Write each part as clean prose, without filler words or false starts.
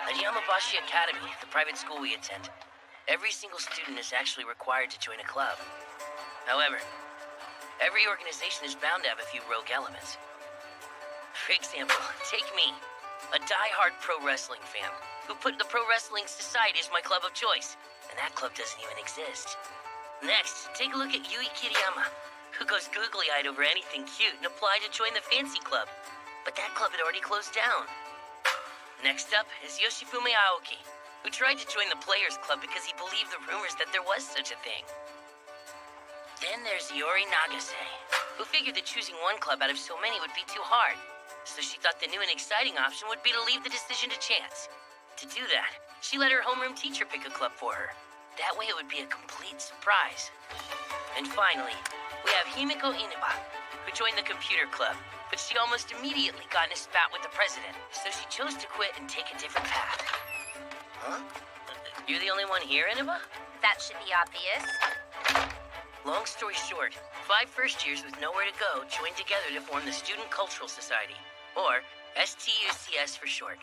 At Yamabashi Academy, the private school we attend, every single student is actually required to join a club. However, every organization is bound to have a few rogue elements. For example, take me, a die-hard pro wrestling fan, who put the Pro Wrestling Society as my club of choice, and that club doesn't even exist. Next, take a look at Yui Kiriyama, who goes googly-eyed over anything cute and applied to join the fancy club, but that club had already closed down. Next up is Yoshifume Aoki, who tried to join the Players Club because he believed the rumors that there was such a thing. Then there's Yori Nagase, who figured that choosing one club out of so many would be too hard, so she thought the new and exciting option would be to leave the decision to chance. To do that, she let her homeroom teacher pick a club for her. That way it would be a complete surprise. And finally, we have Himiko Inaba, who joined the computer club, but she almost immediately got in a spat with the president, so she chose to quit and take a different path. Huh? You're the only one here, Inaba? That should be obvious. Long story short, 5 first years with nowhere to go joined together to form the Student Cultural Society, or STUCS for short.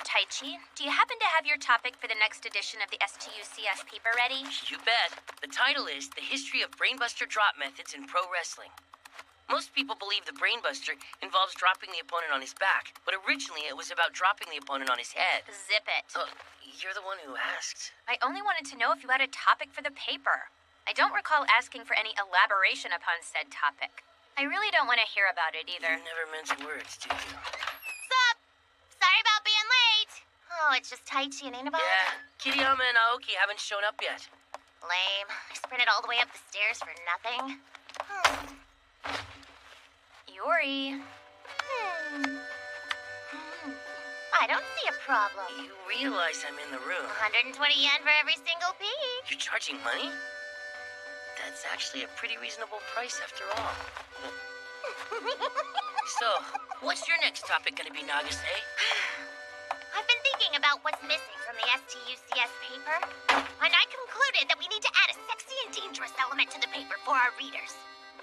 Taichi, do you happen to have your topic for the next edition of the STUCS paper ready? You bet. The title is The History of Brainbuster Drop Methods in Pro Wrestling. Most people believe the Brainbuster involves dropping the opponent on his back, but originally it was about dropping the opponent on his head. Zip it. You're the one who asked. I only wanted to know if you had a topic for the paper. I don't recall asking for any elaboration upon said topic. I really don't want to hear about it either. You never mince words, do you? Sup? Sorry about being late. Oh, it's just Taichi and Inaba? Yeah, Kiriyama and Aoki haven't shown up yet. Lame. I sprinted all the way up the stairs for nothing. Yori. I don't see a problem. You realize I'm in the room. 120 yen for every single piece. You're charging money? That's actually a pretty reasonable price after all. So, what's your next topic gonna be, Nagase? I've been thinking about what's missing from the STUCS paper, and I concluded that we need to add a sexy and dangerous element to the paper for our readers.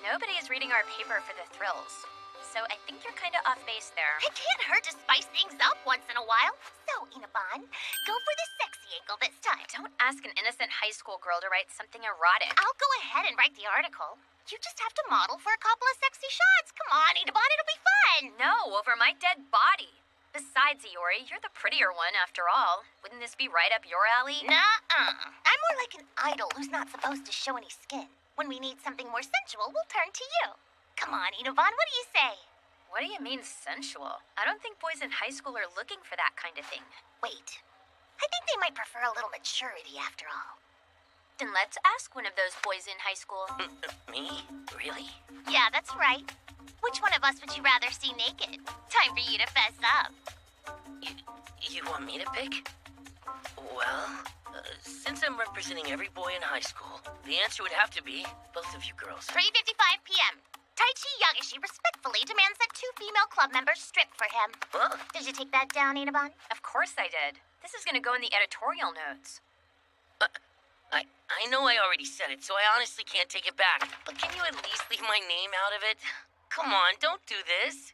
Nobody is reading our paper for the thrills, so I think you're kind of off base there. It can't hurt to spice things up once in a while. So, Inaban, go for the sexy angle this time. Don't ask an innocent high school girl to write something erotic. I'll go ahead and write the article. You just have to model for a couple of sexy shots. Come on, Inaban, it'll be fun. No, over my dead body. Besides, Iori, you're the prettier one after all. Wouldn't this be right up your alley? Nuh-uh. I'm more like an idol who's not supposed to show any skin. When we need something more sensual, we'll turn to you. Come on, Inaban, what do you say? What do you mean sensual? I don't think boys in high school are looking for that kind of thing. Wait. I think they might prefer a little maturity after all. Then let's ask one of those boys in high school. Me? Really? Yeah, that's right. Which one of us would you rather see naked? Time for you to fess up. You want me to pick? Well, since I'm representing every boy in high school, the answer would have to be both of you girls. 3:55 p.m. Taichi Yagashi respectfully demands that 2 female club members strip for him. Huh? Did you take that down, Inaban? Of course I did. This is gonna go in the editorial notes. I know I already said it, so I honestly can't take it back. But can you at least leave my name out of it? Come on, don't do this.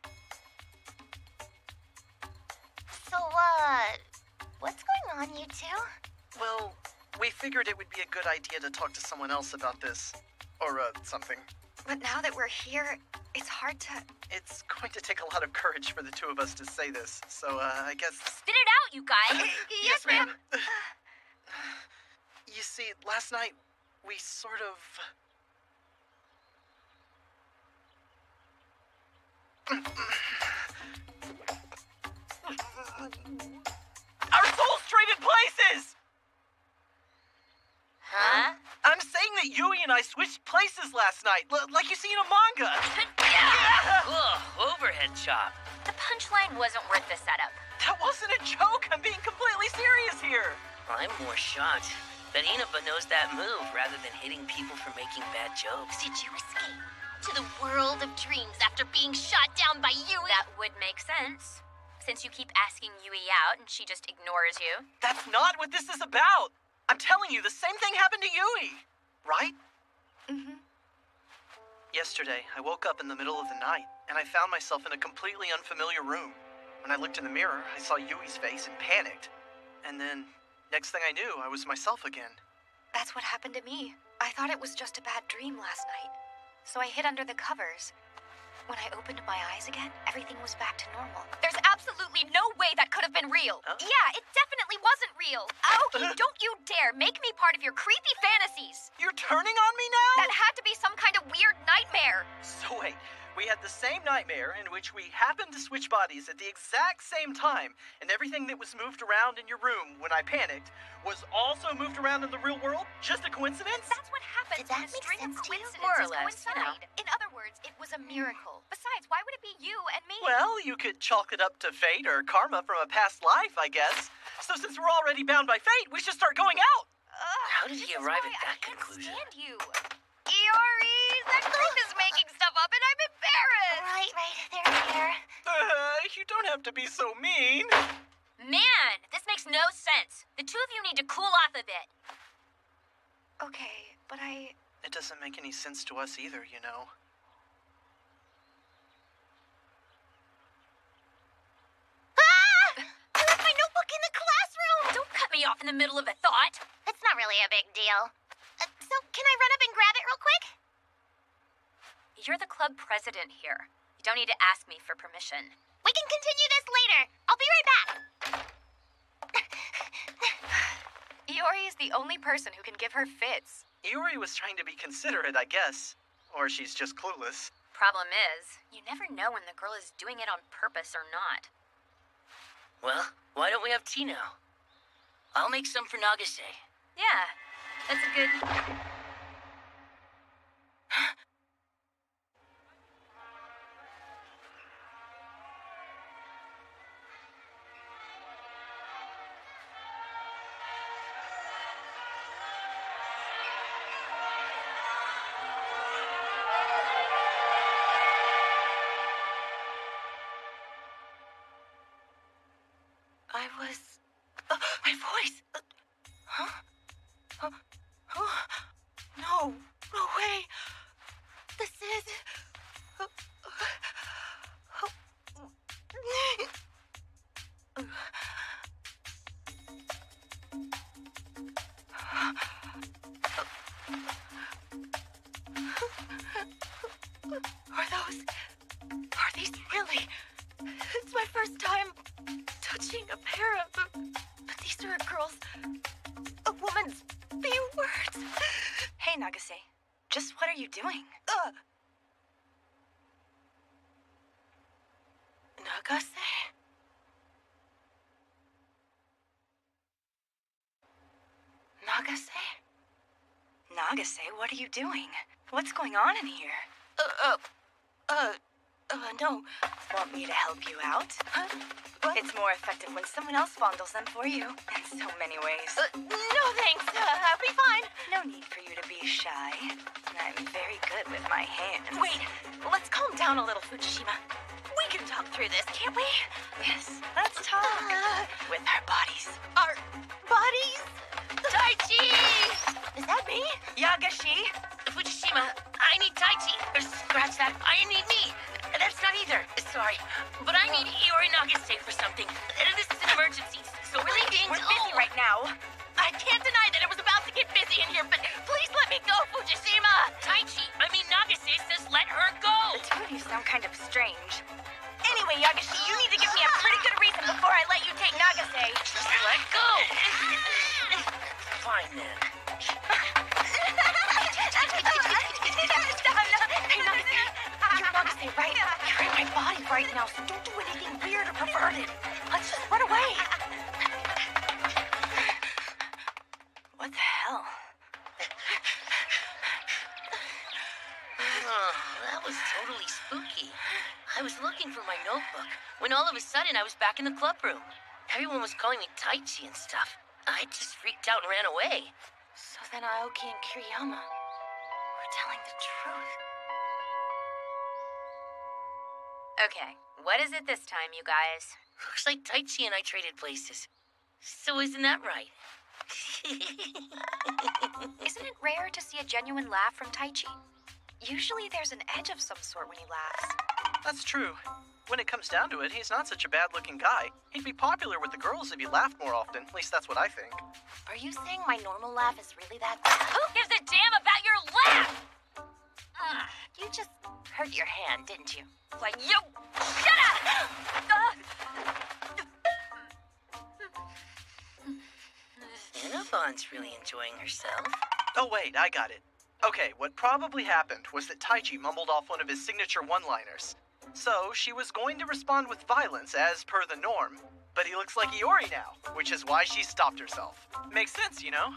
So, what's going on, you two? Well, we figured it would be a good idea to talk to someone else about this. Or, something. But now that we're here, it's hard to... It's going to take a lot of courage for the two of us to say this, so, I guess... Spit it out, you guys! Yes, ma'am! You see, last night, we sort of... Our souls traded places! Huh? I'm saying that Yui and I switched places last night, like you see in a manga. Ugh, overhead chop. The punchline wasn't worth the setup. That wasn't a joke. I'm being completely serious here. I'm more shocked that Inaba knows that move rather than hitting people for making bad jokes. Did you escape to the world of dreams after being shot down by Yui? That would make sense, since you keep asking Yui out and she just ignores you. That's not what this is about. I'm telling you, the same thing happened to Yui. Right? Mm-hmm. Yesterday, I woke up in the middle of the night, and I found myself in a completely unfamiliar room. When I looked in the mirror, I saw Yui's face and panicked. And then, next thing I knew, I was myself again. That's what happened to me. I thought it was just a bad dream last night. So I hid under the covers. When I opened my eyes again, everything was back to normal. There's absolutely no way that could have been real. Huh? Yeah, it definitely wasn't real. Aoki, don't you dare make me part of your creepy fantasies. You're turning on me now? That had to be some kind of weird nightmare. So wait, we had the same nightmare in which we happened to switch bodies at the exact same time, and everything that was moved around in your room when I panicked was also moved around in the real world? Just a coincidence? That's what happens Did that when a make string of sense to you? coincidences More or less, you know. coincide. In other words, it was a miracle. Besides, why would it be you and me? Well, you could chalk it up to fate or karma from a past life, I guess. So since we're already bound by fate, we should start going out. How did this he is arrive why at that I can't conclusion? stand you. Iori, that group is making stuff up and I'm embarrassed. Right, there. You don't have to be so mean. Man, this makes no sense. The two of you need to cool off a bit. Okay, but It doesn't make any sense to us either, you know. I left my notebook in the classroom. Don't cut me off in the middle of a thought. It's not really a big deal. So, can I run up and grab it real quick? You're the club president here. You don't need to ask me for permission. We can continue this later. I'll be right back. Iori is the only person who can give her fits. Iori was trying to be considerate, I guess. Or she's just clueless. Problem is, you never know when the girl is doing it on purpose or not. Well, why don't we have tea now? I'll make some for Nagase. Yeah, that's a good... I was... my voice! No, no way! This is... Are these really... It's my first time touching a pair of... But these are a woman's few words. Hey, Nagase. Just what are you doing? Nagase? Nagase? Nagase, what are you doing? What's going on in here? No. Want me to help you out? Huh? It's more effective when someone else fondles them for you. In so many ways. No thanks. I'll be fine. No need for you to be shy. I'm very good with my hands. Wait, let's calm down a little, Fujishima. We can talk through this, can't we? Yes, let's talk. With our bodies. Our bodies? Taichi! Is that me? Yagashi? Fujishima, I need Taichi. Or scratch that. I need me. That's not either. Sorry. But I need Iori Nagase for something. This is an emergency. So really things... We're busy right now. I can't deny that it was about to get busy in here, but please let me go, Fujishima. Taichi, I mean Nagase says let her go. The two of you sound kind of strange. Anyway, Yagashi, you need to give me a pretty good reason before I let you take Nagase. Just let go. Fine then. Hey, Nagase. You're Nagase, right? You're in my body right now, so don't do anything weird or perverted. Let's just run away. What the hell? Oh, that was totally spooky. I was looking for my notebook when all of a sudden I was back in the club room. Everyone was calling me Taichi and stuff. I just freaked out and ran away. So then Aoki and Kiriyama were telling the truth. Okay, what is it this time, you guys? Looks like Taichi and I traded places. So isn't that right? Isn't it rare to see a genuine laugh from Taichi? Usually there's an edge of some sort when he laughs. That's true. When it comes down to it, he's not such a bad-looking guy. He'd be popular with the girls if he laughed more often. At least that's what I think. Are you saying my normal laugh is really that bad? Who gives a damn about your laugh? You just hurt your hand, didn't you? Why, you... Shut up! Cinnabon's really enjoying herself. Oh wait, I got it. Okay, what probably happened was that Taichi mumbled off one of his signature one-liners. So, she was going to respond with violence as per the norm. But he looks like Iori now, which is why she stopped herself. Makes sense, you know?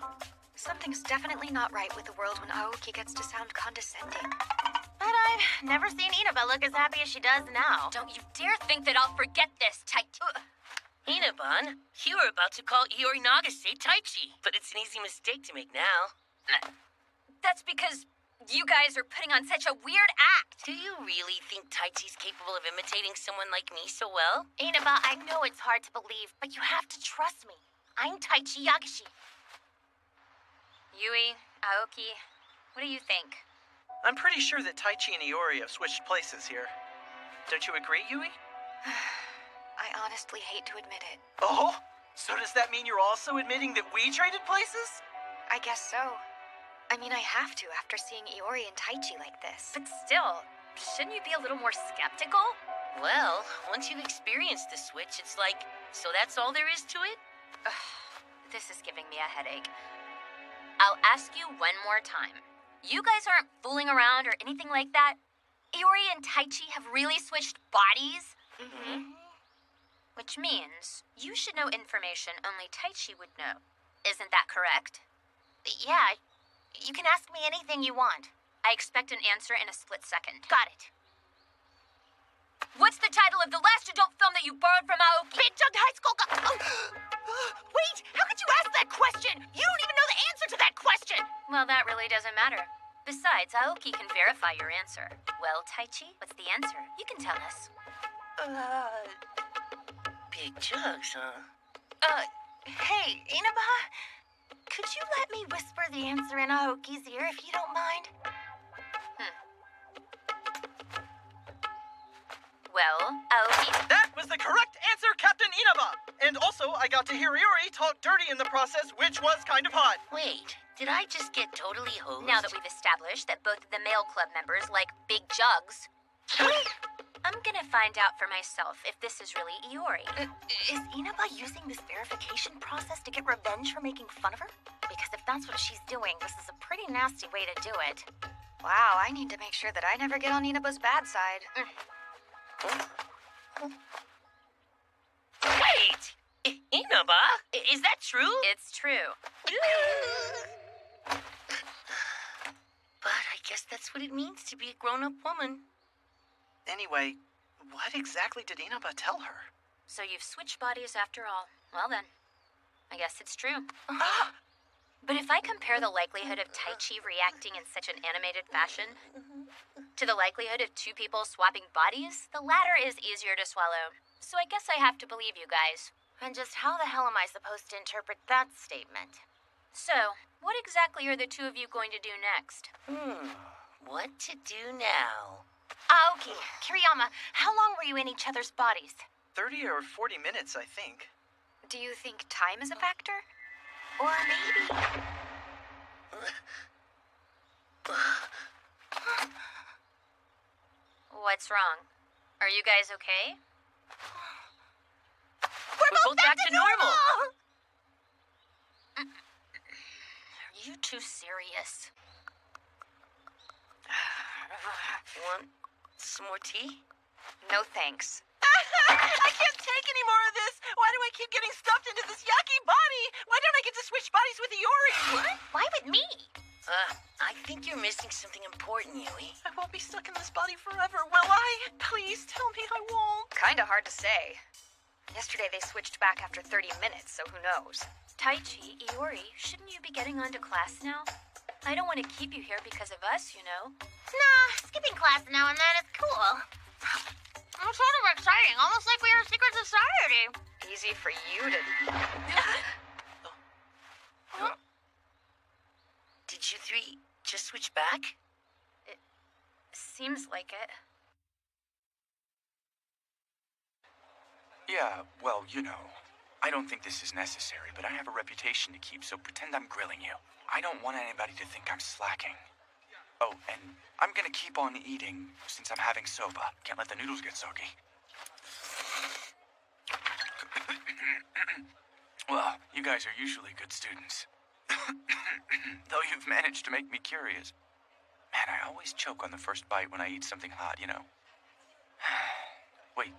Something's definitely not right with the world when Aoki gets to sound condescending. But I've never seen Inaba look as happy as she does now. Don't you dare think that I'll forget this, Taichi. Inabon, you were about to call Iori Nagase Taichi, but it's an easy mistake to make now. That's because you guys are putting on such a weird act. Do you really think Taichi's capable of imitating someone like me so well? Inaba, I know it's hard to believe, but you have to trust me. I'm Taichi Yagashi. Yui, Aoki, what do you think? I'm pretty sure that Taichi and Iori have switched places here. Don't you agree, Yui? I honestly hate to admit it. Oh? So does that mean you're also admitting that we traded places? I guess so. I mean, I have to after seeing Iori and Taichi like this. But still, shouldn't you be a little more skeptical? Well, once you've experienced the switch, it's like, so that's all there is to it? This is giving me a headache. I'll ask you one more time. You guys aren't fooling around or anything like that? Iori and Taichi have really switched bodies? Mm-hmm. Which means you should know information only Taichi would know. Isn't that correct? Yeah, you can ask me anything you want. I expect an answer in a split second. Got it. What's the title of the last adult film that you borrowed from Aoki? Big Jug High School Wait, how could you ask that question? You don't even know the answer to that question! Well, that really doesn't matter. Besides, Aoki can verify your answer. Well, Taichi, what's the answer? You can tell us. Big jugs, huh? Hey, Inaba, could you let me whisper the answer in Aoki's ear if you don't mind? Well, Aoki... That was the correct answer, Captain Inaba! And also, I got to hear Iori talk dirty in the process, which was kind of hot. Wait, did I just get totally hosed? Now that we've established that both of the male club members like big jugs, I'm gonna find out for myself if this is really Iori. Is Inaba using this verification process to get revenge for making fun of her? Because if that's what she's doing, this is a pretty nasty way to do it. Wow, I need to make sure that I never get on Inaba's bad side. Wait! Inaba? Is that true? It's true. But I guess that's what it means to be a grown-up woman. Anyway, what exactly did Inaba tell her? So you've switched bodies after all. Well then, I guess it's true. But if I compare the likelihood of Taichi reacting in such an animated fashion to the likelihood of two people swapping bodies, the latter is easier to swallow. So I guess I have to believe you guys. And just how the hell am I supposed to interpret that statement? So, what exactly are the two of you going to do next? What to do now? Aoki, Kiriyama, how long were you in each other's bodies? 30 or 40 minutes, I think. Do you think time is a factor? Or maybe... What's wrong? Are you guys okay? We're both back to normal! Are you too serious? Want some more tea? No thanks. I can't take any more of this! Why do I keep getting stuffed into this yucky body? Why don't I get to switch bodies with Iori? What? Why with me? I think you're missing something important, Yui. I won't be stuck in this body forever, will I? Please tell me I won't. Kinda hard to say. Yesterday they switched back after 30 minutes, so who knows? Taichi, Iori, shouldn't you be getting on to class now? I don't want to keep you here because of us, you know. Nah, skipping class now and then is cool. It's sort of exciting, almost like we are a secret society. Easy for you to... Did you three just switch back? Seems like it. Yeah, well, you know. I don't think this is necessary, but I have a reputation to keep, so pretend I'm grilling you. I don't want anybody to think I'm slacking. Oh, and I'm gonna keep on eating since I'm having soba. Can't let the noodles get soggy. Well, you guys are usually good students. Though you've managed to make me curious. Man, I always choke on the first bite when I eat something hot, you know. Wait,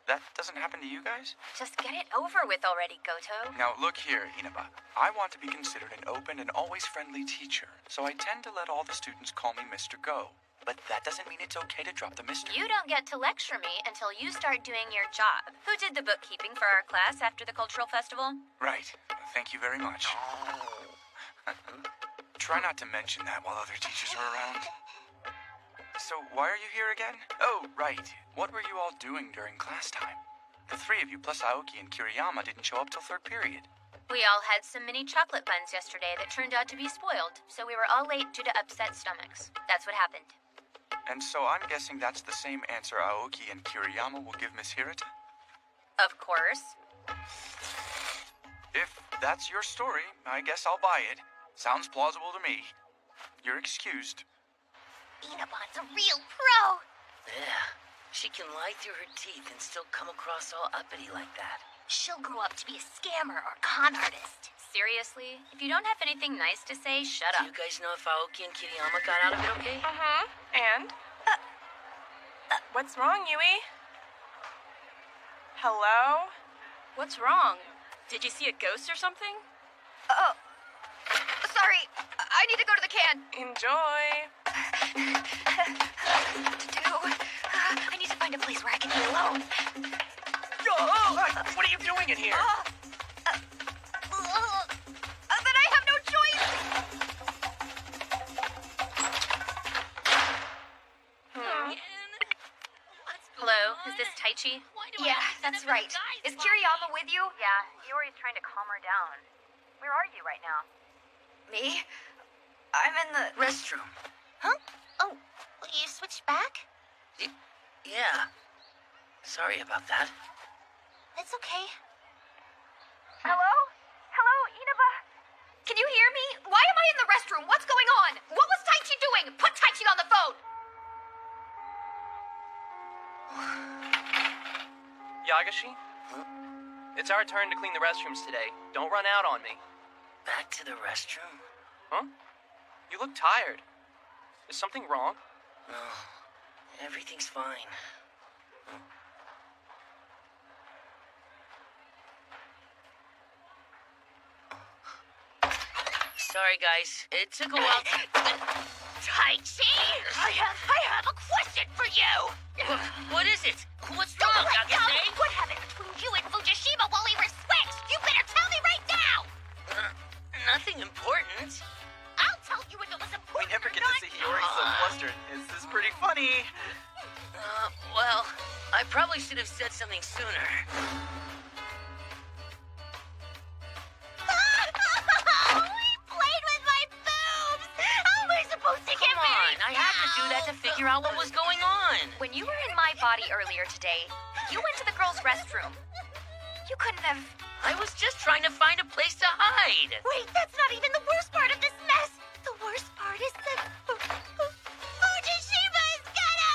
that doesn't happen to you guys? Just get it over with already, Goto. Now, look here, Inaba. I want to be considered an open and always friendly teacher, so I tend to let all the students call me Mr. Go. But that doesn't mean it's okay to drop the Mr. You don't get to lecture me until you start doing your job. Who did the bookkeeping for our class after the cultural festival? Right. Thank you very much. Try not to mention that while other teachers are around. So, why are you here again? Oh, right. What were you all doing during class time? The three of you, plus Aoki and Kiriyama, didn't show up till third period. We all had some mini chocolate buns yesterday that turned out to be spoiled, so we were all late due to upset stomachs. That's what happened. And so I'm guessing that's the same answer Aoki and Kiriyama will give Miss Hirata? Of course. If that's your story, I guess I'll buy it. Sounds plausible to me. You're excused. Inaba's a real pro. Yeah, she can lie through her teeth and still come across all uppity like that. She'll grow up to be a scammer or con artist. Seriously? If you don't have anything nice to say, shut Do up. you guys know if Aoki and Kiriyama got out of it okay? And? What's wrong, Yui? Hello? What's wrong? Did you see a ghost or something? Oh, Sorry, I need to go to the can. enjoy. I need to find a place where I can be alone. What are you doing in here? Then I have no choice. Hello, is this Taichi? Yeah, that's right. Is Kiriyama with you? Yeah, Iori's trying to calm her down. Where are you right now? Me? I'm in the... Restroom. Huh? Oh, you switched back? Yeah. Sorry about that. It's okay. Hello? Hello, Inaba? Can you hear me? Why am I in the restroom? What's going on? What was Taichi doing? Put Taichi on the phone! Yagashi? Huh? It's our turn to clean the restrooms today. Don't run out on me. Back to the restroom? Huh? You look tired. Is something wrong? No, everything's fine. Sorry, guys. It took a while to... Taichi, I have a question for you. What is it? What's Don't wrong, let down. Yagase? What happened between you and Fujishima while we were switched? You better tell me right now. Nothing important. I'll tell you if it was We important never or get to not. see Hiyori so flustered. This is pretty funny. Well, I probably should have said something sooner. We played with my boobs. How am I supposed to get Come on, I have to do that to figure out what was going on. When you were in my body earlier today, you went to the girls' restroom. You couldn't have... I was just trying to find a place to hide. Wait, that's not even the worst part of this mess. The worst part is that Fujishima is gonna...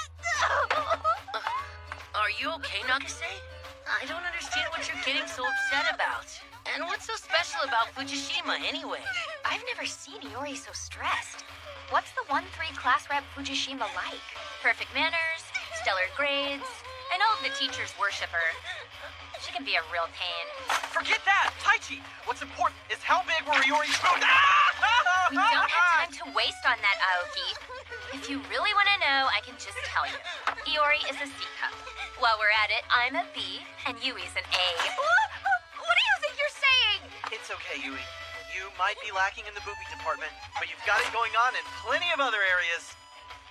Are you okay, Nagase? I don't understand what you're getting so upset about. And what's so special about Fujishima, anyway? I've never seen Iori so stressed. What's the 1-3 class rep Fujishima like? Perfect manners, stellar grades, and all of the teachers worship her. She can be a real pain. Forget that! Taichi! What's important is how big were Hiyori's boobs? We don't have time to waste on that, Aoki. If you really want to know, I can just tell you. Iori is a C cup. While we're at it, I'm a B, and Yui's an A. What do you think you're saying? It's okay, Yui. You might be lacking in the booby department, but you've got it going on in plenty of other areas.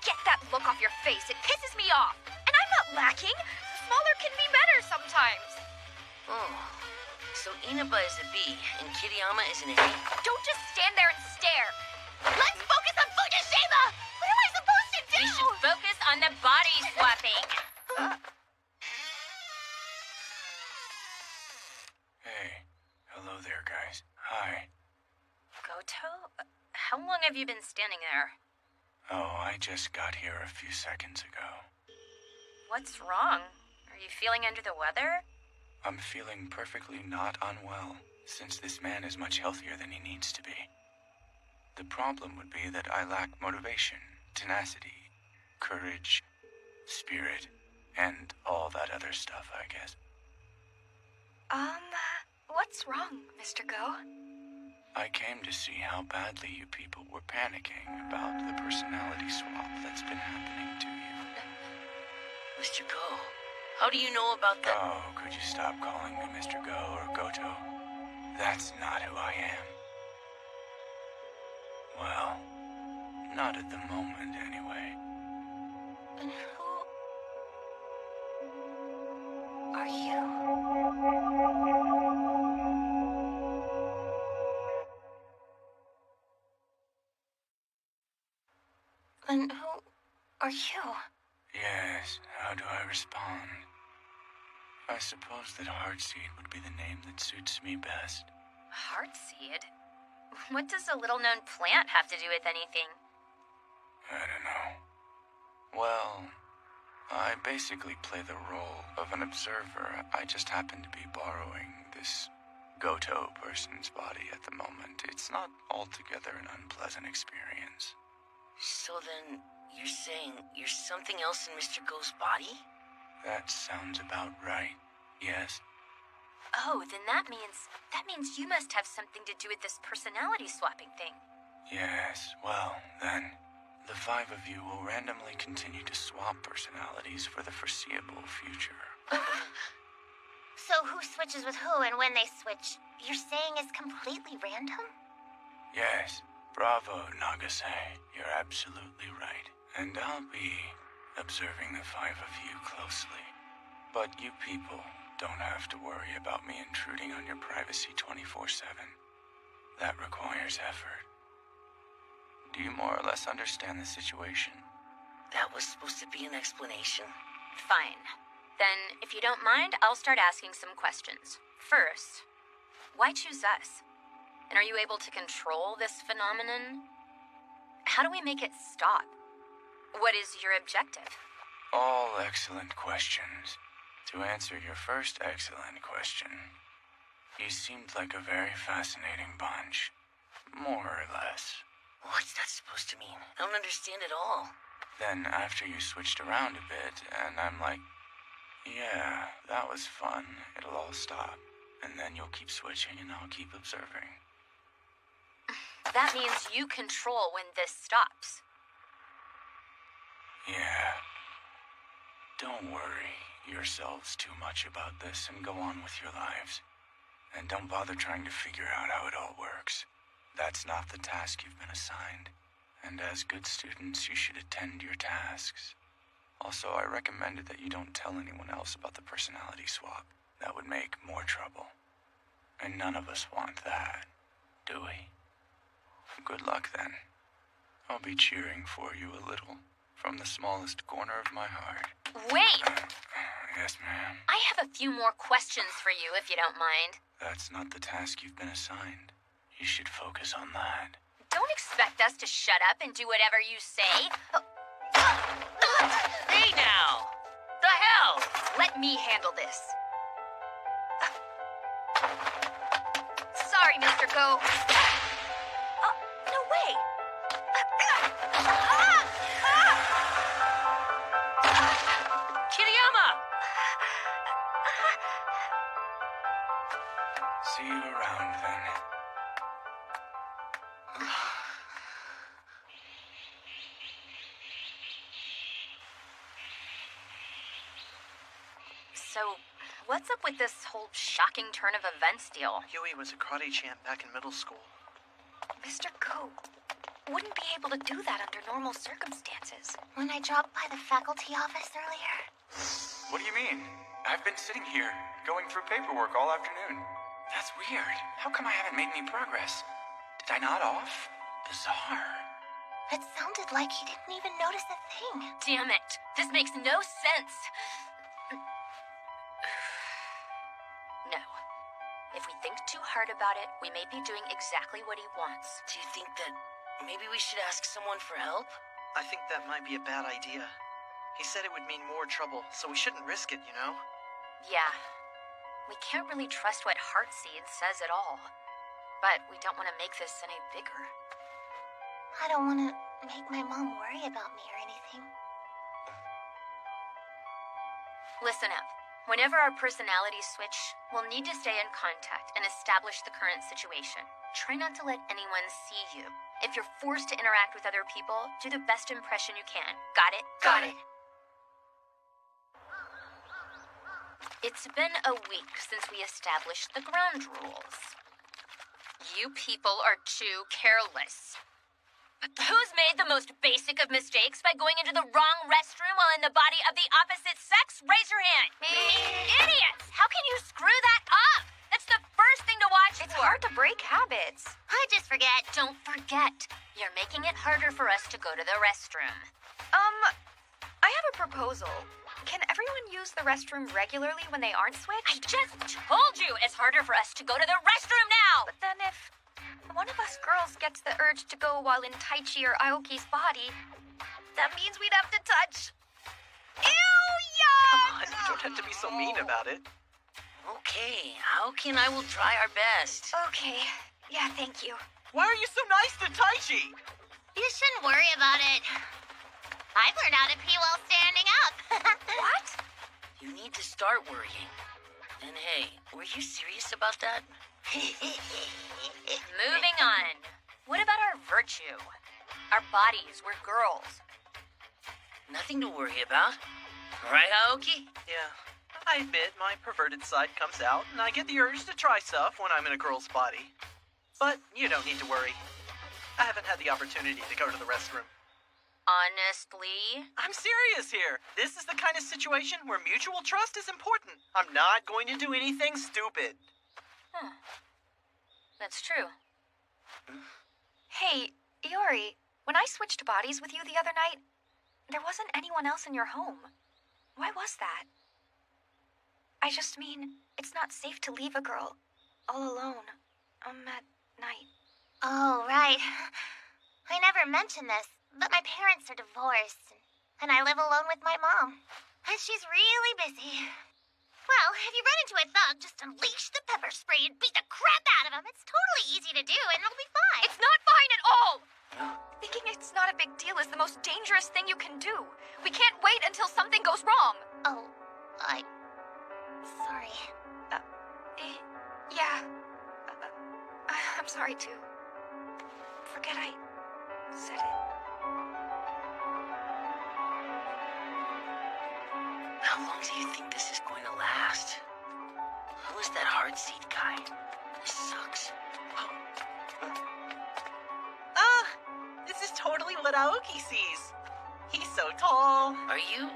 Get that look off your face. It pisses me off. And I'm not lacking. Smaller can be better sometimes. Oh, so Inaba is a B, and Kiriyama is an A. Don't just stand there and stare. Let's focus on Fujishima. What am I supposed to do? We should focus have you been standing there? Oh, I just got here a few seconds ago. What's wrong? Are you feeling under the weather? I'm feeling perfectly not unwell, since this man is much healthier than he needs to be. The problem would be that I lack motivation, tenacity, courage, spirit, and all that other stuff, I guess. What's wrong, Mr. Go? I came to see how badly you people were panicking about the personality swap that's been happening to you. Mr. Go, how do you know about that? Oh, could you stop calling me Mr. Go or Goto? That's not who I am. Well, not at the moment, anyway. And who are you? And who are you? Yes, how do I respond? I suppose that Heartseed would be the name that suits me best. Heartseed? What does a little-known plant have to do with anything? I don't know. Well, I basically play the role of an observer. I just happen to be borrowing this Goto person's body at the moment. It's not altogether an unpleasant experience. So then, you're saying you're something else in Mr. Go's body? That sounds about right. Yes. Oh, then that means you must have something to do with this personality swapping thing. Yes, well, then, the 5 of you will randomly continue to swap personalities for the foreseeable future. So who switches with who and when they switch, you're saying is completely random? Yes, bravo, Nagase. You're absolutely right. And I'll be observing the 5 of you closely. But you people don't have to worry about me intruding on your privacy 24/7. That requires effort. Do you more or less understand the situation? That was supposed to be an explanation. Fine. Then, if you don't mind, I'll start asking some questions. First, why choose us? And are you able to control this phenomenon? How do we make it stop? What is your objective? All excellent questions. To answer your first excellent question, you seemed like a very fascinating bunch. More or less. What's that supposed to mean? I don't understand at all. Then after you switched around a bit, and I'm like, yeah, that was fun. It'll all stop. And then you'll keep switching and I'll keep observing. That means you control when this stops. Yeah. Don't worry yourselves too much about this and go on with your lives. And don't bother trying to figure out how it all works. That's not the task you've been assigned. And as good students, you should attend your tasks. Also, I recommended that you don't tell anyone else about the personality swap. That would make more trouble. And none of us want that, do we? Good luck then. I'll be cheering for you a little from the smallest corner of my heart. Wait! Yes, ma'am. I have a few more questions for you, if you don't mind. That's not the task you've been assigned. You should focus on that. Don't expect us to shut up and do whatever you say. Hey now! The hell? Let me handle this. Sorry, Mr. Go. No way. Kiriyama! See you around then. So, what's up with this whole shocking turn of events deal? Huey was a karate champ back in middle school. Mr. Go wouldn't be able to do that under normal circumstances. When I dropped by the faculty office earlier. What do you mean? I've been sitting here, going through paperwork all afternoon. That's weird. How come I haven't made any progress? Did I nod off? Bizarre. It sounded like he didn't even notice a thing. Damn it. This makes no sense. No. If we think too hard about it, we may be doing exactly what he wants. Do you think that maybe we should ask someone for help? I think that might be a bad idea. He said it would mean more trouble, so we shouldn't risk it, you know? Yeah. We can't really trust what Heartseed says at all. But we don't want to make this any bigger. I don't want to make my mom worry about me or anything. Listen up. Whenever our personalities switch, we'll need to stay in contact and establish the current situation. Try not to let anyone see you. If you're forced to interact with other people, do the best impression you can. Got it? Got it. It's been a week since we established the ground rules. You people are too careless. Who's made the most basic of mistakes by going into the wrong restroom while in the body of the opposite sex? Raise your hand. Me. Idiots! How can you screw that up? That's the first thing to watch It's for. hard to break habits. I just forget. Don't forget. You're making it harder for us to go to the restroom. I have a proposal. Can everyone use the restroom regularly when they aren't I switched? just told you it's harder for us to go to the restroom now! But then if one of us girls gets the urge to go while in Taichi or Aoki's body, that means we'd have to touch. Ew, Come yuck! on, you don't have to be so mean about it. Okay, Aoki and I will try our best. Okay. Yeah, thank you. Why are you so nice to Taichi? You shouldn't worry about it. I've learned how to pee while standing up. What? You need to start worrying. And hey, were you serious about that? Moving on. What about our virtue? Our bodies, we're girls. Nothing to worry about. Right, Aoki? Yeah, I admit my perverted side comes out, and I get the urge to try stuff when I'm in a girl's body. But you don't need to worry. I haven't had the opportunity to go to the restroom. Honestly? I'm serious here. This is the kind of situation where mutual trust is important. I'm not going to do anything stupid. That's true. Hey, Iori, when I switched bodies with you the other night, there wasn't anyone else in your home. Why was that? I just mean, it's not safe to leave a girl all alone at night. Oh, right. I never mentioned this, but my parents are divorced, and I live alone with my mom. And she's really busy. Well, if you run into a thug, just unleash the pepper spray and beat the crap out of him. It's totally easy to do, and it'll be fine. It's not fine at all! Thinking it's not a big deal is the most dangerous thing you can do. We can't wait until something goes wrong. Oh, sorry. Yeah. I'm sorry, too. Forget I said it. How long do you think this is going to last? Who is that Heartseed guy? This sucks. This is totally what Aoki sees. He's so tall. Are you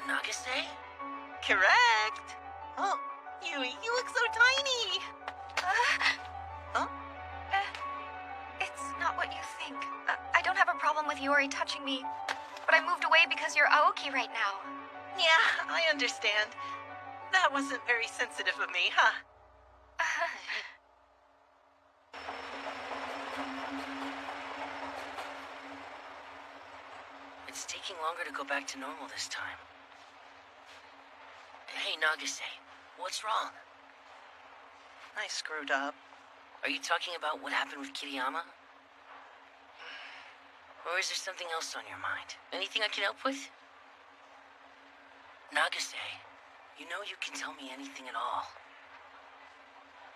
Nagase? Correct. Oh, Yui, you look so tiny. Huh? It's not what you think. I don't have a problem with Iori touching me, but I moved away because you're Aoki right now. Yeah, I understand. That wasn't very sensitive of me, huh? It's taking longer to go back to normal this time. Hey, Nagase, what's wrong? I screwed up. Are you talking about what happened with Kiriyama? Or is there something else on your mind? Anything I can help with? Nagase, you know you can tell me anything at all.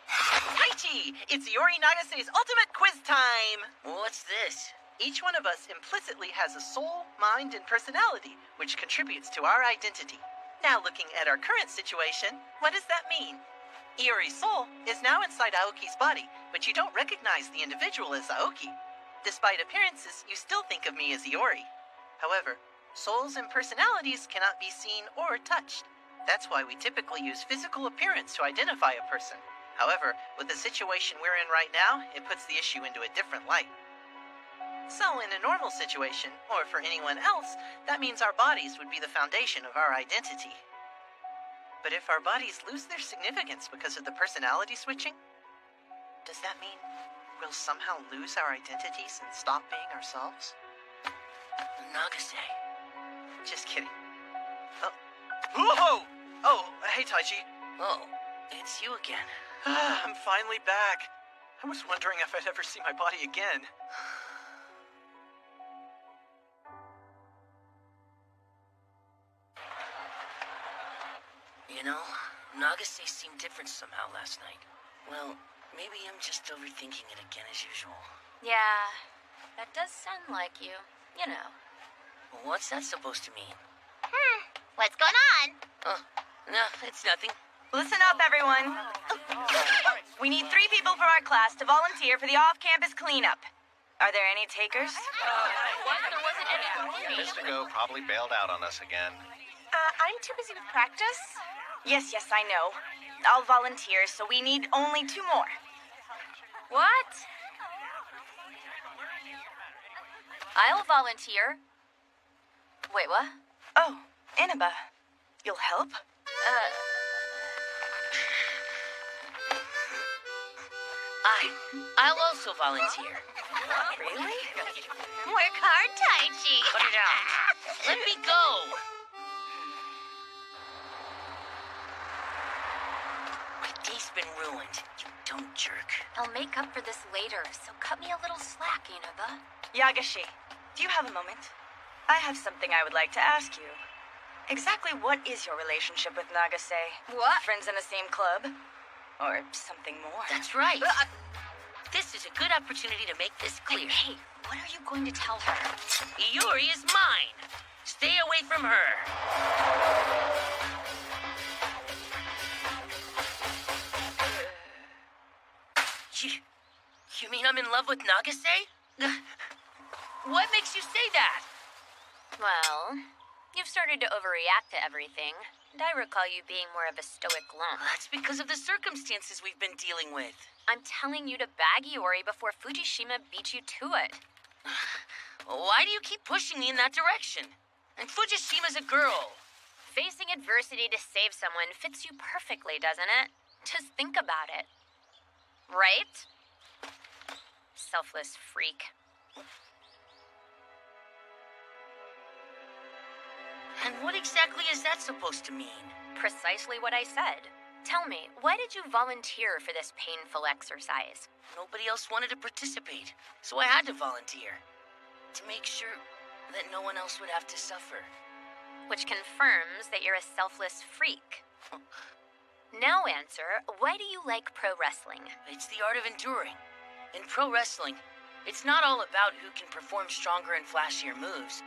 Taichi! It's Yori Nagase's ultimate quiz time! What's this? Each one of us implicitly has a soul, mind, and personality, which contributes to our identity. Now looking at our current situation, what does that mean? Iori's soul is now inside Aoki's body, but you don't recognize the individual as Aoki. Despite appearances, you still think of me as Iori. However, souls and personalities cannot be seen or touched. That's why we typically use physical appearance to identify a person. However, with the situation we're in right now, it puts the issue into a different light. So in a normal situation, or for anyone else, that means our bodies would be the foundation of our identity. But if our bodies lose their significance because of the personality switching, does that mean we'll somehow lose our identities and stop being ourselves? Nagase. Just kidding. Oh. Whoa! Oh, hey, Taichi. Oh, it's you again. I'm finally back. I was wondering if I'd ever see my body again. You know, Nagase seemed different somehow last night. Well, maybe I'm just overthinking it again as usual. Yeah, that does sound like you. You know. What's that supposed to mean? What's going on? Oh, no, it's nothing. Listen up, everyone. We need 3 people from our class to volunteer for the off-campus cleanup. Are there any takers? There wasn't any Mystico probably bailed out on us again. I'm too busy with practice. Yes, I know. I'll volunteer, so we need only 2 more. What? I'll volunteer. Wait, what? Oh, Inaba. You'll help? I'll also volunteer. Really? Work hard, Taichi. Put it out. Let me go. My day's been ruined, you dumb jerk. I'll make up for this later, so cut me a little slack, Inaba. Yagashi, do you have a moment? I have something I would like to ask you. Exactly what is your relationship with Nagase? What? Friends in the same club? Or something more? That's right. This is a good opportunity to make this clear. Hey, what are you going to tell her? Iori is mine. Stay away from her. You mean I'm in love with Nagase? What makes you say that? Well, you've started to overreact to everything, and I recall you being more of a stoic lump. That's because of the circumstances we've been dealing with. I'm telling you to bag Iori before Fujishima beat you to it. Why do you keep pushing me in that direction? And Fujishima's a girl. Facing adversity to save someone fits you perfectly, doesn't it? Just think about it. Right? Selfless freak. And what exactly is that supposed to mean? Precisely what I said. Tell me, why did you volunteer for this painful exercise? Nobody else wanted to participate, so I had to volunteer. To make sure that no one else would have to suffer. Which confirms that you're a selfless freak. Now answer, why do you like pro wrestling? It's the art of enduring. In pro wrestling, it's not all about who can perform stronger and flashier moves.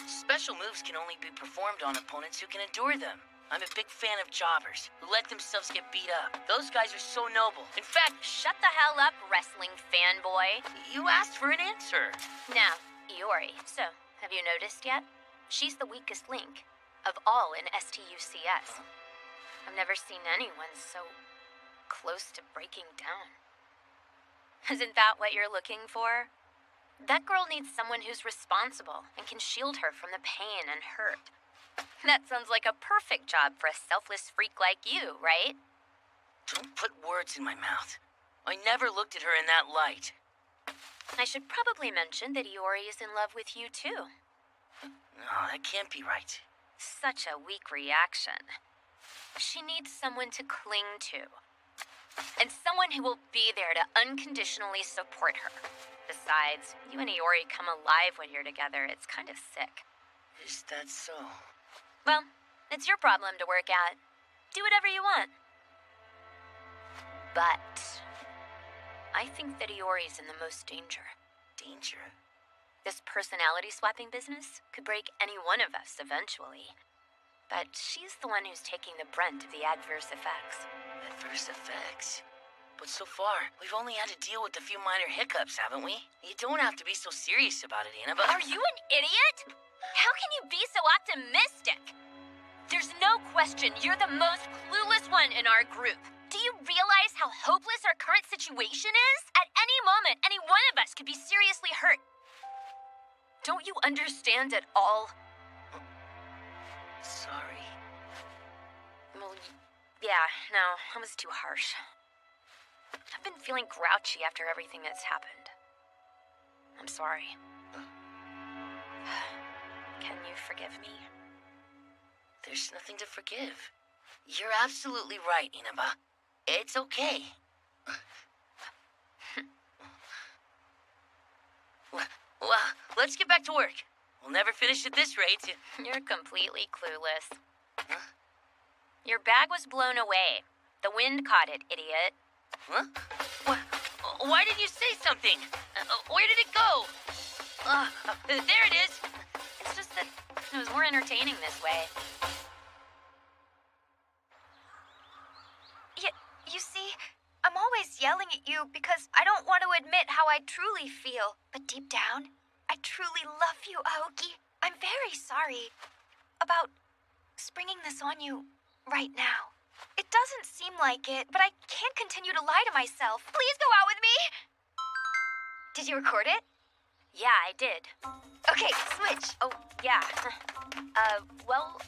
Special moves can only be performed on opponents who can endure them. I'm a big fan of jobbers who let themselves get beat up. Those guys are so noble. In fact, Shut the hell up, wrestling fanboy. you asked for an answer. Now, Iori, so, have you noticed yet? She's the weakest link of all in STUCS. I've never seen anyone so close to breaking down. Isn't that what you're looking for? That girl needs someone who's responsible and can shield her from the pain and hurt. That sounds like a perfect job for a selfless freak like you, right? Don't put words in my mouth. I never looked at her in that light. I should probably mention that Iori is in love with you too. No, that can't be right. Such a weak reaction. She needs someone to cling to. And someone who will be there to unconditionally support her. Besides, you and Iori come alive when you're together. It's kind of sick. Is that so? Well, it's your problem to work at. Do whatever you want. But I think that Iori's in the most danger. Danger? This personality swapping business could break any one of us eventually. But she's the one who's taking the brunt of the adverse effects. Adverse effects? But so far, we've only had to deal with a few minor hiccups, haven't we? You don't have to be so serious about it, Anna, but... Are you an idiot? How can you be so optimistic? There's no question you're the most clueless one in our group. Do you realize how hopeless our current situation is? At any moment, any one of us could be seriously hurt. Don't you understand at all? Sorry. Well, yeah, no, that was too harsh. I've been feeling grouchy after everything that's happened. I'm sorry. Can you forgive me? There's nothing to forgive. You're absolutely right, Inaba. It's okay. Well, let's get back to work. We'll never finish at this rate. You're completely clueless. Your bag was blown away. The wind caught it, idiot. Huh? Why didn't you say something? Where did it go? There it is. It's just that it was more entertaining this way. You see, I'm always yelling at you because I don't want to admit how I truly feel. But deep down, I truly love you, Aoki. I'm very sorry about springing this on you right now. It doesn't seem like it, but I can't continue to lie to myself. Please go out with me! Did you record it? Yeah, I did. Okay, switch. Oh, yeah. Well,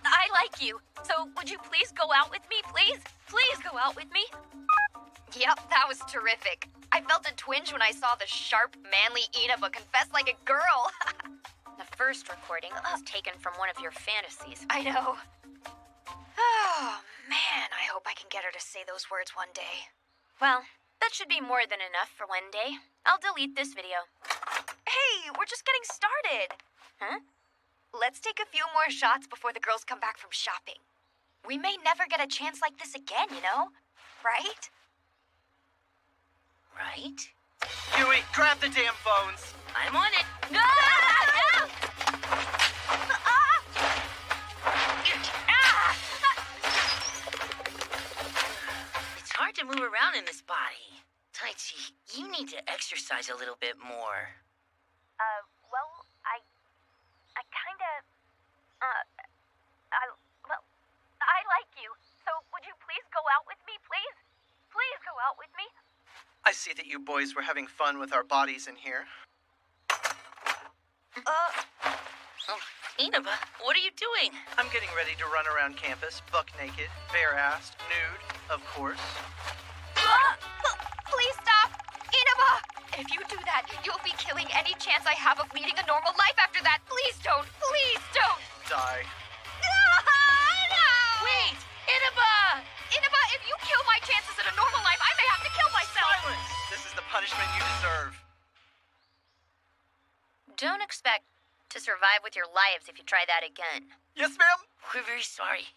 I like you. So would you please go out with me, please? Please go out with me. Yep, that was terrific. I felt a twinge when I saw the sharp, manly Inaba confess like a girl. The first recording was taken from one of your fantasies. I know. Oh, man, I hope I can get her to say those words one day. Well, that should be more than enough for one day. I'll delete this video. Hey, we're just getting started. Huh? Let's take a few more shots before the girls come back from shopping. We may never get a chance like this again, you know? Right? Right? Yui, grab the damn phones. I'm on it. No! It's hard to move around in this body. Taichi, you need to exercise a little bit more. Well, I like you. So would you please go out with me, please? Please go out with me. I see that you boys were having fun with our bodies in here. Oh, Inaba, what are you doing? I'm getting ready to run around campus, buck naked, bare-assed, nude, of course. Please stop! Inaba! If you do that, you'll be killing any chance I have of leading a normal life after that. Please don't! Please don't! Die. No! Wait! Inaba! Inaba, if you kill my chances at a normal life, I may have to kill myself! Silence! This is the punishment you deserve. Don't expect to survive with your lives if you try that again. Yes, ma'am? We're very sorry.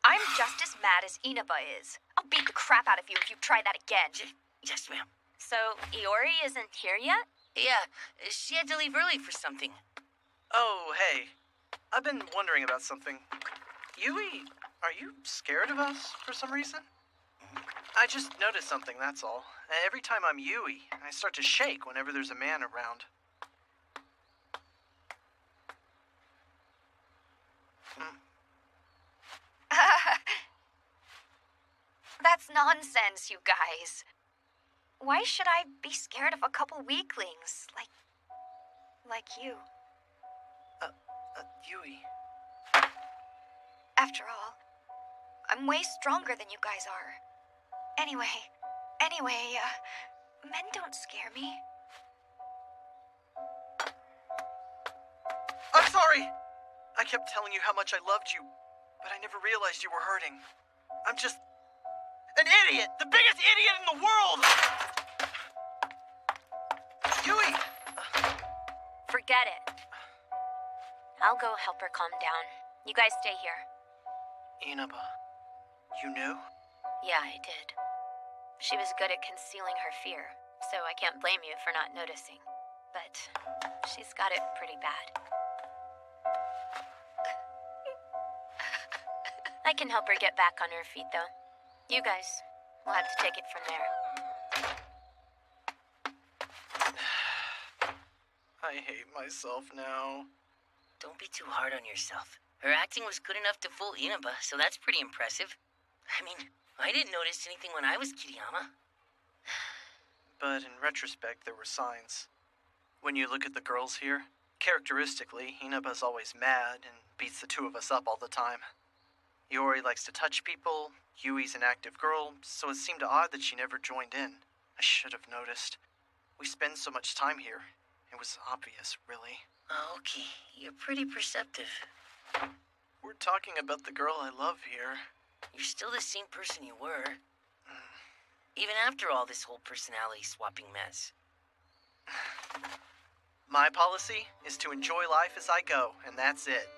I'm just as mad as Inaba is. I'll beat the crap out of you if you try that again. Yes, ma'am. So, Iori isn't here yet? Yeah, she had to leave early for something. Oh, hey. I've been wondering about something. Yui, are you scared of us for some reason? I just noticed something, that's all. Every time I'm Yui, I start to shake whenever there's a man around. That's nonsense, you guys. Why should I be scared of a couple weaklings like you? Yui. After all, I'm way stronger than you guys are. Anyway, men don't scare me. I'm sorry! I kept telling you how much I loved you, but I never realized you were hurting. I'm just an idiot! The biggest idiot in the world! Yui! Forget it. I'll go help her calm down. You guys stay here. Inaba, you knew? Yeah, I did. She was good at concealing her fear, so I can't blame you for not noticing. But she's got it pretty bad. I can help her get back on her feet, though. You guys will have to take it from there. I hate myself now. Don't be too hard on yourself. Her acting was good enough to fool Inaba, so that's pretty impressive. I mean, I didn't notice anything when I was Kiriyama. But in retrospect, there were signs. When you look at the girls here, Characteristically, Inaba's always mad and beats the two of us up all the time. Iori likes to touch people, Yui's an active girl, so it seemed odd that she never joined in. I should have noticed. We spend so much time here. It was obvious, really. Okay, you're pretty perceptive. We're talking about the girl I love here. You're still the same person you were. Even after all this whole personality swapping mess. My policy is to enjoy life as I go, and that's it.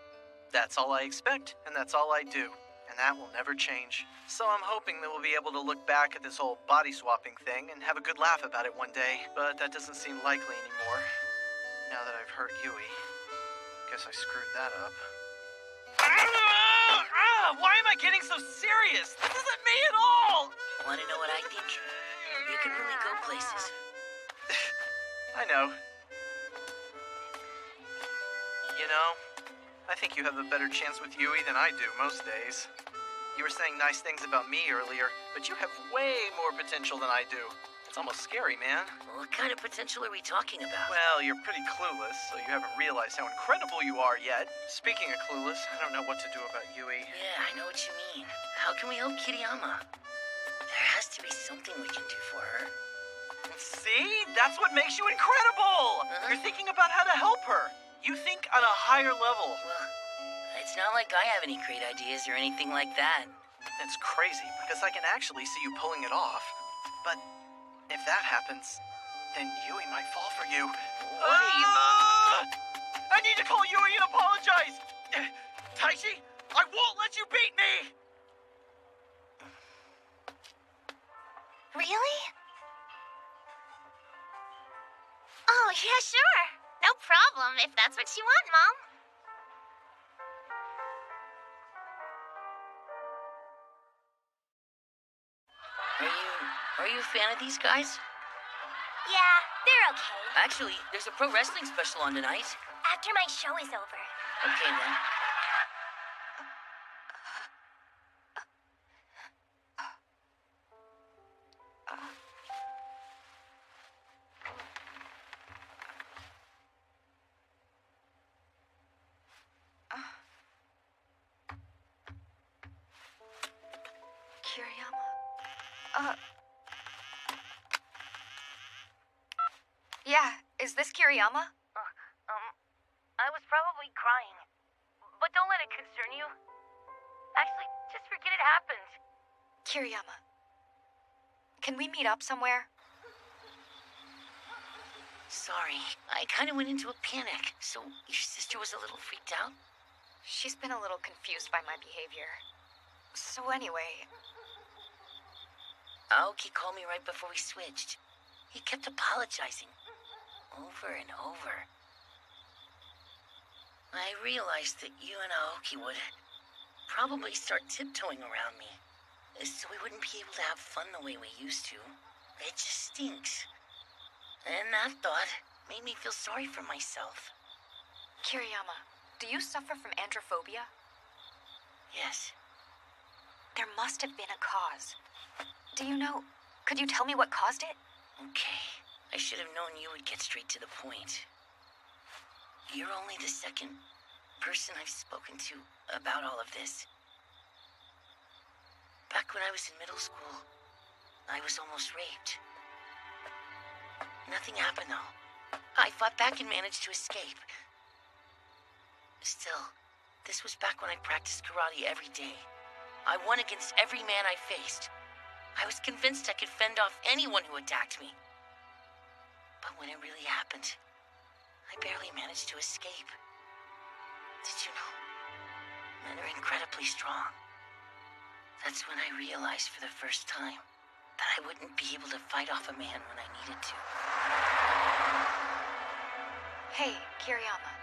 That's all I expect, and that's all I do. And that will never change. So I'm hoping that we'll be able to look back at this whole body swapping thing and have a good laugh about it one day. But that doesn't seem likely anymore. Now that I've hurt Yui. Guess I screwed that up. Why am I getting so serious? This isn't me at all! Want to know what I think? You could really go places. I know. You know, I think you have a better chance with Yui than I do most days. You were saying nice things about me earlier, but you have way more potential than I do. It's almost scary, man. What kind of potential are we talking about? Well, you're pretty clueless, so you haven't realized how incredible you are yet. Speaking of clueless, I don't know what to do about Yui. Yeah, I know what you mean. How can we help Kiriyama? There has to be something we can do for her. See? That's what makes you incredible! You're thinking about how to help her. You think on a higher level. Well, it's not like I have any great ideas or anything like that. It's crazy, because I can actually see you pulling it off. But if that happens, then Yui might fall for you. What are you... I need to call Yui and apologize! Taichi, I won't let you beat me! Really? Oh, yeah, sure. No problem, if that's what you want, Mom. Are you a fan of these guys? Yeah, they're okay. Actually, there's a pro wrestling special on tonight. After my show is over. Okay, then. Kiriyama. Yeah, is this Kiriyama? I was probably crying. But don't let it concern you. Actually, just forget it happened. Kiriyama. Can we meet up somewhere? Sorry, I kind of went into a panic, so your sister was a little freaked out? She's been a little confused by my behavior. So anyway... Aoki called me right before we switched. He kept apologizing. Over and over. I realized that you and Aoki would probably start tiptoeing around me, so we wouldn't be able to have fun the way we used to. It just stinks. And that thought made me feel sorry for myself. Kiriyama, do you suffer from androphobia? Yes. There must have been a cause. Do you know? Could you tell me what caused it? Okay. I should have known you would get straight to the point. You're only the second person I've spoken to about all of this. Back when I was in middle school, I was almost raped. Nothing happened, though. I fought back and managed to escape. Still, this was back when I practiced karate every day. I won against every man I faced. I was convinced I could fend off anyone who attacked me. But when it really happened, I barely managed to escape. Did you know? Men are incredibly strong. That's when I realized for the first time that I wouldn't be able to fight off a man when I needed to. Hey, Kiriyama.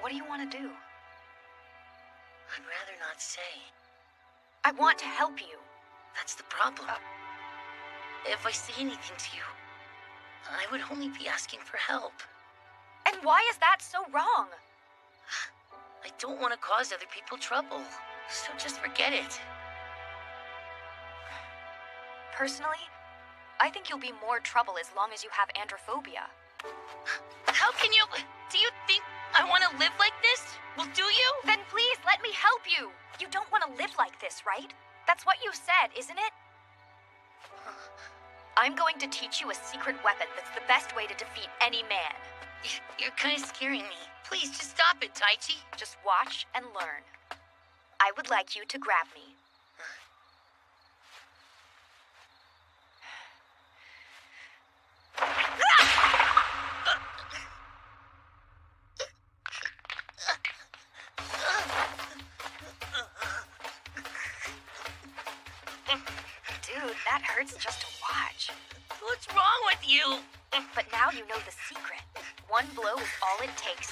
What do you want to do? I'd rather not say. I want to help you. That's the problem. If I say anything to you, I would only be asking for help. And why is that so wrong? I don't want to cause other people trouble, so just forget it. Personally, I think you'll be more trouble as long as you have androphobia. How can you... Do you think I want to live like this? Well, do you? Then please let me help you. You don't want to live like this, right? That's what you said, isn't it? I'm going to teach you a secret weapon that's the best way to defeat any man. You're kind of scaring me. Please, just stop it, Taichi. Just watch and learn. I would like you to grab me. Dude, that hurts just to watch. What's wrong with you? But now you know the secret. One blow is all it takes.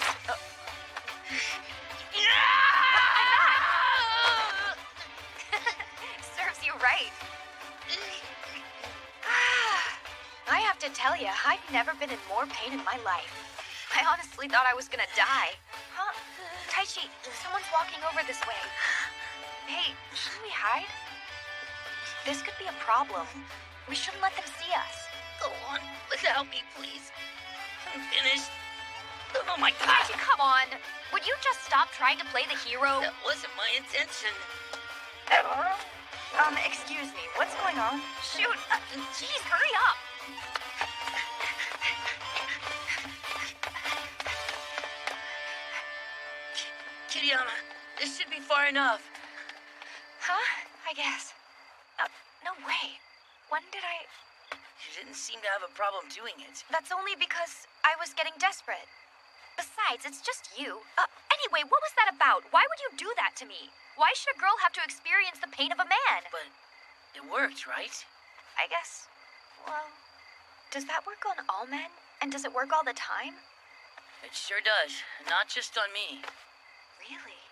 Serves you right. I have to tell you, I've never been in more pain in my life. I honestly thought I was gonna die. Huh? Taichi, someone's walking over this way. Hey, shouldn't we hide? This could be a problem. We shouldn't let them see us. Go on, without me, please. I'm finished. Oh my God! Come on. Would you just stop trying to play the hero? That wasn't my intention. Excuse me, what's going on? Shoot! Jeez, hurry up! Kiriyama, this should be far enough. Huh? I guess. No way. When did I... You didn't seem to have a problem doing it. That's only because I was getting desperate. Besides, it's just you. Anyway, what was that about? Why would you do that to me? Why should a girl have to experience the pain of a man? But it worked, right? I guess. Well, does that work on all men? And does it work all the time? It sure does. Not just on me. Really?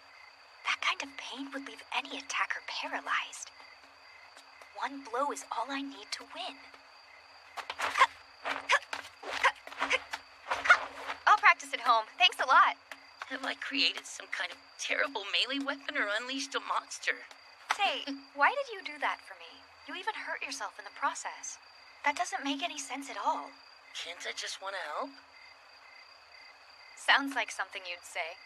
That kind of pain would leave any attacker paralyzed. One blow is all I need to win. I'll practice at home. Thanks a lot. Have I created some kind of terrible melee weapon or unleashed a monster? Say, why did you do that for me? You even hurt yourself in the process. That doesn't make any sense at all. Can't I just want to help? Sounds like something you'd say.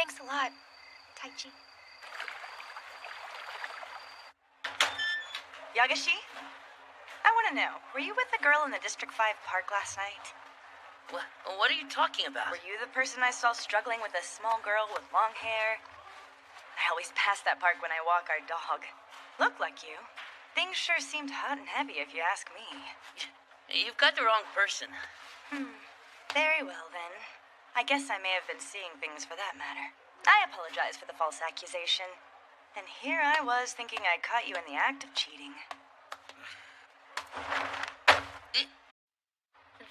Thanks a lot, Taichi. Yagashi? I want to know, were you with the girl in the District 5 park last night? What are you talking about? Were you the person I saw struggling with a small girl with long hair? I always pass that park when I walk our dog. Looked like you. Things sure seemed hot and heavy if you ask me. You've got the wrong person. Very well then. I guess I may have been seeing things for that matter. I apologize for the false accusation. And here I was thinking I caught you in the act of cheating.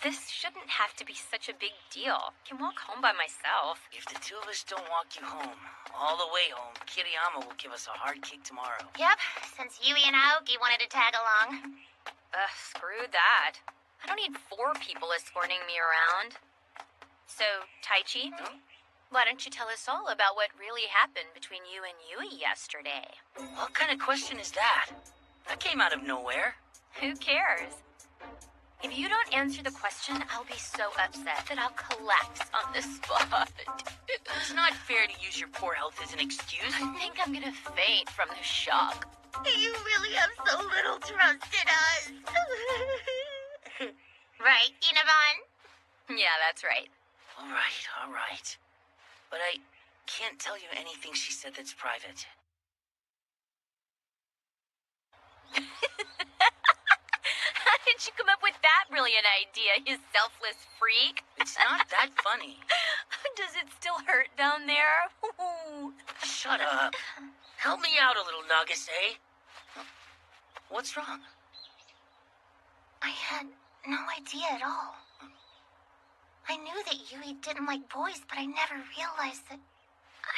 This shouldn't have to be such a big deal. I can walk home by myself. If the two of us don't walk you home, all the way home, Kiriyama will give us a hard kick tomorrow. Yep, since Yui and Aoki wanted to tag along. Screw that. I don't need 4 people escorting me around. So, Taichi, why don't you tell us all about what really happened between you and Yui yesterday? What kind of question is that? That came out of nowhere. Who cares? If you don't answer the question, I'll be so upset that I'll collapse on the spot. It's not fair to use your poor health as an excuse. I think I'm gonna faint from the shock. You really have so little trust in us. Right, Inaban? Yeah, that's right. All right. But I can't tell you anything she said that's private. How did you come up with that brilliant idea, you selfless freak? It's not that funny. Does it still hurt down there? Shut up. Help me out a little, Nagase. What's wrong? I had no idea at all. I knew that Yui didn't like boys, but I never realized that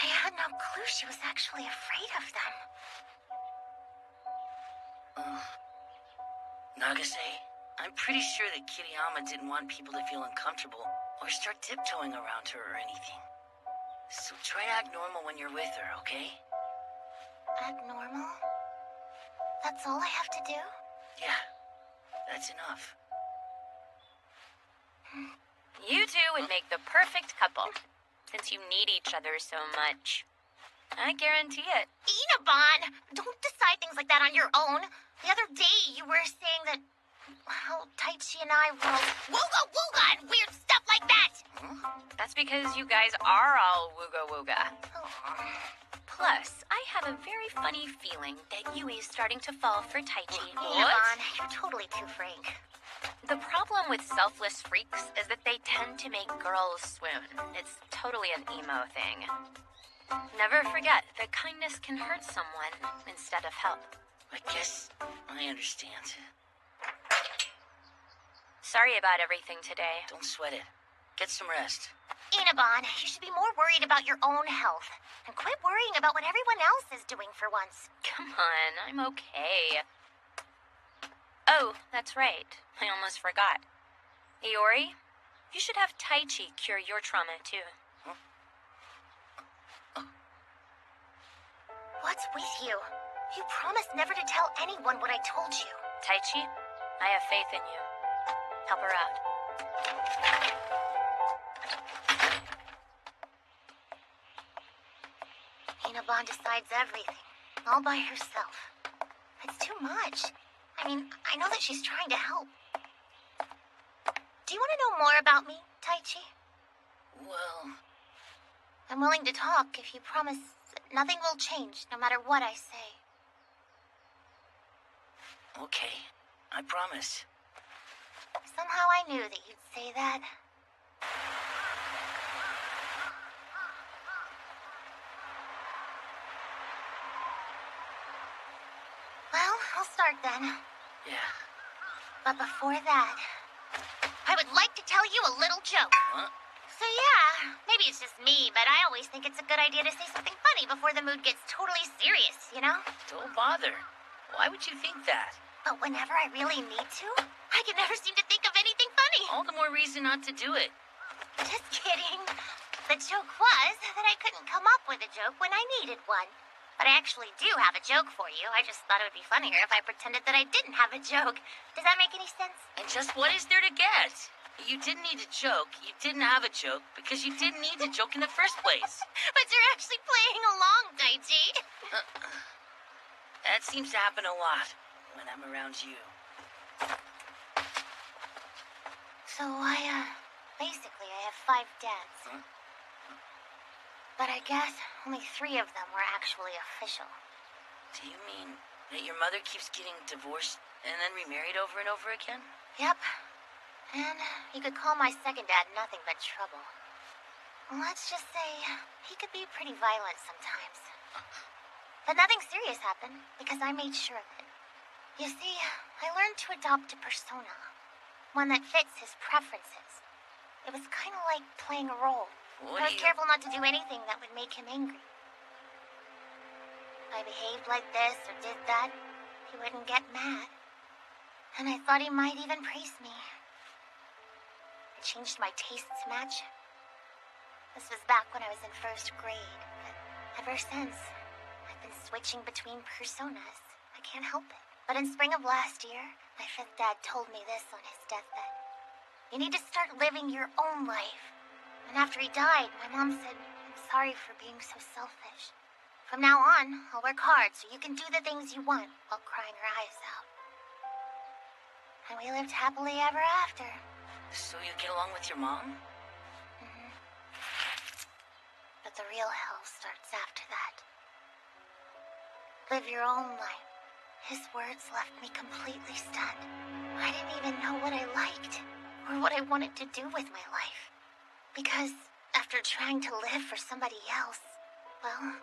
I had no clue she was actually afraid of them. Nagase, I'm pretty sure that Kiriyama didn't want people to feel uncomfortable or start tiptoeing around her or anything. So try to act normal when you're with her, okay? Act normal? That's all I have to do? Yeah, that's enough. You two would make the perfect couple, since you need each other so much. I guarantee it. Inabon! Don't decide things like that on your own. The other day, you were saying that how Taichi and I will wooga wooga and weird stuff like that. That's because you guys are all wooga wooga. Oh. Plus, I have a very funny feeling that Yui's starting to fall for Taichi. Inabon, you're totally too frank. The problem with selfless freaks is that they tend to make girls swoon. It's totally an emo thing. Never forget that kindness can hurt someone instead of help. I guess I understand. Sorry about everything today. Don't sweat it. Get some rest. Inabon, you should be more worried about your own health. And quit worrying about what everyone else is doing for once. Come on, I'm okay. Oh, that's right. I almost forgot. Iori, you should have Taichi cure your trauma too. What's with you? You promised never to tell anyone what I told you. Taichi, I have faith in you. Help her out. Inabon decides everything, all by herself. It's too much. I mean, I know that she's trying to help. Do you want to know more about me, Taichi? Well, I'm willing to talk if you promise that nothing will change, no matter what I say. okay. I promise. Somehow I knew that you'd say that. Well, I'll start then. Yeah. But before that, I would like to tell you a little joke. Huh? So yeah, maybe it's just me, but I always think it's a good idea to say something funny before the mood gets totally serious, you know? Don't bother. Why would you think that? But whenever I really need to, I can never seem to think of anything funny. All the more reason not to do it. Just kidding. The joke was that I couldn't come up with a joke when I needed one. But I actually do have a joke for you. I just thought it would be funnier if I pretended that I didn't have a joke. Does that make any sense? And just what is there to get? You didn't need a joke. You didn't have a joke because you didn't need a joke in the first place. But you're actually playing along, Daichi. That seems to happen a lot when I'm around you. So basically I have 5 dads. Huh? But I guess only 3 of them were actually official. Do you mean that your mother keeps getting divorced and then remarried over and over again? Yep. And you could call my second dad nothing but trouble. Let's just say he could be pretty violent sometimes. But nothing serious happened because I made sure of it. You see, I learned to adopt a persona. One that fits his preferences. It was kind of like playing a role. I was careful not to do anything that would make him angry. If I behaved like this or did that, he wouldn't get mad. And I thought he might even praise me. I changed my tastes to match him. This was back when I was in 1st grade, but ever since, I've been switching between personas. I can't help it. But in spring of last year, my 5th dad told me this on his deathbed. You need to start living your own life. And after he died, my mom said, I'm sorry for being so selfish. From now on, I'll work hard so you can do the things you want while crying your eyes out. And we lived happily ever after. So you get along with your mom? Mm-hmm. But the real hell starts after that. Live your own life. His words left me completely stunned. I didn't even know what I liked or what I wanted to do with my life. Because after trying to live for somebody else, well,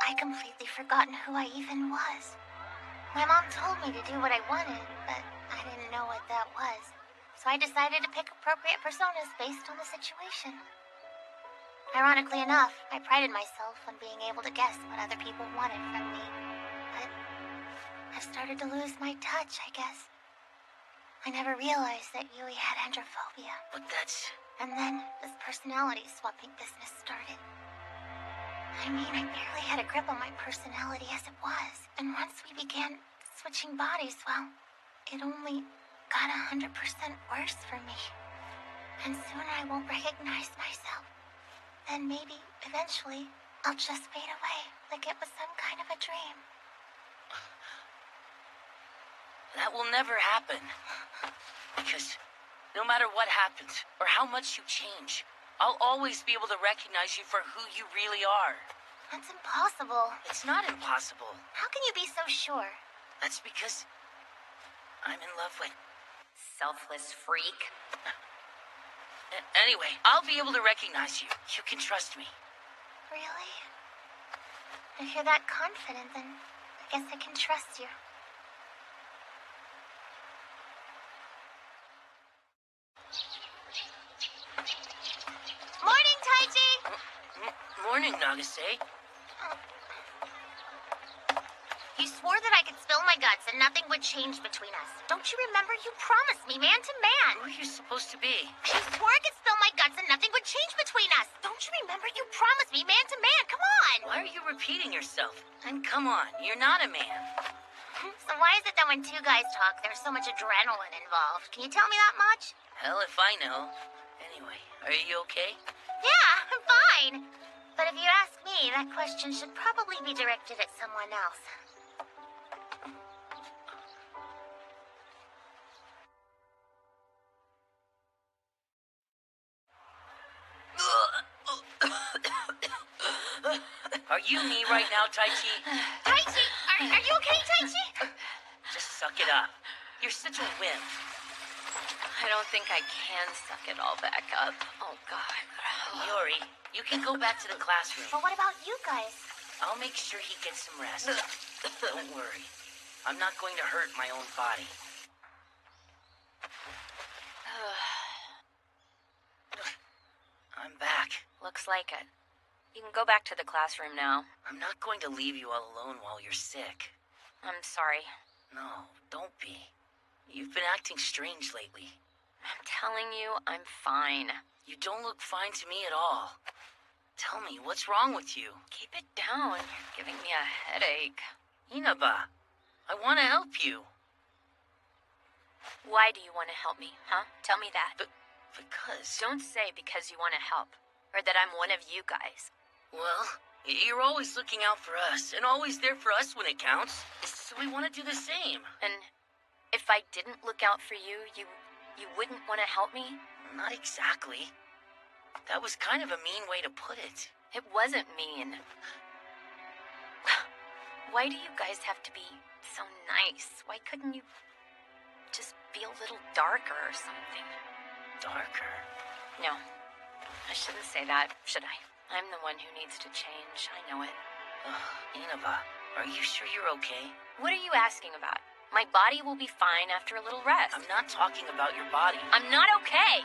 I completely forgotten who I even was. My mom told me to do what I wanted, but I didn't know what that was. So I decided to pick appropriate personas based on the situation. Ironically enough, I prided myself on being able to guess what other people wanted from me. But I've started to lose my touch, I guess. I never realized that Yui had androphobia. But that's... And then this personality swapping business started. I mean, I barely had a grip on my personality as it was. And once we began switching bodies, well, it only got 100% worse for me. And soon I won't recognize myself. Then maybe, eventually, I'll just fade away, like it was some kind of a dream. That will never happen. Because no matter what happens, or how much you change, I'll always be able to recognize you for who you really are. That's impossible. It's not impossible. How can you be so sure? That's because I'm in love with... Selfless freak. Anyway, I'll be able to recognize you. You can trust me. Really? If you're that confident, then I guess I can trust you. Morning, Taichi! Morning, Nagase. You swore that I could spill my guts and nothing would change between us. Don't you remember? You promised me man to man. Who are you supposed to be? You swore I could spill my guts and nothing would change between us. Don't you remember? You promised me man to man. Come on. Why are you repeating yourself? And come on, you're not a man. So why is it that when two guys talk, there's so much adrenaline involved? Can you tell me that much? Hell if I know. Anyway, are you okay? Yeah, I'm fine. But if you ask me, that question should probably be directed at someone else. Are you me right now, Taichi? Taichi! Are you okay, Taichi? Just suck it up. You're such a wimp. I don't think I can suck it all back up. Oh, God. Yori, you can go back to the classroom. But what about you guys? I'll make sure he gets some rest. Don't worry. I'm not going to hurt my own body. I'm back. Looks like it. You can go back to the classroom now. I'm not going to leave you all alone while you're sick. I'm sorry. No, don't be. You've been acting strange lately. I'm telling you, I'm fine. You don't look fine to me at all. Tell me, what's wrong with you? Keep it down. You're giving me a headache. Inaba, I want to help you. Why do you want to help me, huh? Tell me that. Because... Don't say because you want to help, or that I'm one of you guys. Well, you're always looking out for us, and always there for us when it counts. So we want to do the same. And if I didn't look out for you, you wouldn't want to help me? Not exactly. That was kind of a mean way to put it. It wasn't mean. Why do you guys have to be so nice? Why couldn't you just be a little darker or something? Darker? No. I shouldn't say that, should I? I'm the one who needs to change. I know it. Inaba, are you sure you're okay? What are you asking about? My body will be fine after a little rest. I'm not talking about your body. I'm not okay!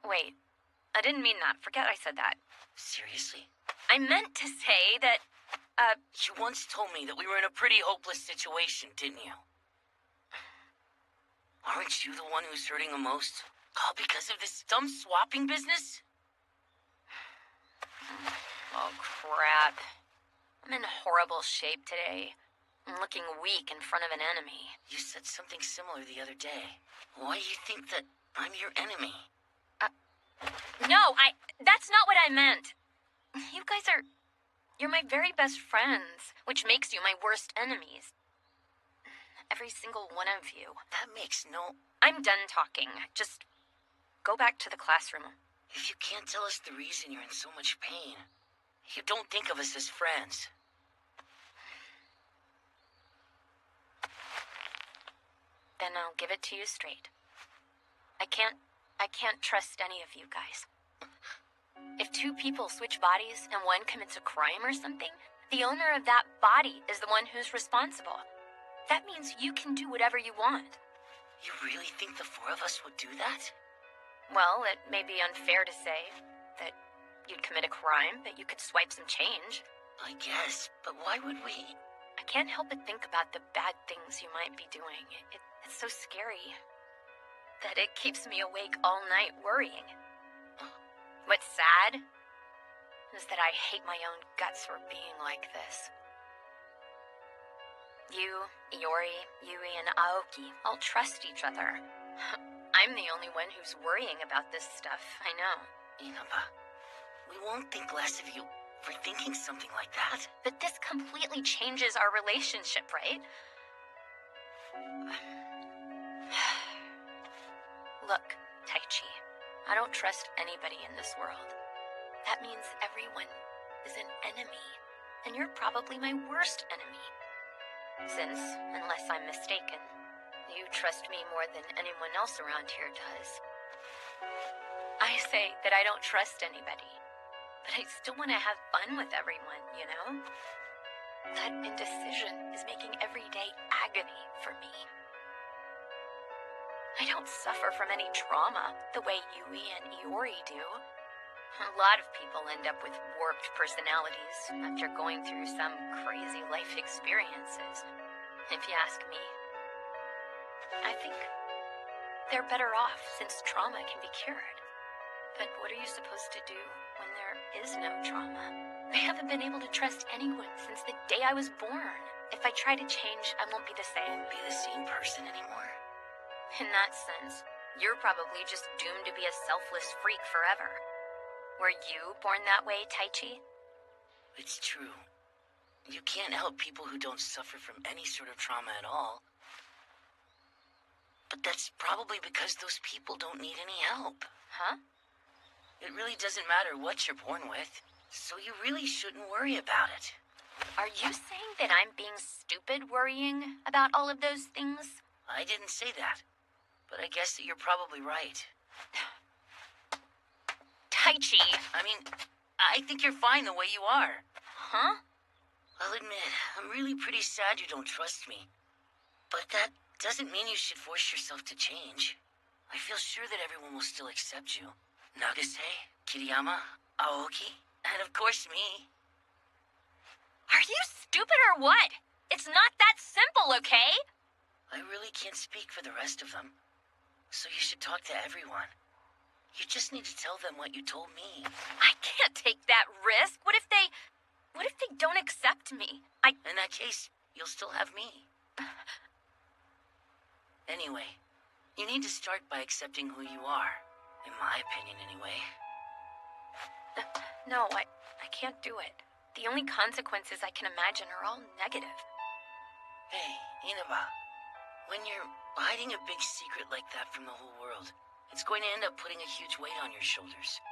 Wait, I didn't mean that. Forget I said that. Seriously? I meant to say that, You once told me that we were in a pretty hopeless situation, didn't you? Aren't you the one who's hurting the most? All because of this dumb swapping business? Oh, crap. I'm in horrible shape today. I'm looking weak in front of an enemy. You said something similar the other day. Why do you think that I'm your enemy? No, that's not what I meant. You guys you're my very best friends, which makes you my worst enemies. Every single one of you. That makes no... I'm done talking. Just go back to the classroom. If you can't tell us the reason you're in so much pain, you don't think of us as friends. Then I'll give it to you straight. I can't trust any of you guys. If two people switch bodies and one commits a crime or something, the owner of that body is the one who's responsible. That means you can do whatever you want. You really think the four of us would do that? Well, it may be unfair to say that you'd commit a crime, but you could swipe some change. I guess, but why would we? I can't help but think about the bad things you might be doing. It's so scary that it keeps me awake all night worrying. What's sad is that I hate my own guts for being like this. You, Iori, Yui, and Aoki all trust each other. I'm the only one who's worrying about this stuff, I know. Inaba, we won't think less of you for thinking something like that. But this completely changes our relationship, right? Look, Taichi, I don't trust anybody in this world. That means everyone is an enemy, and you're probably my worst enemy. Since, unless I'm mistaken, you trust me more than anyone else around here does. I say that I don't trust anybody, but I still want to have fun with everyone, you know? That indecision is making every day agony for me. I don't suffer from any trauma the way Yui and Iori do. A lot of people end up with warped personalities after going through some crazy life experiences. If you ask me, I think they're better off since trauma can be cured. But what are you supposed to do when there is no trauma? I haven't been able to trust anyone since the day I was born. If I try to change, I won't be the same. Be the same person anymore? In that sense, you're probably just doomed to be a selfless freak forever. Were you born that way, Taichi? It's true. You can't help people who don't suffer from any sort of trauma at all. But that's probably because those people don't need any help. Huh? It really doesn't matter what you're born with, so you really shouldn't worry about it. Are you saying that I'm being stupid worrying about all of those things? I didn't say that, but I guess that you're probably right. Taichi! I mean, I think you're fine the way you are. Huh? I'll admit, I'm really pretty sad you don't trust me. But that doesn't mean you should force yourself to change. I feel sure that everyone will still accept you. Nagase, Kiriyama, Aoki, and of course me. Are you stupid or what? It's not that simple, okay? I really can't speak for the rest of them. So you should talk to everyone. You just need to tell them what you told me. I can't take that risk. What if they don't accept me? In that case, you'll still have me. Anyway, you need to start by accepting who you are. In my opinion, anyway. No, I can't do it. The only consequences I can imagine are all negative. Hey, Inaba. When you're hiding a big secret like that from the whole world, it's going to end up putting a huge weight on your shoulders.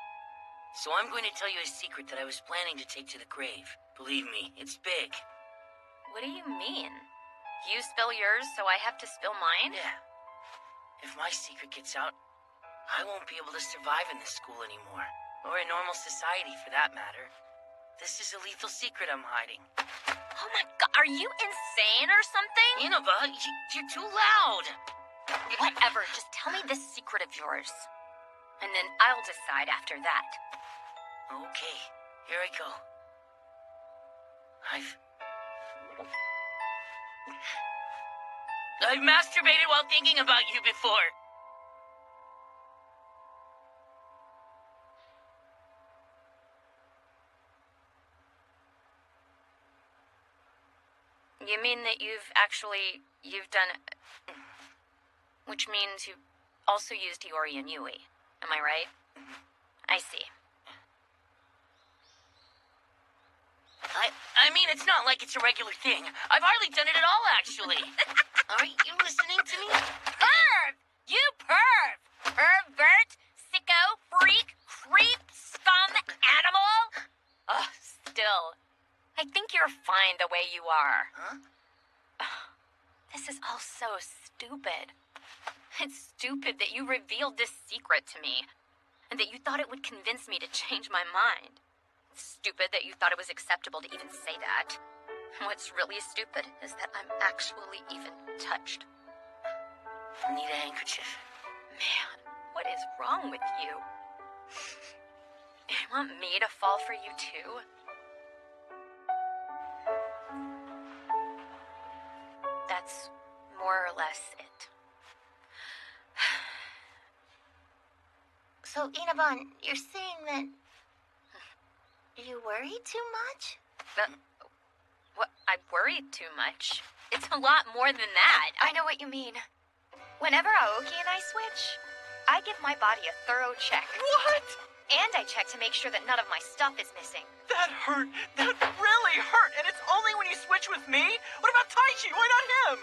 So I'm going to tell you a secret that I was planning to take to the grave. Believe me, it's big. What do you mean? You spill yours, so I have to spill mine? Yeah. If my secret gets out, I won't be able to survive in this school anymore. Or in normal society, for that matter. This is a lethal secret I'm hiding. Oh my god, are you insane or something? Inaba, you're too loud! Whatever, just tell me this secret of yours. And then I'll decide after that. Okay, here I go. I've masturbated while thinking about you before. You mean that you've done... Which means you also used Iori and Yui. Am I right? I see. I mean, it's not like it's a regular thing. I've hardly done it at all, actually. Are you listening to me? Perv! You perv! Pervert, sicko, freak, creep, scum, animal! Ugh, still. I think you're fine the way you are. Huh? This is all so stupid. It's stupid that you revealed this secret to me, and that you thought it would convince me to change my mind. It's stupid that you thought it was acceptable to even say that. What's really stupid is that I'm actually even touched. I need a handkerchief. Man, what is wrong with you? You want me to fall for you too? That's more or less it. So, Inaban, you're saying that... You worry too much? What? I worried too much. It's a lot more than that. I know what you mean. Whenever Aoki and I switch, I give my body a thorough check. What? And I check to make sure that none of my stuff is missing. That hurt. That really hurt. And it's only when you switch with me? What about Taichi? Why not him?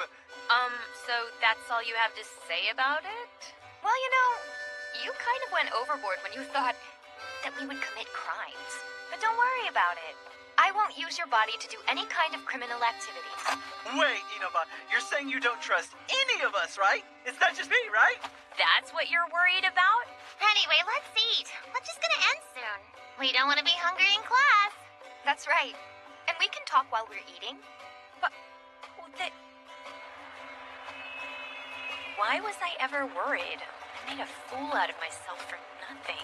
So that's all you have to say about it? Well, you kind of went overboard when you thought that we would commit crimes. But don't worry about it. I won't use your body to do any kind of criminal activities. Wait, Inaba, you're saying you don't trust any of us, right? It's not just me, right? That's what you're worried about? Anyway, let's eat. Lunch is gonna end soon. We don't want to be hungry in class. That's right. And we can talk while we're eating. But why was I ever worried? I made a fool out of myself for nothing.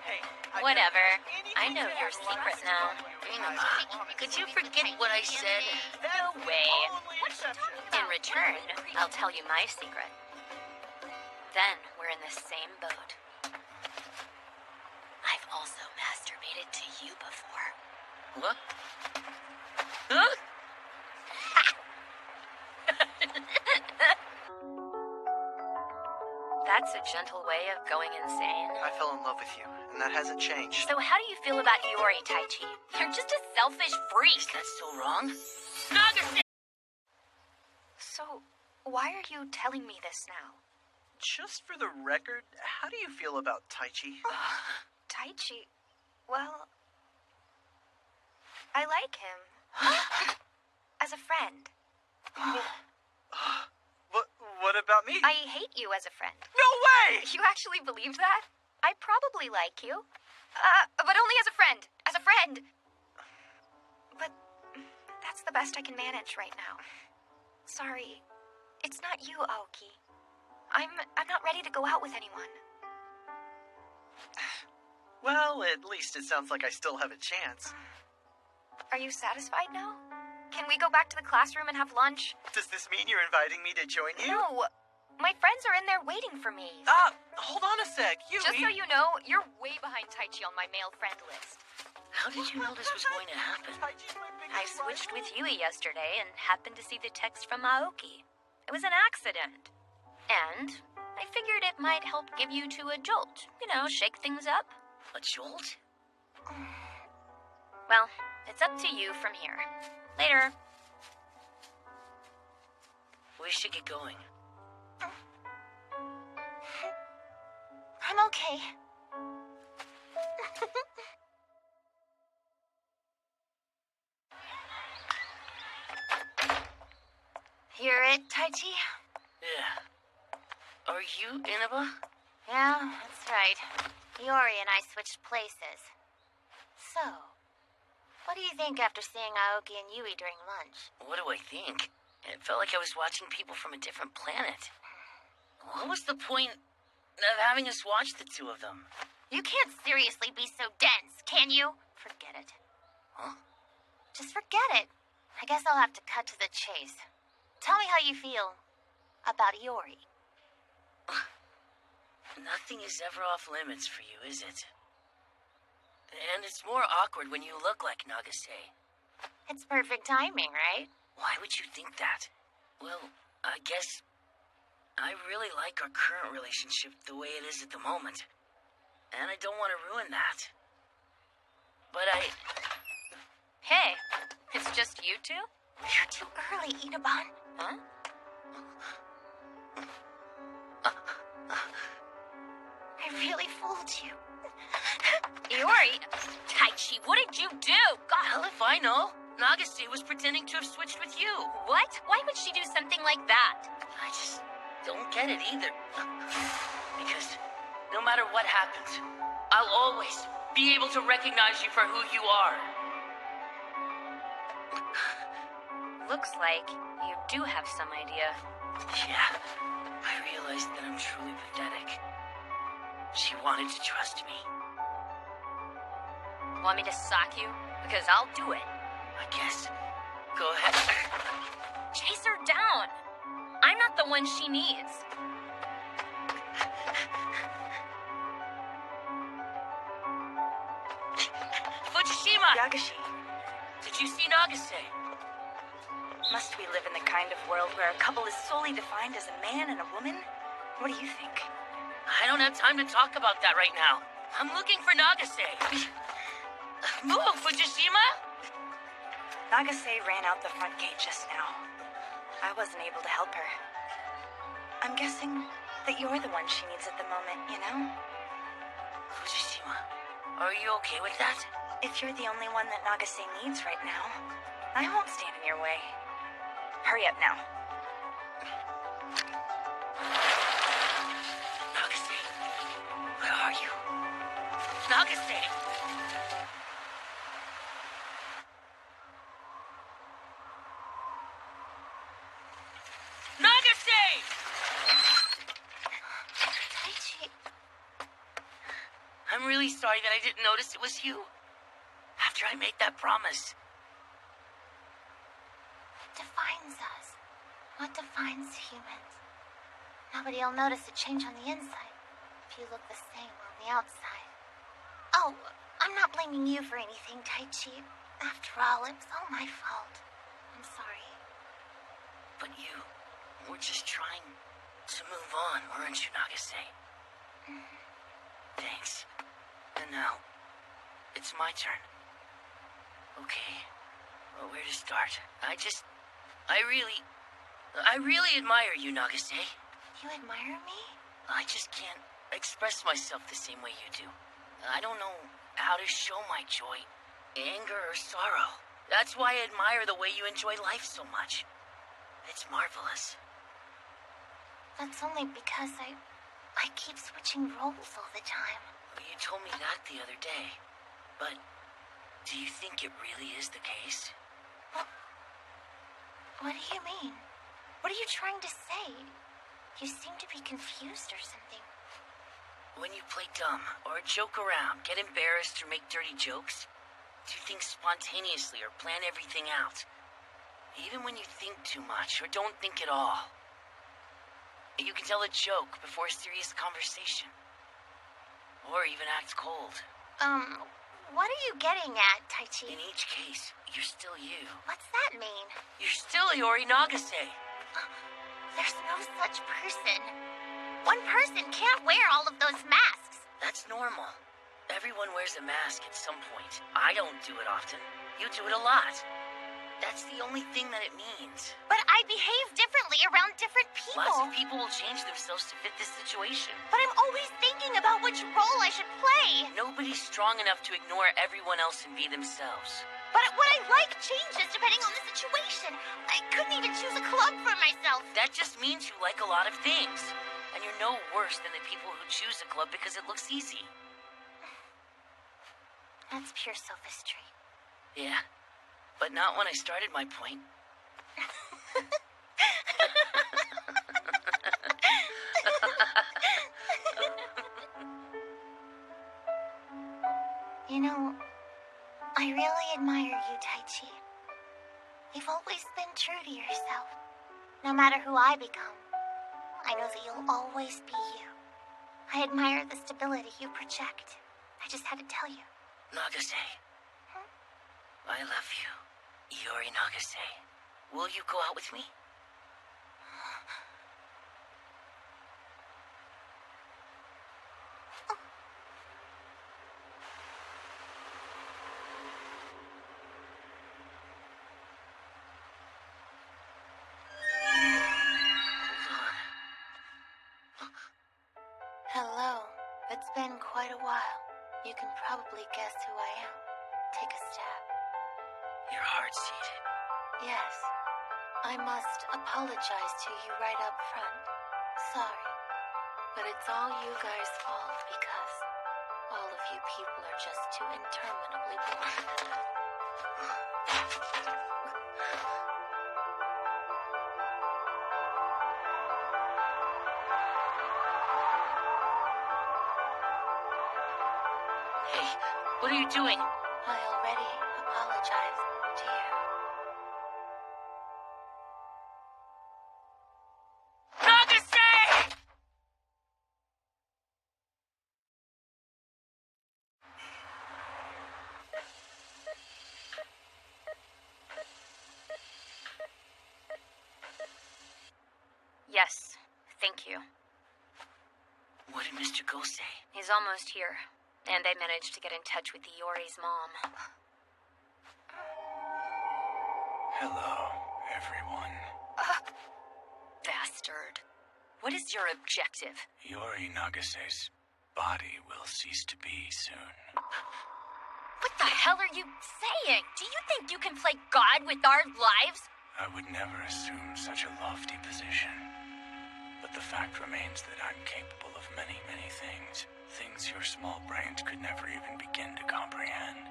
Hey, Whatever. I know your secret now. Inaba, could you forget what I said? No way. In return, I'll tell you my secret. Then we're in the same boat. I've also masturbated to you before. What? Huh? That's a gentle way of going insane. I fell in love with you, and that hasn't changed. So how do you feel about Iori, Taichi? You're just a selfish freak. Is that so wrong? Nagase! So, why are you telling me this now? Just for the record, how do you feel about Taichi? Taichi? Well, I like him. As a friend. What about me? I hate you as a friend. No way! You actually believe that? I probably like you. But only as a friend. As a friend. But that's the best I can manage right now. Sorry. It's not you, Aoki. I'm not ready to go out with anyone. Well, at least it sounds like I still have a chance. Are you satisfied now? Can we go back to the classroom and have lunch? Does this mean you're inviting me to join you? No. My friends are in there waiting for me. Hold on a sec. Just so you know, you're way behind Taichi on my male friend list. How did you know this was going to happen? Taichi's my biggest I switched rival. with Yui yesterday and happened to see the text from Aoki. It was an accident. And I figured it might help give you two a jolt. Shake things up. A jolt? Well, it's up to you from here. Later. We should get going. I'm okay. You're it, Taichi? Yeah. Are you Inaba? Yeah, that's right. Iori and I switched places. So, what do you think after seeing Aoki and Yui during lunch? What do I think? It felt like I was watching people from a different planet. What was the point of having us watch the two of them? You can't seriously be so dense, can you? Forget it. Huh? Just forget it. I guess I'll have to cut to the chase. Tell me how you feel about Iori. Nothing is ever off limits for you, is it? And it's more awkward when you look like Nagase. It's perfect timing, right? Why would you think that? Well, I guess I really like our current relationship the way it is at the moment. And I don't want to ruin that. But Hey, it's just you two? You're too early, Inaban. Huh? I really fooled you. Iori! Taichi, what did you do? God, hell if I know. Nagase was pretending to have switched with you. what? Why would she do something like that? I just don't get it either. Because no matter what happens, I'll always be able to recognize you for who you are. Looks like you do have some idea. Yeah, I realized that I'm truly pathetic. She wanted to trust me. Want me to sock you? Because I'll do it. I guess. Go ahead. Chase her down. I'm not the one she needs. Fujishima! Yagashi, Did you see Nagase? must we live in the kind of world where a couple is solely defined as a man and a woman? What do you think? I don't have time to talk about that right now. I'm looking for Nagase. Move, Fujishima! Nagase ran out the front gate just now. I wasn't able to help her. I'm guessing that you're the one she needs at the moment, you know? Fujishima, are you okay with that? If you're the only one that Nagase needs right now, I won't stand in your way. Hurry up now. Nagase, where are you? Nagase! Nagase! Taichi, I'm really sorry that I didn't notice it was you. After I made that promise. defines us. What defines humans? Nobody will notice a change on the inside if you look the same on the outside. Oh, I'm not blaming you for anything, Taichi. After all, it was all my fault. I'm sorry. But you were just trying to move on, weren't you, Nagase? Thanks. And now, it's my turn. Okay, well, where to start? I really admire you, Nagase. You admire me? I just can't express myself the same way you do. I don't know how to show my joy, anger, or sorrow. That's why I admire the way you enjoy life so much. It's marvelous. That's only because I keep switching roles all the time. You told me that the other day. But do you think it really is the case? What do you mean? What are you trying to say? You seem to be confused or something. When you play dumb, or joke around, get embarrassed, or make dirty jokes, do you think spontaneously or plan everything out? Even when you think too much, or don't think at all. You can tell a joke before a serious conversation. Or even act cold. What are you getting at, Taichi? In each case, you're still you. What's that mean? You're still Iori Nagase. There's no such person. One person can't wear all of those masks. That's normal. Everyone wears a mask at some point. I don't do it often. You do it a lot. That's the only thing that it means. But I behave differently around different people. Lots of people will change themselves to fit this situation. But I'm always thinking about which role I should play. Nobody's strong enough to ignore everyone else and be themselves. But what I like changes depending on the situation. I couldn't even choose a club for myself. That just means you like a lot of things. And you're no worse than the people who choose a club because it looks easy. That's pure sophistry. Yeah, but not when I started my point. You know, I really admire you, Taichi. You've always been true to yourself. No matter who I become, I know that you'll always be you. I admire the stability you project. I just had to tell you. Nagase. I love you. Iori Nagase. Will you go out with me? Hello. It's been quite a while. You can probably guess who I am. Take a stab. Your heart seated. Yes. I must apologize to you right up front. Sorry. But it's all you guys' fault because all of you people are just too interminably boring. Hey, what are you doing? I already apologized to you. Nagase! Yes, thank you. What did Mr. Go say? He's almost here, and I managed to get in touch with Iori's mom. Hello, everyone. Bastard. What is your objective? Iori Nagase's body will cease to be soon. What the hell are you saying? Do you think you can play God with our lives? I would never assume such a lofty position. But the fact remains that I'm capable of many, many things. Things your small brains could never even begin to comprehend.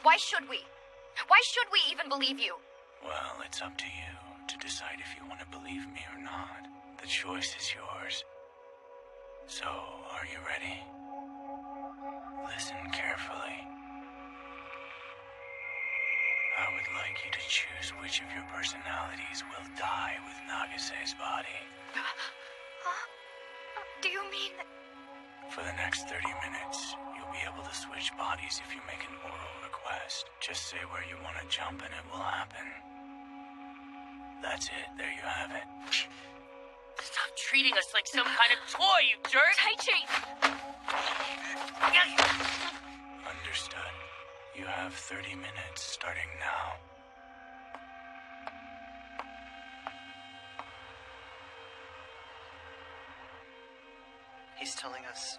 Why should we? Why should we even believe you? Well, it's up to you to decide if you want to believe me or not. The choice is yours. So, are you ready? Listen carefully. I would like you to choose which of your personalities will die with Nagase's body. Huh? Do you mean... For the next 30 minutes, you'll be able to switch bodies if you make an oral request. Just say where you want to jump and it will happen. That's it. There you have it. Stop treating us like some kind of toy, you jerk! Taichi! Understood. You have 30 minutes starting now. He's telling us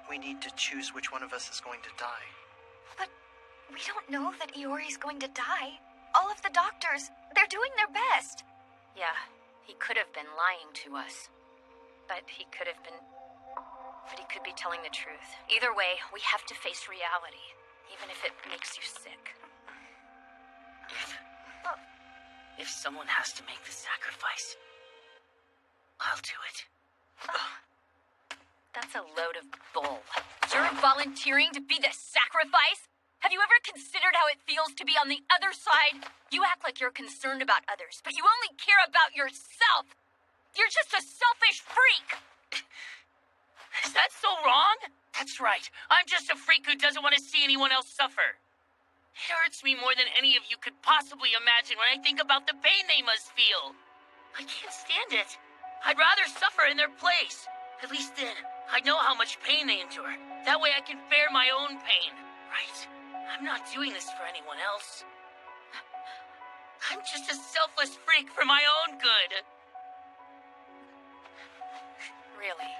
we need to choose which one of us is going to die. But we don't know that Iori's going to die. All of the doctors, they're doing their best. Yeah, he could have been lying to us. But he could be telling the truth. Either way, we have to face reality, even if it makes you sick. If someone has to make the sacrifice, I'll do it. That's a load of bull. You're volunteering to be the sacrifice? Have you ever considered how it feels to be on the other side? You act like you're concerned about others, but you only care about yourself. You're just a selfish freak. Is that so wrong? That's right. I'm just a freak who doesn't want to see anyone else suffer. It hurts me more than any of you could possibly imagine when I think about the pain they must feel. I can't stand it. I'd rather suffer in their place. At least then, I know how much pain they endure. That way I can bear my own pain, right? I'm not doing this for anyone else. I'm just a selfless freak for my own good. Really,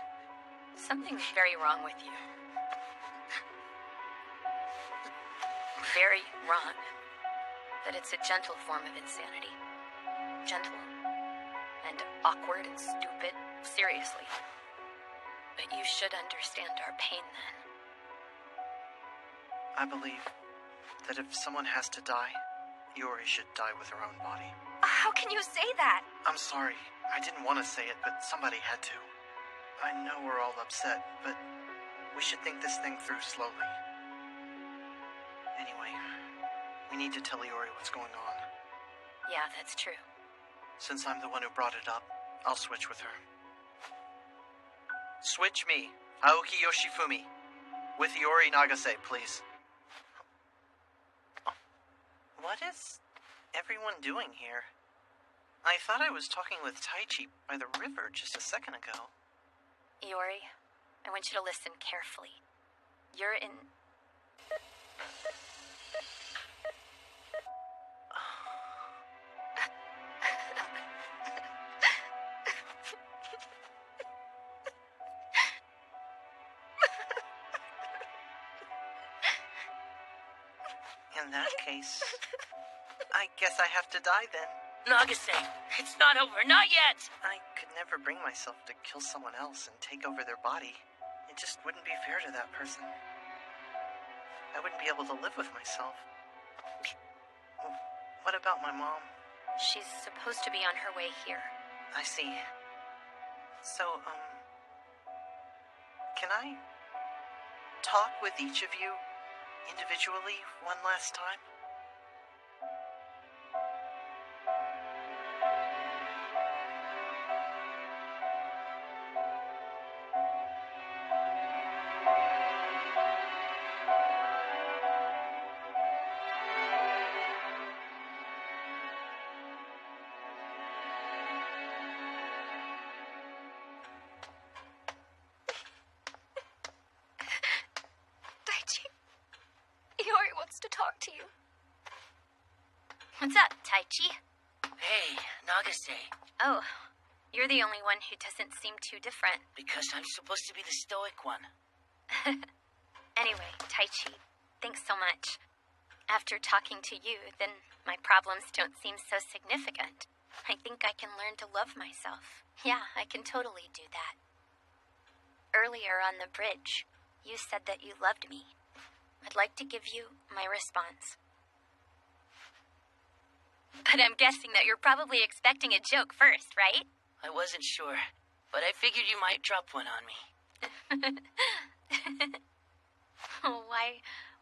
something's very wrong with you. Very wrong. But it's a gentle form of insanity. Gentle. And awkward and stupid. Seriously. But you should understand our pain then. I believe that if someone has to die, Iori should die with her own body. How can you say that? I'm sorry. I didn't want to say it, but somebody had to. I know we're all upset, but we should think this thing through slowly. Anyway, we need to tell Iori what's going on. Yeah, that's true. Since I'm the one who brought it up, I'll switch with her. Switch me, Aoki Yoshifumi, with Iori Nagase, please. What is everyone doing here? I thought I was talking with Taichi by the river just a second ago. Iori, I want you to listen carefully. You're in... In that case, I guess I have to die then. Nagase, it's not over, not yet! I could never bring myself to kill someone else and take over their body. It just wouldn't be fair to that person. I wouldn't be able to live with myself. What about my mom? She's supposed to be on her way here. I see. So, can I talk with each of you individually one last time? to you. What's up, Taichi? Hey, Nagase. Oh, you're the only one who doesn't seem too different. Because I'm supposed to be the stoic one. Anyway, Taichi, thanks so much. After talking to you, then my problems don't seem so significant. I think I can learn to love myself. Yeah, I can totally do that. Earlier on the bridge, you said that you loved me. I'd like to give you my response. But I'm guessing that you're probably expecting a joke first, right? I wasn't sure, but I figured you might drop one on me.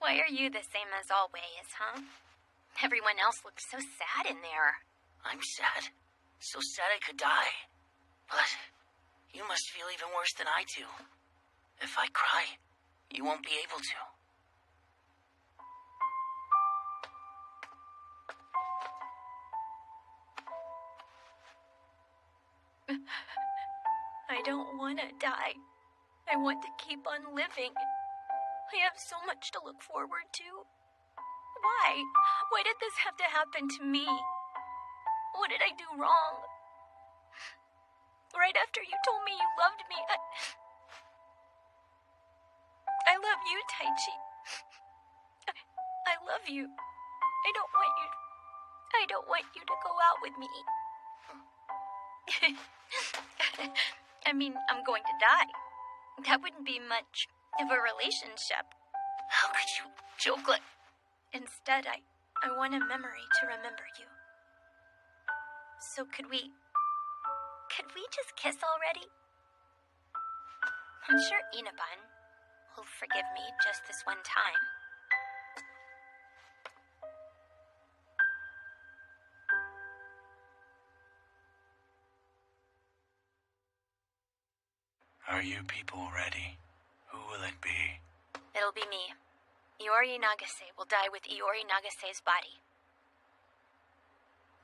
Why are you the same as always, huh? Everyone else looks so sad in there. I'm sad. So sad I could die. But you must feel even worse than I do. If I cry, you won't be able to. I don't want to die. I want to keep on living. I have so much to look forward to. Why? Why did this have to happen to me? What did I do wrong? Right after you told me you loved me, I love you, Taichi. I love you. I don't want you to go out with me. I mean, I'm going to die. That wouldn't be much of a relationship. How could you joke like... Instead, I want a memory to remember you. So could we just kiss already? I'm sure Inaban will forgive me just this one time. Are you people ready? Who will it be? It'll be me. Iori Nagase will die with Iori Nagase's body.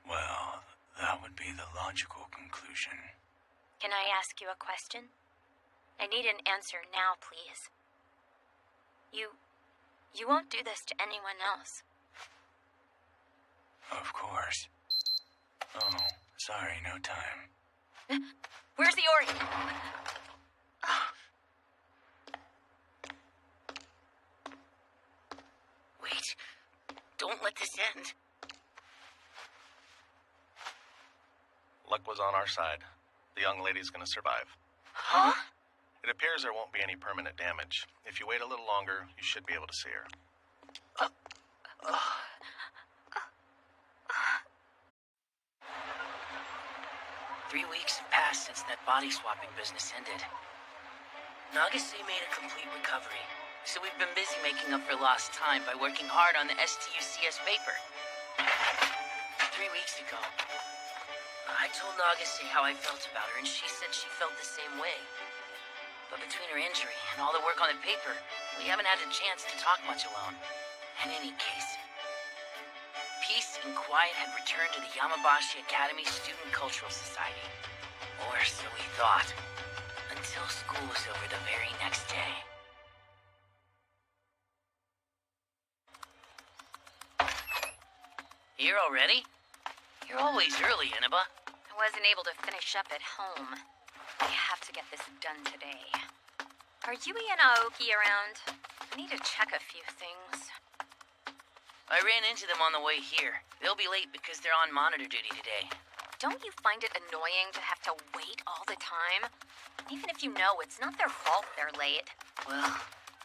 Well, that would be the logical conclusion. Can I ask you a question? I need an answer now, please. You won't do this to anyone else. Of course. Oh, sorry, no time. Where's Iori? Wait. Don't let this end. Luck was on our side. The young lady's gonna survive. Huh? It appears there won't be any permanent damage. If you wait a little longer, you should be able to see her. 3 weeks have passed since that body swapping business ended. Nagase made a complete recovery, so we've been busy making up for lost time by working hard on the STUCS paper. 3 weeks ago, I told Nagase how I felt about her, and she said she felt the same way. But between her injury and all the work on the paper, we haven't had a chance to talk much alone. In any case, peace and quiet had returned to the Yamabashi Academy Student Cultural Society. Or so we thought. Until school was over the very next day. Here already? You're always early, Inaba. I wasn't able to finish up at home. I have to get this done today. Are Yui and Aoki around? I need to check a few things. I ran into them on the way here. They'll be late because they're on monitor duty today. Don't you find it annoying to have to wait all the time? Even if you know it's not their fault they're late. Well,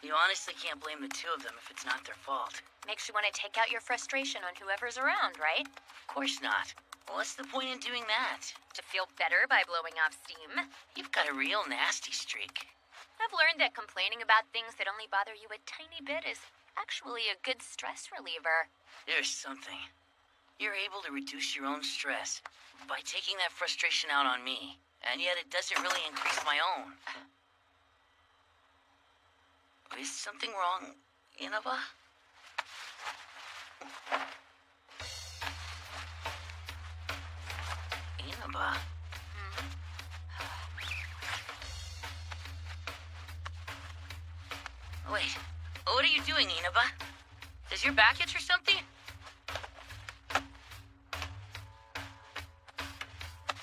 you honestly can't blame the two of them if it's not their fault. Makes you want to take out your frustration on whoever's around, right? Of course not. What's the point in doing that? To feel better by blowing off steam. You've got a real nasty streak. I've learned that complaining about things that only bother you a tiny bit is actually a good stress reliever. There's something. You're able to reduce your own stress by taking that frustration out on me, and yet it doesn't really increase my own. Is something wrong, Inaba? Inaba? Wait, what are you doing, Inaba? Does your back itch or something?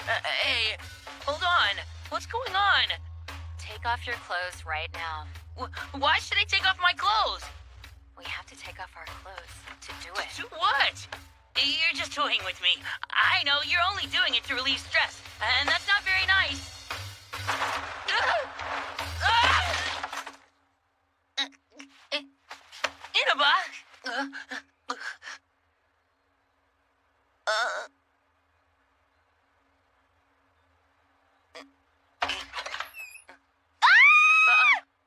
Hey, hold on. What's going on? Take off your clothes right now. Why should I take off my clothes? We have to take off our clothes to do it. To what? You're just toying with me. I know you're only doing it to relieve stress, and that's not very nice. Inaba!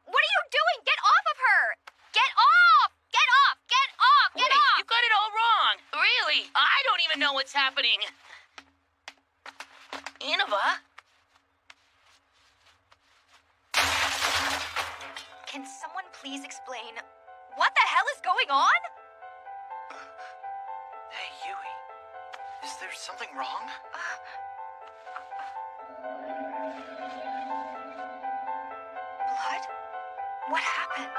What are you doing? Get off of her! Get off! Get off! Get off! Get Wait, off! you got it all wrong. Really? I don't even know what's happening. Inaba? Can someone please explain what the hell is going on? Hey, Yui. Is there something wrong? Blood? What happened?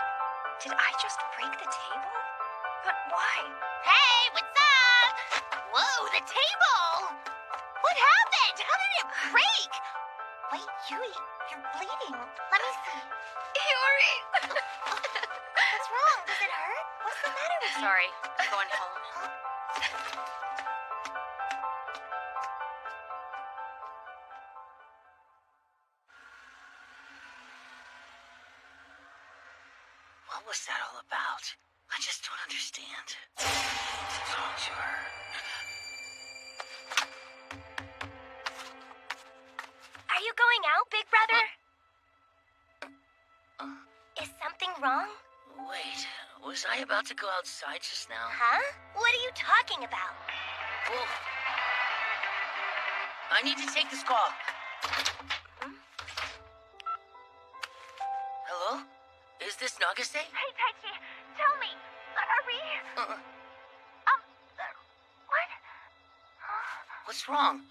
Did I just break the table? But why? Hey, what's up? Whoa, the table! What happened? How did it break? Wait, Yui, you're bleeding. Let me see. Yuri! What's wrong? Does it hurt? What's the matter with you? Sorry, I'm going home. What was that all about? I just don't understand. I need to talk to her. Are you going out, big brother? Is something wrong? Wait, was I about to go outside just now? Huh? What are you talking about? Well, I need to take this call. Hello? Is this Nagase? Hey, Taichi, tell me, are we... what? What's wrong?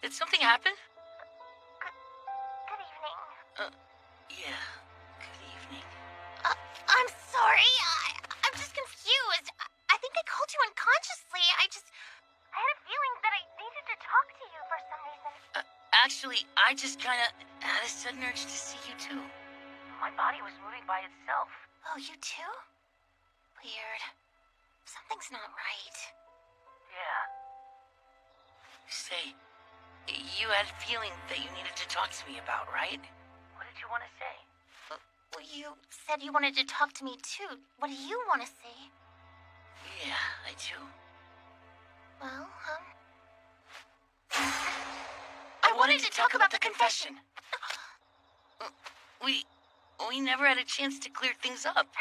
Did something happen? Good evening. Yeah. Good evening. I'm sorry, I'm just confused. I think I called you unconsciously. I had a feeling that I needed to talk to you for some reason. Actually, I just kinda had a sudden urge to see you too. My body was moving by itself. Oh, you too? Weird. Something's not right. Yeah. Say, you had a feeling that you needed to talk to me about, right? What did you want to say? Well, you said you wanted to talk to me too. What do you want to say? Yeah, I do. Well, I wanted to talk about the confession. We never had a chance to clear things up.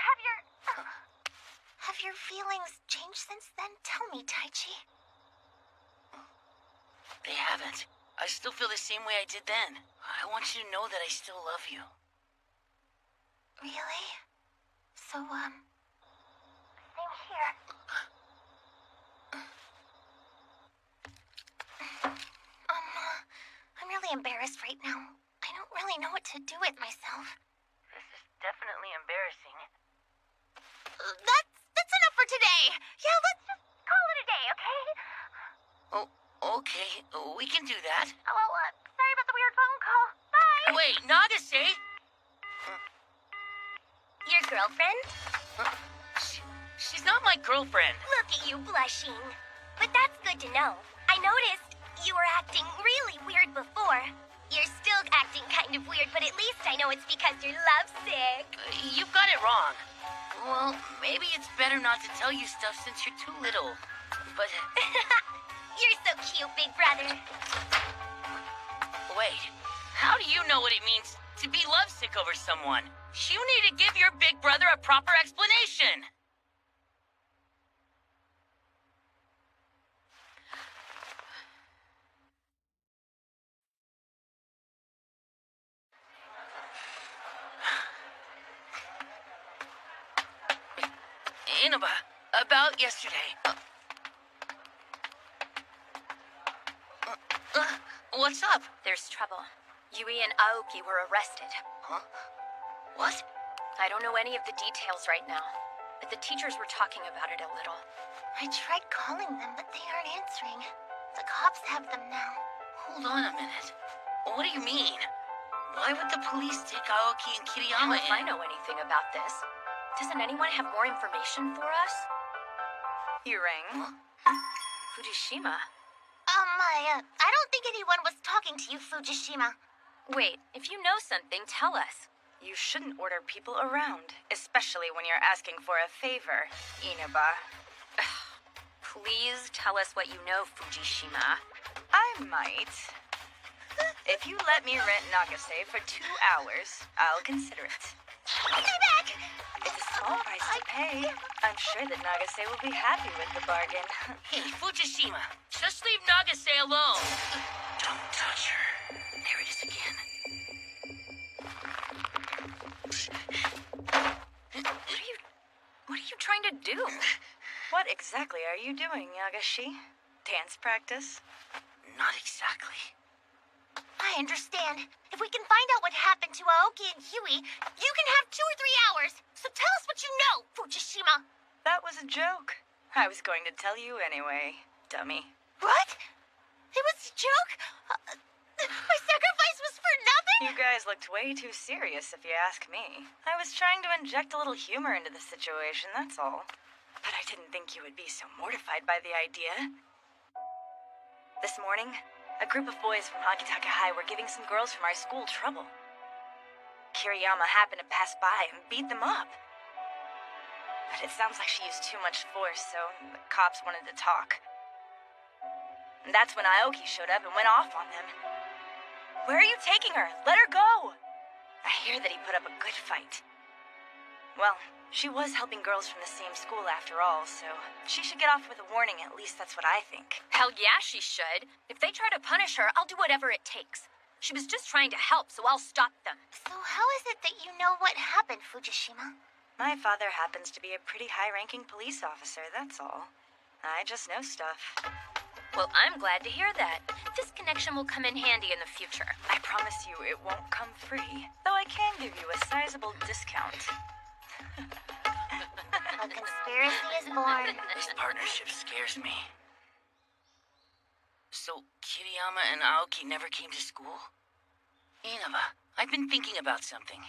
Have your feelings changed since then? Tell me, Taichi. They haven't. I still feel the same way I did then. I want you to know that I still love you. Really? So, same here. I'm really embarrassed right now. I don't really know what to do with myself. This is definitely embarrassing. That's enough for today. Yeah, let's just call it a day, okay? Oh, okay. We can do that. Oh, well, sorry about the weird phone call. Bye! Wait, Nagase? Your girlfriend? She's not my girlfriend. Look at you blushing. But that's good to know. I noticed you were acting really weird before. You're still acting kind of weird, but at least I know it's because you're lovesick. You got it wrong. Well, maybe it's better not to tell you stuff since you're too little. But... You're so cute, big brother. Wait, how do you know what it means to be lovesick over someone? You need to give your big brother a proper explanation. Inaba, about yesterday. What's up? There's trouble. Yui and Aoki were arrested. Huh? What? I don't know any of the details right now, but the teachers were talking about it a little. I tried calling them, but they aren't answering. The cops have them now. Hold on a minute. What do you mean? Why would the police take Aoki and Kiriyama If I in? know anything about this, doesn't anyone have more information for us? You rang? Fujishima. I don't think anyone was talking to you, Fujishima. Wait, if you know something, tell us. You shouldn't order people around, especially when you're asking for a favor, Inaba. Please tell us what you know, Fujishima. I might. If you let me rent Nagase for 2 hours, I'll consider it. Stay back! It's a small price to pay. I'm sure that Nagase will be happy with the bargain. Hey, Fujishima, just leave Nagase alone. Don't touch her. There it is again. What are you trying to do? What exactly are you doing, Yagashi? Dance practice? Not exactly. I understand. If we can find out what happened to Aoki and Huey, you can have 2 or 3 hours. So tell us what you know, Fujishima. That was a joke. I was going to tell you anyway, dummy. What? It was a joke? My sacrifice was for nothing? You guys looked way too serious, if you ask me. I was trying to inject a little humor into the situation, that's all. But I didn't think you would be so mortified by the idea. This morning, a group of boys from Akitaka High were giving some girls from our school trouble. Kiriyama happened to pass by and beat them up. But it sounds like she used too much force, so the cops wanted to talk. And that's when Aoki showed up and went off on them. Where are you taking her? Let her go! I hear that he put up a good fight. Well, she was helping girls from the same school after all, so she should get off with a warning, at least that's what I think. Hell yeah, she should. If they try to punish her, I'll do whatever it takes. She was just trying to help, so I'll stop them. So how is it that you know what happened, Fujishima? My father happens to be a pretty high-ranking police officer, that's all. I just know stuff. Well, I'm glad to hear that. This connection will come in handy in the future. I promise you it won't come free, though I can give you a sizable discount. A conspiracy is born. This partnership scares me. So, Kiriyama and Aoki never came to school? Inaba, I've been thinking about something.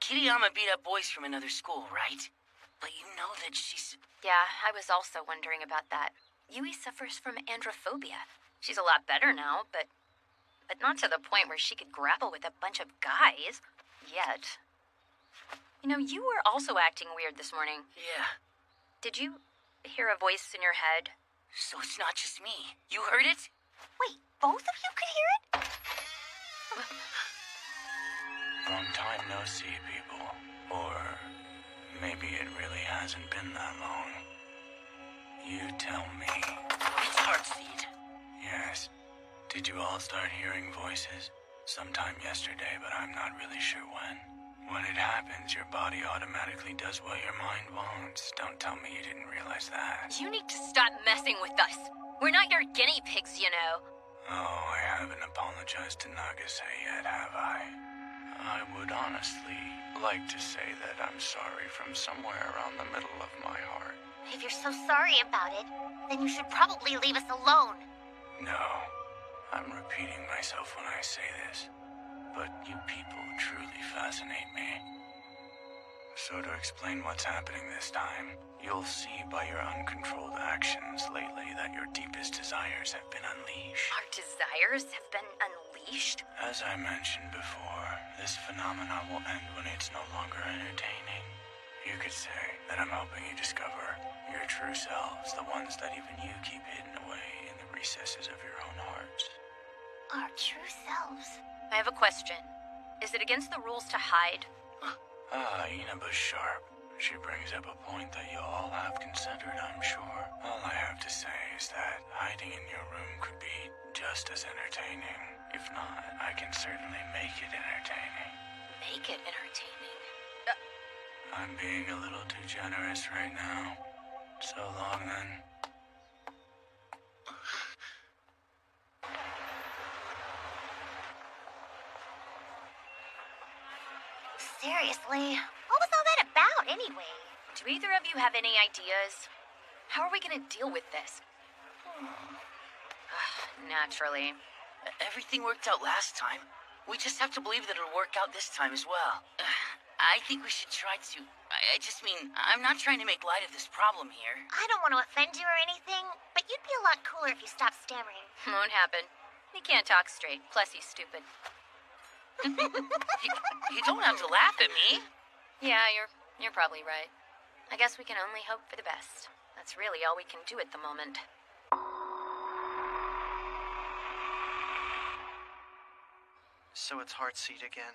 Kiriyama beat up boys from another school, right? But you know that she's... Yeah, I was also wondering about that. Yui suffers from androphobia. She's a lot better now, but not to the point where she could grapple with a bunch of guys. Yet. You know, you were also acting weird this morning. Yeah. Did you hear a voice in your head? So it's not just me. You heard it? Wait, both of you could hear it? Long time no see, people. Or maybe it really hasn't been that long. You tell me. It's Heartseed. Yes. Did you all start hearing voices? Sometime yesterday, but I'm not really sure when. When it happens, your body automatically does what your mind wants. Don't tell me you didn't realize that. You need to stop messing with us. We're not your guinea pigs, you know. Oh, I haven't apologized to Nagase yet, have I? I would honestly like to say that I'm sorry from somewhere around the middle of my heart. If you're so sorry about it, then you should probably leave us alone. No, I'm repeating myself when I say this, but you people truly fascinate me. So to explain what's happening this time, you'll see by your uncontrolled actions lately that your deepest desires have been unleashed. Our desires have been unleashed? As I mentioned before, this phenomenon will end when it's no longer entertaining. You could say that I'm helping you discover your true selves, the ones that even you keep hidden away in the recesses of your own hearts. Our true selves. I have a question. Is it against the rules to hide? Inaba's sharp. She brings up a point that you all have considered, I'm sure. All I have to say is that hiding in your room could be just as entertaining. If not, I can certainly make it entertaining. Make it entertaining? I'm being a little too generous right now. So long, then. Seriously, what was all that about anyway? Do either of you have any ideas? How are we gonna deal with this? Naturally. Everything worked out last time. We just have to believe that it'll work out this time as well. I think we should try to... I just mean, I'm not trying to make light of this problem here. I don't want to offend you or anything, but you'd be a lot cooler if you stopped stammering. Won't happen. He can't talk straight, plus he's stupid. You don't have to laugh at me. Yeah, you're probably right. I guess we can only hope for the best. That's really all we can do at the moment. So it's Heartseed again.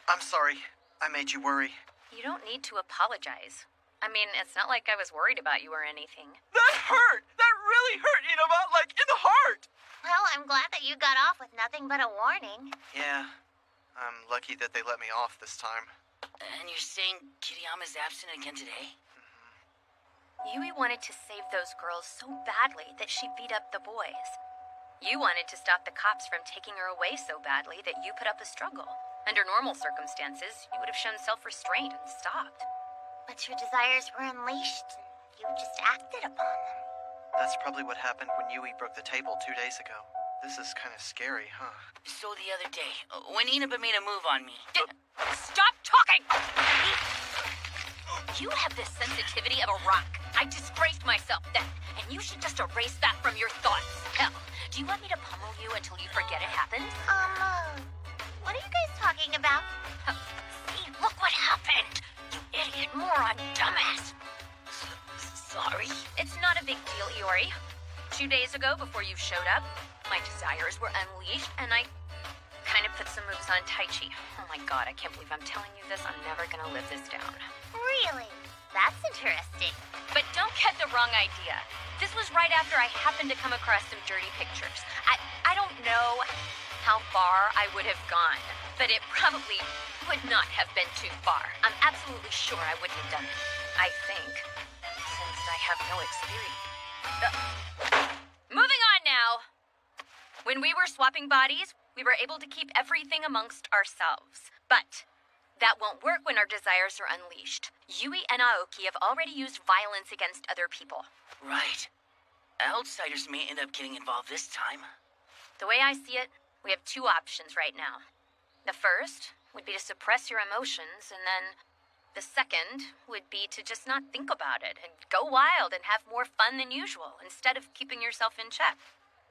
I'm sorry. I made you worry. You don't need to apologize. I mean, it's not like I was worried about you or anything. That hurt! That really hurt, Inaba! Like, in the heart! Well, I'm glad that you got off with nothing but a warning. Yeah. I'm lucky that they let me off this time. And you're saying Kiriyama's absent again today? Yui wanted to save those girls so badly that she beat up the boys. You wanted to stop the cops from taking her away so badly that you put up a struggle. Under normal circumstances, you would have shown self-restraint and stopped. But your desires were unleashed, and you just acted upon them. That's probably what happened when Yui broke the table 2 days ago. This is kind of scary, huh? So the other day, when Inaba made a move on me... Stop talking! You have the sensitivity of a rock. I disgraced myself then, and you should just erase that from your thoughts. Hell, do you want me to pummel you until you forget it happened? What are you guys talking about? See, look what happened! You idiot, moron, dumbass! Sorry? It's not a big deal, Iori. 2 days ago, before you showed up, my desires were unleashed, and I kind of put some moves on Taichi. Oh my god, I can't believe I'm telling you this. I'm never gonna live this down. Really? That's interesting. But don't get the wrong idea. This was right after I happened to come across some dirty pictures. I don't know how far I would have gone, but it probably would not have been too far. I'm absolutely sure I wouldn't have done it. I think, since I have no experience. Moving on now. When we were swapping bodies, we were able to keep everything amongst ourselves. But that won't work when our desires are unleashed. Yui and Aoki have already used violence against other people. Right. Outsiders may end up getting involved this time. The way I see it, we have two options right now. The first would be to suppress your emotions, and then the second would be to just not think about it and go wild and have more fun than usual instead of keeping yourself in check.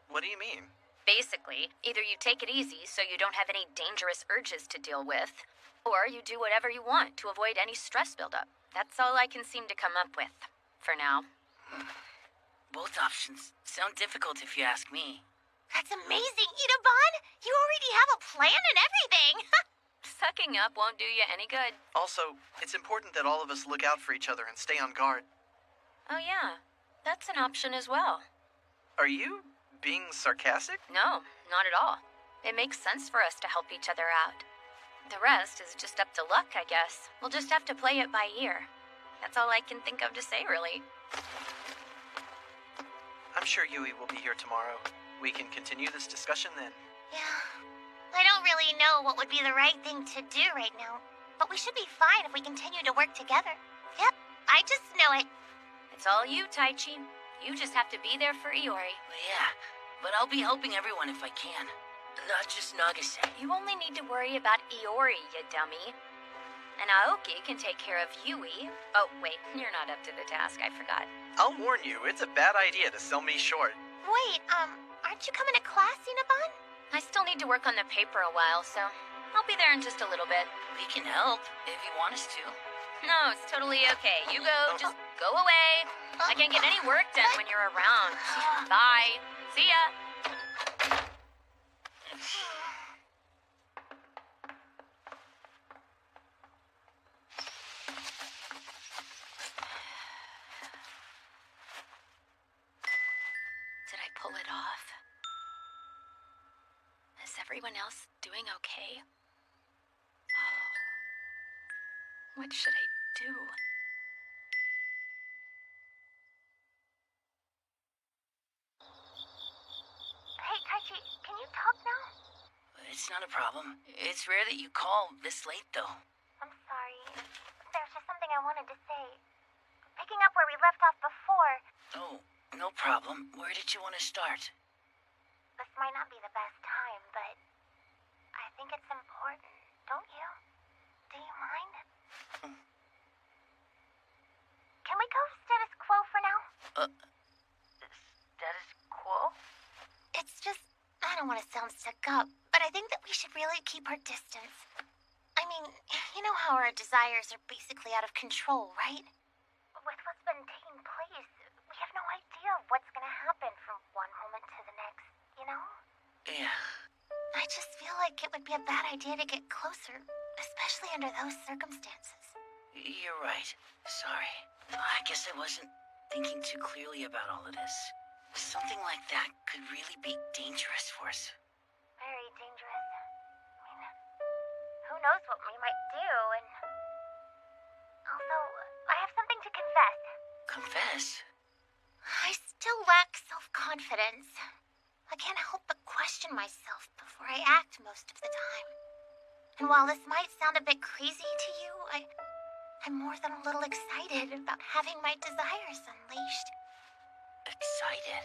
What do you mean? Basically, either you take it easy so you don't have any dangerous urges to deal with, or you do whatever you want to avoid any stress buildup. That's all I can seem to come up with, for now. Both options sound difficult if you ask me. That's amazing, Ichiban! You already have a plan and everything! Sucking up won't do you any good. Also, it's important that all of us look out for each other and stay on guard. Oh yeah, that's an option as well. Are you being sarcastic? No, not at all. It makes sense for us to help each other out. The rest is just up to luck, I guess. We'll just have to play it by ear. That's all I can think of to say, really. I'm sure Yui will be here tomorrow. We can continue this discussion then. Yeah. I don't really know what would be the right thing to do right now, but we should be fine if we continue to work together. Yep, I just know it. It's all you, Taichi. You just have to be there for Iori. Well, yeah, but I'll be helping everyone if I can. Not just Nagase. You only need to worry about Iori, you dummy. And Aoki can take care of Yui. Oh, wait, you're not up to the task, I forgot. I'll warn you, it's a bad idea to sell me short. Wait, aren't you coming to class, Ichiban? I still need to work on the paper a while, so I'll be there in just a little bit. We can help if you want us to. No, it's totally okay. You go, just go away. I can't get any work done when you're around. Bye. See ya. Did I pull it off? Is everyone else doing okay? What should I do? Hey, Taichi, can you talk now? It's not a problem. It's rare that you call this late, though. I'm sorry. There's just something I wanted to say. picking up where we left off before. Oh, no problem. Where did you want to start? This might not be the best time, but I think it's important, don't you? Do you mind? Can we go status quo for now? Status quo? It's just, I don't want to sound stuck up, but I think that we should really keep our distance. I mean, you know how our desires are basically out of control, right? With what's been taking place, we have no idea what's gonna happen from one moment to the next, you know? Yeah. I just feel like it would be a bad idea to get closer, especially under those circumstances. You're right. Sorry. I guess I wasn't thinking too clearly about all of this. Something like that could really be dangerous for us. Very dangerous. I mean, who knows what we might do, and... Also, I have something to confess. Confess? I still lack self-confidence. I can't help but question myself before I act most of the time. And while this might sound a bit crazy to you, I'm more than a little excited about having my desires unleashed. Excited?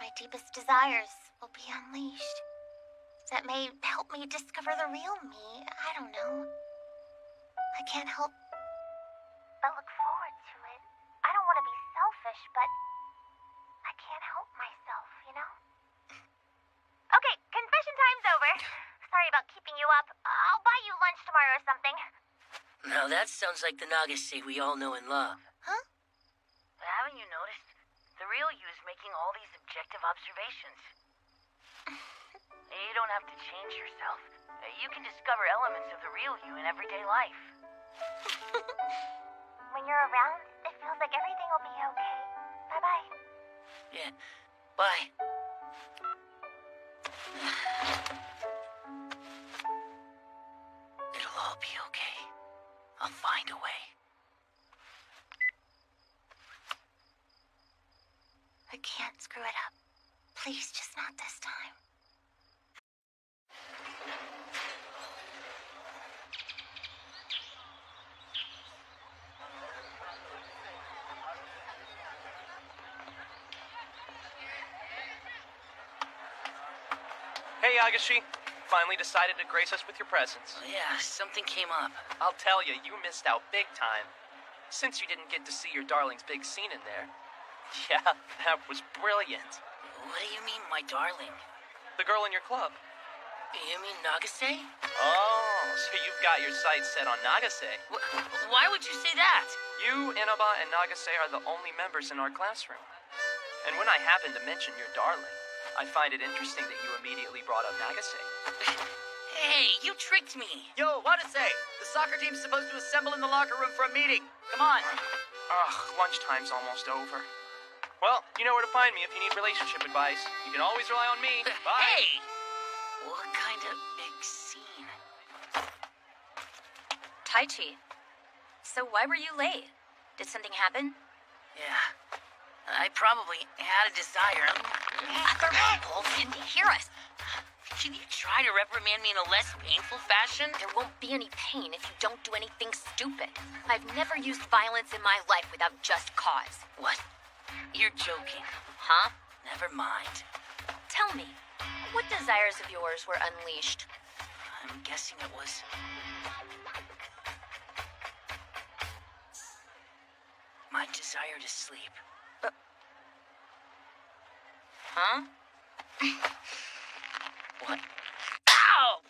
My deepest desires will be unleashed. That may help me discover the real me. I don't know. I can't help but look forward to it. I don't want to be selfish, but I can't help myself, you know? Okay, confession time's over. Sorry about keeping you up. I'll buy you lunch tomorrow or something. Now that sounds like the Nagase we all know and love. Huh? Haven't you noticed? The real you is making all these objective observations. You don't have to change yourself. You can discover elements of the real you in everyday life. When you're around, it feels like everything will be okay. Bye-bye. Yeah, bye. It'll all be okay. I'll find a way. I can't screw it up. Please, just not this time. Hey, Agashi. Finally decided to grace us with your presence. Yeah, something came up. I'll tell you, you missed out big time. Since you didn't get to see your darling's big scene in there. Yeah, that was brilliant. What do you mean, my darling? The girl in your club. You mean Nagase? Oh, so you've got your sights set on Nagase. Why would you say that? You, Inaba, and Nagase are the only members in our classroom. And when I happened to mention your darling, I find it interesting that you immediately brought up Nagase. Hey, you tricked me. Yo, what to say? The soccer team's supposed to assemble in the locker room for a meeting. Come on. Ugh, lunchtime's almost over. Well, you know where to find me if you need relationship advice. You can always rely on me. Bye. Hey! What kind of big scene? Taichi, so why were you late? Did something happen? Yeah. I probably had a desire. Paul, can you hear us? Can you try to reprimand me in a less painful fashion? There won't be any pain if you don't do anything stupid. I've never used violence in my life without just cause. What? You're joking. Huh? Never mind. Tell me, what desires of yours were unleashed? I'm guessing it was... my desire to sleep. Huh? What? Ow!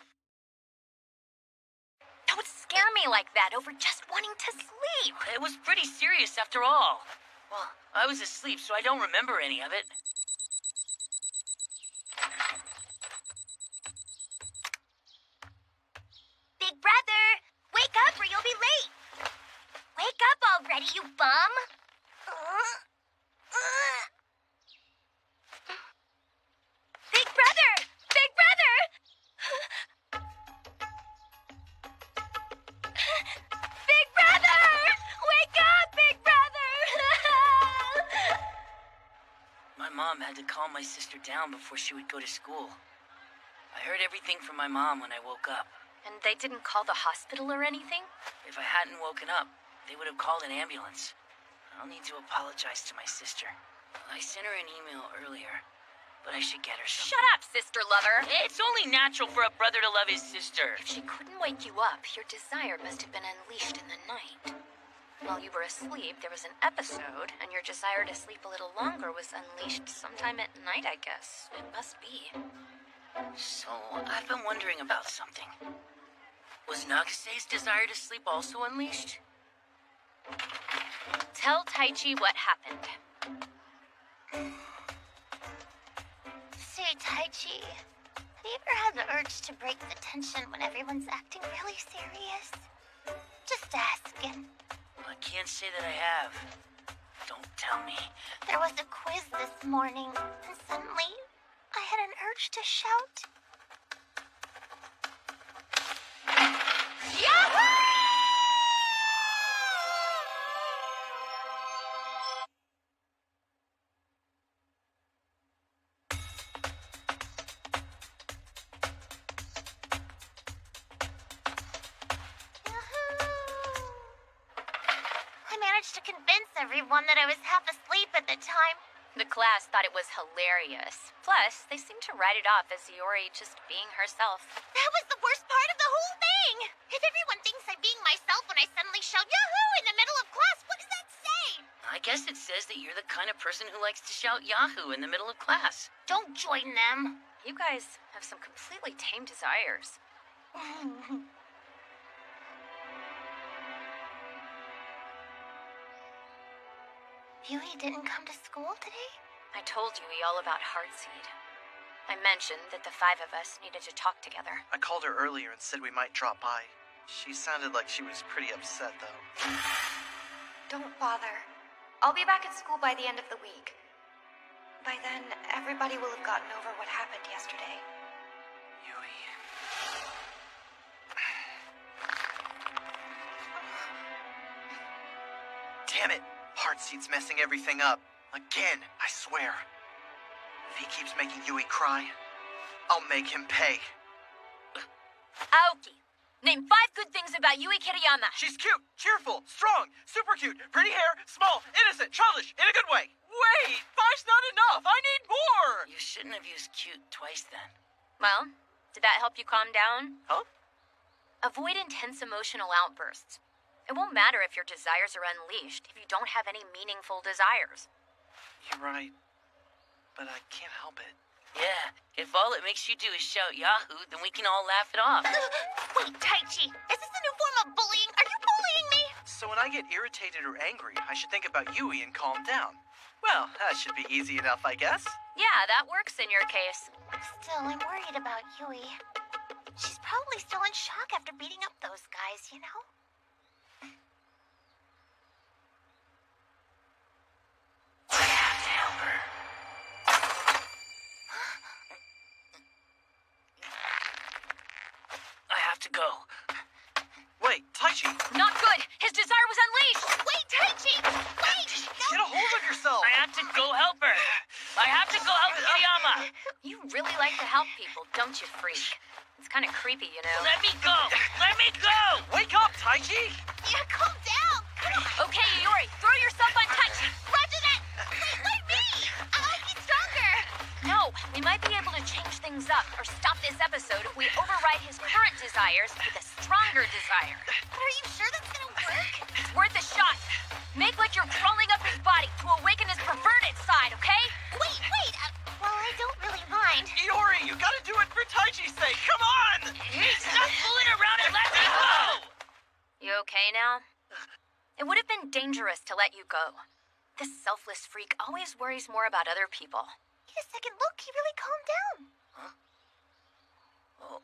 Don't scare me like that over just wanting to sleep. It was pretty serious after all. Well, I was asleep, so I don't remember any of it. Big brother, wake up or you'll be late. Wake up already, you bum. Big brother! Big brother! Big brother! Wake up, big brother! My mom had to calm my sister down before she would go to school. I heard everything from my mom when I woke up. And they didn't call the hospital or anything? If I hadn't woken up, they would have called an ambulance. I'll need to apologize to my sister. I sent her an email earlier, but I should get her some. Shut up, sister lover! It's only natural for a brother to love his sister. If she couldn't wake you up, your desire must have been unleashed in the night. While you were asleep, there was an episode, and your desire to sleep a little longer was unleashed sometime at night, I guess. It must be. So, I've been wondering about something. Was Nagase's desire to sleep also unleashed? Tell Taichi what happened. Say, Taichi, have you ever had the urge to break the tension when everyone's acting really serious? Just asking. I can't say that I have. Don't tell me. There was a quiz this morning, and suddenly I had an urge to shout. Yahoo! I managed to convince everyone that I was half asleep at the time. The class thought it was hilarious. Plus, they seemed to write it off as Yori just being herself. That was the worst part of the whole thing! If everyone thinks I'm being myself when I suddenly shout Yahoo in the middle of class, what does that say? I guess it says that you're the kind of person who likes to shout Yahoo in the middle of class. Don't join them. You guys have some completely tame desires. Yui didn't come to school today? I told Yui all about Heartseed. I mentioned that the five of us needed to talk together. I called her earlier and said we might drop by. She sounded like she was pretty upset, though. Don't bother. I'll be back at school by the end of the week. By then, everybody will have gotten over what happened yesterday. Yui. Damn it! Heartseed's messing everything up. Again, I swear. If he keeps making Yui cry, I'll make him pay. Aoki, name 5 good things about Yui Kiriyama. She's cute, cheerful, strong, super cute, pretty hair, small, innocent, childish, in a good way. Wait, 5's not enough. I need more. You shouldn't have used cute twice then. Well, did that help you calm down? Huh? Avoid intense emotional outbursts. It won't matter if your desires are unleashed if you don't have any meaningful desires. You're right, but I can't help it. Yeah, if all it makes you do is shout Yahoo, then we can all laugh it off. Wait, Taichi, is this a new form of bullying? Are you bullying me? So when I get irritated or angry, I should think about Yui and calm down. Well, that should be easy enough, I guess. Yeah, that works in your case. Still, I'm worried about Yui. She's probably still in shock after beating up those guys, you know? I have to help her. I have to go. Wait, Taichi, Not good! His desire was unleashed! Wait, Taichi! Wait! get a hold of yourself. I have to go help her. I have to go help Kiriyama. You really like to help people, don't you, freak? It's kind of creepy, you know. Let me go. Let me go. Wake up, Taichi. Yeah, calm down! Okay, Yuri, throw yourself on Taichi! Roger that! Wait me! I'll be stronger! No, we might be able to change things up or stop this episode if we override his current desires with a stronger desire. But are you sure that's gonna work? It's worth a shot. Make like you're crawling up his body to awaken his perverted side, okay? Wait! Well, I don't really mind. Iori, you gotta do it for Taichi's sake. Come on. Stop fooling around and let me go. You okay now? It would have been dangerous to let you go. This selfless freak always worries more about other people. Get a second look, he really calmed down. Oh,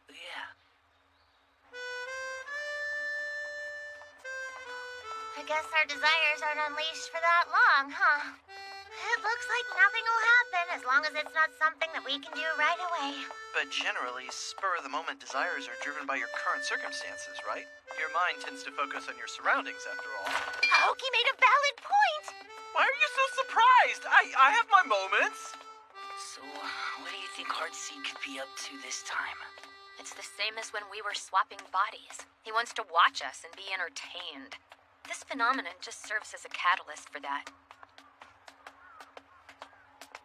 yeah. I guess our desires aren't unleashed for that long, huh? It looks like nothing will happen as long as it's not something that we can do right away. But generally, spur-of-the-moment desires are driven by your current circumstances, right? Your mind tends to focus on your surroundings, after all. Aoki made a valid point! Why are you so surprised? I have my moments. So, what do you think Heartseed could be up to this time? It's the same as when we were swapping bodies. He wants to watch us and be entertained. This phenomenon just serves as a catalyst for that.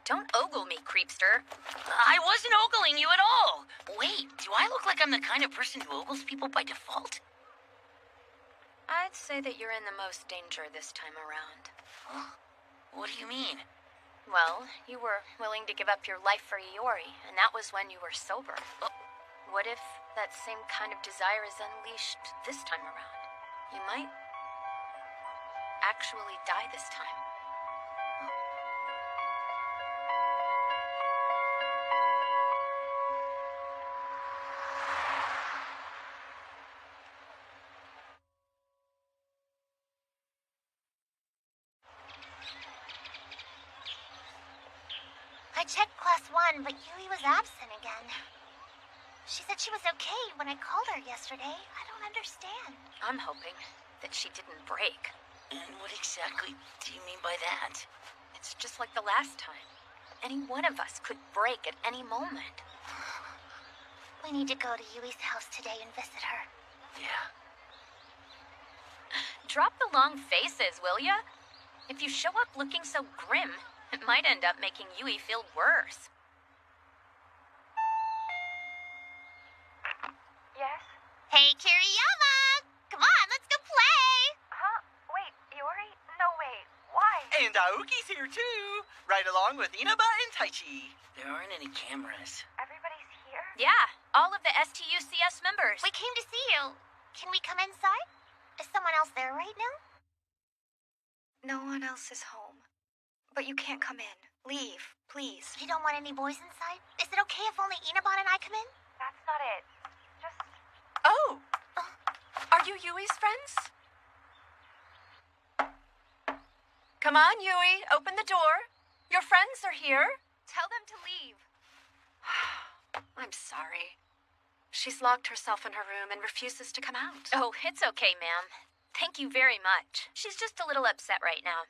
Don't ogle me, creepster. I wasn't ogling you at all. Wait, do I look like I'm the kind of person who ogles people by default? I'd say that you're in the most danger this time around. Huh? What do you mean? Well, you were willing to give up your life for Iori, and that was when you were sober. What if that same kind of desire is unleashed this time around? You might actually die this time. I checked class 1, but Yui was absent again. She said she was okay when I called her yesterday. I don't understand. I'm hoping that she didn't break. And what exactly do you mean by that? It's just like the last time. Any one of us could break at any moment. We need to go to Yui's house today and visit her. Yeah. Drop the long faces, will ya? If you show up looking so grim, it might end up making Yui feel worse. Yes? Hey, Kiriyama! Come on, let's go play! Huh? Wait, Iori? No, wait. Why? And Aoki's here too, right along with Inaba and Taichi. There aren't any cameras. Everybody's here? Yeah, all of the STUCS members. We came to see you. Can we come inside? Is someone else there right now? No one else is home. But you can't come in. Leave, please. You don't want any boys inside? Is it okay if only Inaban and I come in? That's not it. Just... Oh! Are you Yui's friends? Come on, Yui. Open the door. Your friends are here. Tell them to leave. I'm sorry. She's locked herself in her room and refuses to come out. Oh, it's okay, ma'am. Thank you very much. She's just a little upset right now.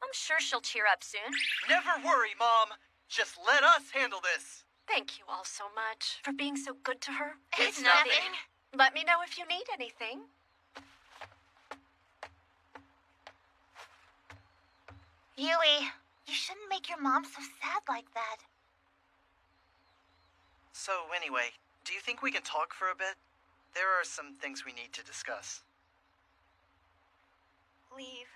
I'm sure she'll cheer up soon. Never worry, Mom. Just let us handle this. Thank you all so much for being so good to her. It's nothing. Let me know if you need anything. Yui, you shouldn't make your mom so sad like that. So anyway, do you think we can talk for a bit? There are some things we need to discuss. Leave.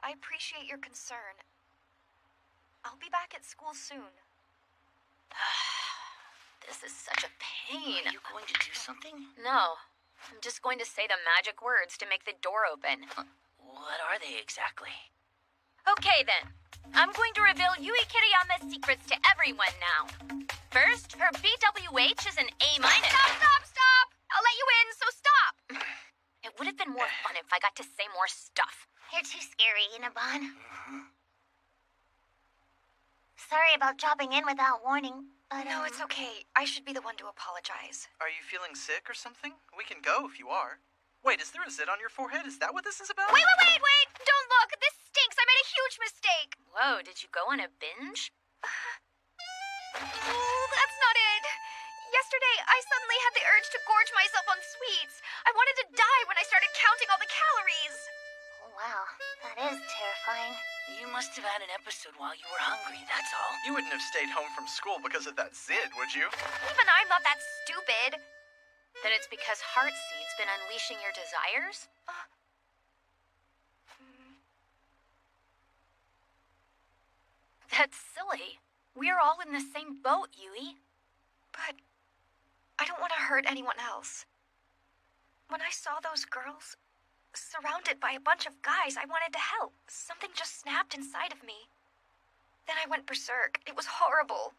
I appreciate your concern. I'll be back at school soon. This is such a pain. Are you going to do something? No. I'm just going to say the magic words to make the door open. What are they exactly? Okay then. I'm going to reveal Yui Kiriyama's secrets to everyone now. First, her BWH is an A-. Stop! I'll let you in, so stop! It would have been more fun if I got to say more stuff. You're too scary, Inaban. Sorry about dropping in without warning, but No, it's okay. I should be the one to apologize. Are you feeling sick or something? We can go if you are. Wait, is there a zit on your forehead? Is that what this is about? Wait! Don't look! This stinks! I made a huge mistake! Whoa, did you go on a binge? That's not it. Yesterday, I suddenly had the urge to gorge myself on sweets. I wanted to die when I started counting all the calories. Oh, wow, that is terrifying. You must have had an episode while you were hungry, that's all. You wouldn't have stayed home from school because of that zit, would you? Even I'm not that stupid. Then it's because Heartseed's been unleashing your desires? That's silly. We're all in the same boat, Yui. But I don't want to hurt anyone else. When I saw those girls surrounded by a bunch of guys, I wanted to help. Something just snapped inside of me. Then I went berserk. It was horrible.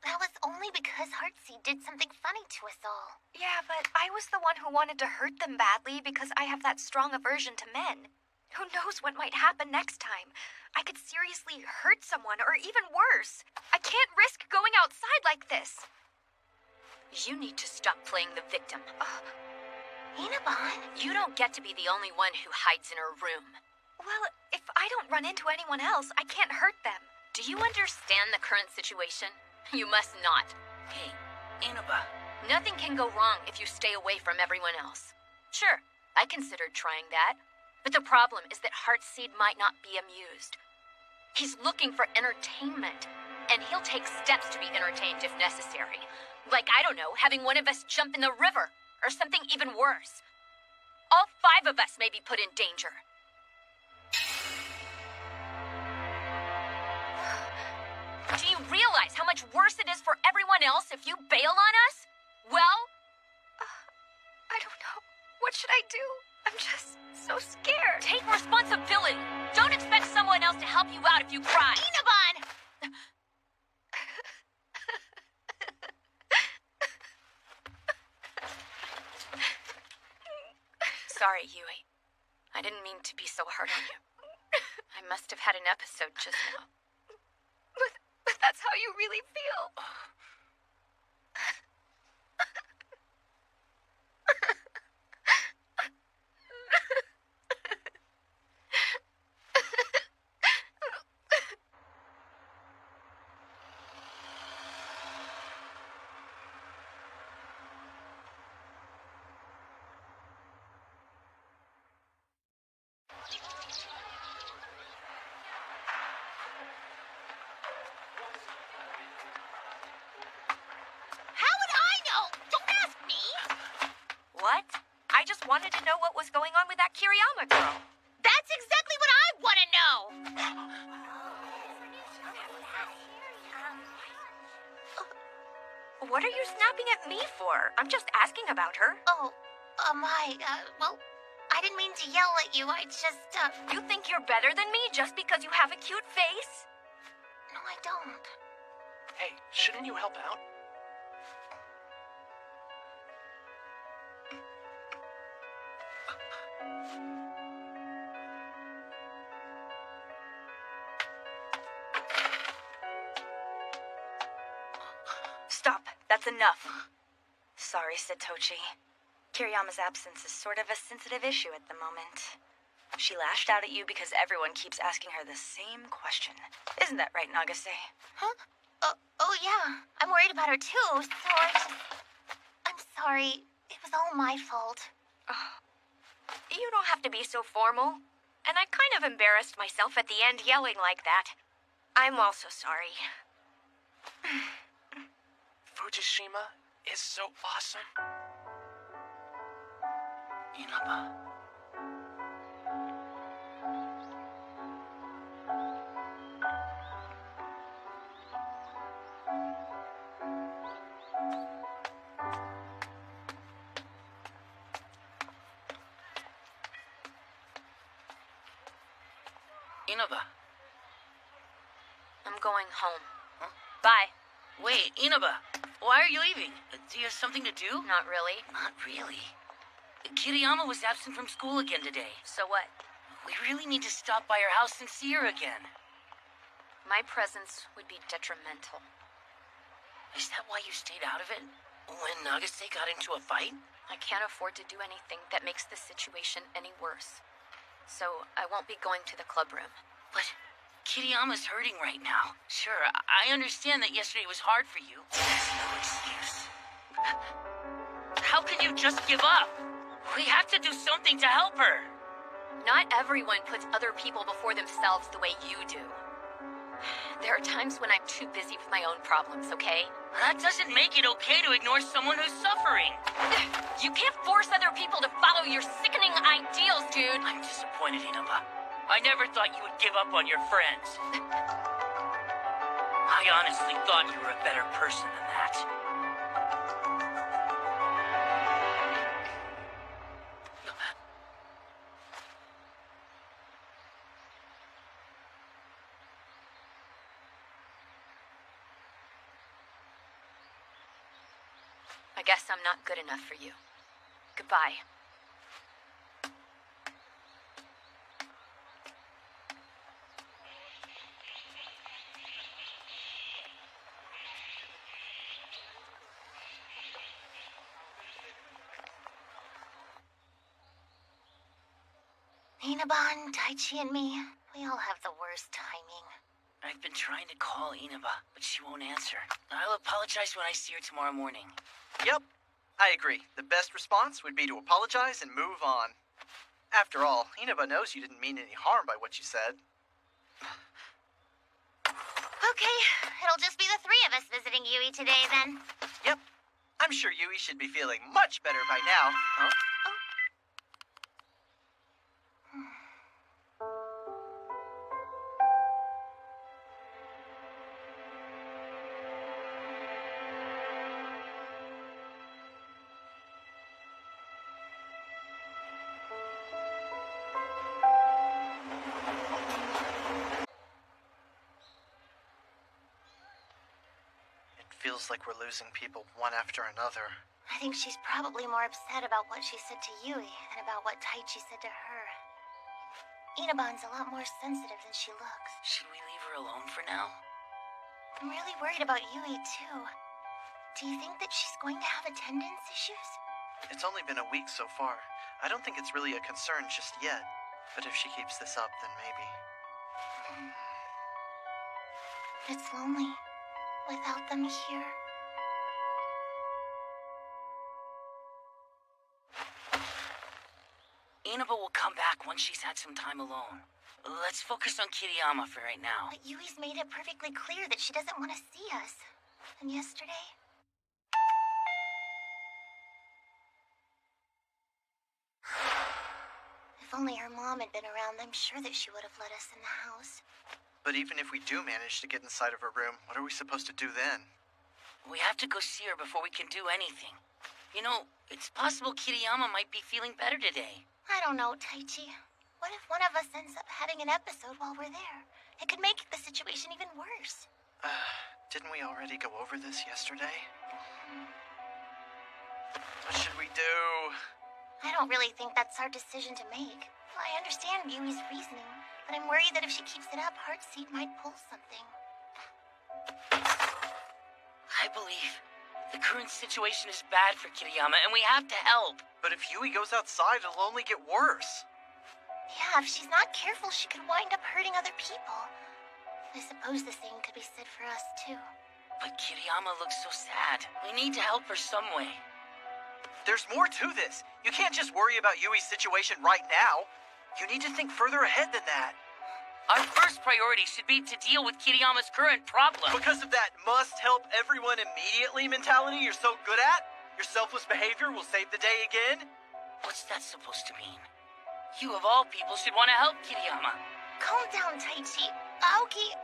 That was only because Heartseed did something funny to us all. Yeah, but I was the one who wanted to hurt them badly because I have that strong aversion to men. Who knows what might happen next time? I could seriously hurt someone, or even worse. I can't risk going outside like this. You need to stop playing the victim. Inaban? You don't get to be the only one who hides in her room. Well, if I don't run into anyone else, I can't hurt them. Do you understand the current situation? You must not. Hey, Inaba. Nothing can go wrong if you stay away from everyone else. Sure, I considered trying that, But the problem is that Heartseed might not be amused. He's looking for entertainment, and he'll take steps to be entertained if necessary. Like, I don't know, having one of us jump in the river, or something even worse. All 5 of us may be put in danger. Do you realize how much worse it is for everyone else if you bail on us? Well? I don't know. What should I do? I'm just so scared. Take responsibility. Don't expect someone else to help you out if you cry. Inabon! Sorry, Yui. I didn't mean to be so hard on you. I must have had an episode just now. But that's how you really feel. How would I know? Don't ask me! What? I just wanted to know what was going on with that Kiriyama girl. That's exactly what I want to know! What are you snapping at me for? I'm just asking about her. Oh, well, I didn't mean to yell at you. I just, You think you're better than me just because you have a cute face? No, I don't. Hey, shouldn't you help out? Stop. That's enough. Sorry, Satoshi. Kiriyama's absence is sort of a sensitive issue at the moment. She lashed out at you because everyone keeps asking her the same question. Isn't that right, Nagase? Huh? Oh, yeah. I'm worried about her, too, so I'm sorry. It was all my fault. You don't have to be so formal. And I kind of embarrassed myself at the end yelling like that. I'm also sorry. Fujishima is so awesome. Inaba. Inaba. I'm going home. Huh? Bye. Wait, Inaba. Why are you leaving? Do you have something to do? Not really. Not really. Kiriyama was absent from school again today. So what? We really need to stop by her house and see her again. My presence would be detrimental. Is that why you stayed out of it? When Nagase got into a fight? I can't afford to do anything that makes the situation any worse. So I won't be going to the club room. But Kiriyama's hurting right now. Sure, I understand that yesterday was hard for you. That's no excuse. How can you just give up? We have to do something to help her. Not everyone puts other people before themselves the way you do. There are times when I'm too busy with my own problems, okay? That doesn't make it okay to ignore someone who's suffering. You can't force other people to follow your sickening ideals, dude. I'm disappointed, Inaba. I never thought you would give up on your friends. I honestly thought you were a better person than that. I guess I'm not good enough for you. Goodbye. Inabon, Taichi, and me, we all have the worst timing. I've been trying to call Inaba, but she won't answer. I'll apologize when I see her tomorrow morning. Yep, I agree. The best response would be to apologize and move on. After all, Inaba knows you didn't mean any harm by what you said. Okay, it'll just be the three of us visiting Yui today, then. Yep. I'm sure Yui should be feeling much better by now. Huh? Feels like we're losing people one after another. I think she's probably more upset about what she said to Yui than about what Taichi said to her. Inaban's a lot more sensitive than she looks. Should we leave her alone for now? I'm really worried about Yui, too. Do you think that she's going to have attendance issues? It's only been a week so far. I don't think it's really a concern just yet. But if she keeps this up, then maybe. It's lonely without them here. Inaba will come back once she's had some time alone. Let's focus on Kiriyama for right now. But Yui's made it perfectly clear that she doesn't want to see us. And yesterday? If only her mom had been around, I'm sure that she would have let us in the house. But even if we do manage to get inside of her room, what are we supposed to do then? We have to go see her before we can do anything. You know, it's possible Kiriyama might be feeling better today. I don't know, Taichi. What if one of us ends up having an episode while we're there? It could make the situation even worse. Didn't we already go over this yesterday? What should we do? I don't really think that's our decision to make. I understand Yui's reasoning, but I'm worried that if she keeps it up, Heartseed might pull something. I believe the current situation is bad for Kiriyama, and we have to help. But if Yui goes outside, it'll only get worse. Yeah, if she's not careful, she could wind up hurting other people. I suppose the same could be said for us, too. But Kiriyama looks so sad. We need to help her some way. There's more to this. You can't just worry about Yui's situation right now. You need to think further ahead than that. Our first priority should be to deal with Kiriyama's current problem. Because of that must-help-everyone-immediately mentality you're so good at? Your selfless behavior will save the day again? What's that supposed to mean? You of all people should want to help Kiriyama. Calm down, Taichi. Aoki...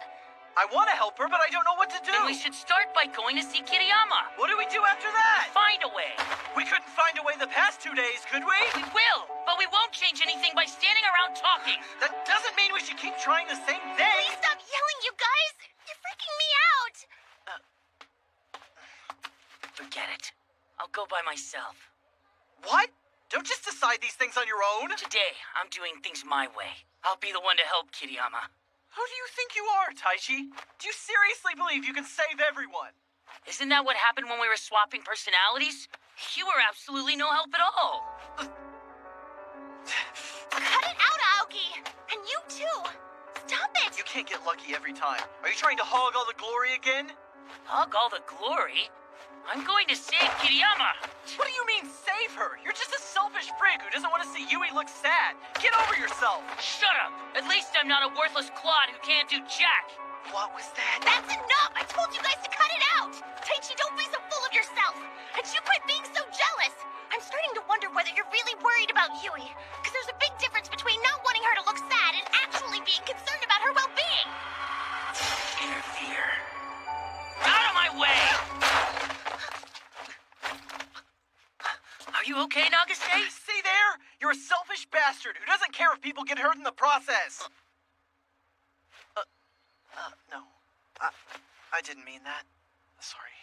I want to help her, but I don't know what to do. Then we should start by going to see Kiriyama. What do we do after that? Find a way. We couldn't find a way the past 2 days, could we? We will, but we won't change anything by standing around talking. That doesn't mean we should keep trying the same thing. Please stop yelling, you guys! You're freaking me out! Forget it. I'll go by myself. What? Don't just decide these things on your own. Today, I'm doing things my way. I'll be the one to help Kiriyama. Who do you think you are, Taichi? Do you seriously believe you can save everyone? Isn't that what happened when we were swapping personalities? You were absolutely no help at all. Cut it out, Aoki! And you too! Stop it! You can't get lucky every time. Are you trying to hog all the glory again? Hog all the glory? I'm going to save Kiriyama! What do you mean, save her? You're just a selfish prig who doesn't want to see Yui look sad. Get over yourself! Shut up! At least I'm not a worthless clod who can't do jack! What was that? That's enough! I told you guys to cut it out! Taichi, don't be so full of yourself! And you quit being so jealous! I'm starting to wonder whether you're really worried about Yui. Because there's a big difference between not wanting her to look sad and actually being concerned about her well-being! Interfere. Out of my way! Are you okay, Nagase? See there? You're a selfish bastard who doesn't care if people get hurt in the process. No. I didn't mean that. Sorry.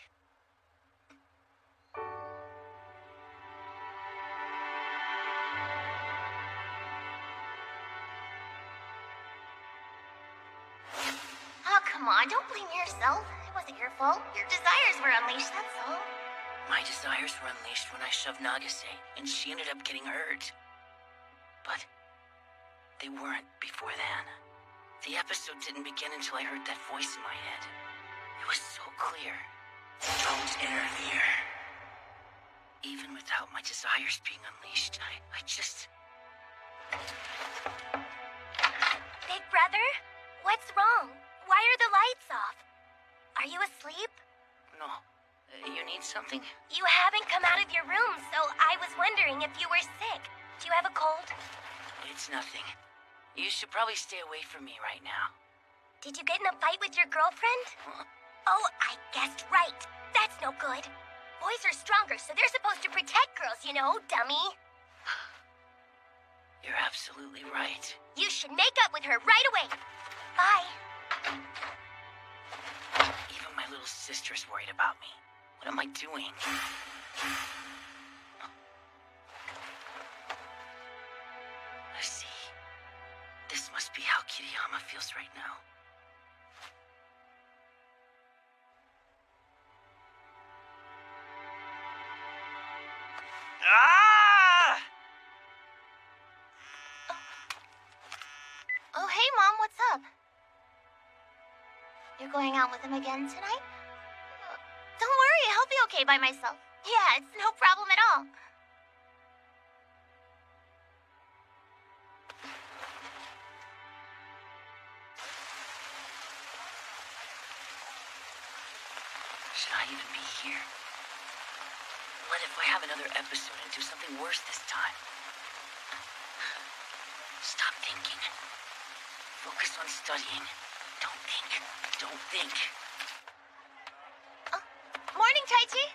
Oh, come on, don't blame yourself. It wasn't your fault. Your desires were unleashed, that's all. My desires were unleashed when I shoved Nagase, and she ended up getting hurt. But they weren't before then. The episode didn't begin until I heard that voice in my head. It was so clear. Don't interfere. Even without my desires being unleashed, I just Big brother? What's wrong? Why are the lights off? Are you asleep? No. You need something? You haven't come out of your room, so I was wondering if you were sick. Do you have a cold? It's nothing. You should probably stay away from me right now. Did you get in a fight with your girlfriend? Oh, I guessed right. That's no good. Boys are stronger, so they're supposed to protect girls, you know, dummy. You're absolutely right. You should make up with her right away. Bye. Even my little sister's worried about me. What am I doing? I see. This must be how Kiriyama feels right now. Ah! Oh, hey, Mom, what's up? You're going out with him again tonight? Don't worry, I'll be okay by myself. Yeah, it's no problem at all. Should I even be here? What if I have another episode and do something worse this time? Stop thinking. Focus on studying. Don't think. Don't think. Morning, Taichi.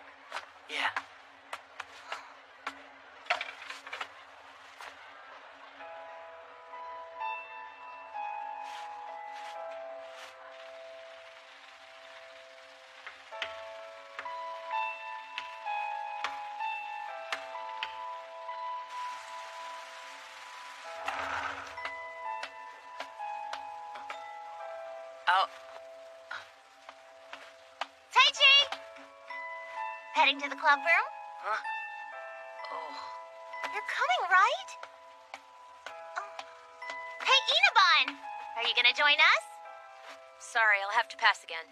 Yeah. Oh. Taichi! Heading to the club room? Huh? Oh. You're coming, right? Oh. Hey, Inabon! Are you gonna join us? Sorry, I'll have to pass again.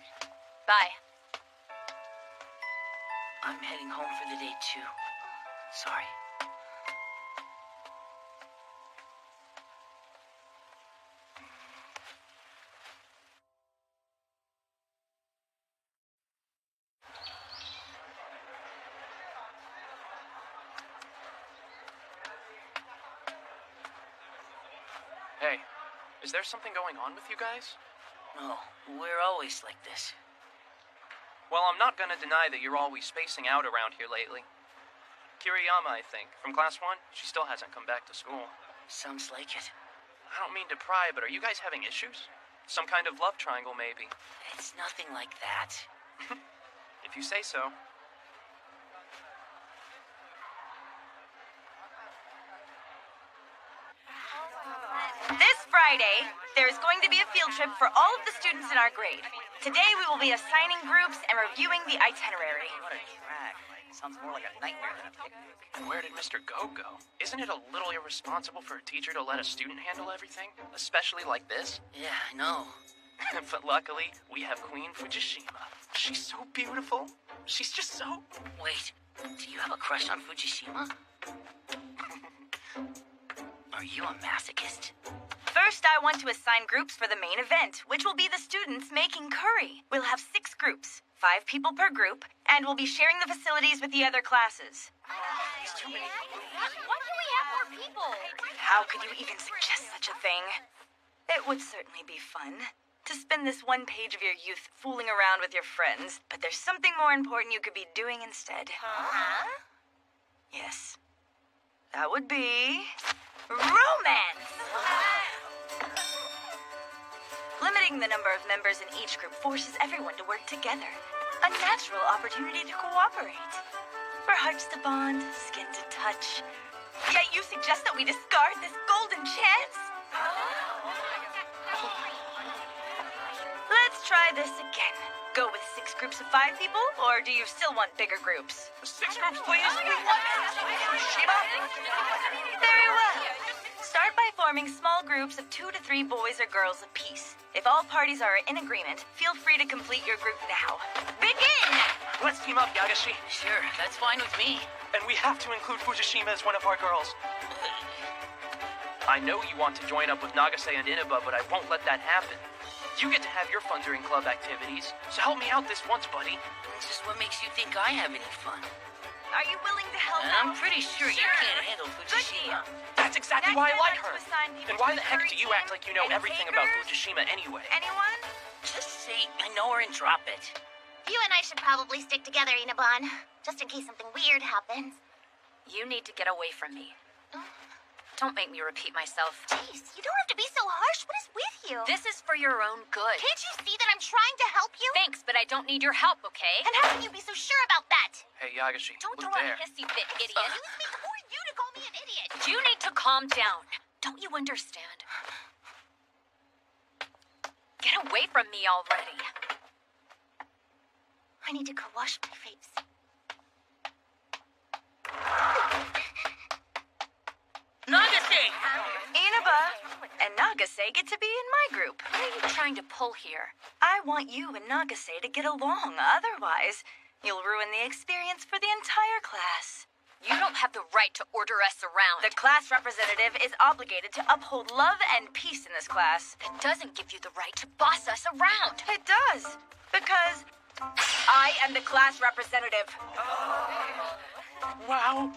Bye. I'm heading home for the day, too. Sorry. Hey, is there something going on with you guys? No, we're always like this. Well, I'm not gonna deny that you're always spacing out around here lately. Kiriyama, I think, from class 1, she still hasn't come back to school. Sounds like it. I don't mean to pry, but are you guys having issues? Some kind of love triangle, maybe. It's nothing like that. If you say so. This Friday, there's going to be a field trip for all of the students in our grade. Today, we will be assigning groups and reviewing the itinerary. What a drag. Sounds more like a nightmare than a picnic. And where did Mr. Go? Isn't it a little irresponsible for a teacher to let a student handle everything? Especially like this? Yeah, I know. But luckily, we have Queen Fujishima. She's so beautiful. She's just so... Wait, do you have a crush on Fujishima? Are you a masochist? First, I want to assign groups for the main event, which will be the students making curry. We'll have 6 groups, 5 people per group, and we'll be sharing the facilities with the other classes. Why can't we have more people? How could you even suggest such a thing? It would certainly be fun to spend this one page of your youth fooling around with your friends, but there's something more important you could be doing instead. Huh? Yes. That would be... romance! Limiting the number of members in each group forces everyone to work together. A natural opportunity to cooperate. For hearts to bond, skin to touch. Yet you suggest that we discard this golden chance? Let's try this again. Go with 6 groups of 5 people, or do you still want bigger groups? 6 groups, please! Very well. Start by forming small groups of 2 to 3 boys or girls apiece. If all parties are in agreement, feel free to complete your group now. Begin! Let's team up, Yagashi. Sure, that's fine with me. And we have to include Fujishima as one of our girls. I know you want to join up with Nagase and Inaba, but I won't let that happen. You get to have your fun during club activities, so help me out this once, buddy. Just what makes you think I have any fun? Are you willing to help And out? I'm pretty sure you can't handle Fujishima. That's exactly Next, why I I'd like like her. to assign people And why to the heck the do you furry act like you know team. everything Any about takers? Fujishima anyway? Anyone? Just say I know her and drop it. You and I should probably stick together, Inaban, just in case something weird happens. You need to get away from me. Don't make me repeat myself. Jeez, you don't have to be so harsh. What is with you? This is for your own good. Can't you see that I'm trying to help you? Thanks, but I don't need your help, okay? And how can you be so sure about that? Hey, Yagashi, Don't look throw there. a hissy fit, idiot. Excuse me, who are you to call me an idiot? You need to calm down. Don't you understand? Get away from me already. I need to go wash my face. Nagase! Inaba and Nagase get to be in my group. What are you trying to pull here? I want you and Nagase to get along. Otherwise, you'll ruin the experience for the entire class. You don't have the right to order us around. The class representative is obligated to uphold love and peace in this class. That doesn't give you the right to boss us around. It does, because I am the class representative. Wow.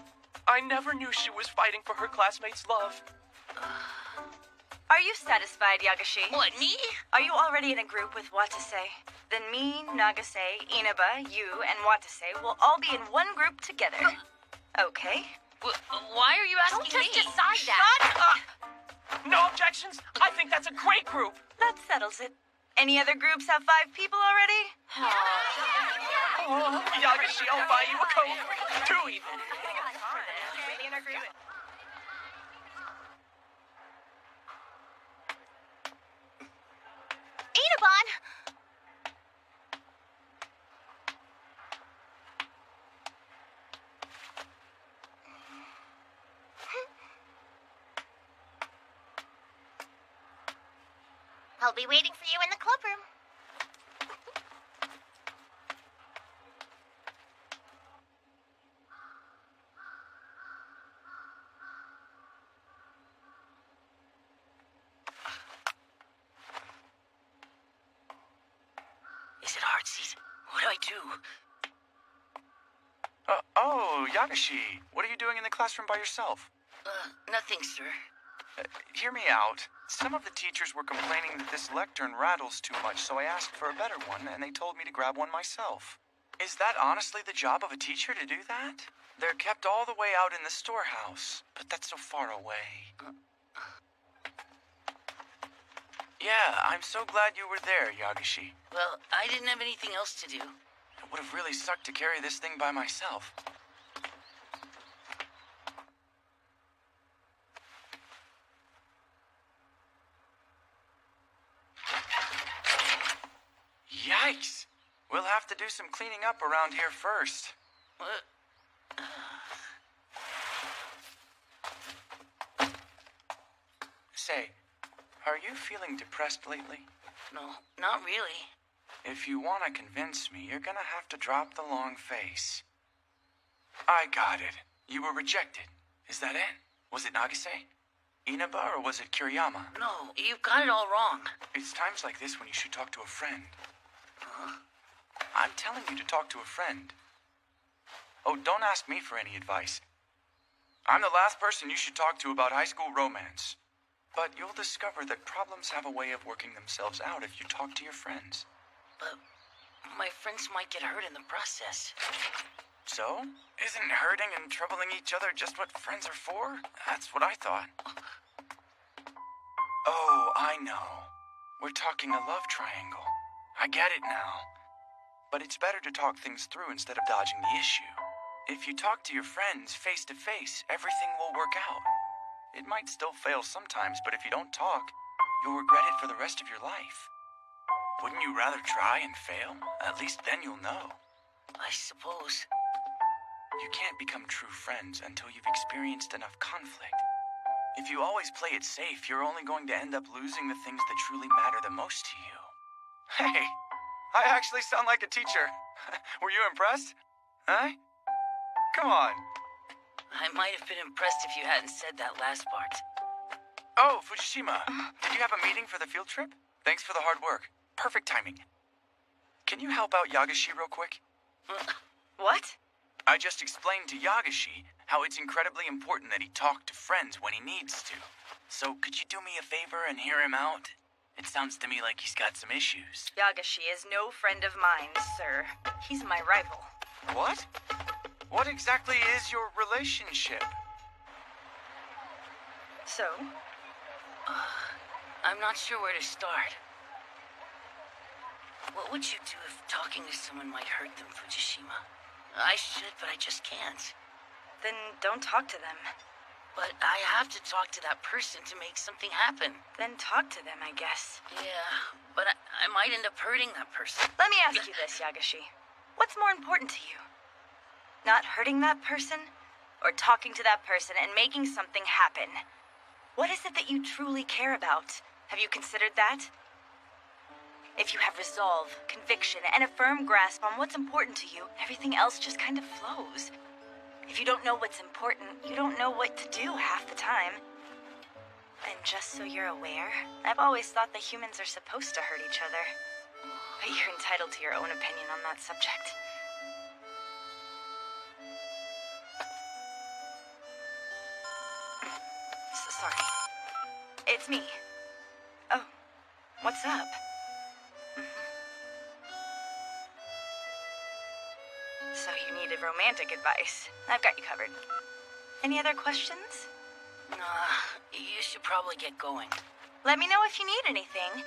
I never knew she was fighting for her classmates' love. Are you satisfied, Yagashi? What, me? Are you already in a group with Watase? Then me, Nagase, Inaba, you, and Watase will all be in one group together. Okay. Why are you asking Don't me? just decide that. Shut up! No objections? I think that's a great group. That settles it. Any other groups have 5 people already? Yagashi, I'll buy you a Coke. 2 even. Inaban! I'll be waiting for you in the clubroom. Is it Heartsease? What do I do? Oh, Yagashi, what are you doing in the classroom by yourself? Nothing, sir. Hear me out. Some of the teachers were complaining that this lectern rattles too much, so I asked for a better one, and they told me to grab one myself. Is that honestly the job of a teacher to do that? They're kept all the way out in the storehouse, but that's so far away. Yeah, I'm so glad you were there, Yagashi. Well, I didn't have anything else to do. It would have really sucked to carry this thing by myself. Yikes! We'll have to do some cleaning up around here first. Say, are you feeling depressed lately? No, not really. If you want to convince me, you're gonna have to drop the long face. I got it. You were rejected. Is that it? Was it Nagase? Inaba, or was it Kiriyama? No, you've got it all wrong. It's times like this when you should talk to a friend. I'm telling you to talk to a friend. Oh, don't ask me for any advice. I'm the last person you should talk to about high school romance. But you'll discover that problems have a way of working themselves out if you talk to your friends. But my friends might get hurt in the process. So? Isn't hurting and troubling each other just what friends are for? That's what I thought. Oh, I know. We're talking a love triangle. I get it now. But it's better to talk things through instead of dodging the issue. If you talk to your friends face to face, everything will work out. It might still fail sometimes, but if you don't talk, you'll regret it for the rest of your life. Wouldn't you rather try and fail? At least then you'll know. I suppose. You can't become true friends until you've experienced enough conflict. If you always play it safe, you're only going to end up losing the things that truly matter the most to you. Hey, I actually sound like a teacher. Were you impressed? Huh? Come on. I might have been impressed if you hadn't said that last part. Oh, Fujishima. Did you have a meeting for the field trip? Thanks for the hard work. Perfect timing. Can you help out Yagashi real quick? What? I just explained to Yagashi how it's incredibly important that he talk to friends when he needs to. So could you do me a favor and hear him out? It sounds to me like he's got some issues. Yagashi is no friend of mine, sir. He's my rival. What? What exactly is your relationship? So? I'm not sure where to start. What would you do if talking to someone might hurt them, Fujishima? I should, but I just can't. Then don't talk to them. But I have to talk to that person to make something happen. Then talk to them, I guess. Yeah, but I might end up hurting that person. Let me ask you this, Yagashi. What's more important to you? Not hurting that person, or talking to that person and making something happen? What is it that you truly care about? Have you considered that? If you have resolve, conviction, and a firm grasp on what's important to you, everything else just kind of flows. If you don't know what's important, you don't know what to do half the time. And just so you're aware, I've always thought that humans are supposed to hurt each other. But you're entitled to your own opinion on that subject. Sorry. It's me. Oh, what's up? So you needed romantic advice. I've got you covered. Any other questions? You should probably get going. Let me know if you need anything.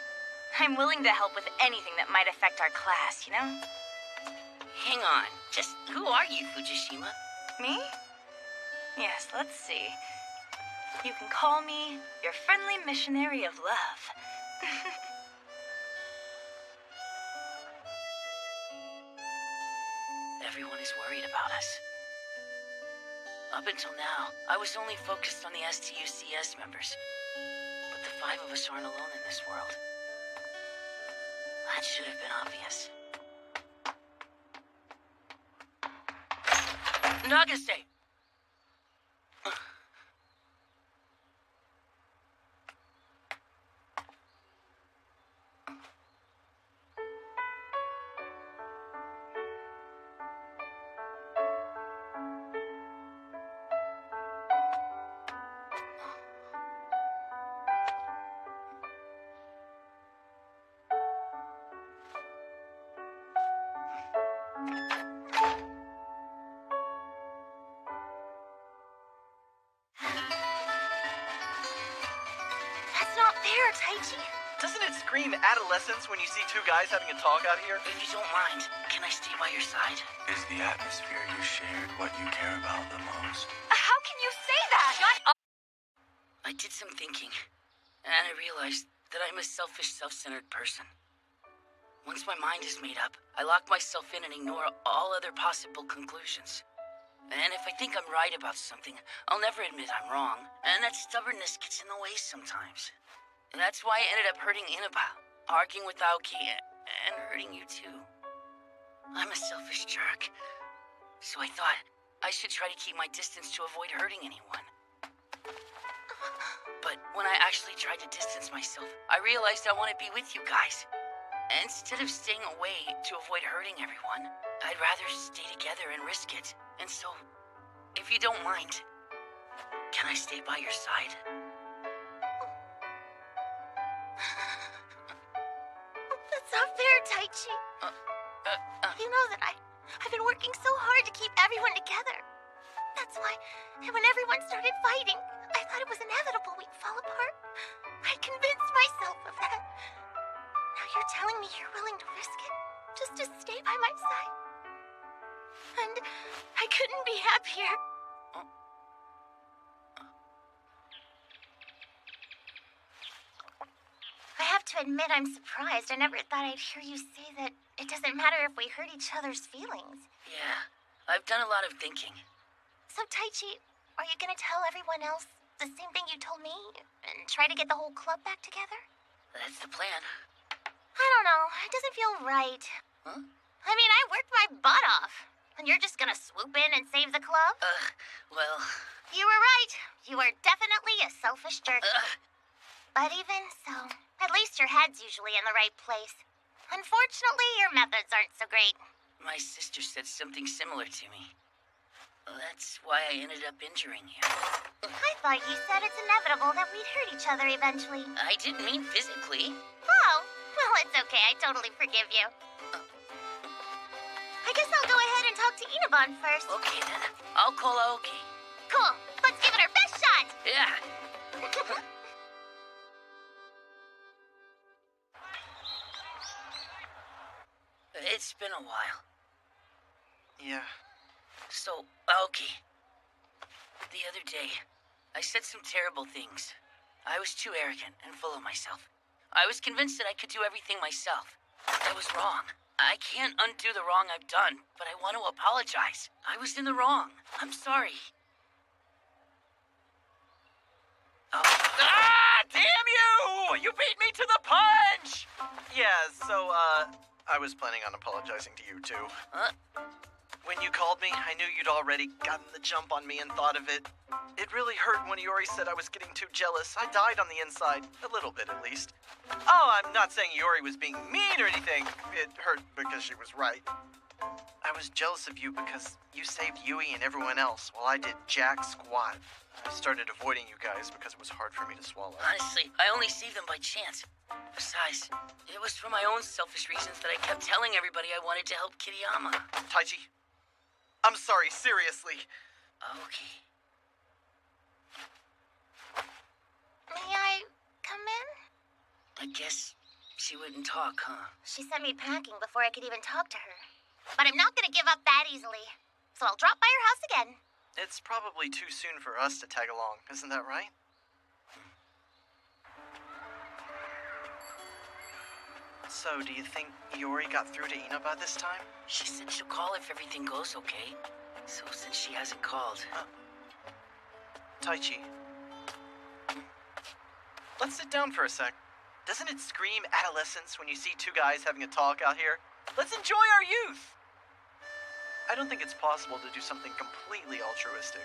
I'm willing to help with anything that might affect our class, you know? Hang on. Just who are you, Fujishima? Me? Yes, let's see. You can call me your friendly missionary of love. Everyone is worried about us. Up until now, I was only focused on the STUCS members. But the 5 of us aren't alone in this world. That should have been obvious. Nagase! Taichi? Doesn't it scream adolescence when you see 2 guys having a talk out here? If you don't mind, can I stay by your side? Is the atmosphere you shared what you care about the most? How can you say that? Shut up! I did some thinking, and I realized that I'm a selfish, self-centered person. Once my mind is made up, I lock myself in and ignore all other possible conclusions. And if I think I'm right about something, I'll never admit I'm wrong, and that stubbornness gets in the way sometimes. And that's why I ended up hurting Inaba, arguing with Aoki, and hurting you too. I'm a selfish jerk, so I thought I should try to keep my distance to avoid hurting anyone. But when I actually tried to distance myself, I realized I want to be with you guys. And instead of staying away to avoid hurting everyone, I'd rather stay together and risk it. And so, if you don't mind, can I stay by your side? That's not fair, Taichi. You know that I've been working so hard to keep everyone together. That's why when everyone started fighting, I thought it was inevitable we'd fall apart. I convinced myself of that. Now you're telling me you're willing to risk it just to stay by my side. And I couldn't be happier. I have to admit I'm surprised. I never thought I'd hear you say that it doesn't matter if we hurt each other's feelings. Yeah, I've done a lot of thinking. So, Taichi, are you gonna tell everyone else the same thing you told me and try to get the whole club back together? That's the plan. I don't know. It doesn't feel right. Huh? I mean, I worked my butt off. And you're just gonna swoop in and save the club? Well... You were right. You are definitely a selfish jerk. But even so, at least your head's usually in the right place. Unfortunately, your methods aren't so great. My sister said something similar to me. That's why I ended up injuring you. I thought you said it's inevitable that we'd hurt each other eventually. I didn't mean physically. Oh, well, it's okay. I totally forgive you. I guess I'll go ahead and talk to Inabon first. Okay, then. I'll call Aoki. Cool. Let's give it our best shot. Yeah. It's been a while. Yeah. So, Aoki, the other day, I said some terrible things. I was too arrogant and full of myself. I was convinced that I could do everything myself. I was wrong. I can't undo the wrong I've done, but I want to apologize. I was in the wrong. I'm sorry. Oh. Ah! Damn you! You beat me to the punch! Yeah, so, I was planning on apologizing to you, too. Huh? When you called me, I knew you'd already gotten the jump on me and thought of it. It really hurt when Yuri said I was getting too jealous. I died on the inside. A little bit, at least. Oh, I'm not saying Yuri was being mean or anything. It hurt because she was right. I was jealous of you because you saved Yui and everyone else while I did jack squat. I started avoiding you guys because it was hard for me to swallow. Honestly, I only saved them by chance. Besides, it was for my own selfish reasons that I kept telling everybody I wanted to help Kiriyama. Taichi, I'm sorry, seriously. Okay. May I come in? I guess she wouldn't talk, huh? She sent me packing before I could even talk to her. But I'm not gonna give up that easily. So I'll drop by your house again. It's probably too soon for us to tag along, isn't that right? So, do you think Yuri got through to Inaba this time? She said she'll call if everything goes okay. So since she hasn't called... Taichi. Let's sit down for a sec. Doesn't it scream adolescence when you see two guys having a talk out here? Let's enjoy our youth! I don't think it's possible to do something completely altruistic.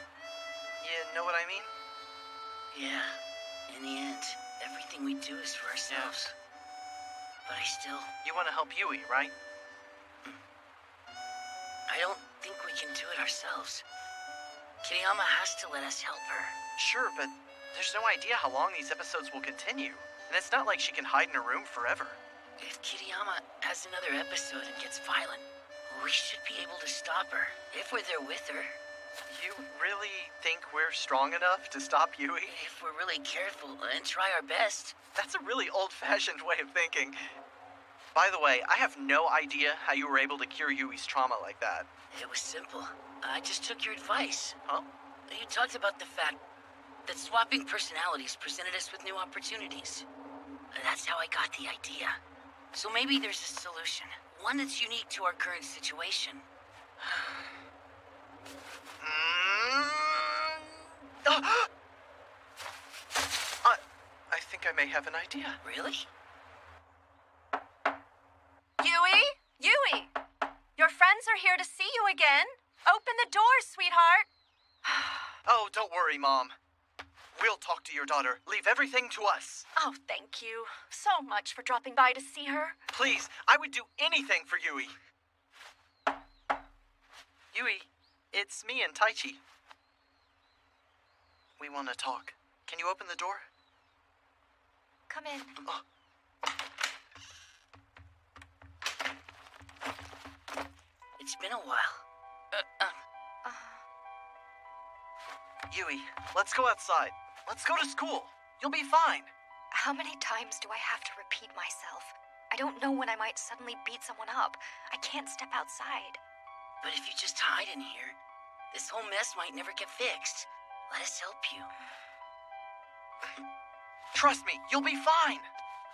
You know what I mean? Yeah. In the end, everything we do is for ourselves. Yeah. But I still... You want to help Yui, right? I don't think we can do it ourselves. Kiriyama has to let us help her. Sure, but there's no idea how long these episodes will continue. And it's not like she can hide in her room forever. If Kiriyama has another episode and gets violent, we should be able to stop her, if we're there with her. You really think we're strong enough to stop Yui? If we're really careful and try our best. That's a really old-fashioned way of thinking. By the way, I have no idea how you were able to cure Yui's trauma like that. It was simple. I just took your advice. Huh? You talked about the fact that swapping personalities presented us with new opportunities. That's how I got the idea. So maybe there's a solution. One that's unique to our current situation. I think I may have an idea. Really? Yui? Yui! Your friends are here to see you again. Open the doors, sweetheart. Oh, don't worry, Mom. We'll talk to your daughter. Leave everything to us. Oh, thank you so much for dropping by to see her. Please, I would do anything for Yui. Yui, it's me and Taichi. We want to talk. Can you open the door? Come in. It's been a while. Yui, let's go outside. Let's go to school. You'll be fine. How many times do I have to repeat myself? I don't know when I might suddenly beat someone up. I can't step outside. But if you just hide in here, this whole mess might never get fixed. Let us help you. Trust me, you'll be fine.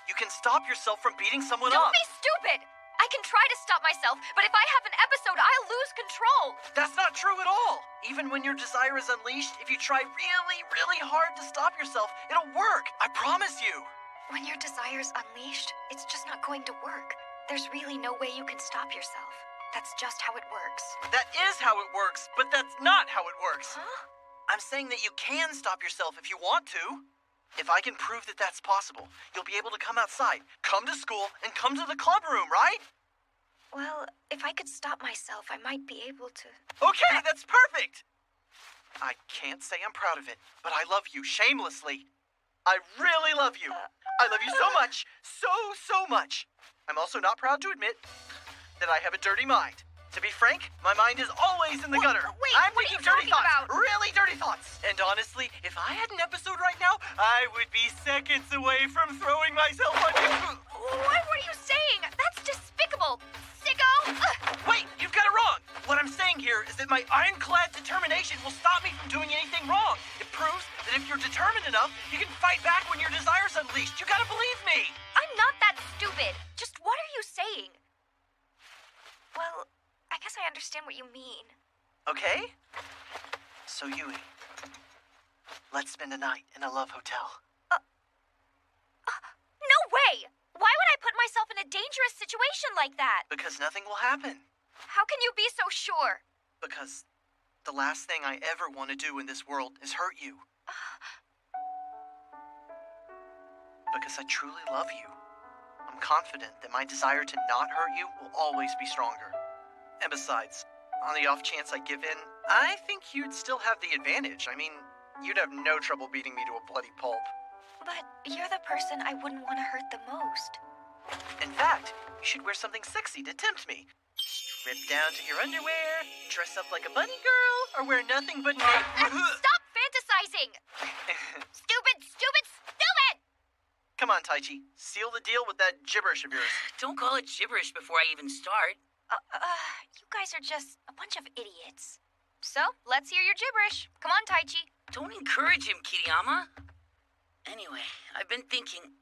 You can stop yourself from beating someone up. Don't be stupid! I can try to stop myself, but if I have an episode, I'll lose control. That's not true at all. Even when your desire is unleashed, if you try really, really hard to stop yourself, it'll work. I promise you. When your desire's unleashed, it's just not going to work. There's really no way you can stop yourself. That's just how it works. That is how it works, but that's not how it works. Huh? I'm saying that you can stop yourself if you want to. If I can prove that that's possible, you'll be able to come outside, come to school, and come to the club room, right? Well, if I could stop myself, I might be able to. Okay, that's perfect! I can't say I'm proud of it, but I love you shamelessly. I really love you. I love you so much. So much. I'm also not proud to admit that I have a dirty mind. To be frank, my mind is always in the gutter. Wait, I'm what are thinking you dirty talking thoughts. about? Really dirty thoughts. And honestly, if I had an episode right now, I would be seconds away from throwing myself on you. What were you saying? That's despicable. Sicko! Wait, you've got it wrong. What I'm saying here is that my ironclad determination will stop me from doing anything wrong. It proves that if you're determined enough, you can fight back when your desire's unleashed. You gotta believe me. I'm not that stupid. Just what are you saying? Well, I guess I understand what you mean. Okay? So, Yui, let's spend a night in a love hotel. No way! Why would I put myself in a dangerous situation like that? Because nothing will happen. How can you be so sure? Because the last thing I ever want to do in this world is hurt you. Because I truly love you. I'm confident that my desire to not hurt you will always be stronger. And besides, on the off chance I give in, I think you'd still have the advantage. I mean, you'd have no trouble beating me to a bloody pulp. But you're the person I wouldn't want to hurt the most. In fact, you should wear something sexy to tempt me. Rip down to your underwear, dress up like a bunny girl, or wear nothing but Stop fantasizing! Stupid! Come on, Taichi. Seal the deal with that gibberish of yours. Don't call it gibberish before I even start. You guys are just a bunch of idiots. So, let's hear your gibberish. Come on, Taichi. Don't encourage him, Kiriyama. Anyway, I've been thinking,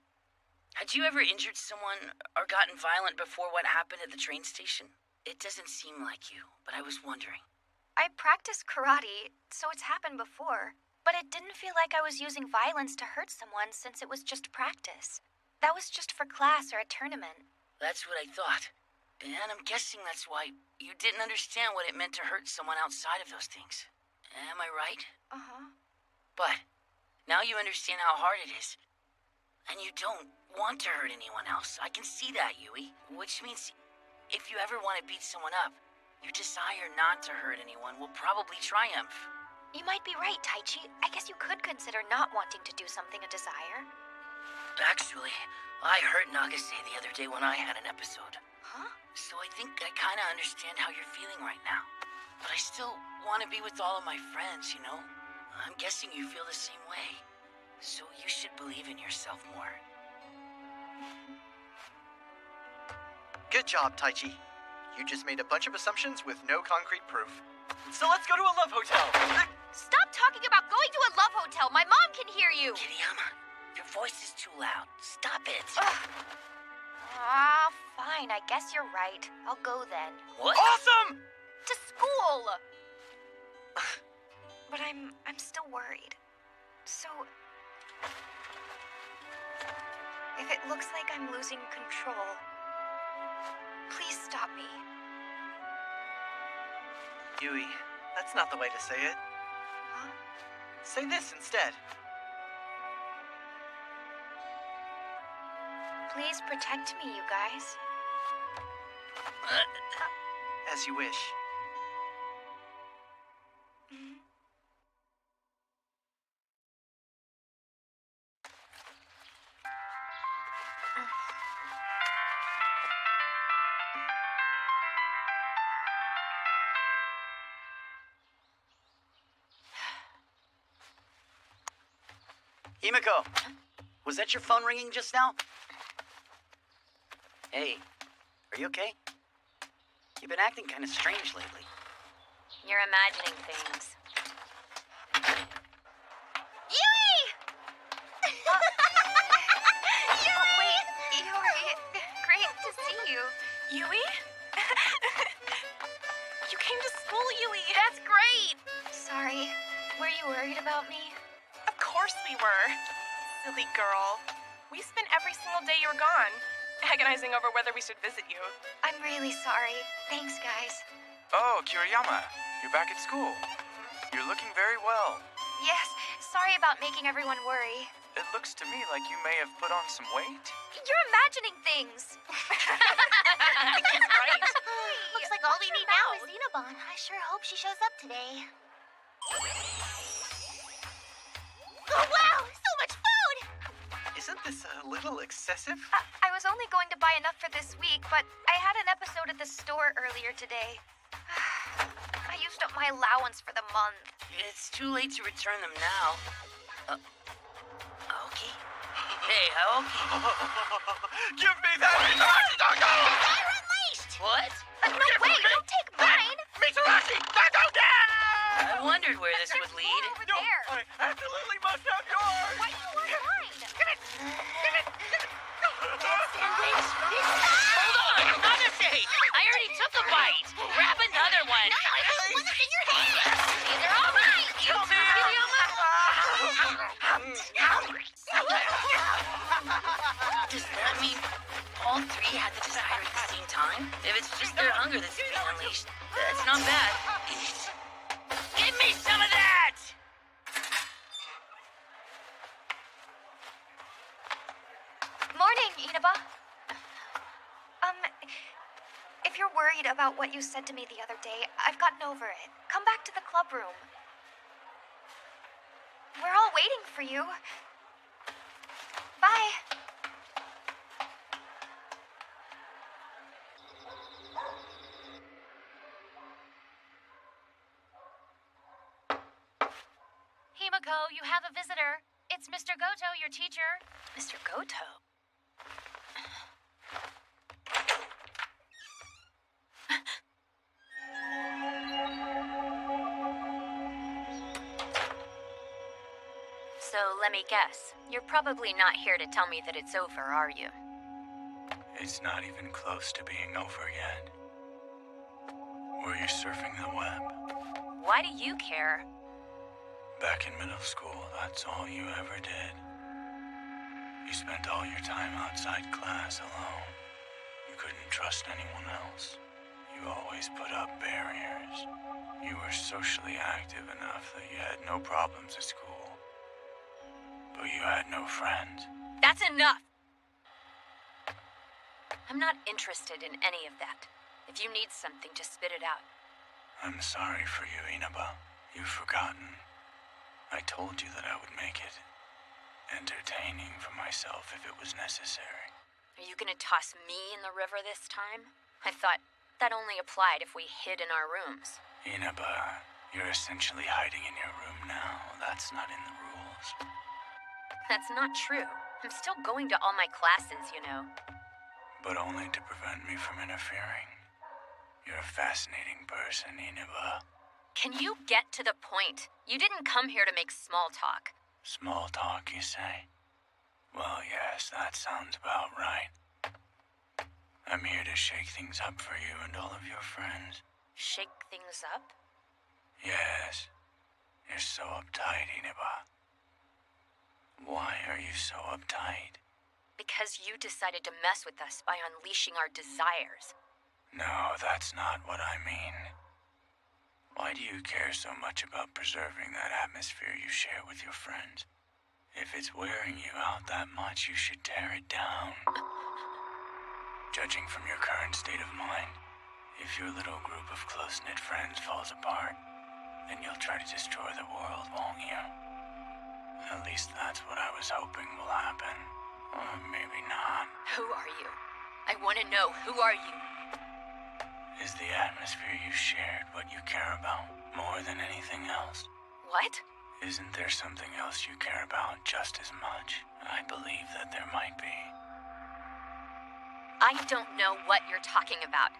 had you ever injured someone or gotten violent before what happened at the train station? It doesn't seem like you, but I was wondering. I practice karate, so it's happened before. But it didn't feel like I was using violence to hurt someone since it was just practice. That was just for class or a tournament. That's what I thought. And I'm guessing that's why you didn't understand what it meant to hurt someone outside of those things. Am I right? Uh-huh. But now you understand how hard it is. And you don't want to hurt anyone else. I can see that, Yui. Which means if you ever want to beat someone up, your desire not to hurt anyone will probably triumph. You might be right, Taichi. I guess you could consider not wanting to do something a desire. Actually, I hurt Nagase the other day when I had an episode. Huh? So I think I kind of understand how you're feeling right now. But I still want to be with all of my friends, you know? I'm guessing you feel the same way. So you should believe in yourself more. Good job, Taichi. You just made a bunch of assumptions with no concrete proof. So let's go to a love hotel. Stop talking about going to a love hotel. My mom can hear you. Kiriyama, your voice is too loud. Stop it. Fine. I guess you're right. I'll go then. What? Awesome! To school! But I'm still worried. So, if it looks like I'm losing control, please stop me. Yui, that's not the way to say it. Huh? Say this instead. Please protect me, you guys. As you wish. Himiko, was that your phone ringing just now? Hey, are you okay? You've been acting kind of strange lately. You're imagining things. Yui! Wait, Yuri, great to see you. Yui? You came to school, Yui. That's great! Sorry, were you worried about me? Of course we were. Silly girl. We spent every single day you were gone, agonizing over whether we should visit you. I'm really sorry. Thanks, guys. Oh, Kiriyama, you're back at school. You're looking very well. Yes, sorry about making everyone worry. It looks to me like you may have put on some weight. You're imagining things. Right? Looks like all we need now is Xenobon. I sure hope she shows up today. Oh, wow! So much food! Isn't this a little excessive? I was only going to buy enough for this week, but I had an episode at the store earlier today. I used up my allowance for the month. It's too late to return them now. Aoki? Hey, Aoki. Give me that Mitsubishi Taco! Fire unleashed! What? No way! Don't take mine! Mitsubishi Taco down! I wondered where this would lead. Over there. I absolutely must have yours! Why do you want mine? Hold on! Nagase! I already took a bite! Grab another one! What's in your hand? These are all mine! You too! Does that mean all three had the desire at the same time? If it's just their hunger that's being unleashed, that's not bad. Give me some of that! Morning, Inaba. If you're worried about what you said to me the other day, I've gotten over it. Come back to the club room. We're all waiting for you. Bye. Himiko, you have a visitor. It's Mr. Goto, your teacher. Mr. Goto? So let me guess. You're probably not here to tell me that it's over, are you? It's not even close to being over yet. Were you surfing the web? Why do you care? Back in middle school, that's all you ever did. You spent all your time outside class alone. You couldn't trust anyone else. You always put up barriers. You were socially active enough that you had no problems at school. But you had no friends. That's enough! I'm not interested in any of that. If you need something, just spit it out. I'm sorry for you, Inaba. You've forgotten. I told you that I would make it entertaining for myself if it was necessary. Are you gonna toss me in the river this time? I thought that only applied if we hid in our rooms. Inaba, you're essentially hiding in your room now. That's not in the rules. That's not true. I'm still going to all my classes, you know. But only to prevent me from interfering. You're a fascinating person, Inaba. Can you get to the point? You didn't come here to make small talk. Small talk, you say? Well, yes, that sounds about right. I'm here to shake things up for you and all of your friends. Shake things up? Yes. You're so uptight, Inaba. Why are you so uptight? Because you decided to mess with us by unleashing our desires. No, that's not what I mean. Why do you care so much about preserving that atmosphere you share with your friends? If it's wearing you out that much, you should tear it down. Judging from your current state of mind, if your little group of close-knit friends falls apart, then you'll try to destroy the world, won't you? At least that's what I was hoping will happen. Or maybe not. Who are you? I want to know, who are you? Is the atmosphere you shared what you care about more than anything else? What? Isn't there something else you care about just as much? I believe that there might be. I don't know what you're talking about.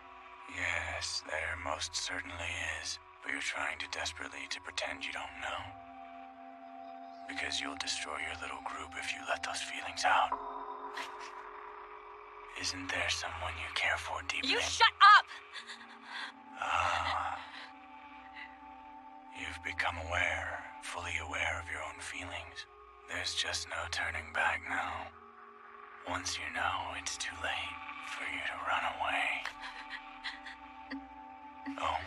Yes, there most certainly is. But you're trying to desperately to pretend you don't know. Because you'll destroy your little group if you let those feelings out. Isn't there someone you care for deeply? You shut up! Ah. You've become aware, fully aware of your own feelings. There's just no turning back now. Once you know, it's too late for you to run away. Oh.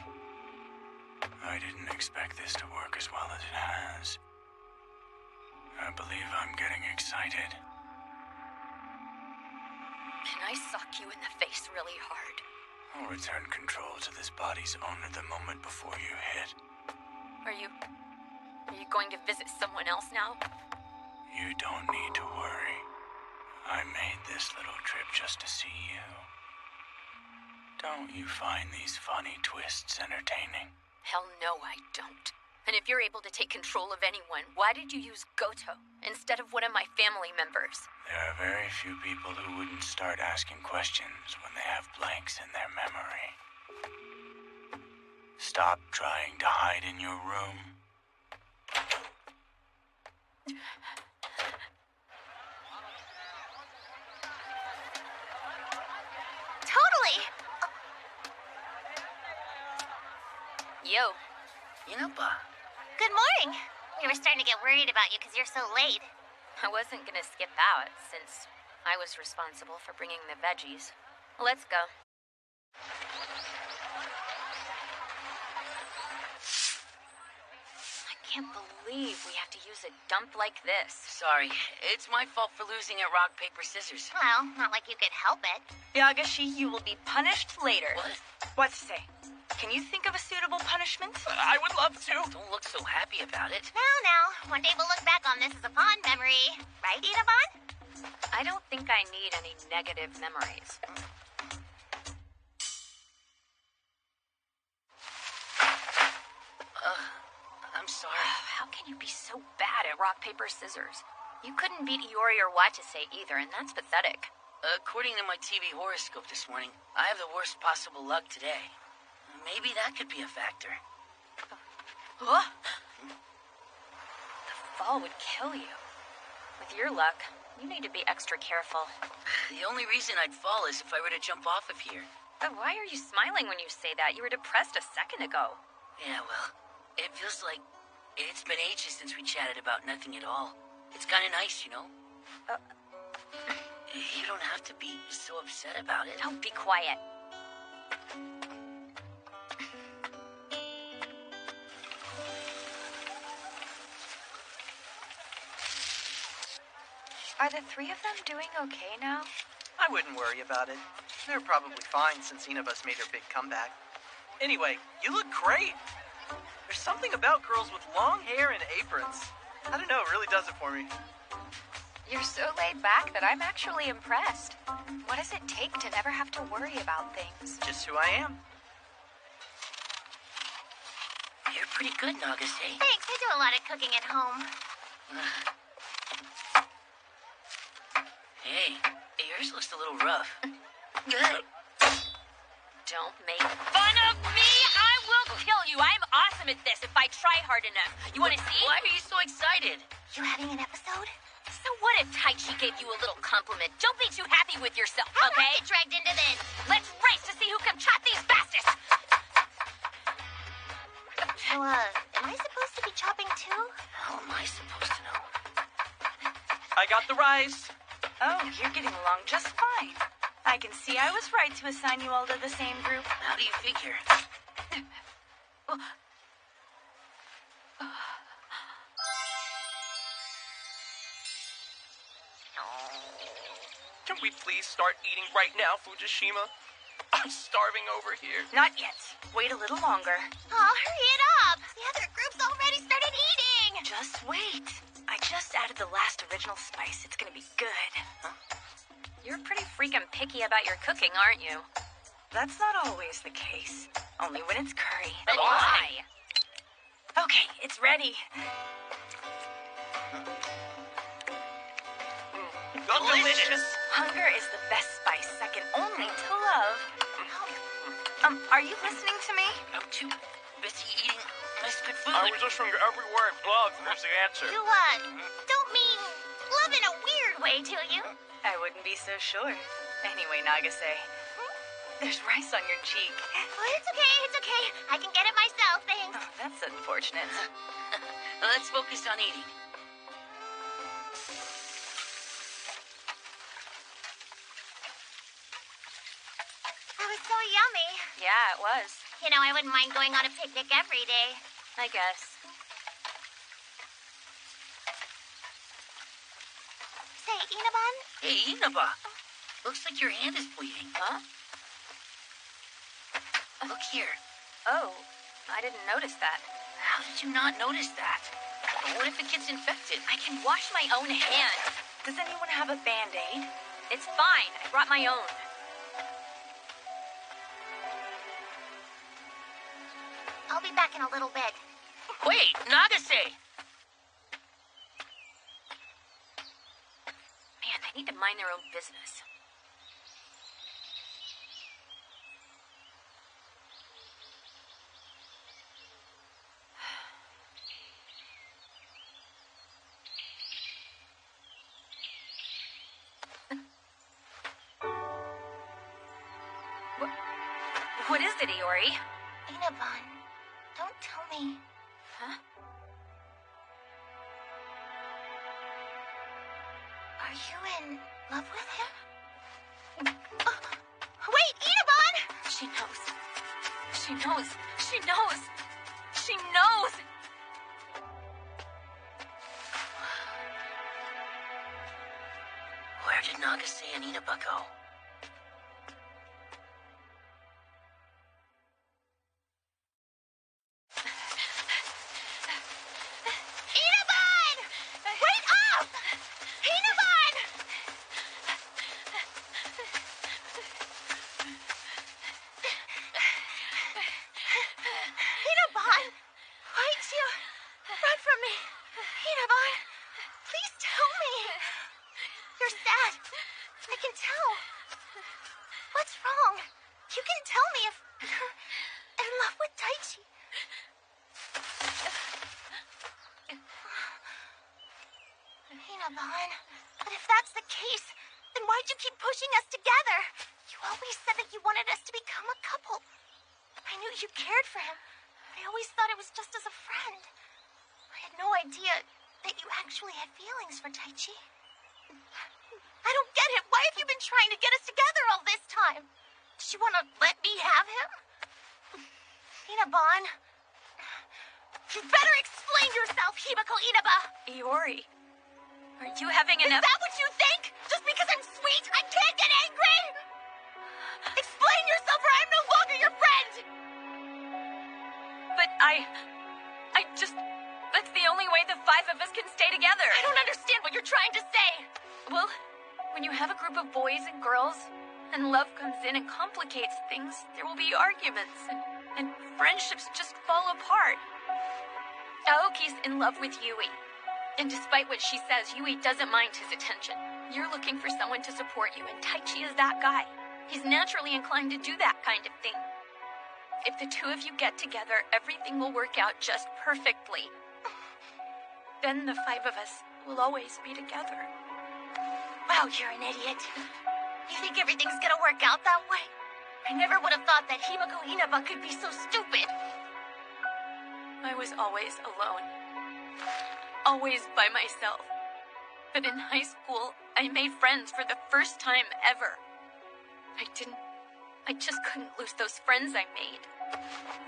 I didn't expect this to work as well as it has. I believe I'm getting excited. excited. And I sock you in the face really hard. I'll return control to this body's owner the moment before you hit. Are you going to visit someone else now? You don't need to worry. I made this little trip just to see you. Don't you find these funny twists entertaining? Hell no, I don't. And if you're able to take control of anyone, why did you use Goto instead of one of my family members? There are very few people who wouldn't start asking questions when they have blanks in their memory. Stop trying to hide in your room. Totally. Yo. Inaba. Good morning. We were starting to get worried about you because you're so late. I wasn't gonna skip out since I was responsible for bringing the veggies. Let's go. I can't believe we have to use a dump like this. Sorry, it's my fault for losing at rock, paper, scissors. Well, not like you could help it. Yagashi, you will be punished later. What? What to say? Can you think of a suitable punishment? I would love to. Don't look so happy about it. Now, one day we'll look back on this as a fond memory. Right, Inaban? I don't think I need any negative memories. I'm sorry. How can you be so bad at rock, paper, scissors? You couldn't beat Iori or Watase either, and that's pathetic. According to my TV horoscope this morning, I have the worst possible luck today. Maybe that could be a factor. Huh? The fall would kill you. With your luck, you need to be extra careful. The only reason I'd fall is if I were to jump off of here. But why are you smiling when you say that? You were depressed a second ago. Yeah, well, it feels like it's been ages since we chatted about nothing at all. It's kind of nice, you know? You don't have to be so upset about it. Don't be quiet. Are the three of them doing okay now? I wouldn't worry about it. They're probably fine since Inaba's made her big comeback. Anyway, you look great. There's something about girls with long hair and aprons. I don't know, it really does it for me. You're so laid back that I'm actually impressed. What does it take to never have to worry about things? Just who I am. You're pretty good, Nagase. Thanks, I do a lot of cooking at home. Hey, yours looks a little rough. Don't make fun of me! I will kill you! I'm awesome at this if I try hard enough. You want to see? Why are you so excited? You having an episode? So what if Taichi gave you a little compliment? Don't be too happy with yourself, How did I okay? get dragged into this? Let's race to see who can chop these bastards! So, am I supposed to be chopping too? How am I supposed to know? I got the rice. Oh, you're getting along just fine. I can see I was right to assign you all to the same group. How do you figure? Can we please start eating right now, Fujishima? I'm starving over here. Not yet. Wait a little longer. Oh, hurry it up! The other group's already started eating! Just wait. I just added the last original spice. It's gonna be good. You're pretty freaking picky about your cooking, aren't you? That's not always the case. Only when it's curry. Then why? Okay, it's ready. Delicious. Hunger is the best spice, second only to love. Are you listening to me? I'm too busy eating nice good food. I was listening to every word. Love was the answer. You, don't mean love in a weird way, do you? I wouldn't be so sure. Anyway, Nagase, there's rice on your cheek. Oh, it's okay. I can get it myself, thanks. Oh, that's unfortunate. Let's focus on eating. That was so yummy. Yeah, it was. You know, I wouldn't mind going on a picnic every day. I guess. Inaban? Hey, Inaba. Looks like your hand is bleeding. Huh? Look here. Oh, I didn't notice that. How did you not notice that? What if it gets infected? I can wash my own hands. Does anyone have a Band-Aid? It's fine. I brought my own. I'll be back in a little bit. Wait, Nagase! Man, they need to mind their own business. What is it, Iori? Inaban, don't tell me. Huh? Are you in love with him? Wait, Inaban! She knows. She knows. She knows. She knows! Where did Nagase and Inaba go? Inaban! Wait up! Inaban! Inaban! Why'd you run from me? Inaban, please tell me. You're sad. I can tell. What's wrong? You can tell me if you're in love with Taichi. Inaban, but if that's the case, then why'd you keep pushing us together? You always said that you wanted us to become a couple. I knew you cared for him, but I always thought it was just as a friend. I had no idea that you actually had feelings for Taichi. I don't get it. Why have you been trying to get us together all this time? Did you want to let me have him? Inaban, you better explain yourself, Himiko Inaba. Iori, are you having Is enough? that what you think? Just because I'm sweet, I can't get angry? Explain yourself or I'm no longer your friend! But I just... That's the only way the five of us can stay together. I don't understand what you're trying to say. Well, when you have a group of boys and girls, and love comes in and complicates things, there will be arguments, and friendships just fall apart. Aoki's in love with Yui. And despite what she says, Yui doesn't mind his attention. You're looking for someone to support you, and Taichi is that guy. He's naturally inclined to do that kind of thing. If the two of you get together, everything will work out just perfectly. Then the five of us will always be together. Wow, you're an idiot. You think everything's gonna work out that way? I never would have thought that Himiko Inaba could be so stupid. I was always alone. Always by myself. But in high school, I made friends for the first time ever. I just couldn't lose those friends I made.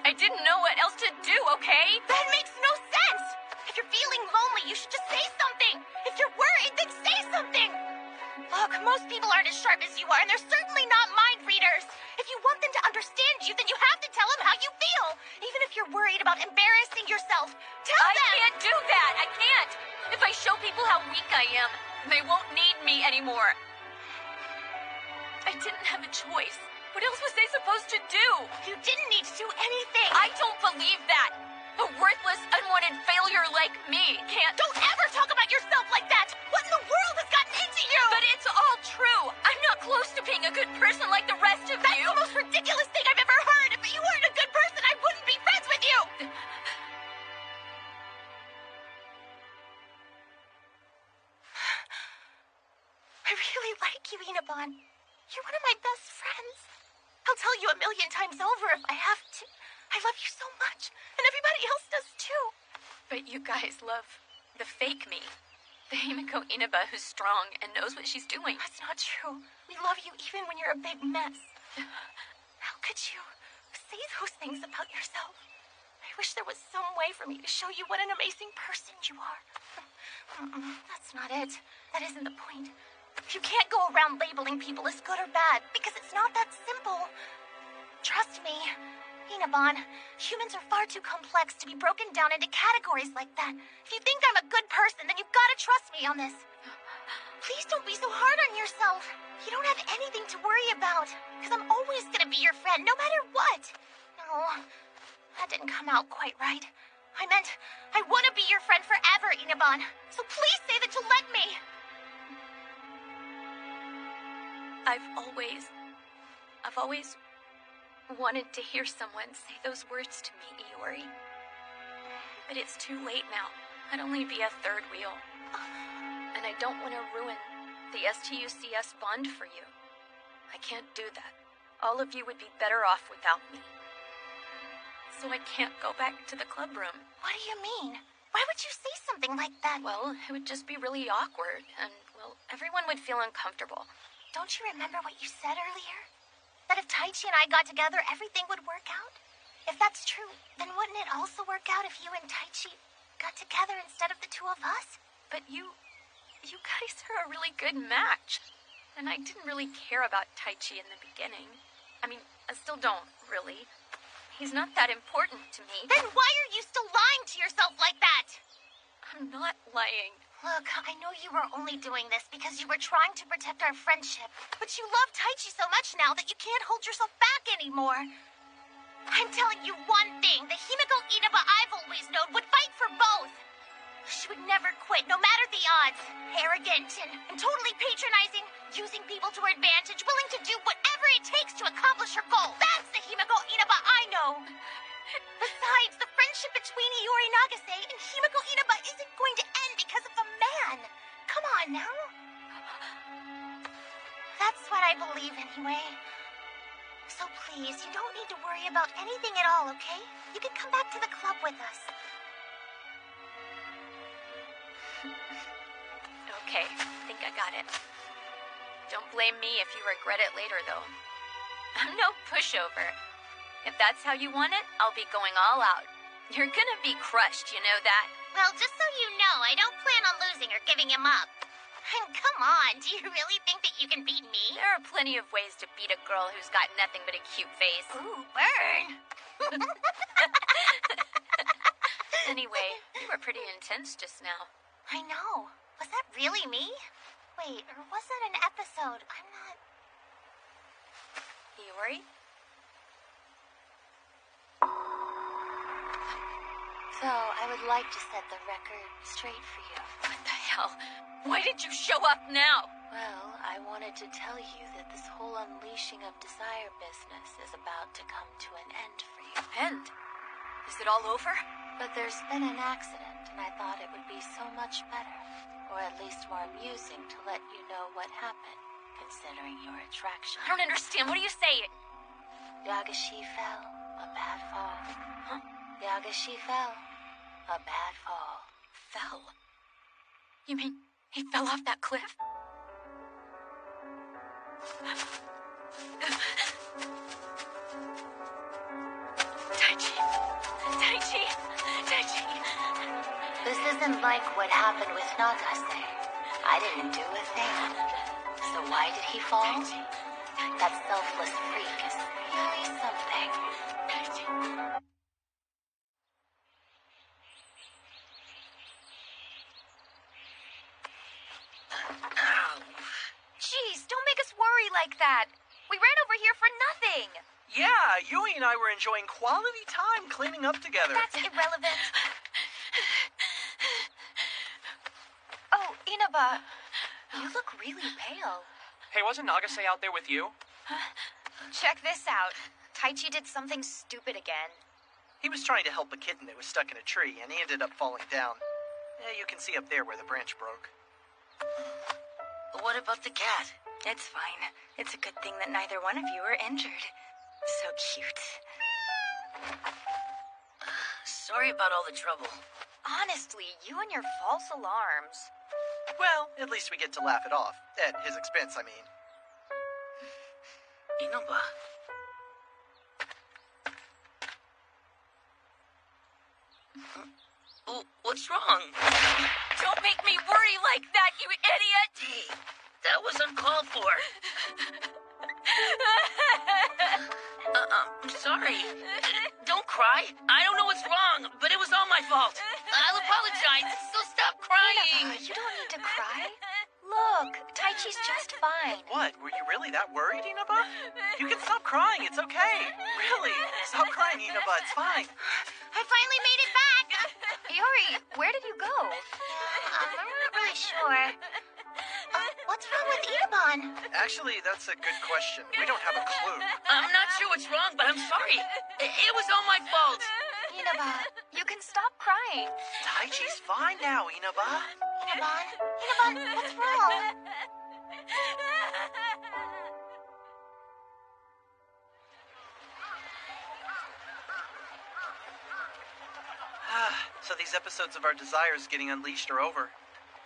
I didn't know what else to do, okay? That makes no sense! If you're feeling lonely, you should just say something! If you're worried, then say something! Look, most people aren't as sharp as you are, and they're certainly not mind readers. If you want them to understand you, then you have to tell them how you feel. Even if you're worried about embarrassing yourself, tell them! I can't do that! I can't! If I show people how weak I am, they won't need me anymore. I didn't have a choice. What else was I supposed to do? You didn't need to do anything. I don't believe that. A worthless, unwanted failure like me can't... Don't ever talk about yourself like that! What in the world has gotten into you? But it's all true. I'm not close to being a good person like the rest of That's you. the most ridiculous thing I've ever heard! If you weren't a good person, I wouldn't be friends with you! I really like you, Inaban. You're one of my best friends. I'll tell you a million times over if I have to. I love you so much, and everybody else does too. But you guys love the fake me. The Himiko Inaba who's strong and knows what she's doing. That's not true. We love you even when you're a big mess. How could you say those things about yourself? I wish there was some way for me to show you what an amazing person you are. That's not it. That isn't the point. You can't go around labeling people as good or bad, because it's not that simple. Trust me, Inaban, humans are far too complex to be broken down into categories like that. If you think I'm a good person, then you've got to trust me on this. Please don't be so hard on yourself. You don't have anything to worry about, because I'm always going to be your friend, no matter what. No, that didn't come out quite right. I meant, I want to be your friend forever, Inaban. So please say that you'll let me. I've always wanted to hear someone say those words to me, Iori. But it's too late now. I'd only be a third wheel. And I don't want to ruin the STUCS bond for you. I can't do that. All of you would be better off without me. So I can't go back to the club room. What do you mean? Why would you say something like that? Well, it would just be really awkward, and, well, everyone would feel uncomfortable. Don't you remember what you said earlier? That if Taichi and I got together, everything would work out? If that's true, then wouldn't it also work out if you and Taichi got together instead of the two of us? But you guys are a really good match. And I didn't really care about Taichi in the beginning. I mean, I still don't, really. He's not that important to me. Then why are you still lying to yourself like that? I'm not lying. Look, I know you were only doing this because you were trying to protect our friendship, but you love Taichi so much now that you can't hold yourself back anymore. I'm telling you one thing, the Himiko Inaba I've always known would fight for both. She would never quit, no matter the odds. Arrogant and totally patronizing, using people to her advantage, willing to do whatever it takes to accomplish her goal. That's the Himiko Inaba I know. Besides, the friendship between Iori Nagase and Himiko Inaba isn't going to end because of a man. Come on now. That's what I believe anyway. So please, you don't need to worry about anything at all, okay? You can come back to the club with us. Okay, I think I got it. Don't blame me if you regret it later, though. I'm no pushover. If that's how you want it, I'll be going all out. You're gonna be crushed, you know that? Well, just so you know, I don't plan on losing or giving him up. And come on, do you really think that you can beat me? There are plenty of ways to beat a girl who's got nothing but a cute face. Ooh, burn! Anyway, you were pretty intense just now. I know. Was that really me? Wait, or was that an episode? I'm not... Iori? So, I would like to set the record straight for you. What the hell? Why did you show up now? Well, I wanted to tell you that this whole unleashing of desire business is about to come to an end for you. End? Is it all over? But there's been an accident, and I thought it would be so much better, or at least more amusing, to let you know what happened, considering your attraction. I don't understand. What are you saying? Yagashi fell. A bad fall. Huh? Yagashi fell. A bad fall. Fell? You mean he fell off that cliff? Taichi! Taichi! Taichi! This isn't like what happened with Nagase. I didn't do a thing. So why did he fall? Taichi. That selfless freak is really something. Taichi. Jeez, don't make us worry like that. We ran over here for nothing. Yeah, Yui and I were enjoying quality time cleaning up together. That's irrelevant. Oh, Inaba, you look really pale. Hey, wasn't Nagase out there with you? Check this out. Taichi did something stupid again. He was trying to help a kitten that was stuck in a tree, and he ended up falling down. Yeah, you can see up there where the branch broke. What about the cat? It's fine. It's a good thing that neither one of you are injured. So cute. Sorry about all the trouble. Honestly, you and your false alarms. Well, at least we get to laugh it off. At his expense, I mean. Inaba. What's wrong? Don't make me worry like that, you idiot! Hey, That was uncalled for. I'm sorry. Don't cry. I don't know what's wrong, but it was all my fault. I'll apologize, so stop crying. You don't need to cry. Look, Taichi's just fine. What? Were you really that worried, Inaba? You can stop crying. It's okay. Really. Stop crying, Inaba. It's fine. I finally made it back. Iori, where did you go? I'm not really sure. What's wrong with Inaban? Actually, that's a good question. We don't have a clue. I'm not sure what's wrong, but I'm sorry. It was all my fault. Inaba, you can stop crying. Taichi's fine now, Inaba. Inaban, what's wrong? So these episodes of our desires getting unleashed are over.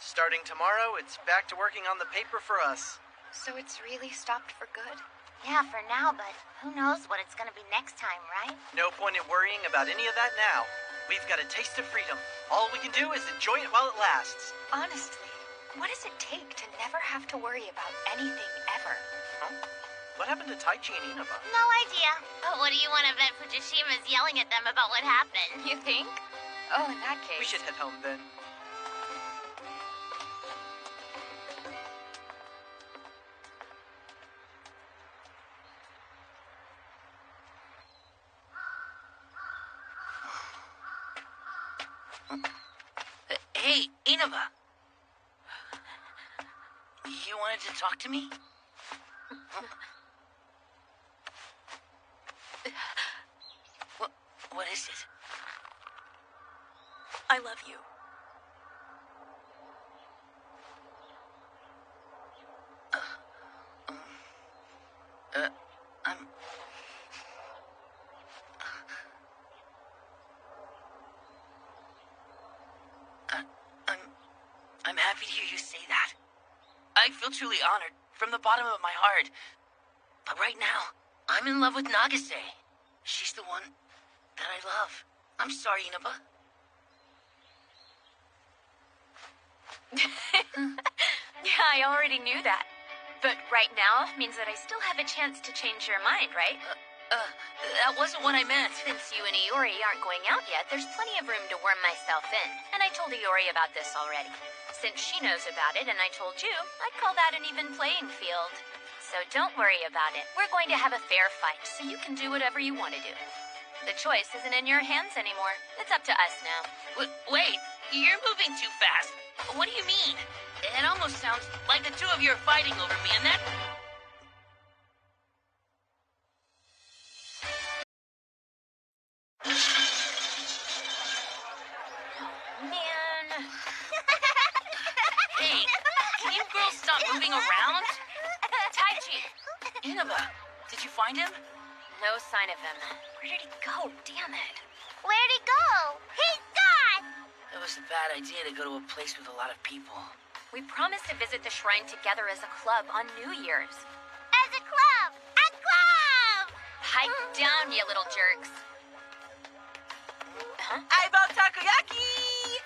Starting tomorrow, it's back to working on the paper for us. So it's really stopped for good? Yeah, for now, but who knows what it's gonna be next time, right? No point in worrying about any of that now. We've got a taste of freedom. All we can do is enjoy it while it lasts. Honestly, what does it take to never have to worry about anything ever? Huh? What happened to Taichi and Inaba? No idea. But what do you want to bet Fujishima's yelling at them about what happened? You think? Oh, in that case. We should head home then. Hey, Inaba. You wanted to talk to me? What is it? I love you. I'm happy to hear you say that. I feel truly honored from the bottom of my heart. But right now, I'm in love with Nagase. She's the one that I love. I'm sorry, Inaba. Yeah, I already knew that. But right now means that I still have a chance to change your mind, right? That wasn't what I meant. Since you and Iori aren't going out yet, there's plenty of room to worm myself in. And I told Iori about this already. Since she knows about it and I told you, I'd call that an even playing field. So don't worry about it. We're going to have a fair fight, so you can do whatever you want to do. The choice isn't in your hands anymore. It's up to us now. Wait, you're moving too fast. What do you mean? It almost sounds like the two of you are fighting over me, and that... Man. Hey, can you girls stop moving around? Taichi! Inaba, did you find him? No sign of him. Where did he go? Damn it. Where'd he go? He's gone! It was a bad idea to go to a place with a lot of people. We promised to visit the shrine together as a club on New Year's. As a club! A club! Pipe down, you little jerks. Huh? I bought takoyaki!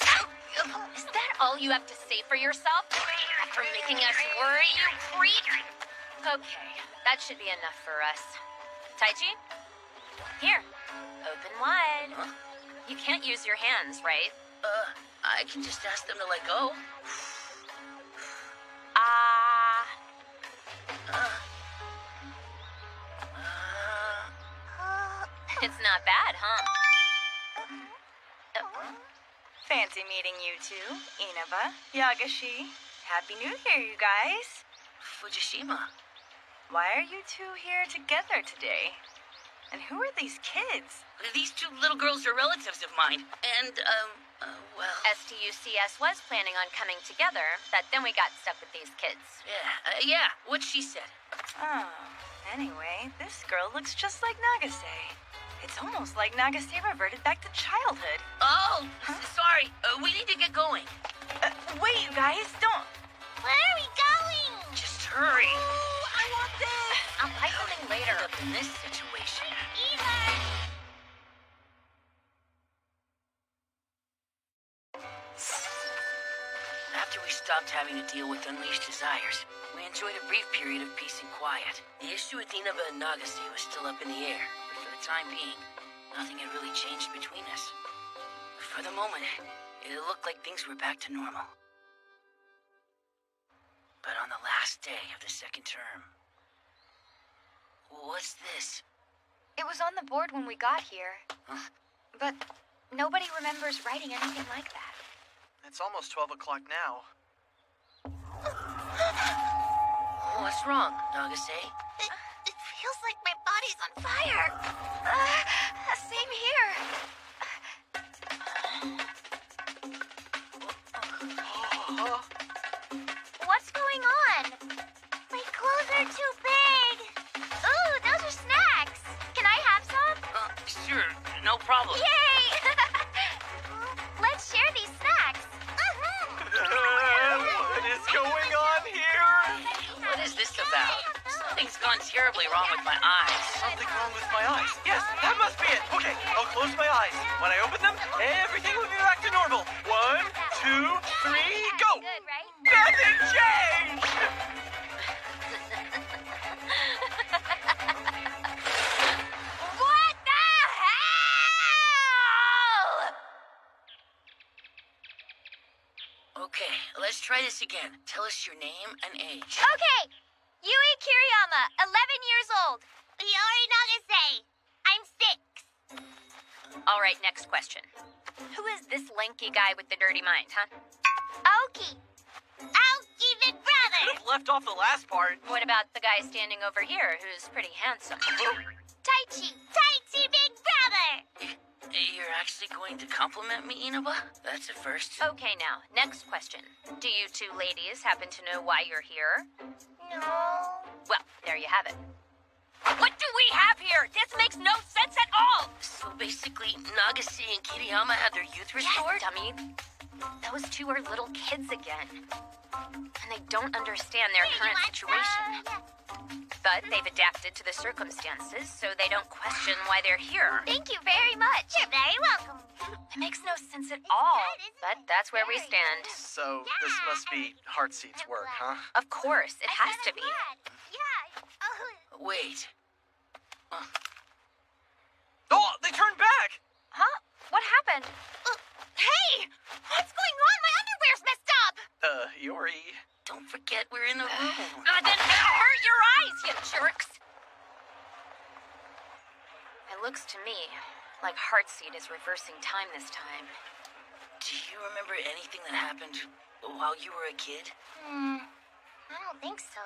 Is that all you have to say for yourself? For making us worry, you creep? Okay, that should be enough for us. Taichi? Here. Open wide. Huh? You can't use your hands, right? I can just ask them to let go. It's not bad, huh? Fancy meeting you two, Inaba, Yagashi. Happy New Year, you guys. Fujishima. Why are you two here together today? And who are these kids? These two little girls are relatives of mine. And, well... STUCS was planning on coming together, but then we got stuck with these kids. Yeah, what she said. Oh, anyway, this girl looks just like Nagase. It's almost like Nagase reverted back to childhood. Oh, sorry. We need to get going. Wait, you guys, don't... Where are we going? Just hurry. Oh, I want this! I'll buy something later. End up in this situation. After we stop stopped having to deal with unleashed desires. We enjoyed a brief period of peace and quiet. The issue with Inaba and Nagase was still up in the air, but for the time being, nothing had really changed between us. For the moment, it looked like things were back to normal. But on the last day of the second term... What's this? It was on the board when we got here. Huh? But nobody remembers writing anything like that. It's almost 12 o'clock now. What's wrong, Nagase? It feels like my body's on fire. Same here. What's going on? My clothes are too big. Ooh, those are snacks. Can I have some? Sure, no problem. Yay! Let's share these snacks. What is going on here? What is this about? Something's gone terribly wrong with my eyes. Something wrong with my eyes. Yes, that must be it. Okay, I'll close my eyes. When I open them, everything will be back to normal. 1, 2, 3, go! Good, right? Nothing changed! What the hell? Okay, let's try this again. Tell us your name and age. Okay, Yui Kiriyama, 11 years old. Yori Nagase, I'm 6. All right, next question. Who is this lanky guy with the dirty mind, huh? Aoki. Aoki, big brother. Could have left off the last part. What about the guy standing over here who's pretty handsome? Taichi. Taichi, big brother. You're actually going to compliment me, Inaba? That's a first. Okay, now, next question. Do you two ladies happen to know why you're here? No. Well, there you have it. What do we have here? This makes no sense at all! So basically, Nagase and Kiriyama had their youth restored? Yes, dummy. Those two are little kids again. And they don't understand their current situation. But they've adapted to the circumstances, so they don't question why they're here. Thank you very much. You're very welcome. It makes no sense at all, but that's where we stand. So, this must be Heartseed's work, huh? Of course, it has to be. Yeah. Wait. Oh, they turned back! Huh? What happened? Hey! What's going on? My underwear's messed up! Yori. Don't forget we're in the room. Then hurt your eyes, you jerks! It looks to me like Heartseed is reversing time this time. Do you remember anything that happened while you were a kid? I don't think so.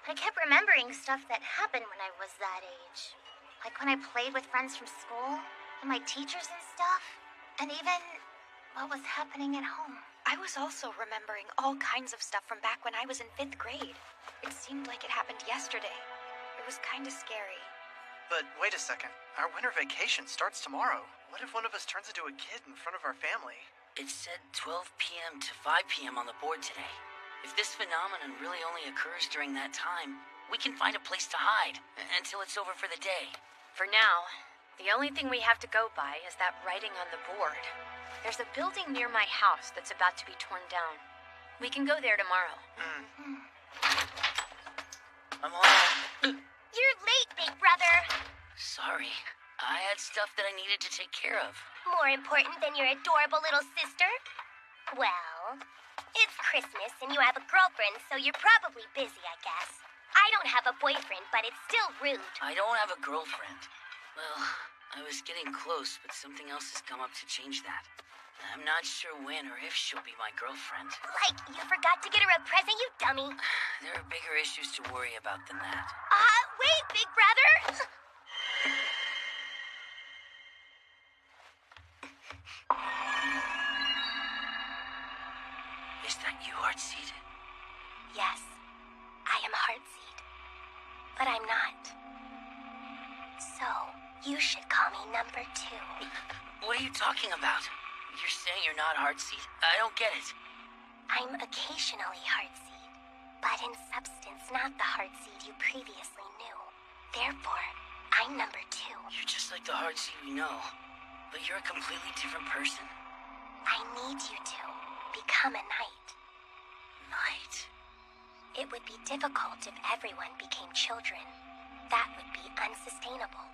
I kept remembering stuff that happened when I was that age. Like when I played with friends from school, and my teachers and stuff, and even what was happening at home. I was also remembering all kinds of stuff from back when I was in 5th grade. It seemed like it happened yesterday. It was kind of scary. But wait a second. Our winter vacation starts tomorrow. What if one of us turns into a kid in front of our family? It said 12 p.m. to 5 p.m. on the board today. If this phenomenon really only occurs during that time, we can find a place to hide until it's over for the day. For now, the only thing we have to go by is that writing on the board. There's a building near my house that's about to be torn down. We can go there tomorrow. I'm on. You're late, big brother. Sorry. I had stuff that I needed to take care of. More important than your adorable little sister? Well, it's Christmas and you have a girlfriend, so you're probably busy, I guess. I don't have a boyfriend, but it's still rude. I don't have a girlfriend. Well, I was getting close, but something else has come up to change that. I'm not sure when or if she'll be my girlfriend. Like, you forgot to get her a present, you dummy. There are bigger issues to worry about than that. Wait, big brother! Is that you, Heartseed? Yes, I am Heartseed. But I'm not. So, you should call me number 2. What are you talking about? You're saying you're not Heartseed? I don't get it. I'm occasionally Heartseed, but in substance not the Heartseed you previously knew. Therefore, I'm number 2. You're just like the Heartseed we know, but you're a completely different person. I need you to become a knight. Right. It would be difficult if everyone became children. That would be unsustainable.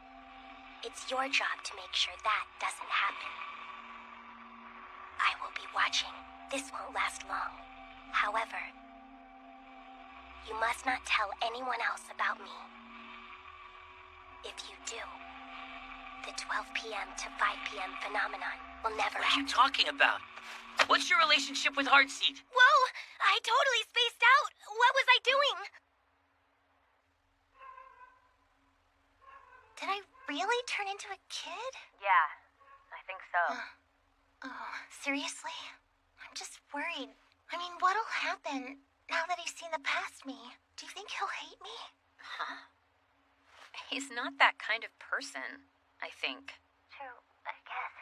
It's your job to make sure that doesn't happen. I will be watching. This won't last long. However, you must not tell anyone else about me. If you do, the 12 p.m. to 5 p.m. phenomenon will never What are you end. talking about? What's your relationship with Heartseed? Whoa! I totally spaced out! What was I doing? Did I really turn into a kid? Yeah, I think so. Oh, seriously? I'm just worried. I mean, what'll happen now that he's seen the past me? Do you think he'll hate me? Huh? He's not that kind of person, I think. True, I guess.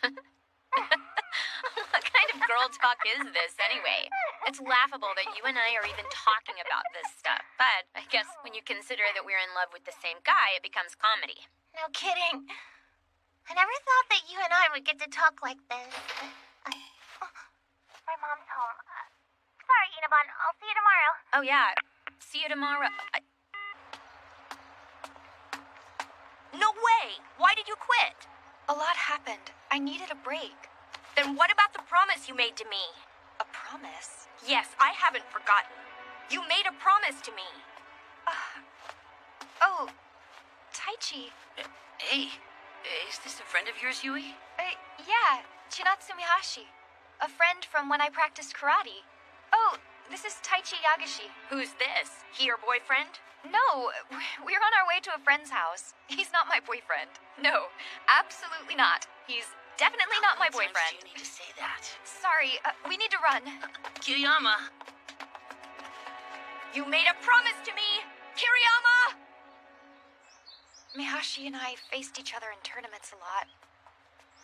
What kind of girl talk is this, anyway? It's laughable that you and I are even talking about this stuff, but I guess when you consider that we're in love with the same guy, it becomes comedy. No kidding. I never thought that you and I would get to talk like this. My mom's home. Sorry, Inabon. I'll see you tomorrow. Oh, yeah. See you tomorrow. No way! Why did you quit? A lot happened. I needed a break. Then what about the promise you made to me? A promise? Yes, I haven't forgotten. You made a promise to me. Oh, Taichi. Hey, is this a friend of yours, Yui? Yeah, Chinatsu Mihashi. A friend from when I practiced karate. Oh, this is Taichi Yagashi. Who's this? He your boyfriend? No, we're on our way to a friend's house. He's not my boyfriend. No, absolutely not. He's definitely not my How many times boyfriend. do you need to say that? Sorry, we need to run. Kiriyama! You made a promise to me! Kiriyama! Mihashi and I faced each other in tournaments a lot.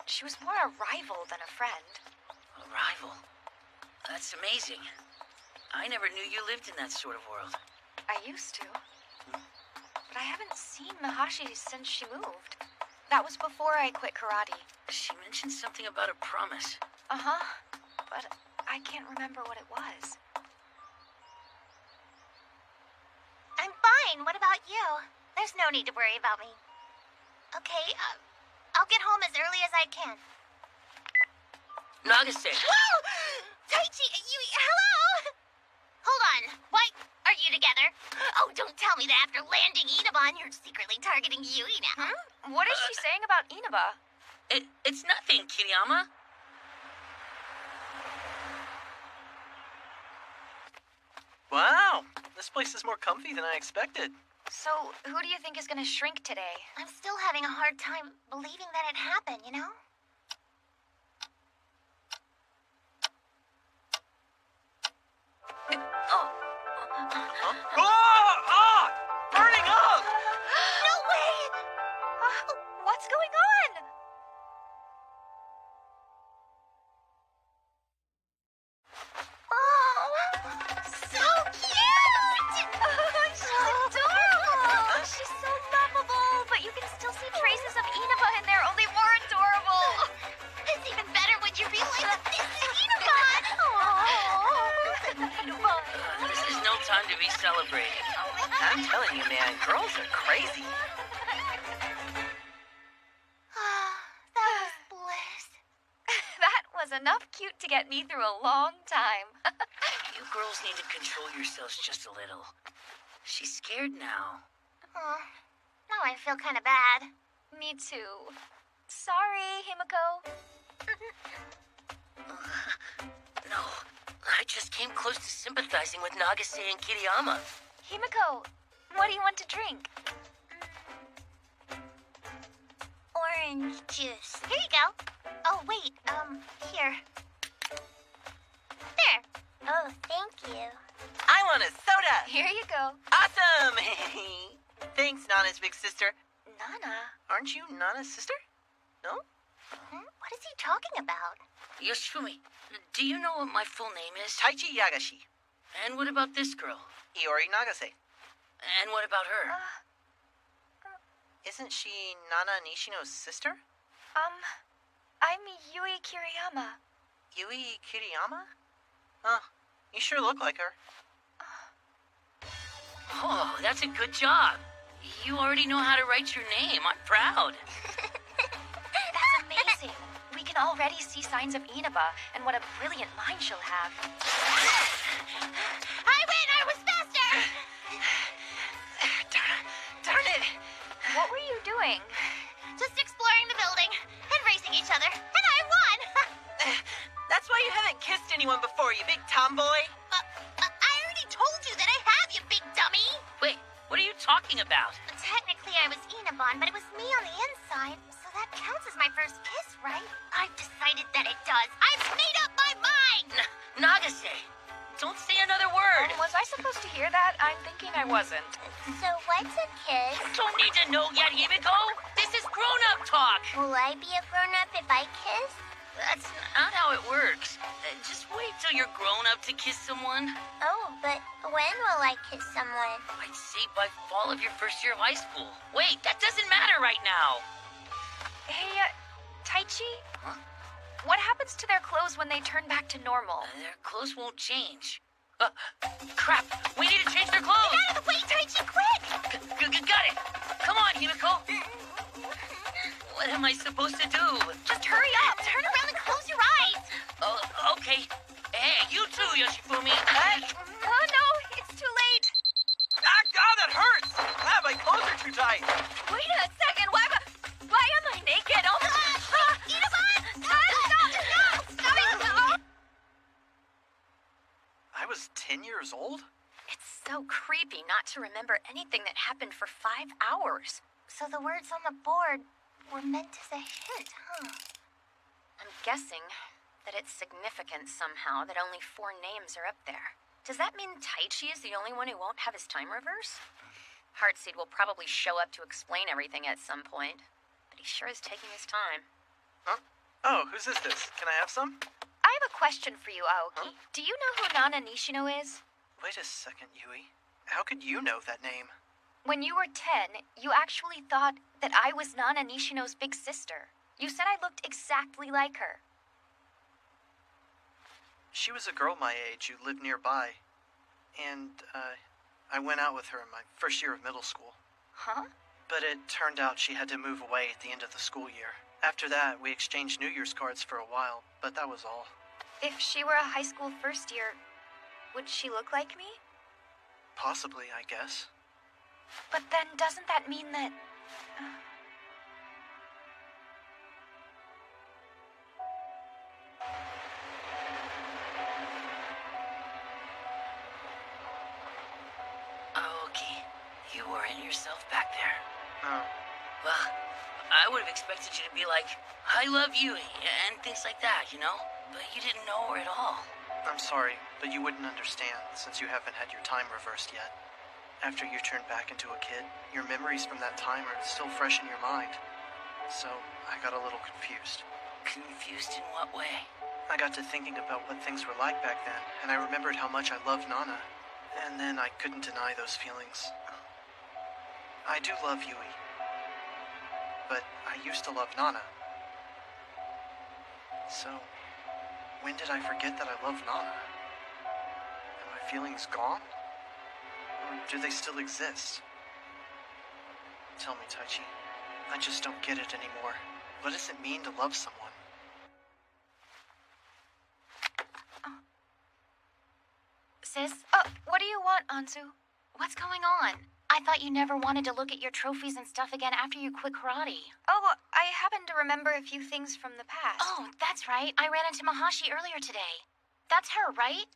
She was more a rival than a friend. A rival? That's amazing. I never knew you lived in that sort of world. I used to. But I haven't seen Mihashi since she moved. That was before I quit karate. She mentioned something about a promise. Uh-huh. But I can't remember what it was. I'm fine. What about you? There's no need to worry about me. Okay, I'll get home as early as I can. Nagase! Whoa! Taichi, hello! Hold on. Why are you together? Oh, don't tell me that after landing Inabon, you're secretly targeting Yui now. What is she saying about Inaba? It's nothing, Kiriyama. Wow, this place is more comfy than I expected. So, who do you think is gonna shrink today? I'm still having a hard time believing that it happened, you know? Burning up! No way! What's going on? Oh, so cute! She's adorable! She's so lovable, but you can still see traces of Inaba in there, only more adorable! It's even better when you realize that this is Inabon! This is no time to be celebrating. I'm telling you, man, girls are crazy. That was bliss. That was enough cute to get me through a long time. You girls need to control yourselves just a little. She's scared now. Oh, now I feel kind of bad. Me too. Sorry, Himiko. No, I just came close to sympathizing with Nagase and Kiriyama. Himiko, what do you want to drink? Orange juice. Here you go. Oh, wait, here. There. Oh, thank you. I want a soda! Here you go. Awesome! Thanks, Nana's big sister. Nana. Aren't you Nana's sister? No? What is he talking about? Yoshifumi, do you know what my full name is? Taichi Yagashi. And what about this girl? Iori Nagase. And what about her? Isn't she Nana Nishino's sister? I'm Yui Kiriyama. Yui Kiriyama? Huh. You sure look like her. Oh, that's a good job. You already know how to write your name. I'm proud. That's amazing. We can already see signs of Inaba and what a brilliant mind she'll have. I win! I was faster! Darn it! What were you doing? Just exploring the building and racing each other, and I won! That's why you haven't kissed anyone before, you big tomboy. I already told you that I have, you big dummy! Wait, what are you talking about? Technically, I was Inaban, but it was me on the inside, so that counts as my first kiss, right? I've decided that it does. I've made up my mind! Nagase, don't say another word. Was I supposed to hear that? I'm thinking I wasn't. So what's a kiss? Don't need to know yet, Himiko. This is grown-up talk. Will I be a grown-up if I kiss? That's not how it works. Just wait till you're grown up to kiss someone. Oh, but when will I kiss someone? I'd say by fall of your first year of high school. Wait, that doesn't matter right now. Hey, Taichi? Huh? What happens to their clothes when they turn back to normal? Their clothes won't change. Crap! We need to change their clothes! Get out of the way, Taichi, quick! Got it! Come on, Himiko! What am I supposed to do? Just hurry up! Turn around and close your eyes! Oh, okay. Hey, you too, Yoshifumi. Oh no, it's too late. Ah, God, that hurts! Ah, my clothes are too tight. Wait a second, why am I naked? Oh, Inaban! Stop! I was 10 years old? It's so creepy not to remember anything that happened for 5 hours. So the words on the board were meant as a hint, huh? I'm guessing that it's significant somehow that only 4 names are up there. Does that mean Taichi is the only one who won't have his time reverse? Heartseed will probably show up to explain everything at some point, but he sure is taking his time. Huh? Oh, whose is this? Can I have some? I have a question for you, Aoki. Do you know who Nana Nishino is? Wait a second, Yui. How could you know that name? When you were 10, you actually thought that I was Nana Nishino's big sister. You said I looked exactly like her. She was a girl my age who lived nearby. And, I went out with her in my first year of middle school. Huh? But it turned out she had to move away at the end of the school year. After that, we exchanged New Year's cards for a while, but that was all. If she were a high school first year, would she look like me? Possibly, I guess. But then doesn't that mean that... Okay, you weren't yourself back there. No. Well, I would have expected you to be like, I love Yui, and things like that, you know? But you didn't know her at all. I'm sorry, but you wouldn't understand since you haven't had your time reversed yet. After you turn back into a kid, your memories from that time are still fresh in your mind. So, I got a little confused. Confused in what way? I got to thinking about what things were like back then, and I remembered how much I loved Nana. And then I couldn't deny those feelings. I do love Yui. But I used to love Nana. So, when did I forget that I love Nana? Are my feelings gone? Or do they still exist? Tell me, Taichi. I just don't get it anymore. What does it mean to love someone? Sis, what do you want, Anzu? what's going on? I thought you never wanted to look at your trophies and stuff again after you quit karate. Oh, I happen to remember a few things from the past. Oh, that's right. I ran into Mahashi earlier today. That's her, right?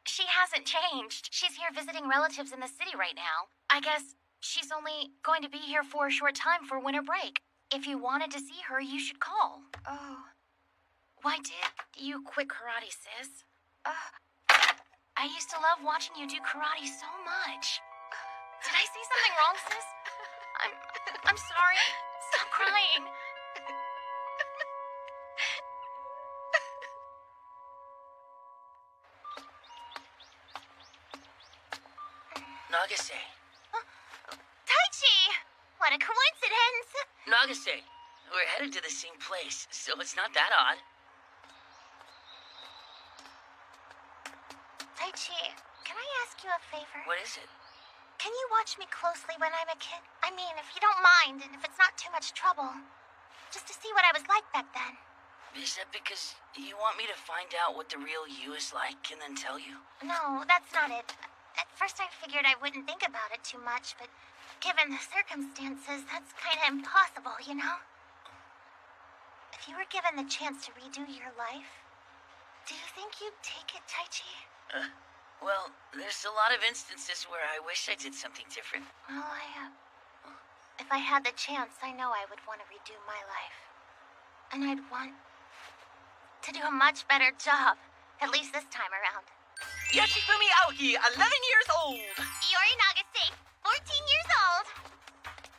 She hasn't changed. She's here visiting relatives in the city right now. I guess she's only going to be here for a short time for winter break. If you wanted to see her, you should call. Oh. Why did you quit karate, sis? I used to love watching you do karate so much. Did I say something wrong, sis? I'm sorry. Stop crying. Nagase. Taichi! What a coincidence! Nagase, We're headed to the same place, so it's not that odd. Taichi, can I ask you a favor? What is it? Can you watch me closely when I'm a kid? I mean, if you don't mind, and if it's not too much trouble. Just to see what I was like back then. Is that because you want me to find out what the real you is like and then tell you? No, that's not it. At first I figured I wouldn't think about it too much, but given the circumstances, that's kind of impossible, you know? If you were given the chance to redo your life, do you think you'd take it, Taichi? Well, there's a lot of instances where I wish I did something different. Well, if I had the chance, I know I would want to redo my life. And I'd want to do a much better job, at least this time around. Yoshifumi Aoki, 11 years old. Iori Nagase, 14 years old.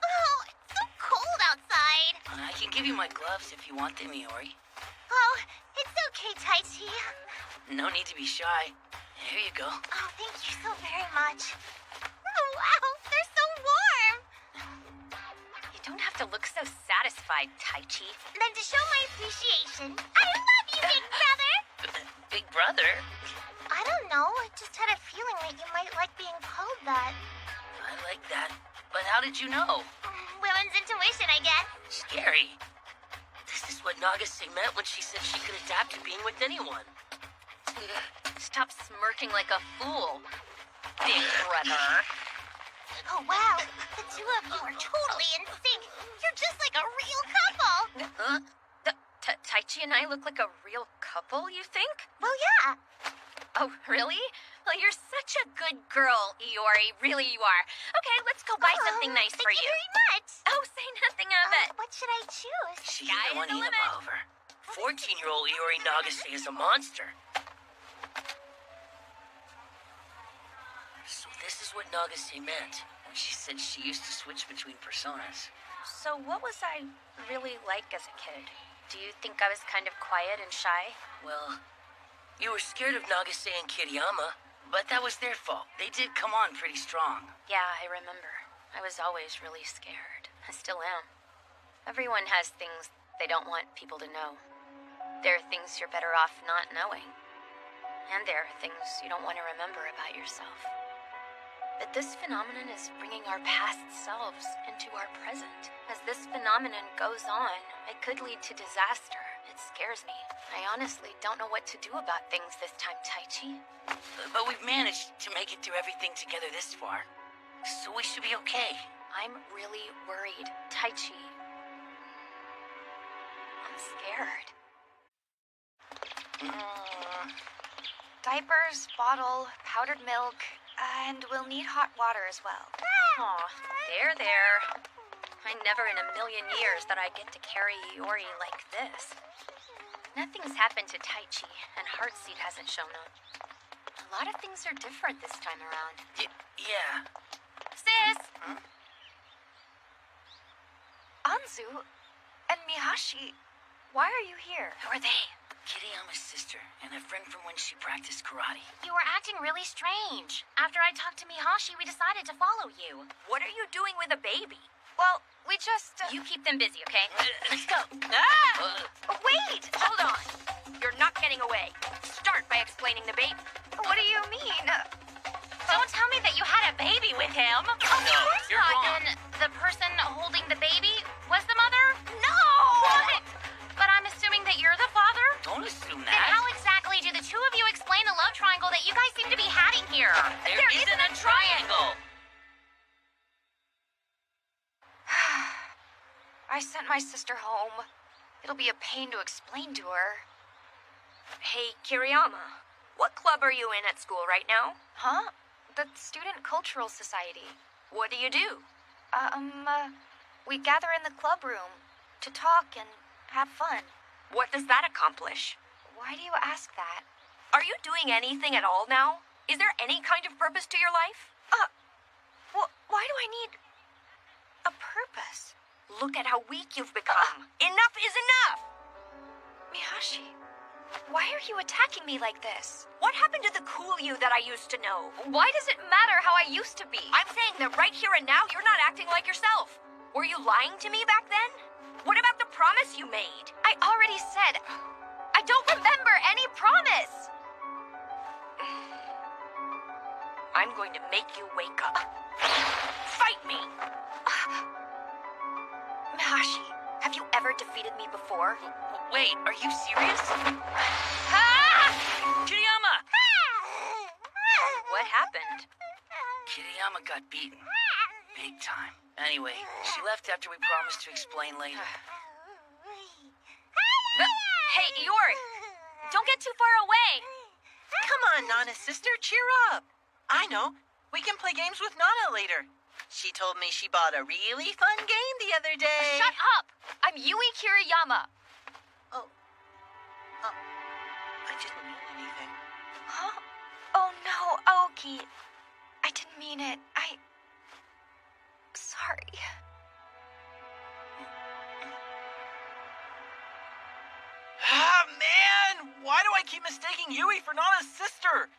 Oh, it's so cold outside. I can give you my gloves if you want them, Iori. Oh, it's okay, Taichi. No need to be shy. Here you go. Oh, thank you so very much. Oh, wow, they're so warm. You don't have to look so satisfied, Taichi. Then to show my appreciation, I love you, Big Brother. Big brother? I don't know. I just had a feeling that you might like being called that. I like that. But how did you know? Women's intuition, I guess. Scary. This is what Nagase meant when she said she could adapt to being with anyone. Stop smirking like a fool, Big Brother. Oh, wow. The two of you are totally in sync. You're just like a real couple. Huh? Taichi and I look like a real couple, you think? Well, yeah. Oh, really? Well, you're such a good girl, Iori. Really, you are. Okay, let's go buy something nice for you. Thank you very much. Oh, say nothing of it. What should I choose? She's Sky the one is the eating limit. above her. 14-year-old Iori Nagase is a monster. So this is what Nagase meant when she said she used to switch between personas. So what was I really like as a kid? Do you think I was kind of quiet and shy? Well, you were scared of Nagase and Kiriyama, but that was their fault. They did come on pretty strong. Yeah, I remember. I was always really scared. I still am. Everyone has things they don't want people to know. There are things you're better off not knowing. And there are things you don't want to remember about yourself. But this phenomenon is bringing our past selves into our present. As this phenomenon goes on, it could lead to disaster. It scares me. I honestly don't know what to do about things this time, Taichi. But we've managed to make it through everything together this far. So we should be okay. I'm really worried, Taichi. I'm scared. Diapers, bottle, powdered milk, and we'll need hot water as well. Aw, there. I never in a million years that I get to carry Iori like this. Nothing's happened to Taichi, and Heartseed hasn't shown up. A lot of things are different this time around. Yeah. Sis! Huh? Anzu and Mihashi, why are you here? Who are they? Kiriyama's sister and a friend from when she practiced karate. You were acting really strange. After I talked to Mihashi, we decided to follow you. What are you doing with a baby? Well, we just... You keep them busy, okay? Let's go. Wait! Hold on. You're not getting away. Start by explaining the baby. What do you mean? Don't tell me that you had a baby with him. No, you're wrong. Then the person holding the baby was the mother? No! What? But I'm assuming that you're the father? Don't assume Then that. how exactly do the two of you explain the love triangle that you guys seem to be having here? There isn't a triangle. I sent my sister home. It'll be a pain to explain to her. Hey, Kiriyama. What club are you in at school right now? Huh? The Student Cultural Society. What do you do? We gather in the club room to talk and have fun. What does that accomplish? Why do you ask that? Are you doing anything at all now? Is there any kind of purpose to your life? Well, why do I need a purpose? Look at how weak you've become. Enough is enough! Mihashi, why are you attacking me like this? What happened to the cool you that I used to know? Why does it matter how I used to be? I'm saying that right here and now, you're not acting like yourself. Were you lying to me back then? What about the promise you made? I already said, I don't remember any promise. I'm going to make you wake up. Fight me! Mihashi, have you ever defeated me before? Wait, are you serious? Ah! Kiriyama! What happened? Kiriyama got beaten. Big time. Anyway, she left after we promised to explain later. Hey, Iori! Don't get too far away! Come on, Nana's sister, cheer up. I know. We can play games with Nana later. She told me she bought a really fun game the other day. Shut up! I'm Yui Kiriyama. I didn't mean anything. Huh? Oh no, Aoki. I didn't mean it. Sorry. Ah, man! Why do I keep mistaking Yui for Nana's sister?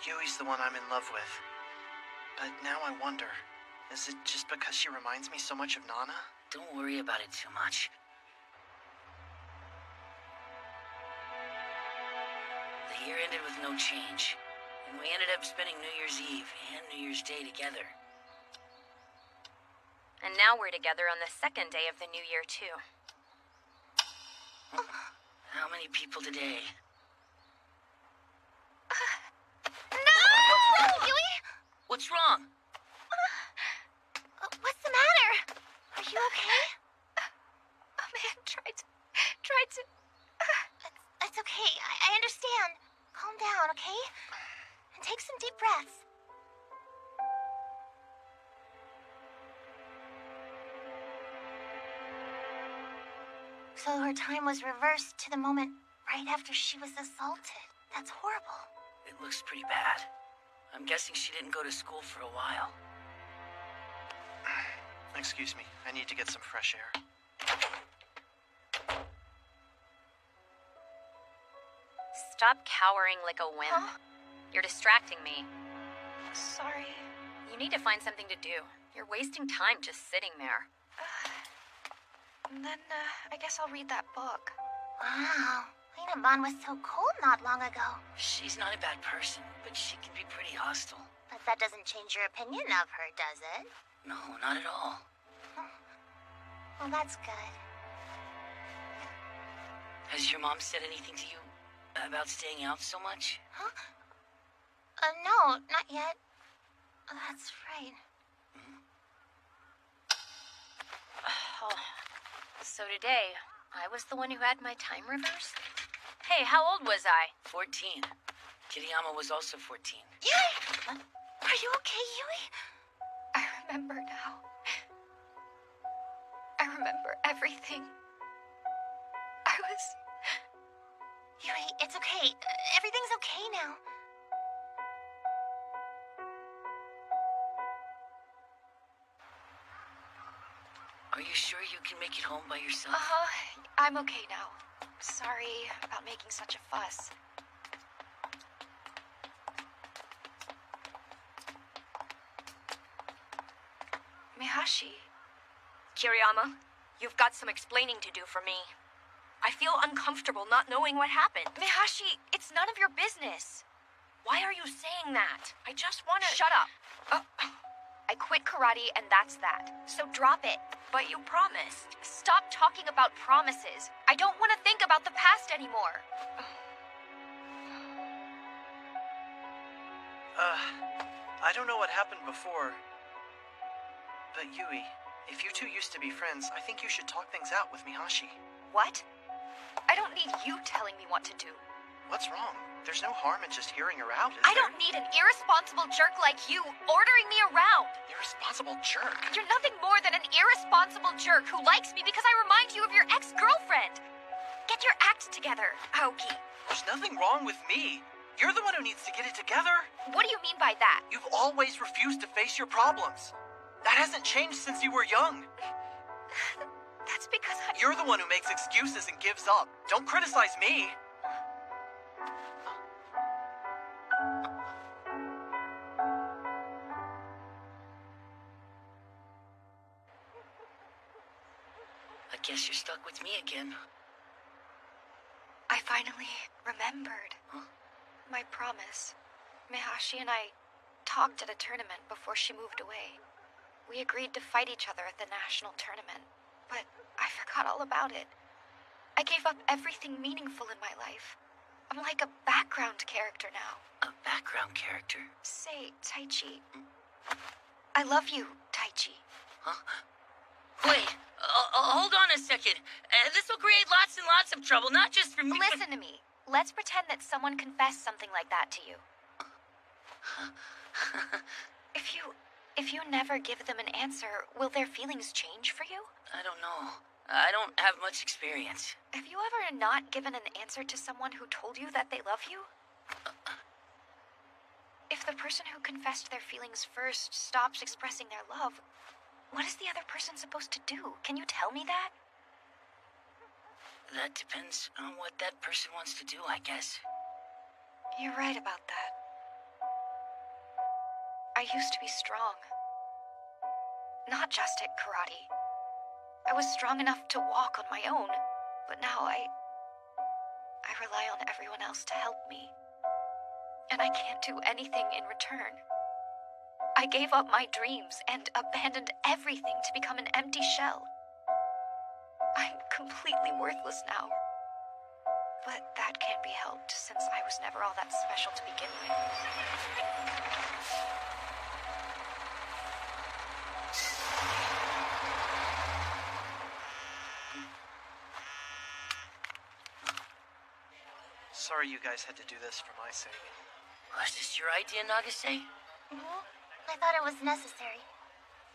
Yui's the one I'm in love with. But now I wonder, is it just because she reminds me so much of Nana? Don't worry about it too much. The year ended with no change, and we ended up spending New Year's Eve and New Year's Day together. And now we're together on the second day of the new year, too. How many people today? No! Yui? What's wrong? What's the matter? Are you okay? A man tried to... It's okay. I understand. Calm down, okay? And take some deep breaths. So her time was reversed to the moment right after she was assaulted. That's horrible. It looks pretty bad. I'm guessing she didn't go to school for a while. Excuse me, I need to get some fresh air. Stop cowering like a wimp. Huh? You're distracting me. Sorry. You need to find something to do. You're wasting time just sitting there. Then, I guess I'll read that book. Wow. Lena was so cold not long ago. She's not a bad person, but she can be pretty hostile. But that doesn't change your opinion of her, does it? No, not at all. Well, that's good. Has your mom said anything to you about staying out so much? Huh? No, not yet. That's right. Oh. So today, I was the one who had my time reversed? Hey, how old was I? 14. Kiriyama was also 14. Yui! Are you okay, Yui? I remember now. I remember everything. I was... Yui, it's okay. Everything's okay now. Are you sure you can make it home by yourself? I'm okay now. Sorry about making such a fuss. Mihashi. Kiriyama, you've got some explaining to do for me. I feel uncomfortable not knowing what happened. Mihashi, it's none of your business. Why are you saying that? I just want to... Shut up. I quit karate and that's that. So drop it. But you promised. Stop talking about promises. I don't want to think about the past anymore. I don't know what happened before. But Yui, if you two used to be friends, I think you should talk things out with Mihashi. What? I don't need you telling me what to do. What's wrong? There's no harm in just hearing her out, is I there? don't need an irresponsible jerk like you ordering me around. Irresponsible jerk? You're nothing more than an irresponsible jerk who likes me because I remind you of your ex-girlfriend. Get your act together, Aoki. There's nothing wrong with me. You're the one who needs to get it together. What do you mean by that? You've always refused to face your problems. That hasn't changed since you were young. That's because You're the one who makes excuses and gives up. Don't criticize me. guess you're stuck with me again. I finally remembered. Huh? My promise. Mihashi and I talked at a tournament before she moved away. We agreed to fight each other at the national tournament, but I forgot all about it. I gave up everything meaningful in my life. I'm like a background character now. A background character? Say, Taichi. I love you, Taichi. Huh? Wait, hold on a second. This will create lots and lots of trouble, not just for me. Listen to me. Let's pretend that someone confessed something like that to you. If you never give them an answer, will their feelings change for you? I don't know. I don't have much experience. Have you ever not given an answer to someone who told you that they love you? If the person who confessed their feelings first stops expressing their love, what is the other person supposed to do? Can you tell me that? That depends on what that person wants to do, I guess. You're right about that. I used to be strong. Not just at karate. I was strong enough to walk on my own, but now I rely on everyone else to help me. And I can't do anything in return. I gave up my dreams and abandoned everything to become an empty shell. I'm completely worthless now. But that can't be helped since I was never all that special to begin with. Sorry you guys had to do this for my sake. Was this your idea, Nagase? I thought it was necessary.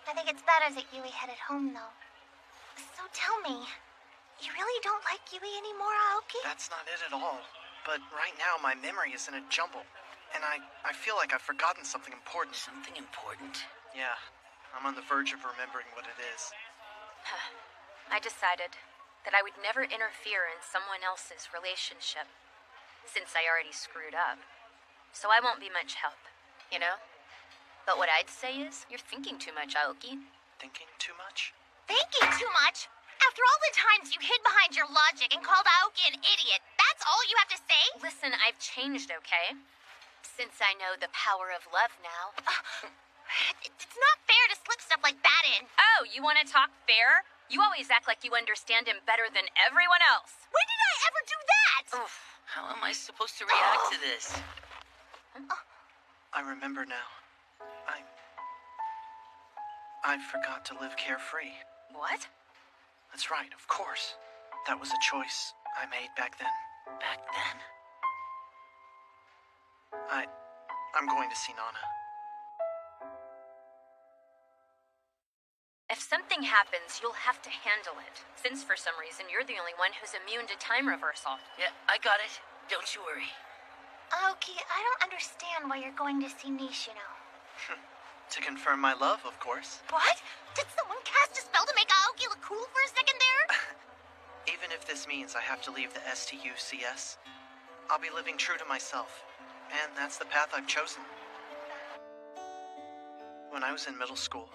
I think it's better that Yui headed home, though. So tell me, you really don't like Yui anymore, Aoki? That's not it at all. But right now, my memory is in a jumble. And I feel like I've forgotten something important. Something important? Yeah, I'm on the verge of remembering what it is. I decided that I would never interfere in someone else's relationship, since I already screwed up. So I won't be much help, you know? But what I'd say is, you're thinking too much, Aoki. Thinking too much? Thinking too much? After all the times you hid behind your logic and called Aoki an idiot, that's all you have to say? Listen, I've changed, okay? Since I know the power of love now. It's not fair to slip stuff like that in. Oh, you want to talk fair? You always act like you understand him better than everyone else. When did I ever do that? Oof, how am I supposed to react to this? I remember now. I forgot to live carefree. What? That's right, of course. That was a choice I made back then. Back then? I'm going to see Nana. If something happens, you'll have to handle it. Since for some reason you're the only one who's immune to time reversal. Yeah, I got it. Don't you worry. Aoki, I don't understand why you're going to see Nishino. To confirm my love, of course. What? Did someone cast a spell to make Aoki look cool for a second there? Even if this means I have to leave the STUCS, I'll be living true to myself. And that's the path I've chosen. When I was in middle school,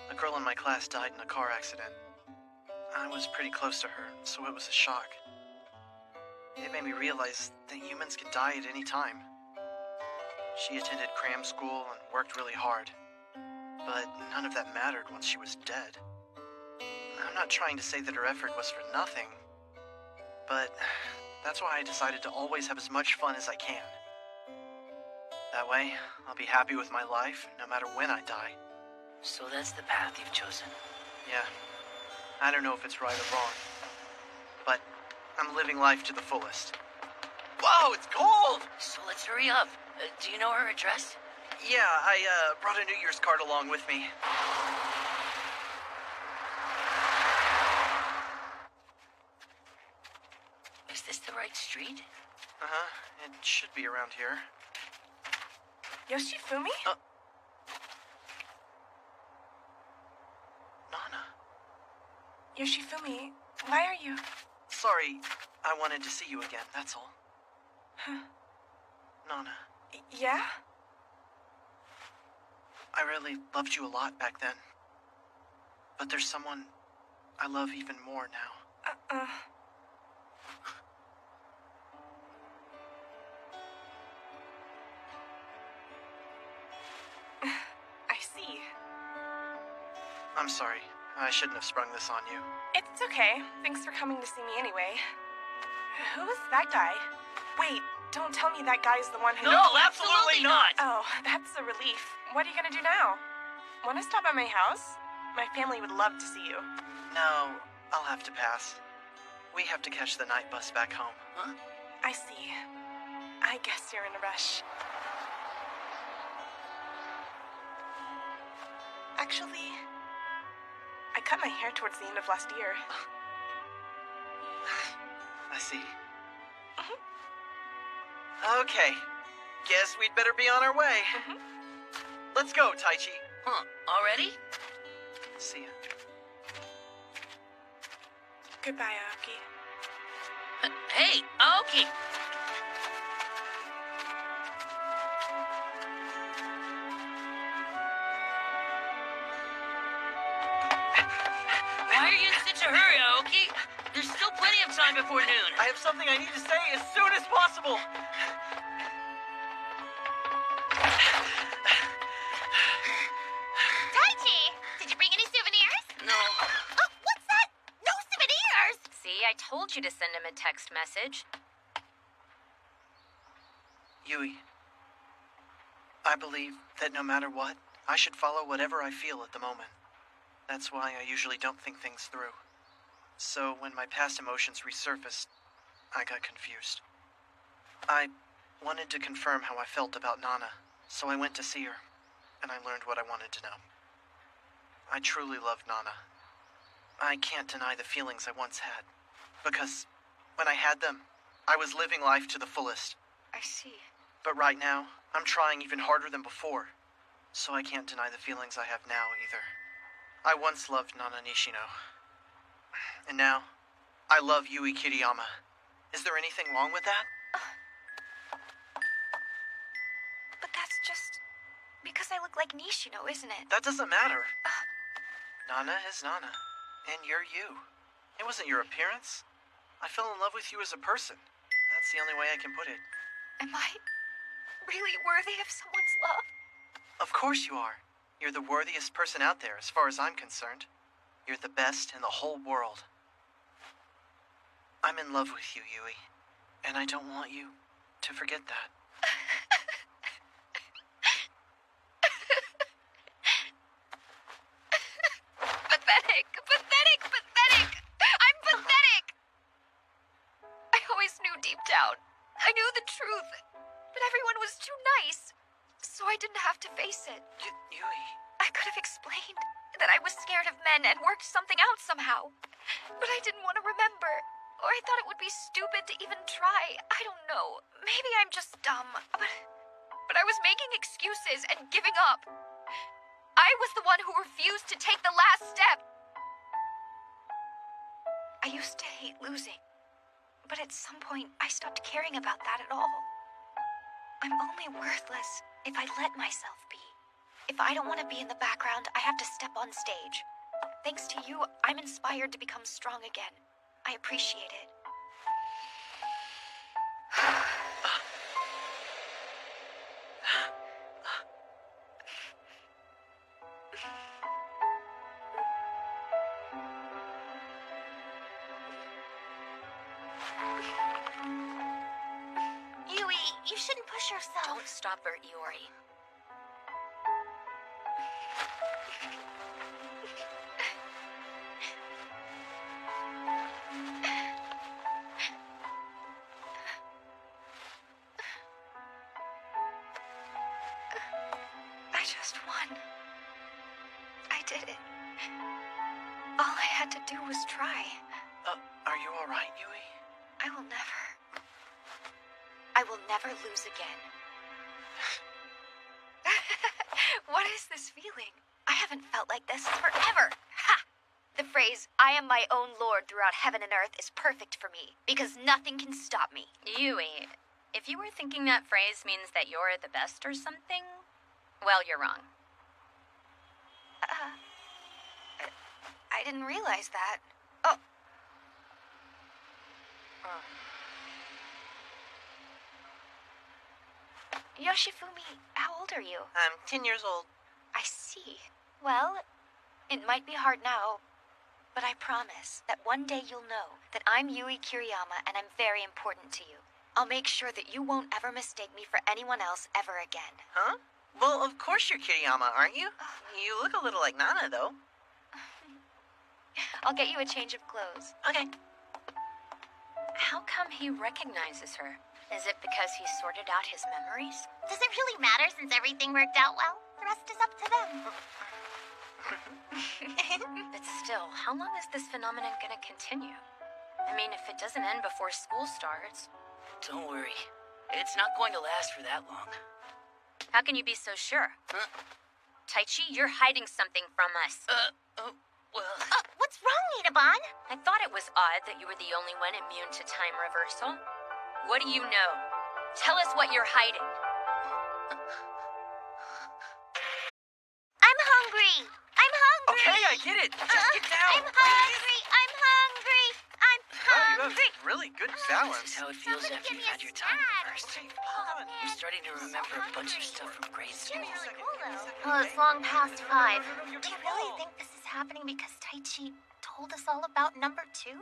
a girl in my class died in a car accident. I was pretty close to her, so it was a shock. It made me realize that humans can die at any time. She attended cram school and worked really hard. But none of that mattered once she was dead. I'm not trying to say that her effort was for nothing, but that's why I decided to always have as much fun as I can. That way, I'll be happy with my life no matter when I die. So that's the path you've chosen. Yeah. I don't know if it's right or wrong, but I'm living life to the fullest. Whoa, it's cold! So let's hurry up. Do you know her address? Yeah, I brought a New Year's card along with me. Is this the right street? Uh-huh, it should be around here. Yoshifumi? Nana. Yoshifumi, why are you... Sorry, I wanted to see you again, that's all. Huh? Nana. Yeah? I really loved you a lot back then. But there's someone I love even more now. I see. I'm sorry. I shouldn't have sprung this on you. It's okay. Thanks for coming to see me anyway. Who is that guy? Wait, don't tell me that guy's the one who... No, absolutely not! Oh, that's a relief. What are you gonna do now? Want to stop at my house? My family would love to see you. No, I'll have to pass. We have to catch the night bus back home. Huh? I see. I guess you're in a rush. Actually, I cut my hair towards the end of last year. I see. Okay. Guess we'd better be on our way. Let's go, Taichi. Huh, already? See ya. Goodbye, Aoki. Hey, Aoki! Why are you in such a hurry, Aoki? There's still plenty of time before noon. I have something I need to say as soon as possible. Taichi, did you bring any souvenirs? No. Oh, what's that? No souvenirs! See, I told you to send him a text message. Yui, I believe that no matter what, I should follow whatever I feel at the moment. That's why I usually don't think things through. So when my past emotions resurfaced, I got confused. I wanted to confirm how I felt about Nana, so I went to see her, and I learned what I wanted to know. I truly loved Nana. I can't deny the feelings I once had, because when I had them, I was living life to the fullest. I see. But right now, I'm trying even harder than before, so I can't deny the feelings I have now either. I once loved Nana Nishino, and now I love Yui Kiriyama. Is there anything wrong with that? But that's just because I look like Nishino, isn't it? That doesn't matter. Nana is Nana, and you're you. It wasn't your appearance. I fell in love with you as a person. That's the only way I can put it. Am I really worthy of someone's love? Of course you are. You're the worthiest person out there, as far as I'm concerned. You're the best in the whole world. I'm in love with you, Yui, and I don't want you to forget that. Pathetic! Pathetic! Pathetic! I'm pathetic! I always knew deep down. I knew the truth. But everyone was too nice. So I didn't have to face it. Yui. I could have explained that I was scared of men and worked something out somehow. But I didn't want to remember. Or I thought it would be stupid to even try. I don't know. Maybe I'm just dumb. But I was making excuses and giving up. I was the one who refused to take the last step. I used to hate losing. But at some point, I stopped caring about that at all. I'm only worthless if I let myself be. If I don't want to be in the background, I have to step on stage. Thanks to you, I'm inspired to become strong again. I appreciate it. Yui, you shouldn't push yourself. Don't stop her, Iori. I just won. I did it. All I had to do was try. Are you alright, Yui? I will never lose again. What is this feeling? I haven't felt like this forever. Ha! The phrase, I am my own lord throughout heaven and earth, is perfect for me, because nothing can stop me. Yui, if you were thinking that phrase means that you're the best or something, well, you're wrong. I didn't realize that. Oh. Yoshifumi, how old are you? I'm 10 years old. I see. Well, it might be hard now, but I promise that one day you'll know that I'm Yui Kiriyama and I'm very important to you. I'll make sure that you won't ever mistake me for anyone else ever again. Huh? Well, of course you're Kiriyama, aren't you? You look a little like Nana, though. I'll get you a change of clothes. Okay. How come he recognizes her? Is it because he sorted out his memories? Does it really matter since everything worked out well? The rest is up to them. But still, how long is this phenomenon gonna continue? I mean, if it doesn't end before school starts. Don't worry. It's not going to last for that long. How can you be so sure? Huh? Taichi, you're hiding something from us. Well... What's wrong, Idaban? I thought it was odd that you were the only one immune to time reversal. What do you know? Tell us what you're hiding. I'm hungry. I'm hungry. Okay, I get it. Just get down. I'm hungry. I'm hungry. I'm Wow, you hungry. have really good This balance. is how it feels Somebody after give you've me had a your time snack. reversed. Oh, man. I'm starting to remember a bunch of stuff from grade school. Well, it's long past 5. Do you really think this is happening because Taichi told us all about number 2?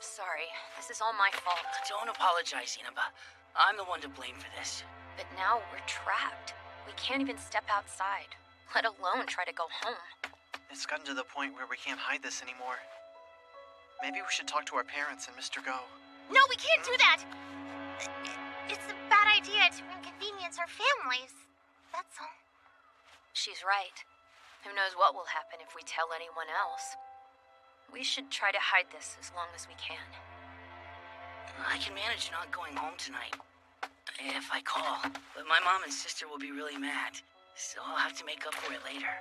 Sorry, this is all my fault. Don't apologize, Inaba. I'm the one to blame for this. But now we're trapped. We can't even step outside, let alone try to go home. It's gotten to the point where we can't hide this anymore. Maybe we should talk to our parents and Mr. Go. No, we can't do that. It's a bad idea to inconvenience our families. That's all. She's right. Who knows what will happen if we tell anyone else? We should try to hide this as long as we can. I can manage not going home tonight. If I call. But my mom and sister will be really mad. So I'll have to make up for it later.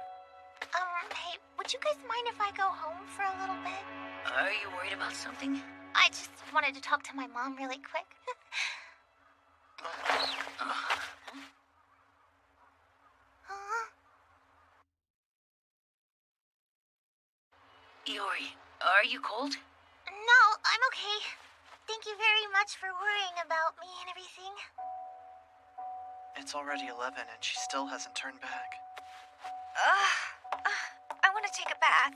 Hey, would you guys mind if I go home for a little bit? Are you worried about something? I just wanted to talk to my mom really quick. Iori, are you cold? No, I'm okay. Thank you very much for worrying about me and everything. It's already 11 and she still hasn't turned back. I want to take a bath.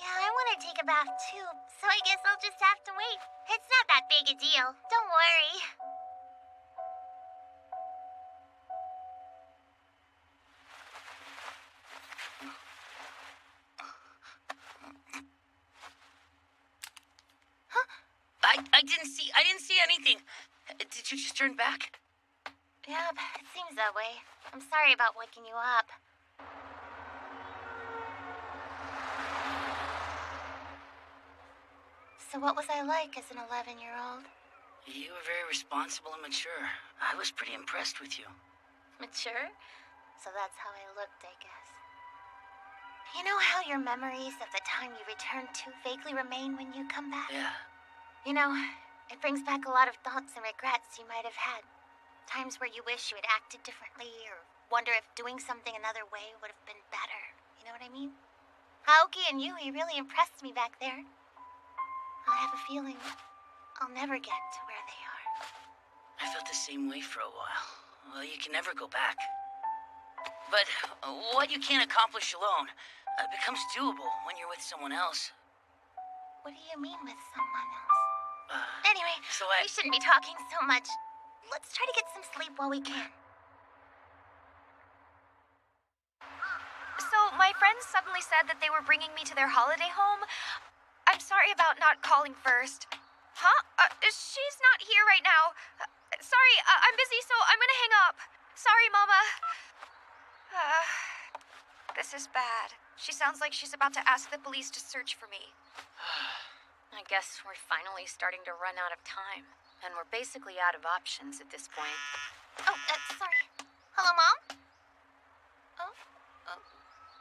Yeah, I want to take a bath too, so I guess I'll just have to wait. It's not that big a deal. Don't worry. I didn't see anything. Did you just turn back? Yep, it seems that way. I'm sorry about waking you up. So what was I like as an 11-year-old? You were very responsible and mature. I was pretty impressed with you. Mature? So that's how I looked, I guess. You know how your memories of the time you returned to vaguely remain when you come back? Yeah. You know, it brings back a lot of thoughts and regrets you might have had. Times where you wish you had acted differently, or wonder if doing something another way would have been better. You know what I mean? Aoki and Yui really impressed me back there. I have a feeling I'll never get to where they are. I felt the same way for a while. Well, you can never go back. But what you can't accomplish alone becomes doable when you're with someone else. What do you mean with someone else? Anyway, so we shouldn't be talking so much. Let's try to get some sleep while we can. So, my friends suddenly said that they were bringing me to their holiday home. I'm sorry about not calling first. Huh? She's not here right now. Sorry, I'm busy, so I'm gonna hang up. Sorry, Mama. This is bad. She sounds like she's about to ask the police to search for me. I guess we're finally starting to run out of time. And we're basically out of options at this point. Oh, sorry. Hello, Mom?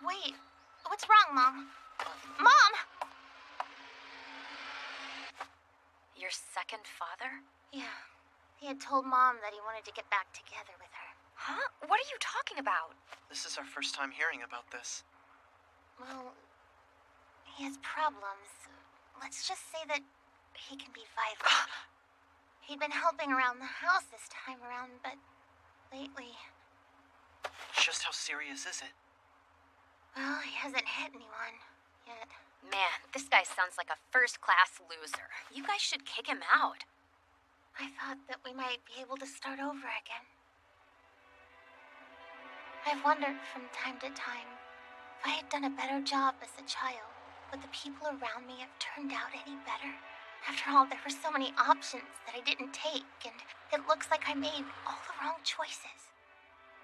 Wait. What's wrong, Mom? Mom! Your second father? Yeah. He had told Mom that he wanted to get back together with her. Huh? What are you talking about? This is our first time hearing about this. Well, he has problems. Let's just say that he can be violent. He'd been helping around the house this time around, but lately... Just how serious is it? Well, he hasn't hit anyone yet. Man, this guy sounds like a first-class loser. You guys should kick him out. I thought that we might be able to start over again. I've wondered from time to time if I had done a better job as a child. Would the people around me have turned out any better? After all, there were so many options that I didn't take, and it looks like I made all the wrong choices.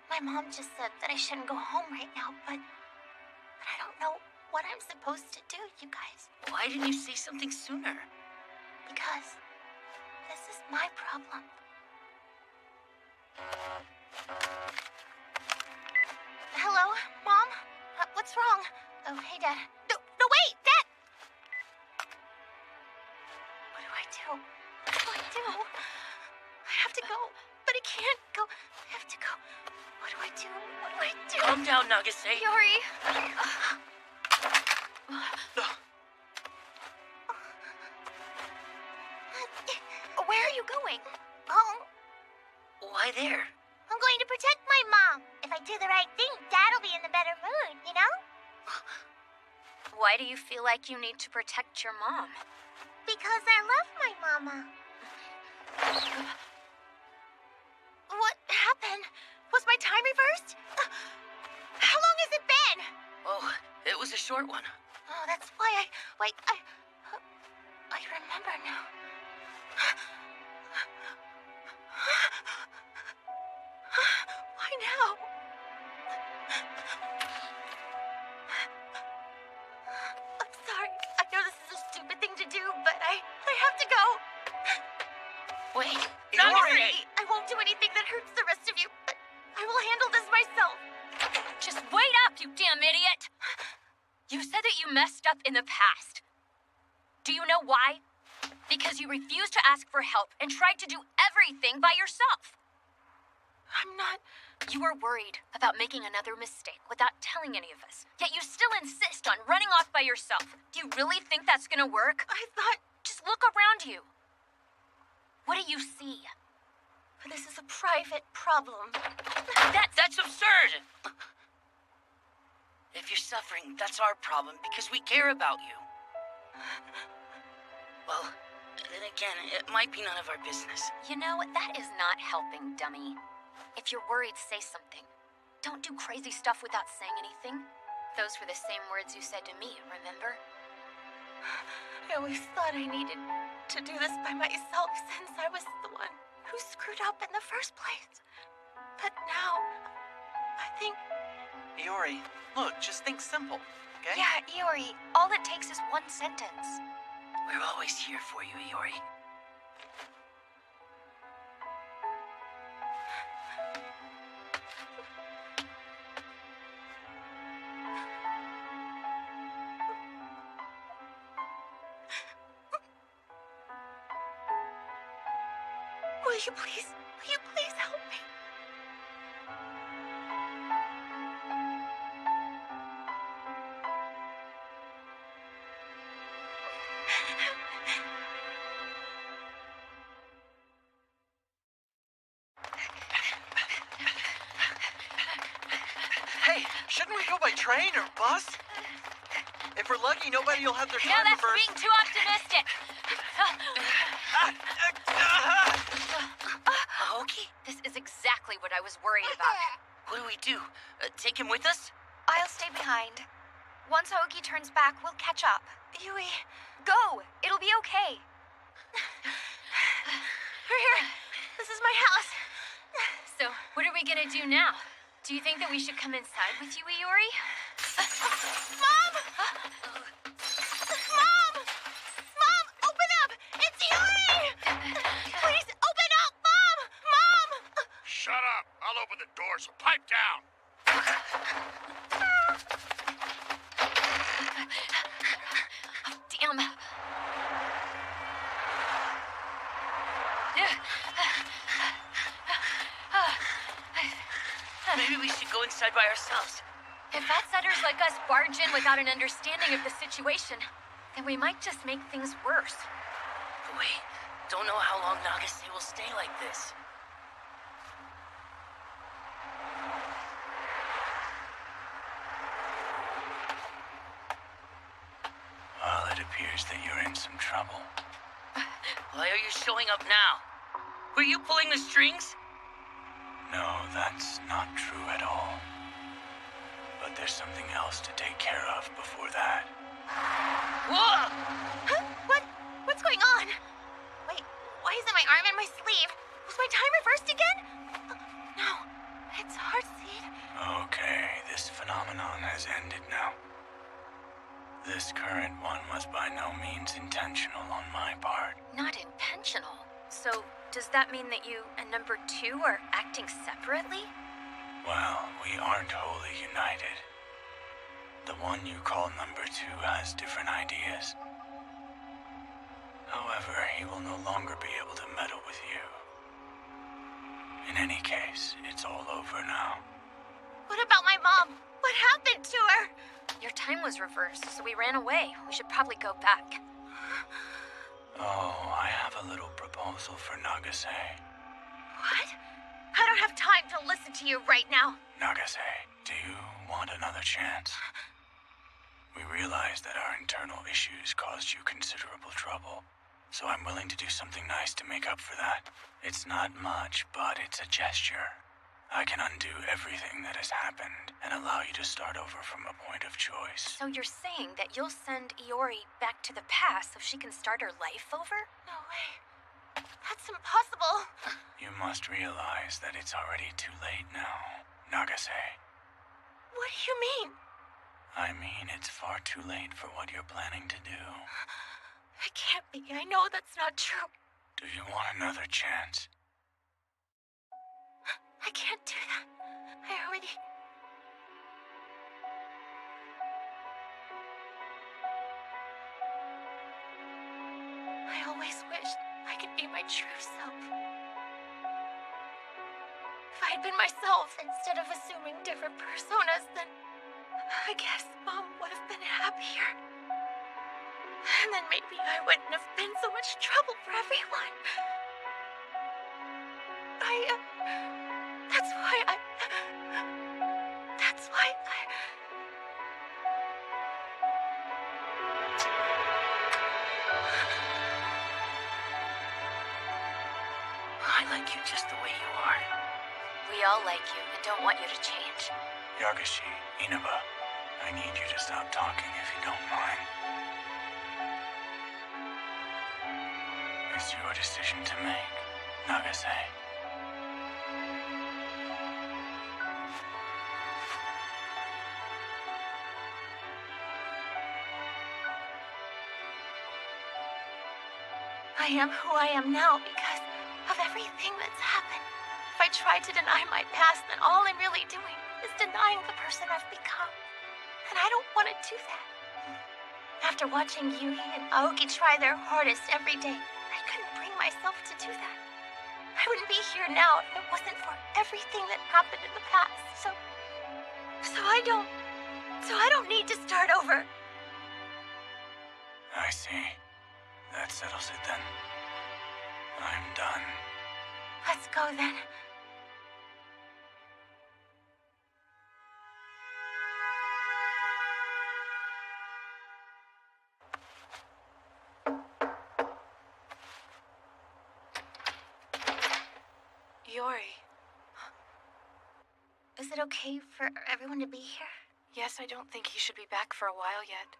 My mom just said that I shouldn't go home right now, but I don't know what I'm supposed to do, you guys. Why didn't you say something sooner? Because this is my problem. Hello, Mom? What's wrong? Oh, hey, Dad. No, wait, Dad! What do I do? What do I do? I have to go, but I can't go. I have to go. What do I do? What do I do? Calm down, Nagase. Yuri! Where are you going? Home. Why there? I'm going to protect my mom. If I do the right thing, Dad'll be in the better mood, you know? Why do you feel like you need to protect your mom? Because I love my mama. What happened? Was my time reversed? How long has it been? Oh, it was a short one. Oh, that's why I remember now. Why now? I'm sorry. I know this is a stupid thing to do, but I have to go. Wait, Yuri! I won't do anything that hurts the rest of you, but I will handle this myself. Just wait up, you damn idiot! You said that you messed up in the past. Do you know why? Because you refused to ask for help and tried to do everything by yourself. I'm not... You were worried about making another mistake without telling any of us, yet you still insist on running off by yourself. Do you really think that's gonna work? I thought... Just look around you. What do you see? This is a private problem. That's absurd! If you're suffering, that's our problem because we care about you. Well, then again, it might be none of our business. You know, that is not helping, dummy. If you're worried, say something. Don't do crazy stuff without saying anything. Those were the same words you said to me, remember? I always thought I needed to do this by myself since I was the one who screwed up in the first place. But now, I think... Iori, look, just think simple, okay? Yeah, Iori, all it takes is one sentence. We're always here for you, Iori. Will you please help me? Hey, shouldn't we go by train or bus? If we're lucky, nobody will have their No, time that's reversed. being too optimistic. Aoki? This is exactly what I was worried about. What do we do? Take him with us? I'll stay behind. Once Aoki turns back, we'll catch up. Yui. Go! It'll be okay. We're here. This is my house. So, what are we gonna do now? Do you think that we should come inside with you, Iori? Mom! Mom! Mom, open up! It's Yuri! Please, open up! Mom! Mom! Shut up! I'll open the door, so pipe down! Damn. Maybe we should go inside by ourselves. If outsiders like us barge in without an understanding of the situation, then we might just make things worse. Wait, don't know how long Nagase will stay like this. Well, it appears that you're in some trouble. Why are you showing up now? Were you pulling the strings? No, that's not true at all. But there's something else to take care of before that. Whoa! Huh? What's going on? Wait, why isn't my arm in my sleeve? Was my time reversed again? No, it's Heartseed. Okay, this phenomenon has ended now. This current one was by no means intentional on my part. Not intentional. So, does that mean that you and number 2 are acting separately? Well, we aren't wholly united. The one you call number 2 has different ideas. However, he will no longer be able to meddle with you. In any case, it's all over now. What about my mom? What happened to her? Your time was reversed, so we ran away. We should probably go back. Oh, I have a little proposal for Nagase. What? I don't have time to listen to you right now. Nagase, do you want another chance? We realize that our internal issues caused you considerable trouble, so I'm willing to do something nice to make up for that. It's not much, but it's a gesture. I can undo everything that has happened and allow you to start over from a point of choice. So you're saying that you'll send Iori back to the past so she can start her life over? No way. That's impossible. You must realize that it's already too late now, Nagase. What do you mean? I mean, it's far too late for what you're planning to do. It can't be. I know that's not true. Do you want another chance? I can't do that. I always wished I could be my true self. If I had been myself instead of assuming different personas, then I guess Mom would have been happier. And then maybe I wouldn't have been so much trouble for everyone. That's why I like you just the way you are. We all like you and don't want you to change. Yagashi, Inaba, I need you to stop talking if you don't mind. It's your decision to make, Nagase. I am who I am now because of everything that's happened. If I try to deny my past, then all I'm really doing is denying the person I've become. And I don't want to do that. After watching Yui and Aoki try their hardest every day, I couldn't bring myself to do that. I wouldn't be here now if it wasn't for everything that happened in the past. So I don't need to start over. I see. That settles it then. I'm done. Let's go then. Iori. Is it okay for everyone to be here? Yes, I don't think he should be back for a while yet.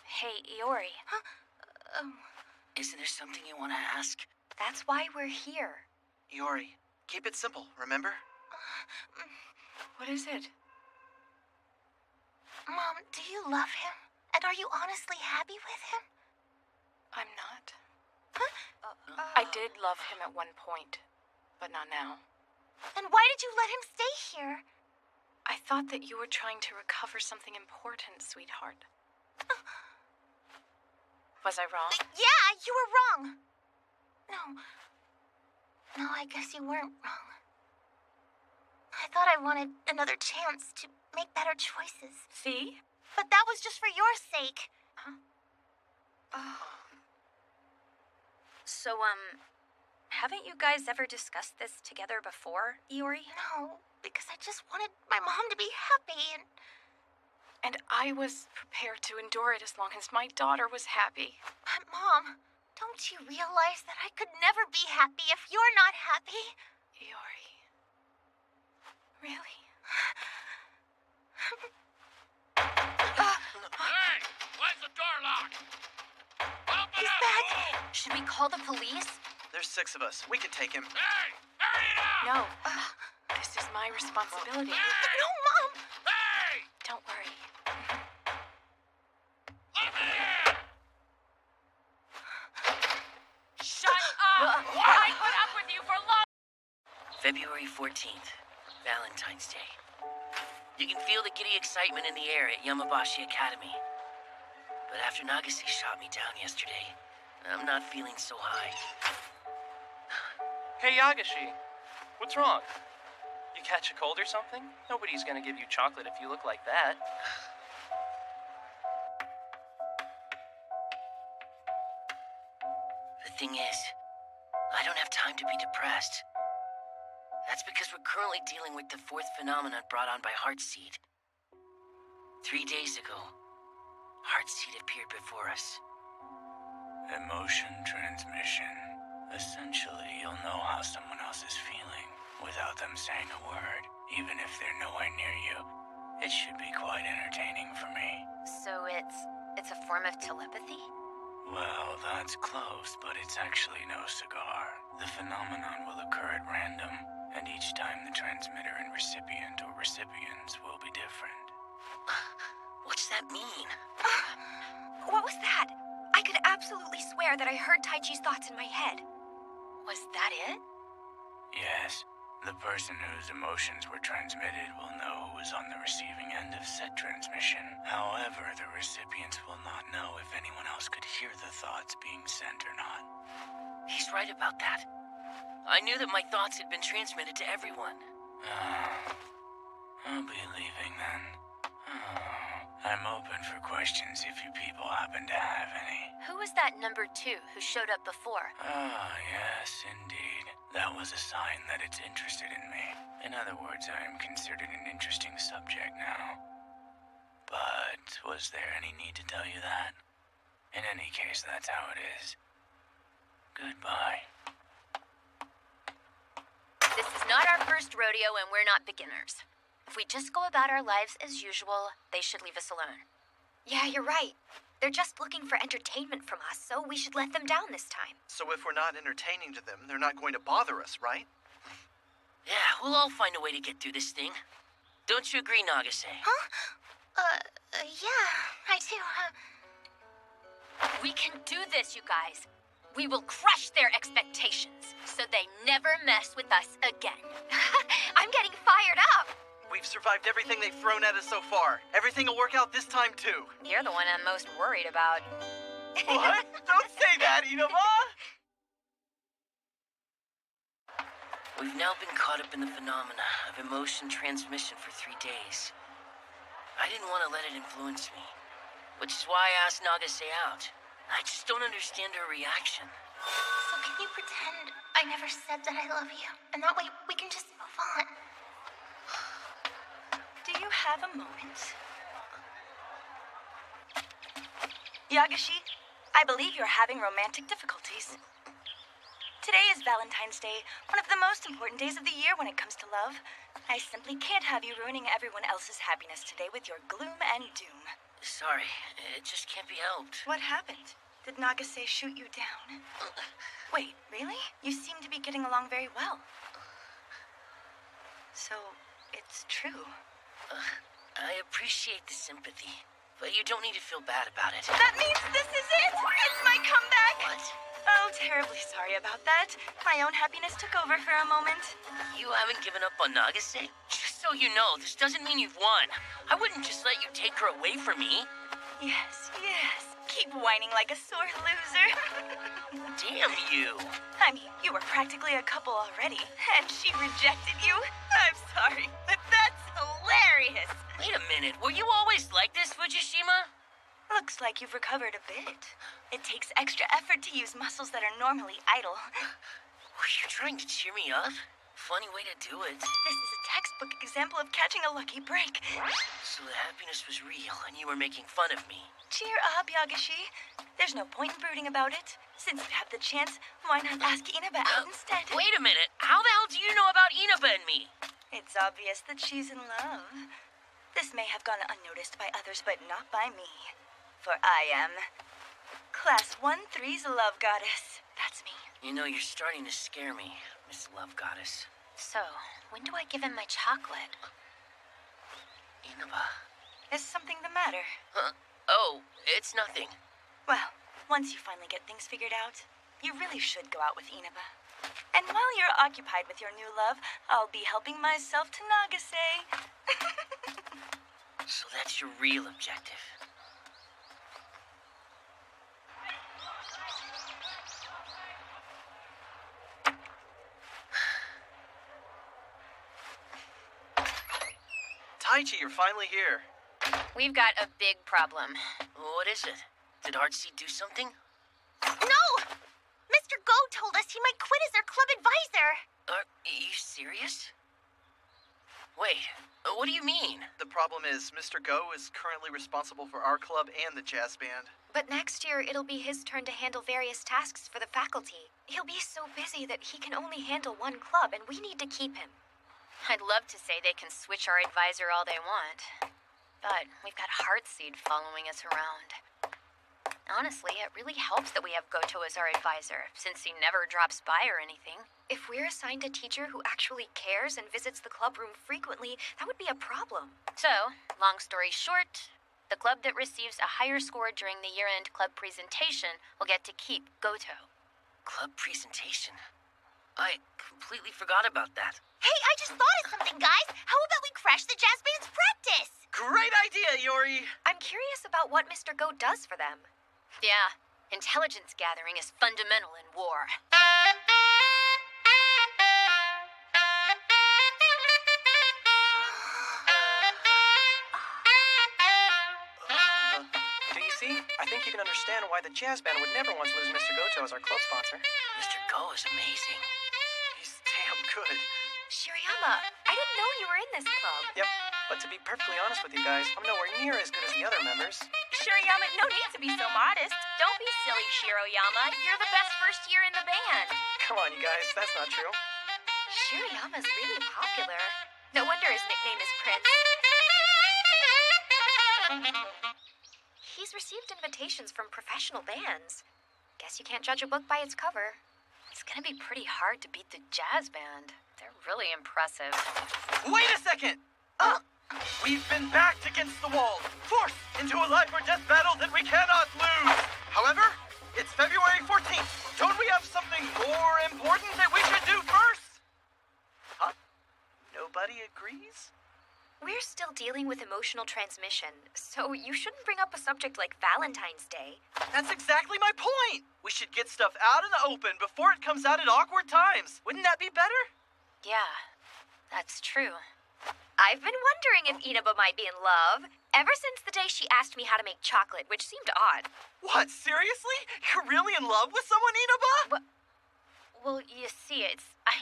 Hey, Iori. Huh? Isn't there something you want to ask? That's why we're here. Iori, keep it simple, remember? What is it? Mom, do you love him? And are you honestly happy with him? I'm not. Huh? I did love him at one point, but not now. Then why did you let him stay here? I thought that you were trying to recover something important, sweetheart. Was I wrong? Yeah, you were wrong. No, I guess you weren't wrong. I thought I wanted another chance to make better choices. See? But that was just for your sake. So, haven't you guys ever discussed this together before, Iori? No, because I just wanted my mom to be happy And I was prepared to endure it as long as my daughter was happy. But Mom, don't you realize that I could never be happy if you're not happy? Iori. Really? Hey! Why's the door locked? Open He's up! back. Oh! Should we call the police? There's 6 of us. We can take him. Hey! Hurry it up! No. This is my responsibility. Hey! No, Mom! Hey! Don't worry. Let me in! Shut up! I put up with you for long. February 14th, Valentine's Day. You can feel the giddy excitement in the air at Yamabashi Academy. But after Nagase shot me down yesterday, I'm not feeling so high. Hey, Yagashi. What's wrong? You catch a cold or something? Nobody's gonna give you chocolate if you look like that. The thing is, I don't have time to be depressed. That's because we're currently dealing with the 4th phenomenon brought on by Heartseed. 3 days ago, Heartseed appeared before us. Emotion transmission. Essentially, you'll know how someone else is feeling without them saying a word, even if they're nowhere near you. It should be quite entertaining for me. So it's a form of telepathy? Well, that's close, but it's actually no cigar. The phenomenon will occur at random, and each time the transmitter and recipient or recipients will be different. What's that mean? What was that? I could absolutely swear that I heard Taichi's thoughts in my head. Was that it? Yes, the person whose emotions were transmitted will know who is on the receiving end of said transmission. However, the recipients will not know if anyone else could hear the thoughts being sent or not. He's right about that. I knew that my thoughts had been transmitted to everyone. I'll be leaving then. I'm open for questions if you people happen to have any. Who was that number 2 who showed up before? Yes, indeed. That was a sign that it's interested in me. In other words, I am considered an interesting subject now. But was there any need to tell you that? In any case, that's how it is. Goodbye. This is not our first rodeo and we're not beginners. If we just go about our lives as usual, they should leave us alone. Yeah, you're right. They're just looking for entertainment from us, so we should let them down this time. So if we're not entertaining to them, they're not going to bother us, right? Yeah, we'll all find a way to get through this thing. Don't you agree, Nagase? Yeah, I do. We can do this, you guys. We will crush their expectations, so they never mess with us again. I'm getting fired up. We've survived everything they've thrown at us so far. Everything will work out this time, too. You're the one I'm most worried about. What? Don't say that, Inaba! We've now been caught up in the phenomena of emotion transmission for 3 days. I didn't want to let it influence me, which is why I asked Nagase out. I just don't understand her reaction. So can you pretend I never said that I love you? And that way we can just move on. Do you have a moment? Yagashi, I believe you're having romantic difficulties. Today is Valentine's Day, one of the most important days of the year when it comes to love. I simply can't have you ruining everyone else's happiness today with your gloom and doom. Sorry, it just can't be helped. What happened? Did Nagase shoot you down? Wait, really? You seem to be getting along very well. So, it's true. I appreciate the sympathy, but you don't need to feel bad about it. That means this is it! It's my comeback! What? Oh, terribly sorry about that. My own happiness took over for a moment. You haven't given up on Nagase? Just so you know, this doesn't mean you've won. I wouldn't just let you take her away from me. Yes, yes. Keep whining like a sore loser. Damn you. I mean, you were practically a couple already, and she rejected you? I'm sorry, but that's hilarious. Wait a minute, were you always like this, Fujishima? Looks like you've recovered a bit. It takes extra effort to use muscles that are normally idle. Were you trying to cheer me up? Funny way to do it. This is a textbook example of catching a lucky break. So the happiness was real, and you were making fun of me. Cheer up, Yagashi. There's no point in brooding about it. Since you have the chance, why not ask Inaba out instead? Wait a minute, how the hell do you know about Inaba and me? It's obvious that she's in love. This may have gone unnoticed by others, but not by me. For I am Class 1-3's love goddess. That's me. You know, you're starting to scare me, Miss Love Goddess. So, when do I give him my chocolate? Inaba. Is something the matter? Oh, it's nothing. Well, once you finally get things figured out, you really should go out with Inaba. And while you're occupied with your new love, I'll be helping myself to Nagase. So that's your real objective. Taichi, you're finally here. We've got a big problem. What is it? Did Heartseed do something? No! Mr. Go told us he might quit as our club advisor. Are you serious? Wait, what do you mean? The problem is, Mr. Go is currently responsible for our club and the jazz band. But next year, it'll be his turn to handle various tasks for the faculty. He'll be so busy that he can only handle one club, and we need to keep him. I'd love to say they can switch our advisor all they want, but we've got Heartseed following us around. Honestly, it really helps that we have Goto as our advisor, since he never drops by or anything. If we're assigned a teacher who actually cares and visits the clubroom frequently, that would be a problem. So, long story short, the club that receives a higher score during the year-end club presentation will get to keep Goto. Club presentation? I completely forgot about that. Hey, I just thought of something, guys. How about we crash the jazz band's practice? Great idea, Yori! I'm curious about what Mr. Go does for them. Yeah, intelligence gathering is fundamental in war. Do you see? I think you can understand why the jazz band would never want to lose Mr. Goto as our club sponsor. Mr. Go is amazing. He's damn good. Shirayama, I didn't know you were in this club. Yep, but to be perfectly honest with you guys, I'm nowhere near as good as the other members. Shirayama, no need to be so modest. Don't be silly, Shiroyama. You're the best first year in the band. Come on, you guys, that's not true. Shirayama's really popular. No wonder his nickname is Prince. He's received invitations from professional bands. Guess you can't judge a book by its cover. It's gonna be pretty hard to beat the jazz band. They're really impressive. Wait a second! We've been backed against the wall, forced into a life or death battle that we cannot lose! However, it's February 14th. Don't we have something more important that we should do first? Huh? Nobody agrees? We're still dealing with emotional transmission, so you shouldn't bring up a subject like Valentine's Day. That's exactly my point! We should get stuff out in the open before it comes out at awkward times. Wouldn't that be better? Yeah, that's true. I've been wondering if Inaba might be in love ever since the day she asked me how to make chocolate, which seemed odd. What, seriously? You're really in love with someone, Inaba? Well, you see, I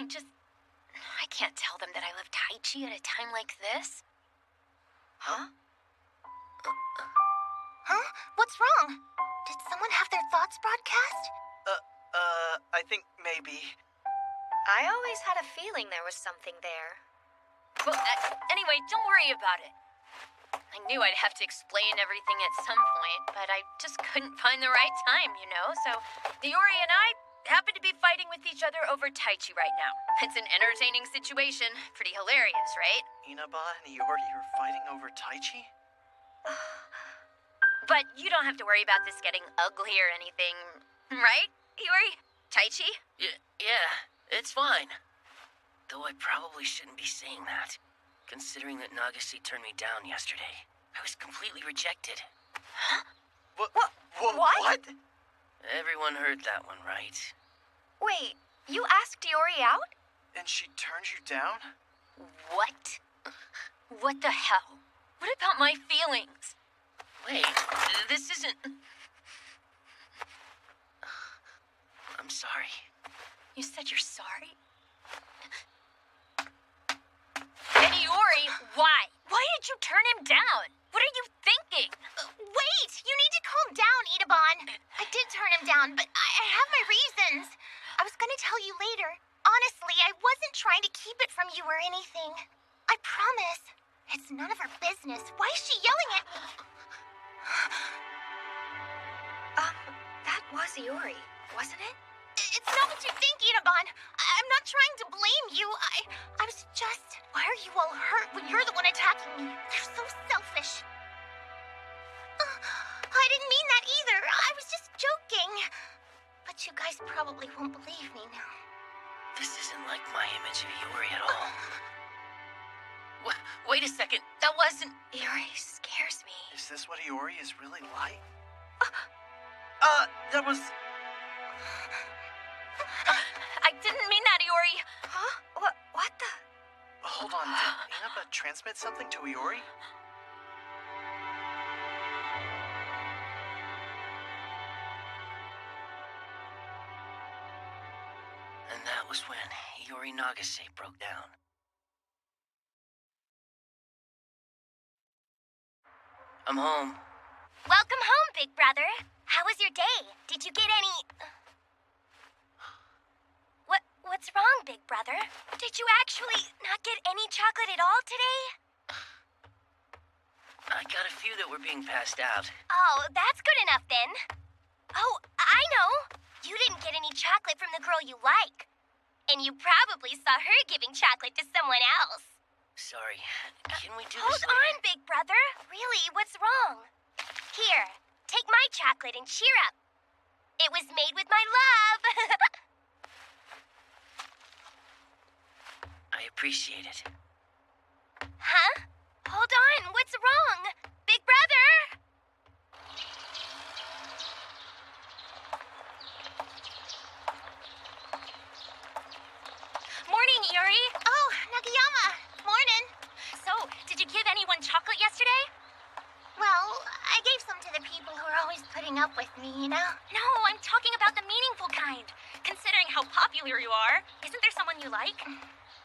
can't tell them that I love Taichi at a time like this. Huh? Huh? What's wrong? Did someone have their thoughts broadcast? I think maybe. I always had a feeling there was something there. Well, anyway, don't worry about it. I knew I'd have to explain everything at some point, but I just couldn't find the right time, you know? So, Yori and I happen to be fighting with each other over Taichi right now. It's an entertaining situation. Pretty hilarious, right? Inaba and Yori are fighting over Taichi? But you don't have to worry about this getting ugly or anything, right, Yori? Taichi? Yeah, it's fine. Though I probably shouldn't be saying that, considering that Nagase turned me down yesterday. I was completely rejected. What? Everyone heard that one, right? Wait, you asked Iori out? And she turned you down? What? What the hell? What about my feelings? Wait, this isn't... I'm sorry. You said you're sorry? And Iori, why? Why did you turn him down? What are you thinking? Wait! You need to calm down, Ichiban. I did turn him down, but I have my reasons. I was gonna tell you later. Honestly, I wasn't trying to keep it from you or anything. I promise. It's none of her business. Why is she yelling at me? That was Iori, wasn't it? It's not what you think, Ichiban. I'm not trying to blame you. I was just... Why are you all hurt when you're the one attacking me? They're so selfish. I didn't mean that either. I was just joking. But you guys probably won't believe me now. This isn't like my image of Iori at all. Wait a second. That wasn't... Iori scares me. Is this what Iori is really like? That was... I didn't mean that, Iori. Huh? What the? Hold on, did Inaba transmit something to Iori? And that was when Iori Nagase broke down. I'm home. Welcome home, big brother. How was your day? Did you get any... What's wrong, big brother? Did you actually not get any chocolate at all today? I got a few that were being passed out. Oh, that's good enough then. Oh, I know. You didn't get any chocolate from the girl you like. And you probably saw her giving chocolate to someone else. Sorry. Can we do Hold this on, big brother. Really, what's wrong? Here, take my chocolate and cheer up. It was made with my love. I appreciate it. Huh? Hold on, what's wrong? Big brother! Morning, Iori. Oh, Nagayama. Morning. So, did you give anyone chocolate yesterday? Well, I gave some to the people who are always putting up with me, you know? No, I'm talking about the meaningful kind. Considering how popular you are, isn't there someone you like?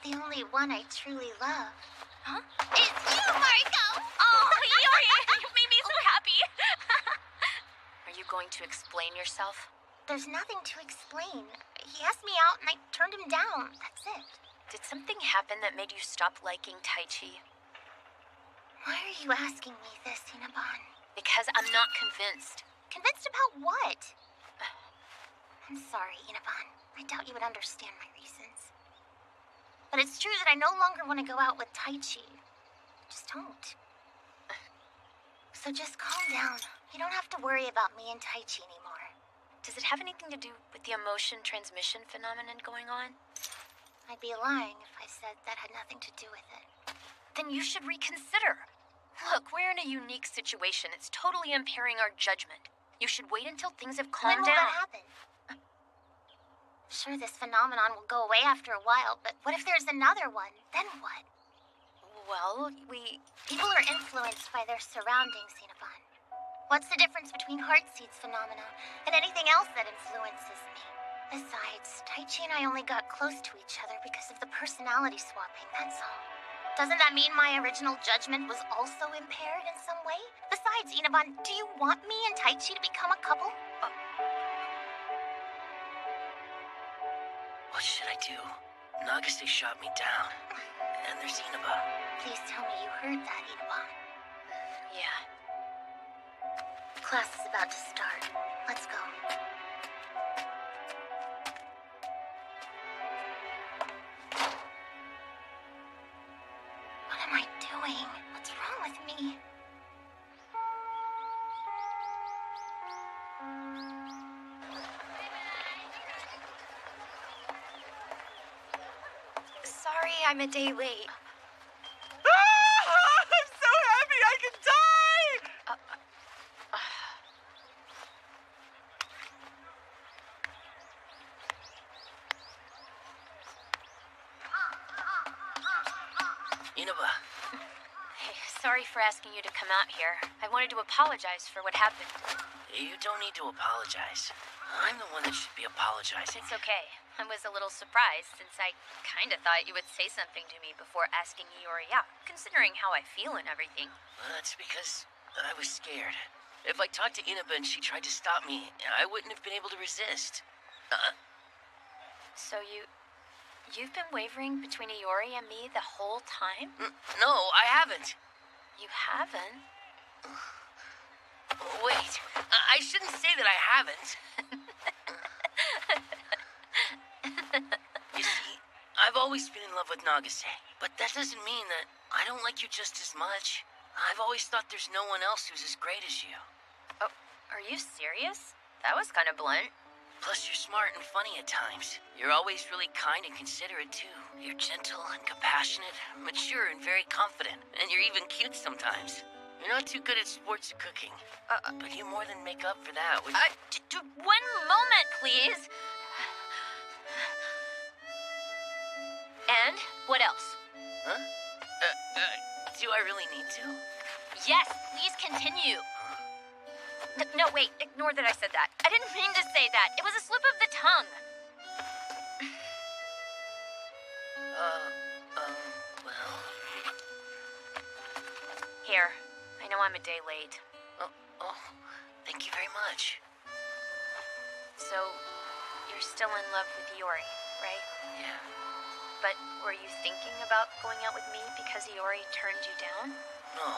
The only one I truly love. Huh? It's you, Mariko! Oh, Iori, you made me so happy. Are you going to explain yourself? There's nothing to explain. He asked me out and I turned him down. That's it. Did something happen that made you stop liking Taichi? Why are you asking me this, Inaban? Because I'm not convinced. Convinced about what? I'm sorry, Inaban. I doubt you would understand my reasons. But it's true that I no longer want to go out with Taichi. Just don't. So just calm down. You don't have to worry about me and Taichi anymore. Does it have anything to do with the emotion transmission phenomenon going on? I'd be lying if I said that had nothing to do with it. Then you should reconsider. Look, we're in a unique situation. It's totally impairing our judgment. You should wait until things have calmed When will down. that happen? Sure, this phenomenon will go away after a while, but what if there's another one? Then what? Well, People are influenced by their surroundings, Inaban. What's the difference between Heartseed's phenomena and anything else that influences me? Besides, Taichi and I only got close to each other because of the personality swapping, that's all. Doesn't that mean my original judgment was also impaired in some way? Besides, Inaban, do you want me and Taichi to become a couple? What should I do? Nagase shot me down. And there's Inaba. Please tell me you heard that, Inaban. Yeah. Class is about to start. Let's go. What am I doing? What's wrong with me? Sorry, I'm a day late. I'm so happy I can die! Inaba, Hey, sorry for asking you to come out here. I wanted to apologize for what happened. you don't need to apologize. I'm the one that should be apologizing. It's okay. I was a little surprised since I kind of thought you would say something to me before asking Iori out, considering how I feel and everything. Well, that's because I was scared. If I talked to Inaba and she tried to stop me, I wouldn't have been able to resist. So you've been wavering between Iori and me the whole time? No, I haven't. You haven't? Wait, I shouldn't say that I haven't. You see, I've always been in love with Nagase, but that doesn't mean that I don't like you just as much. I've always thought there's no one else who's as great as you. Oh, are you serious? That was kind of blunt. Plus, you're smart and funny at times. You're always really kind and considerate, too. You're gentle and compassionate, mature and very confident. And you're even cute sometimes. You're not too good at sports or cooking. But you more than make up for that with... One moment, please. And what else? Huh? Do I really need to? Yes, please continue. No, wait, ignore that I said that. I didn't mean to say that. It was a slip of the tongue. Well... Here, I know I'm a day late. Oh, thank you very much. So, you're still in love with Iori, right? Yeah. But were you thinking about going out with me because Iori turned you down? No,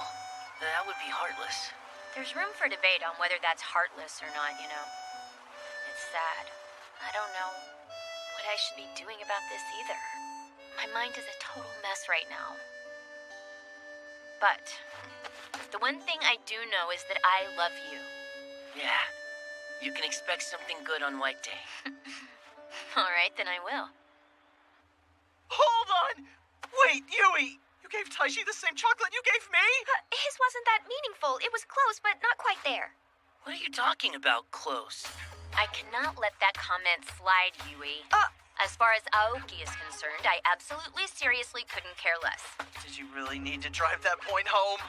that would be heartless. There's room for debate on whether that's heartless or not, you know. It's sad. I don't know what I should be doing about this either. My mind is a total mess right now. But the one thing I do know is that I love you. Yeah. You can expect something good on White Day. All right, then I will. Hold on! Wait, Yui! You gave Taichi the same chocolate you gave me? His wasn't that meaningful. It was close, but not quite there. What are you talking about, close? I cannot let that comment slide, Yui. As far as Aoki is concerned, I absolutely seriously couldn't care less. Did you really need to drive that point home?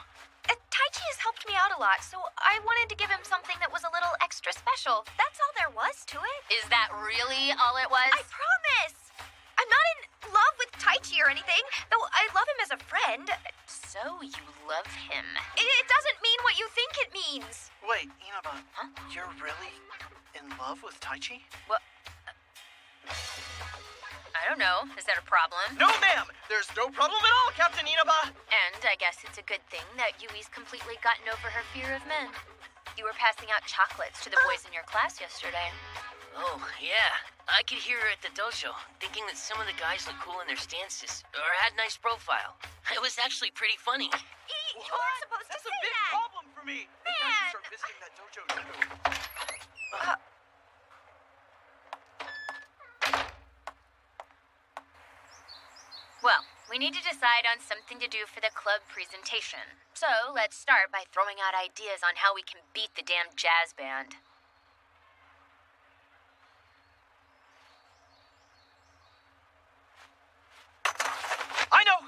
Taichi has helped me out a lot, so I wanted to give him something that was a little extra special. That's all there was to it. Is that really all it was? I promise! I'm not in love with Taichi or anything, though I love him as a friend. So you love him? It doesn't mean what you think it means. Wait, Inaba, you're really in love with Taichi? What? I don't know. Is that a problem? No, ma'am! There's no problem at all, Captain Inaba! And I guess it's a good thing that Yui's completely gotten over her fear of men. You were passing out chocolates to the boys in your class yesterday. Oh, yeah. I could hear her at the dojo, thinking that some of the guys looked cool in their stances, or had nice profile. It was actually pretty funny. You weren't supposed to say that! That's a big problem for me! Maybe I should start visiting that dojo too. Well, we need to decide on something to do for the club presentation. So let's start by throwing out ideas on how we can beat the damn jazz band. I know!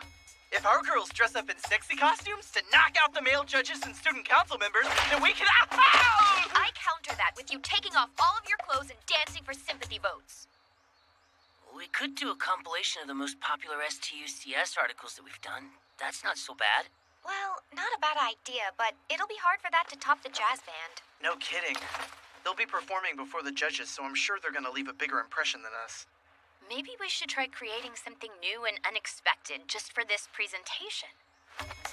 If our girls dress up in sexy costumes to knock out the male judges and student council members, then we can... I counter that with you taking off all of your clothes and dancing for sympathy votes. We could do a compilation of the most popular STUCS articles that we've done. That's not so bad. Well, not a bad idea, but it'll be hard for that to top the jazz band. No kidding. They'll be performing before the judges, so I'm sure they're gonna leave a bigger impression than us. Maybe we should try creating something new and unexpected just for this presentation.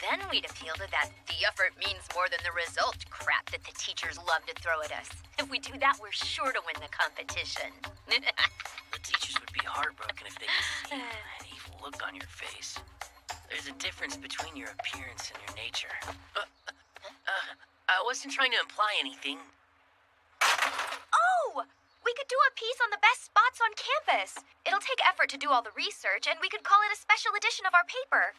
Then we'd appeal to that the effort means more than the result crap that the teachers love to throw at us. If we do that, we're sure to win the competition. The teachers would be heartbroken if they could see that evil look on your face. There's a difference between your appearance and your nature. I wasn't trying to imply anything. Oh! We could do a piece on the best spots on campus. It'll take effort to do all the research, and we could call it a special edition of our paper.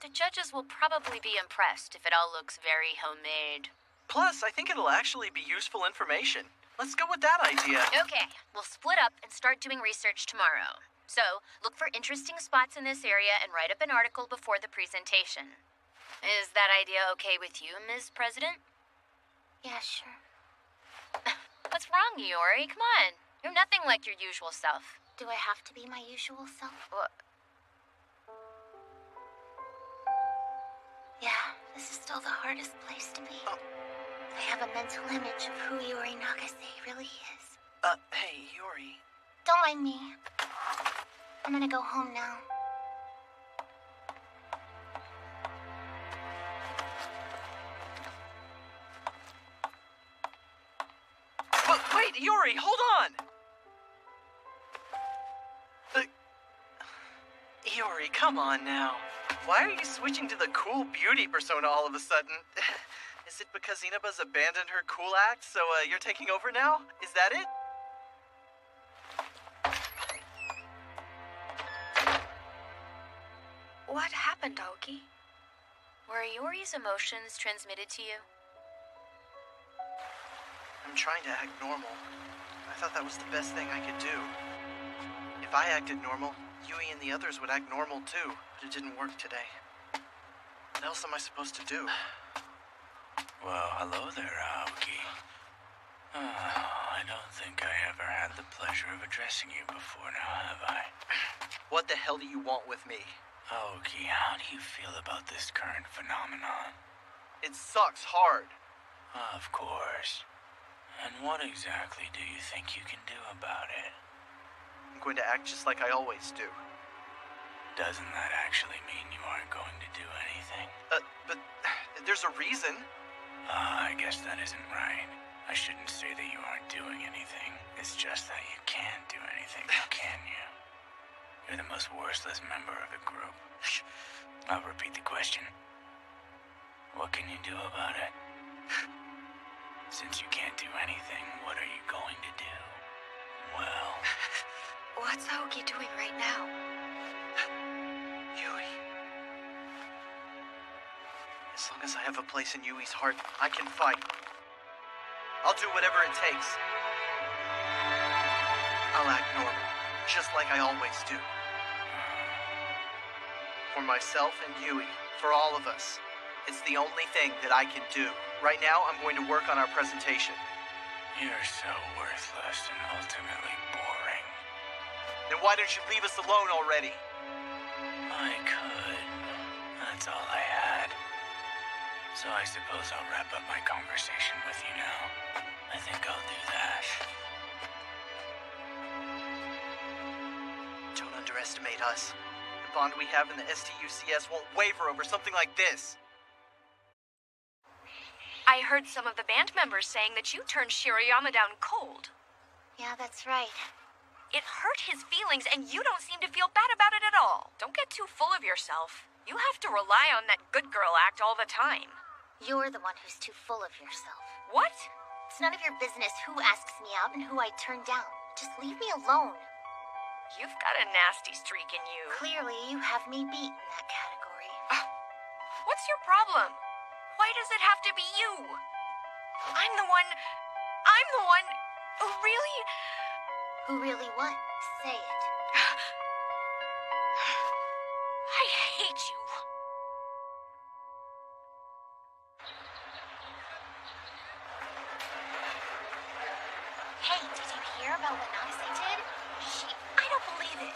The judges will probably be impressed if it all looks very homemade. Plus, I think it'll actually be useful information. Let's go with that idea. Okay, we'll split up and start doing research tomorrow. So, look for interesting spots in this area and write up an article before the presentation. Is that idea okay with you, Ms. President? Yeah, sure. What's wrong, Iori? Come on. You're nothing like your usual self. Do I have to be my usual self? What? Yeah, this is still the hardest place to be. I have a mental image of who Iori Nagase really is. Hey, Yuri. Don't mind me. I'm gonna go home now. But wait, Yuri, hold on! Yuri, come on now. Why are you switching to the cool beauty persona all of a sudden? Is it because Inaba's abandoned her cool act, so you're taking over now? Is that it? What happened, Aoki? Were Iori's emotions transmitted to you? I'm trying to act normal. I thought that was the best thing I could do. If I acted normal, Yui and the others would act normal too, but it didn't work today. What else am I supposed to do? Well, hello there, Aoki. I don't think I ever had the pleasure of addressing you before now, have I? What the hell do you want with me? Aoki, how do you feel about this current phenomenon? It sucks hard. Of course. And what exactly do you think you can do about it? I'm going to act just like I always do. Doesn't that actually mean you aren't going to do anything? But there's a reason. I guess that isn't right. I shouldn't say that you aren't doing anything. It's just that you can't do anything, can you? You're the most worthless member of the group. I'll repeat the question. What can you do about it? Since you can't do anything, what are you going to do? Well... What's Aoki doing right now? Yui. As long as I have a place in Yui's heart, I can fight. I'll do whatever it takes. I'll act normal, just like I always do. For myself and Yui, for all of us. It's the only thing that I can do. Right now, I'm going to work on our presentation. You're so worthless and ultimately boring. Then why don't you leave us alone already? I could. That's all I had. So I suppose I'll wrap up my conversation with you now. I think I'll do that. Don't underestimate us. The bond we have in the STUCS won't waver over something like this. I heard some of the band members saying that you turned Shirayama down cold. Yeah, that's right. It hurt his feelings, and you don't seem to feel bad about it at all. Don't get too full of yourself. You have to rely on that good girl act all the time. You're the one who's too full of yourself. What? It's none of your business who asks me out and who I turn down. Just leave me alone. You've got a nasty streak in you. Clearly, you have me beat in that category. What's your problem? Why does it have to be you? I'm the one who really... Who really what? Say it. I hate you. Hey, did you hear about what Nagase did? I don't believe it.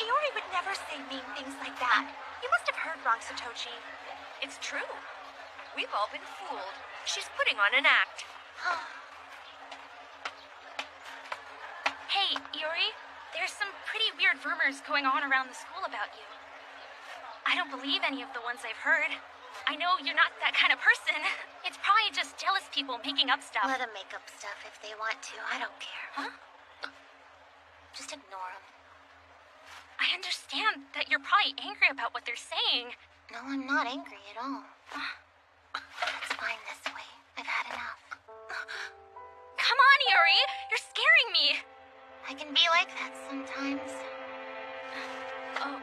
Iori would never say mean things like that. You must have heard wrong, Satoshi. It's true. We've all been fooled. She's putting on an act. Hey, Iori, there's some pretty weird rumors going on around the school about you. I don't believe any of the ones I've heard. I know you're not that kind of person. It's probably just jealous people making up stuff. Let them make up stuff if they want to. I don't care. Huh? Just ignore them. I understand that you're probably angry about what they're saying. No, I'm not angry at all. It's fine this way. I've had enough. Come on, Iori! You're scaring me! I can be like that sometimes. Oh,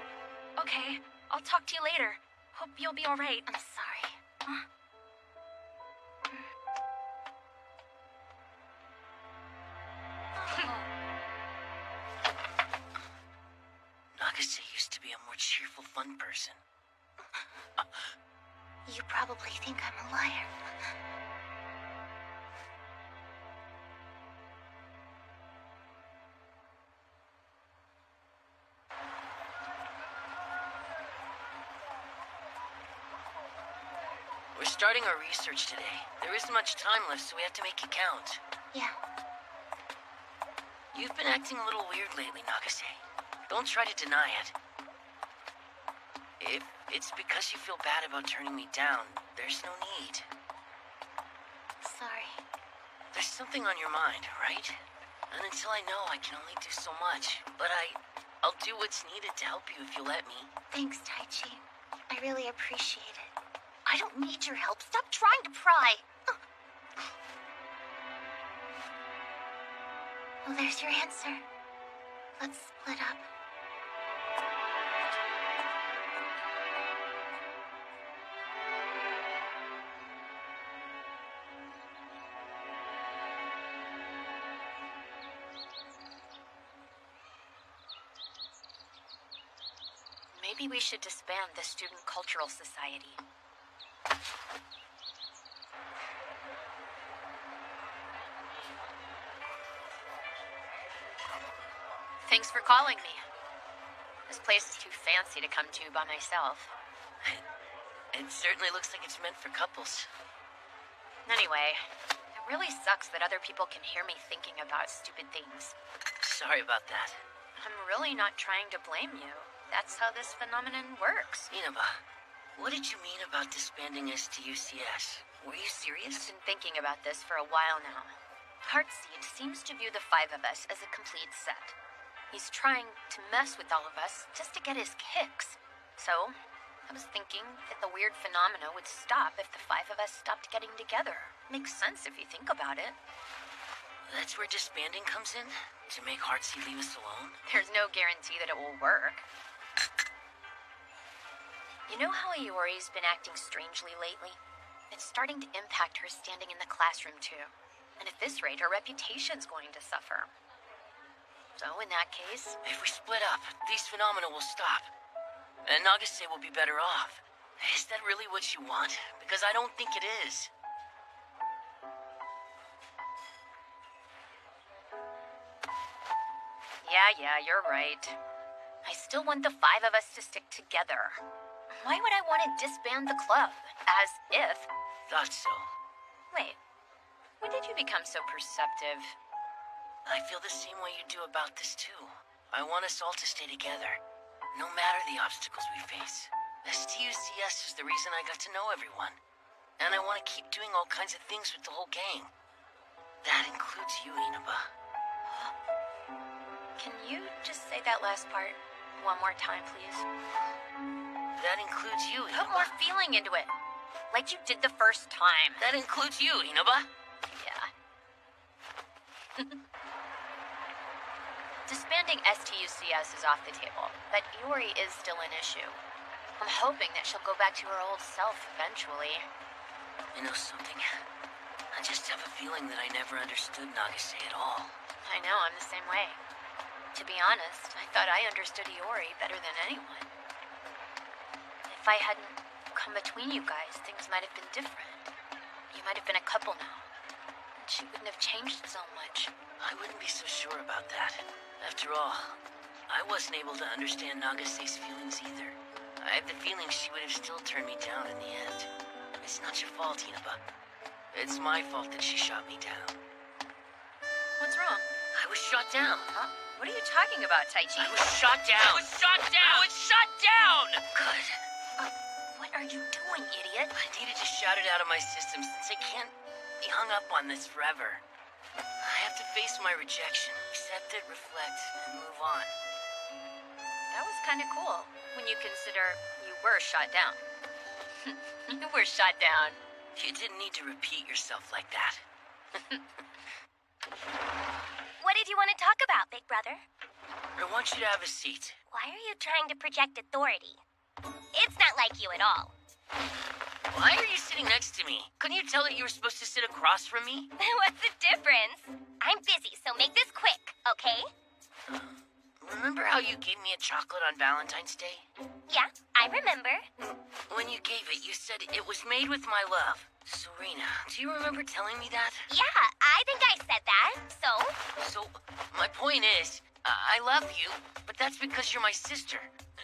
okay. I'll talk to you later. Hope you'll be alright. I'm sorry. more cheerful, fun person. You probably think I'm a liar. We're starting our research today. There isn't much time left, so we have to make it count. Yeah. You've been acting a little weird lately, Nagase. Don't try to deny it. If it's because you feel bad about turning me down, there's no need. Sorry. There's something on your mind, right? And until I know, I can only do so much. But I'll do what's needed to help you if you let me. Thanks, Taichi. I really appreciate it. I don't need your help. Stop trying to pry. Well, there's your answer. Let's split up. Maybe we should disband the Student Cultural Society. Thanks for calling me. This place is too fancy to come to by myself. It certainly looks like it's meant for couples. Anyway, it really sucks that other people can hear me thinking about stupid things. Sorry about that. I'm really not trying to blame you. That's how this phenomenon works. Inaba, what did you mean about disbanding STUCS? Were you serious? I've been thinking about this for a while now. Heartseed seems to view the five of us as a complete set. He's trying to mess with all of us just to get his kicks. So, I was thinking that the weird phenomena would stop if the five of us stopped getting together. Makes sense if you think about it. That's where disbanding comes in? To make Heartseed leave us alone? There's no guarantee that it will work. You know how Iori's been acting strangely lately? It's starting to impact her standing in the classroom, too. And at this rate, her reputation's going to suffer. So, in that case... If we split up, these phenomena will stop. And Nagase will be better off. Is that really what you want? Because I don't think it is. Yeah, you're right. I still want the five of us to stick together. Why would I want to disband the club? As if... Thought so. Wait, when did you become so perceptive? I feel the same way you do about this, too. I want us all to stay together, no matter the obstacles we face. STUCS is the reason I got to know everyone. And I want to keep doing all kinds of things with the whole gang. That includes you, Inaba. Can you just say that last part one more time, please? That includes you, Inaba. Put more feeling into it. Like you did the first time. That includes you, Inaba. Yeah. Disbanding STUCS is off the table, but Iori is still an issue. I'm hoping that she'll go back to her old self eventually. You know something? I just have a feeling that I never understood Nagase at all. I know, I'm the same way. To be honest, I thought I understood Iori better than anyone. If I hadn't come between you guys, things might have been different. You might have been a couple now. And she wouldn't have changed so much. I wouldn't be so sure about that. After all, I wasn't able to understand Nagase's feelings either. I have the feeling she would have still turned me down in the end. It's not your fault, Inaba. It's my fault that she shot me down. What's wrong? I was shot down. Huh? What are you talking about, Taichi? I was shot down. I was shot down. I was shot down! Good. What are you doing, idiot? I needed to shout it out of my system since I can't be hung up on this forever. I have to face my rejection, accept it, reflect, and move on. That was kind of cool, when you consider you were shot down. You were shot down. You didn't need to repeat yourself like that. What did you want to talk about, Big Brother? I want you to have a seat. Why are you trying to project authority? It's not like you at all. Why are you sitting next to me? Couldn't you tell that you were supposed to sit across from me? What's the difference? I'm busy, so make this quick, okay? remember how you gave me a chocolate on Valentine's Day? Yeah, I remember. When you gave it, you said it was made with my love. Serena, do you remember telling me that? Yeah, I think I said that. So, my point is, I love you, but that's because you're my sister.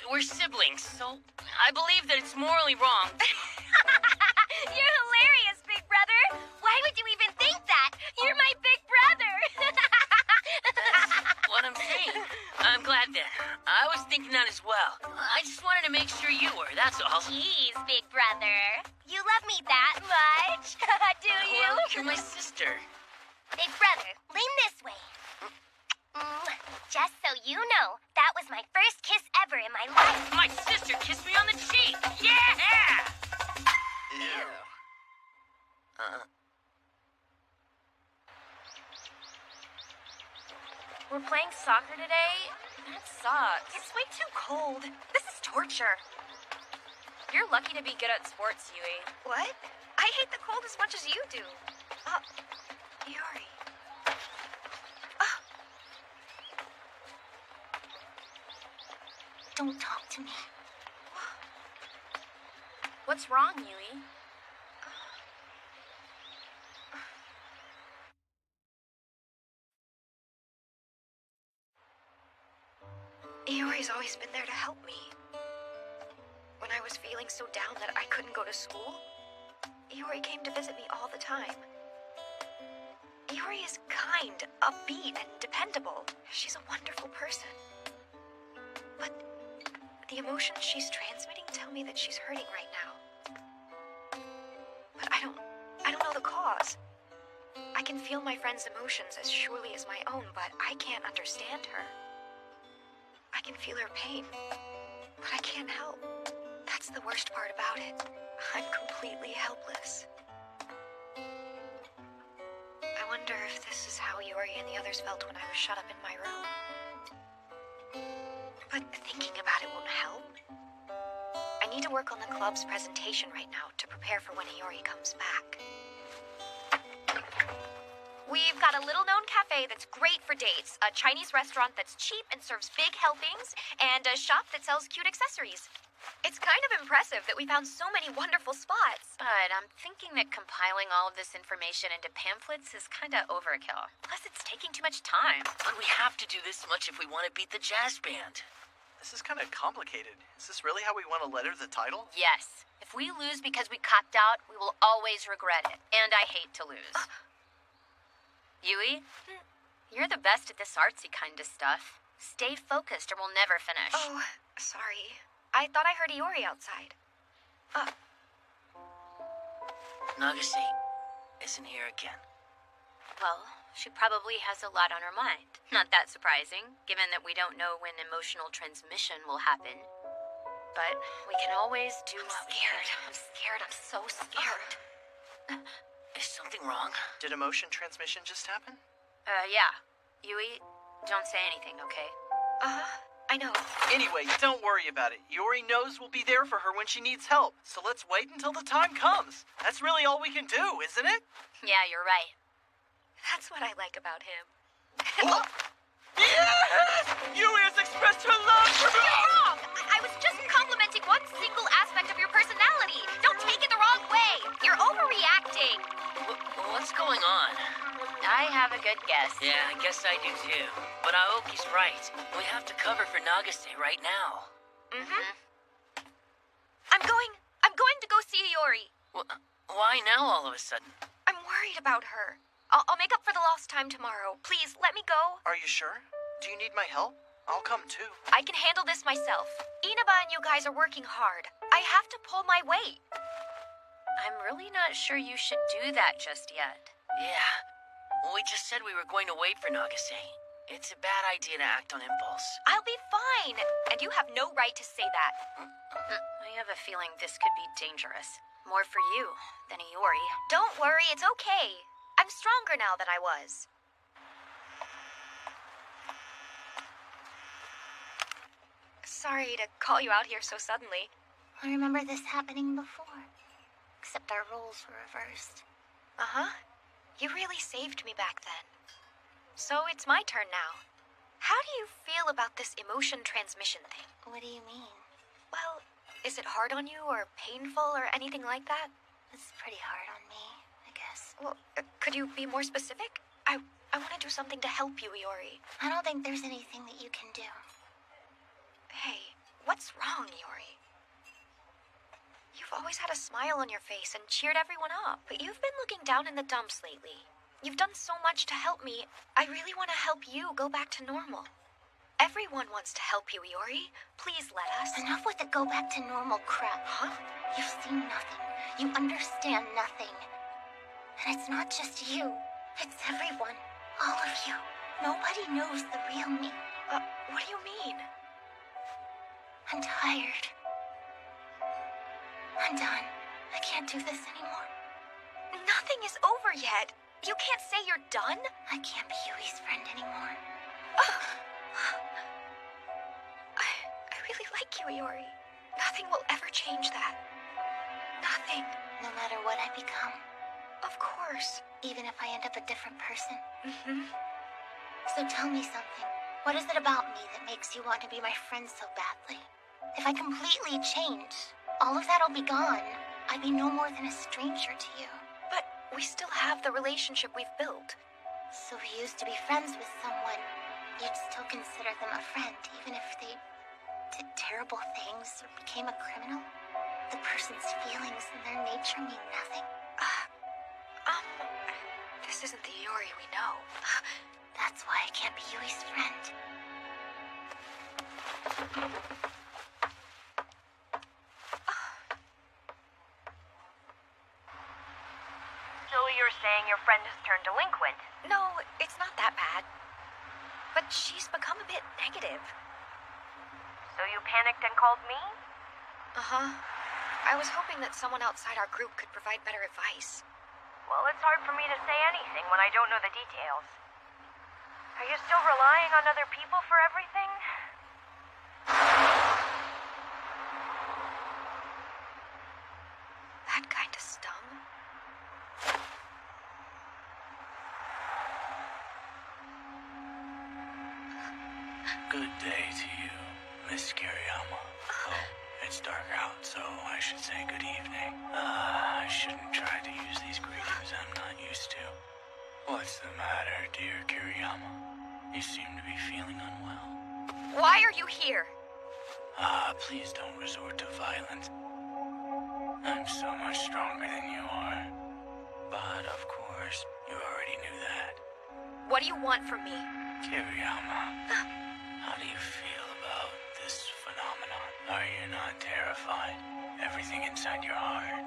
We're siblings, so I believe that it's morally wrong. You're hilarious, big brother. Why would you even think that? You're my big brother. That's what I'm saying. I'm glad that. I was thinking that as well. I just wanted to make sure you were, that's all. Jeez, big brother. You love me that much? Do you? Well, you're my sister. Big brother, lean this way. Just so you know, that was my first kiss ever in my life. My sister kissed me on the cheek. Yeah! Ew. We're playing soccer today? That sucks. It's way too cold. This is torture. You're lucky to be good at sports, Yui. What? I hate the cold as much as you do. Yuri. Don't talk to me. What's wrong, Yui? Iori's always been there to help me. When I was feeling so down that I couldn't go to school, Iori came to visit me all the time. Iori is kind, upbeat, and dependable. She's a wonderful person. But the emotions she's transmitting tell me that she's hurting right now. But I don't know the cause. I can feel my friend's emotions as surely as my own, but I can't understand her. I can feel her pain, but I can't help. That's the worst part about it. I'm completely helpless. I wonder if this is how Yuri and the others felt when I was shut up in my room. But thinking about it won't help. I need to work on the club's presentation right now to prepare for when Iori comes back. We've got a little-known cafe that's great for dates, a Chinese restaurant that's cheap and serves big helpings, and a shop that sells cute accessories. It's kind of impressive that we found so many wonderful spots. But I'm thinking that compiling all of this information into pamphlets is kind of overkill. Plus, it's taking too much time. But we have to do this much if we want to beat the jazz band. This is kind of complicated. Is this really how we want to letter the title? Yes. If we lose because we copped out, we will always regret it. And I hate to lose. Yui, you're the best at this artsy kind of stuff. Stay focused or we'll never finish. Oh, sorry. I thought I heard Iori outside. Nagase isn't here again. Well, she probably has a lot on her mind. Not that surprising, given that we don't know when emotional transmission will happen. But we can always do what we can. I'm scared. I'm so scared. Is something wrong? Did emotion transmission just happen? Yeah. Yui, don't say anything, okay? I know. Anyway, don't worry about it. Yuri knows we'll be there for her when she needs help. So let's wait until the time comes. That's really all we can do, isn't it? Yeah, you're right. That's what I like about him. What? Yes! Yuri has expressed her love for me! You're wrong! I was just complimenting one single aspect of your personality. Don't take it the wrong way. You're overreacting. What's going on? I have a good guess. Yeah, I guess I do too. But Aoki's right. We have to cover for Nagase right now. I'm going to go see Iori. Why now all of a sudden? I'm worried about her. I'll make up for the lost time tomorrow. Please, let me go. Are you sure? Do you need my help? I'll come too. I can handle this myself. Inaba and you guys are working hard. I have to pull my weight. I'm really not sure you should do that just yet. Yeah. We just said we were going to wait for Nagase. It's a bad idea to act on impulse. I'll be fine. And you have no right to say that. I have a feeling this could be dangerous. More for you than Iori. Don't worry, it's okay. I'm stronger now than I was. Sorry to call you out here so suddenly. I remember this happening before. Except our roles were reversed. You really saved me back then. So it's my turn now. How do you feel about this emotion transmission thing? What do you mean? Well, is it hard on you or painful or anything like that? It's pretty hard on me, I guess. Well, could you be more specific? I want to do something to help you, Iori. I don't think there's anything that you can do. Hey, what's wrong, Iori? You've always had a smile on your face and cheered everyone up, but you've been looking down in the dumps lately. You've done so much to help me. I really want to help you go back to normal. Everyone wants to help you, Iori. Please let us. Enough with the go back to normal crap. Huh? You've seen nothing. You understand nothing. And it's not just you. It's everyone. All of you. Nobody knows the real me. What do you mean? I'm tired. I'm done. I can't do this anymore. Nothing is over yet. You can't say you're done? I can't be Yui's friend anymore. I really like you, Iori. Nothing will ever change that. Nothing. No matter what I become. Of course. Even if I end up a different person. Mm-hmm. So tell me something. What is it about me that makes you want to be my friend so badly? If I completely change, all of that'll be gone. I'd be no more than a stranger to you. But we still have the relationship we've built. So if you used to be friends with someone, you'd still consider them a friend, even if they did terrible things or became a criminal? The person's feelings and their nature mean nothing? This isn't the Iori we know. That's why I can't be Yui's friend. So you're saying your friend has turned delinquent? No, it's not that bad. But she's become a bit negative. So you panicked and called me? Uh-huh. I was hoping that someone outside our group could provide better advice. Well, it's hard for me to say anything when I don't know the details. Are you still relying on other people for everything? That kind of stung. Good day to you, Miss Kiriyama. Oh, it's dark out, so I should say good evening. I shouldn't try to use these greetings I'm not used to. What's the matter, dear Kiriyama? You seem to be feeling unwell. Why are you here? Please don't resort to violence. I'm so much stronger than you are. But, of course, you already knew that. What do you want from me? Kiriyama, how do you feel about this phenomenon? Are you not terrified? Everything inside your heart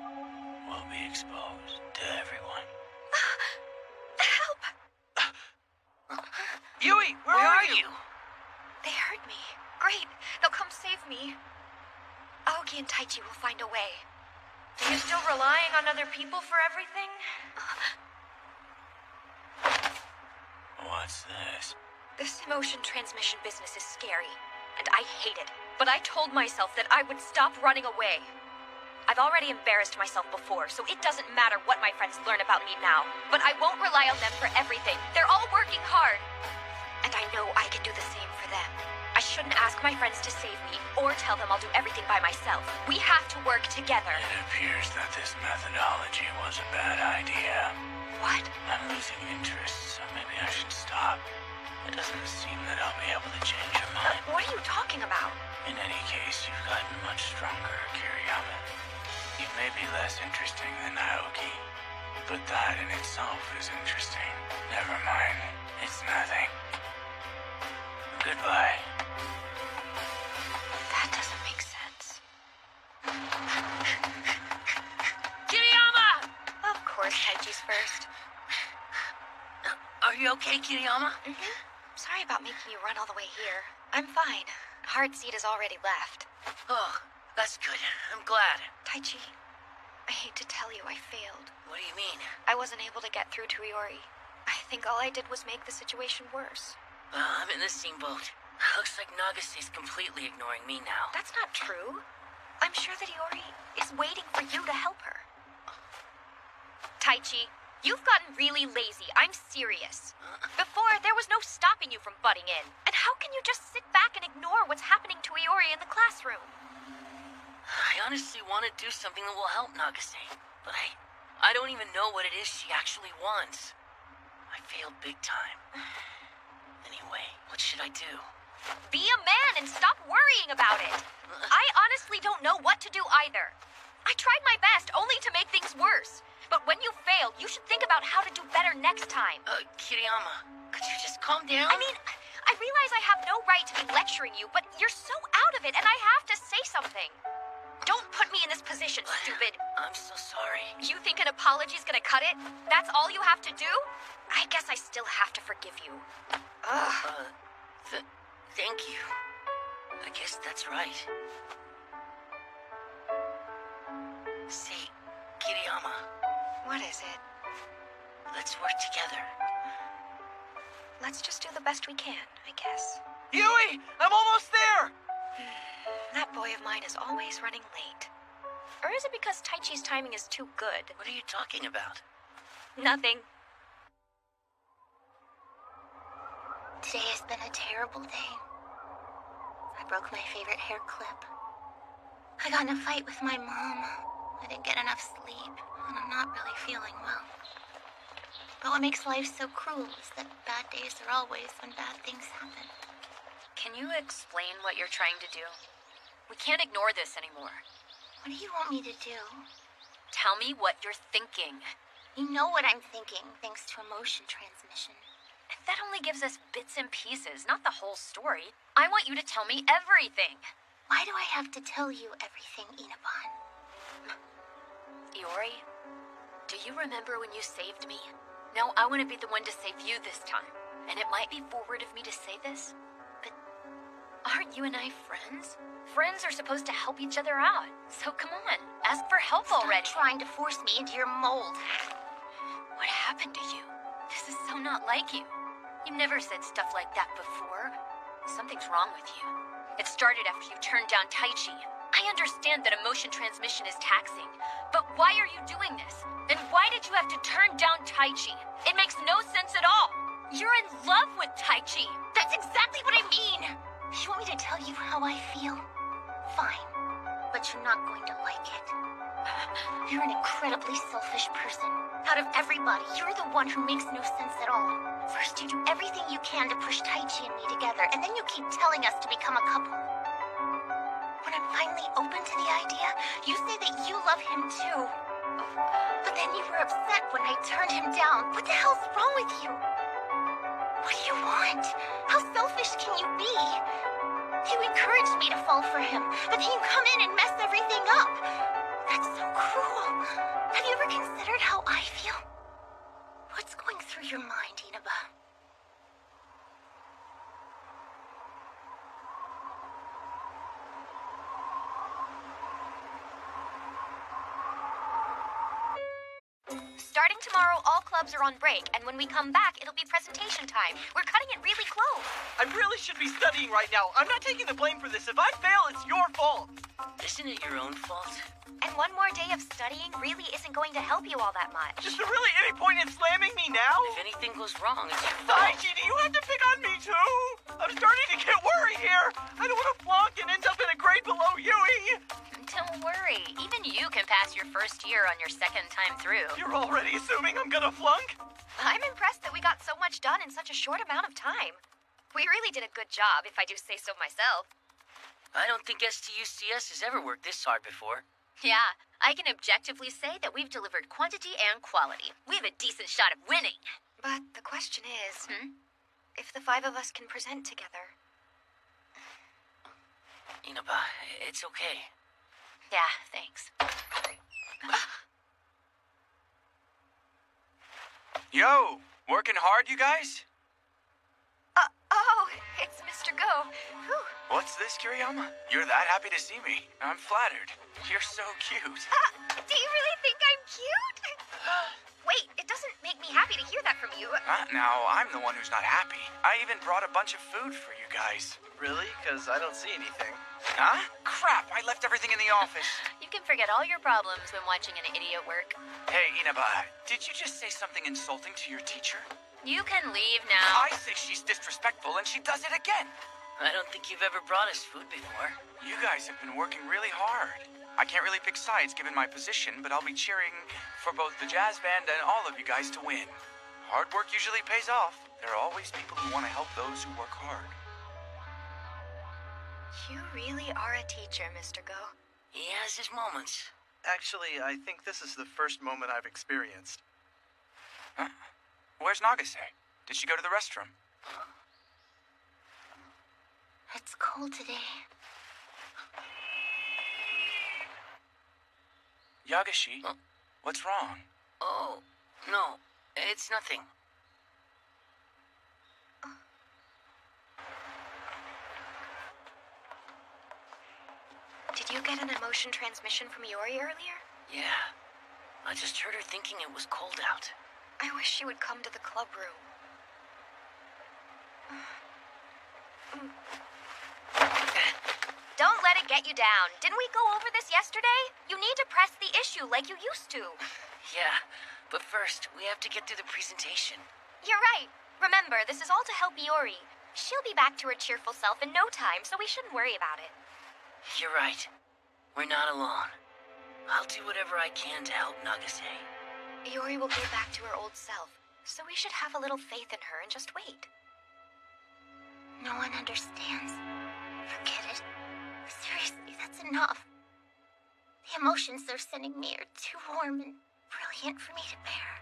will be exposed to everyone. Help! Yui, where are you? They heard me. Great. They'll come save me. Aoki and Taichi will find a way. Are you still relying on other people for everything? What's this? This emotion transmission business is scary, and I hate it. But I told myself that I would stop running away. I've already embarrassed myself before, so it doesn't matter what my friends learn about me now. But I won't rely on them for everything. They're all working hard. And I know I can do the same for them. I shouldn't ask my friends to save me, or tell them I'll do everything by myself. We have to work together. It appears that this methodology was a bad idea. What? I'm losing interest, so maybe I should stop. It doesn't seem that I'll be able to change your mind. What are you talking about? In any case, you've gotten much stronger, Kiriyama. You may be less interesting than Naoki, but that in itself is interesting. Never mind. It's nothing. Goodbye. That doesn't make sense. Kiriyama! Of course, Taichi's first. Are you okay, Kiriyama? Mm-hmm. Sorry about making you run all the way here. I'm fine. Hard seat has already left. Oh, that's good. I'm glad. Taichi, I hate to tell you I failed. What do you mean? I wasn't able to get through to Iori. I think all I did was make the situation worse. I'm in the same boat. Looks like Nagase's completely ignoring me now. That's not true. I'm sure that Iori is waiting for you to help her. Taichi, You've gotten really lazy. I'm serious. Before, there was no stopping you from butting in. And how can you just sit back and ignore what's happening to Iori in the classroom? I honestly want to do something that will help Nagase, but I don't even know what it is she actually wants. I failed big time. Anyway, what should I do? Be a man and stop worrying about it. I honestly don't know what to do either. I tried my best, only to make things worse. But when you fail, you should think about how to do better next time. Kiriyama, could you just calm down? I mean, I realize I have no right to be lecturing you, but you're so out of it, and I have to say something. Don't put me in this position, stupid. I'm so sorry. You think an apology's gonna cut it? That's all you have to do? I guess I still have to forgive you. Ugh. Thank you. I guess that's right. See, Kiriyama. What is it? Let's work together. Let's just do the best we can, I guess. Yui! I'm almost there! That boy of mine is always running late. Or is it because Taichi's timing is too good? What are you talking about? Nothing. Today has been a terrible day. I broke my favorite hair clip. I got in a fight with my mom. I didn't get enough sleep, and I'm not really feeling well. But what makes life so cruel is that bad days are always when bad things happen. Can you explain what you're trying to do? We can't ignore this anymore. What do you want me to do? Tell me what you're thinking. You know what I'm thinking, thanks to emotion transmission. That only gives us bits and pieces, not the whole story. I want you to tell me everything. Why do I have to tell you everything, Inaban? Iori, do you remember when you saved me? Now I want to be the one to save you this time. And it might be forward of me to say this, but aren't you and I friends? Friends are supposed to help each other out. So come on, ask for help already. Stop trying to force me into your mold. What happened to you? This is so not like you. You've never said stuff like that before. Something's wrong with you. It started after you turned down Taichi. I understand that emotion transmission is taxing, but why are you doing this? And why did you have to turn down Taichi? It makes no sense at all. You're in love with Taichi. That's exactly what I mean. You want me to tell you how I feel? Fine, but you're not going to like it. You're an incredibly selfish person. Out of everybody, you're the one who makes no sense at all. First, you do everything you can to push Taichi and me together, and then you keep telling us to become a couple. When I'm finally open to the idea, you say that you love him too. But then you were upset when I turned him down. What the hell's wrong with you? What do you want? How selfish can you be? You encouraged me to fall for him, but then you come in and mess everything up. That's so cruel. Have you ever considered how I feel? What's going through your mind, Inaba? Starting tomorrow, all clubs are on break, and when we come back, it'll be presentation time. We're cutting it really close. I really should be studying right now. I'm not taking the blame for this. If I fail, it's your fault. Isn't it your own fault? And one more day of studying really isn't going to help you all that much. Is there really any point in slamming me now? If anything goes wrong, it's your fault. Taichi, do you have to pick on me too? I'm starting to get worried here. I don't want to flunk and end up in a grade below Yui. Don't worry. Even you can pass your first year on your second time through. You're already assuming I'm gonna flunk? I'm impressed that we got so much done in such a short amount of time. We really did a good job, if I do say so myself. I don't think STUCS has ever worked this hard before. Yeah, I can objectively say that we've delivered quantity and quality. We have a decent shot at winning. But the question is, if the five of us can present together. Inaba, it's okay. Yeah, thanks. Yo, working hard, you guys? Oh, it's Mr. Go. Whew. What's this, Kiriyama? You're that happy to see me. I'm flattered. You're so cute. Do you really think I'm cute? Wait, it doesn't make me happy to hear that from you. Now, I'm the one who's not happy. I even brought a bunch of food for you guys. Really? Because I don't see anything. Huh? Crap, I left everything in the office. You can forget all your problems when watching an idiot work. Hey, Inaba, did you just say something insulting to your teacher? You can leave now. I say she's disrespectful and she does it again. I don't think you've ever brought us food before. You guys have been working really hard. I can't really pick sides given my position, but I'll be cheering for both the jazz band and all of you guys to win. Hard work usually pays off. There are always people who want to help those who work hard. You really are a teacher, Mr. Go. He has his moments. Actually, I think this is the first moment I've experienced. Huh? Where's Nagase? Did she go to the restroom? It's cold today. Yagashi, what's wrong? Oh, no, it's nothing. Did you get an emotion transmission from Yori earlier? Yeah. I just heard her thinking it was cold out. I wish she would come to the club room. Don't let it get you down. Didn't we go over this yesterday? You need to press the issue like you used to. Yeah, but first, we have to get through the presentation. You're right. Remember, this is all to help Yori. She'll be back to her cheerful self in no time, so we shouldn't worry about it. You're right. We're not alone. I'll do whatever I can to help Nagase. Yori will go back to her old self, so we should have a little faith in her and just wait. No one understands. Forget it. Seriously, that's enough. The emotions they're sending me are too warm and brilliant for me to bear.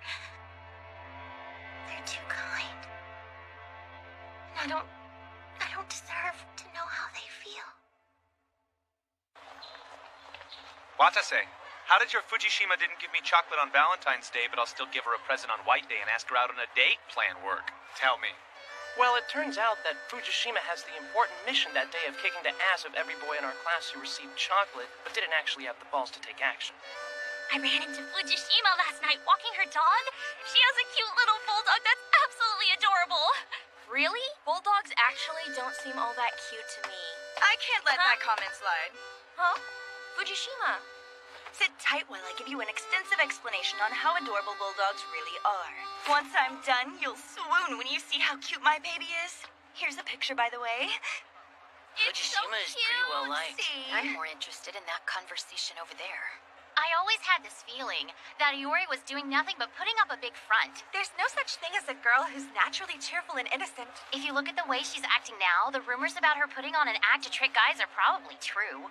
They're too kind. And I don't deserve to know how they feel. Watase, how did your Fujishima didn't give me chocolate on Valentine's Day, but I'll still give her a present on White Day and ask her out on a date plan work? Tell me. Well, it turns out that Fujishima has the important mission that day of kicking the ass of every boy in our class who received chocolate, but didn't actually have the balls to take action. I ran into Fujishima last night walking her dog. She has a cute little bulldog that's absolutely adorable. Really? Bulldogs actually don't seem all that cute to me. I can't let that comment slide. Huh? Fujishima. Sit tight while I give you an extensive explanation on how adorable bulldogs really are. Once I'm done, you'll swoon when you see how cute my baby is. Here's a picture, by the way. Fujishima is pretty well liked. I'm more interested in that conversation over there. I always had this feeling that Iori was doing nothing but putting up a big front. There's no such thing as a girl who's naturally cheerful and innocent. If you look at the way she's acting now, the rumors about her putting on an act to trick guys are probably true.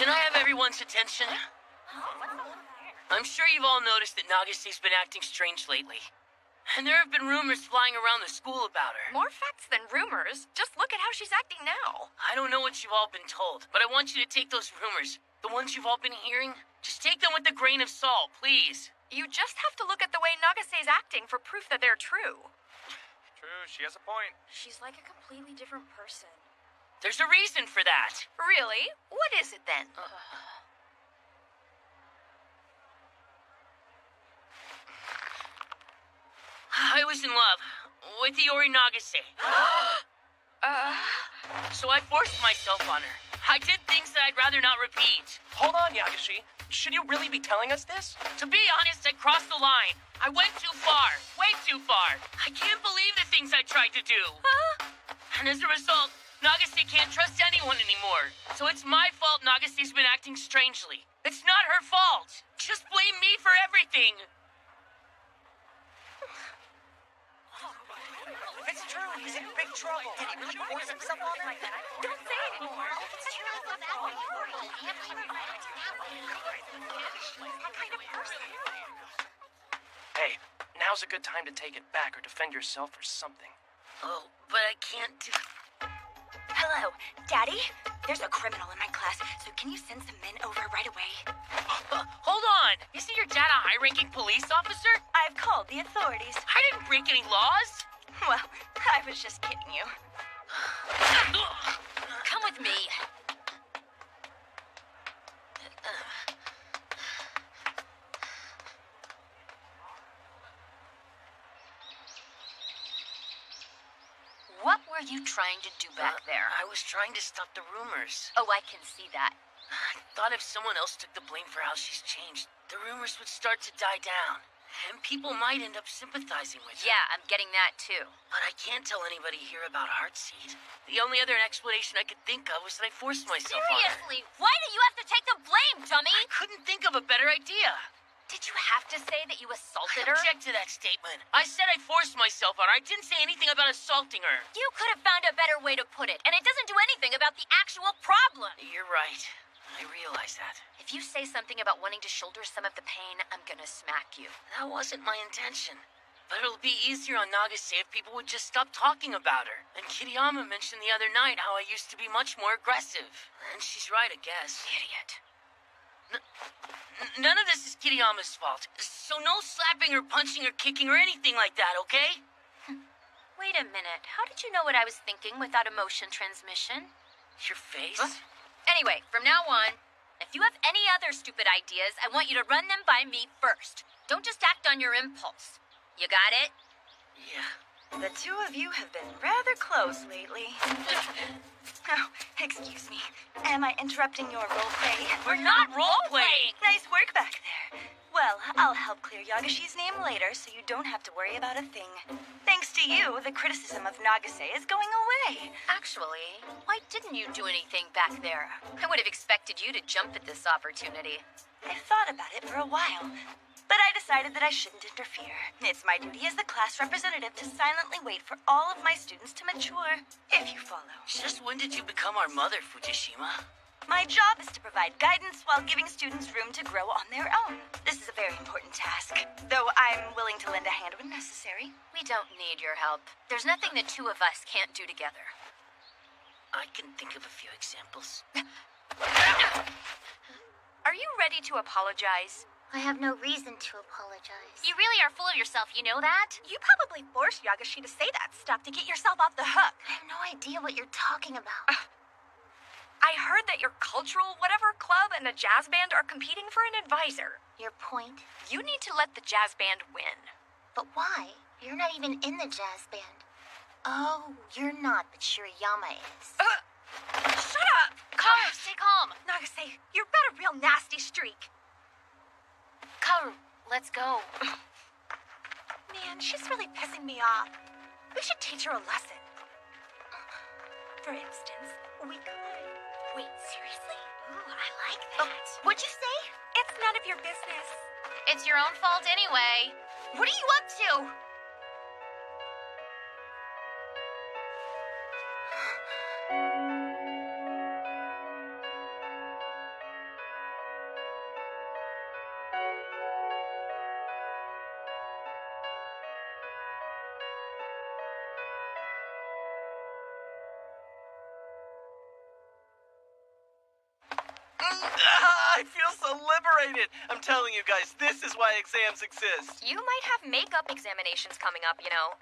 Can I have everyone's attention? I'm sure you've all noticed that Nagase's been acting strange lately. And there have been rumors flying around the school about her. More facts than rumors. Just look at how she's acting now. I don't know what you've all been told, but I want you to take those rumors, the ones you've all been hearing, just take them with a grain of salt, please. You just have to look at the way Nagase's acting for proof that they're true. True, she has a point. She's like a completely different person. There's a reason for that. Really? What is it then? I was in love with Iori Nagase. So I forced myself on her. I did things that I'd rather not repeat. Hold on, Yagashi. Should you really be telling us this? To be honest, I crossed the line. I went too far. Way too far. I can't believe the things I tried to do. And as a result, Nagase can't trust anyone anymore. So it's my fault Nagase's been acting strangely. It's not her fault. Just blame me for everything. If it's true, he's in big trouble. Did he really force himself on her? Don't say it anymore. If it's true, it's that way. That kind of person. Hey, now's a good time to take it back or defend yourself or something. Oh, but I can't do... Hello, Daddy? There's a criminal in my class, so can you send some men over right away? Hold on! Isn't your dad a high-ranking police officer? I've called the authorities. I didn't break any laws. Well, I was just kidding you. Come with me. What were are you trying to do back there? I was trying to stop the rumors. Oh, I can see that. I thought if someone else took the blame for how she's changed, the rumors would start to die down. And people might end up sympathizing with her. Yeah, I'm getting that too. But I can't tell anybody here about Heartseed. The only other explanation I could think of was that I forced myself on her. Seriously, why do you have to take the blame, dummy? I couldn't think of a better idea. Did you have to say that you assaulted I her? object to that statement. I said I forced myself on her. I didn't say anything about assaulting her. You could have found a better way to put it, and it doesn't do anything about the actual problem. You're right. I realize that. If you say something about wanting to shoulder some of the pain, I'm gonna smack you. That wasn't my intention. But it'll be easier on Nagase if people would just stop talking about her. And Kiriyama mentioned the other night how I used to be much more aggressive. And she's right, I guess. Idiot. None of this is Kiriyama's fault. So no slapping or punching or kicking or anything like that, okay? Wait a minute. How did you know what I was thinking without emotion transmission? Your face? Huh? Anyway, from now on, if you have any other stupid ideas, I want you to run them by me first. Don't just act on your impulse. You got it? Yeah. The two of you have been rather close lately. Oh, excuse me. Am I interrupting your roleplay? We're not role-playing! Nice work back there. Well, I'll help clear Yagashi's name later so you don't have to worry about a thing. Thanks to you, the criticism of Nagase is going away. Actually, why didn't you do anything back there? I would have expected you to jump at this opportunity. I thought about it for a while, but I decided that I shouldn't interfere. It's my duty as the class representative to silently wait for all of my students to mature, if you follow. Just when did you become our mother, Fujishima? My job is to provide guidance while giving students room to grow on their own. This is a very important task, though I'm willing to lend a hand when necessary. We don't need your help. There's nothing the two of us can't do together. I can think of a few examples. Are you ready to apologize? I have no reason to apologize. You really are full of yourself, you know that? You probably forced Yagashi to say that stuff to get yourself off the hook. I have no idea what you're talking about. I heard that your cultural whatever club and a jazz band are competing for an advisor. Your point? You need to let the jazz band win. But why? You're not even in the jazz band. Oh, you're not, but Shirayama is. Shut up! Kaoru, stay calm. Nagase, you've got a real nasty streak. Kaoru, let's go. Man, she's really pissing me off. We should teach her a lesson. For instance, we could... Wait, seriously? Ooh, I like that. What'd you say? It's none of your business. It's your own fault anyway. What are you up to? I feel so liberated. I'm telling you guys, this is why exams exist. You might have makeup examinations coming up, you know.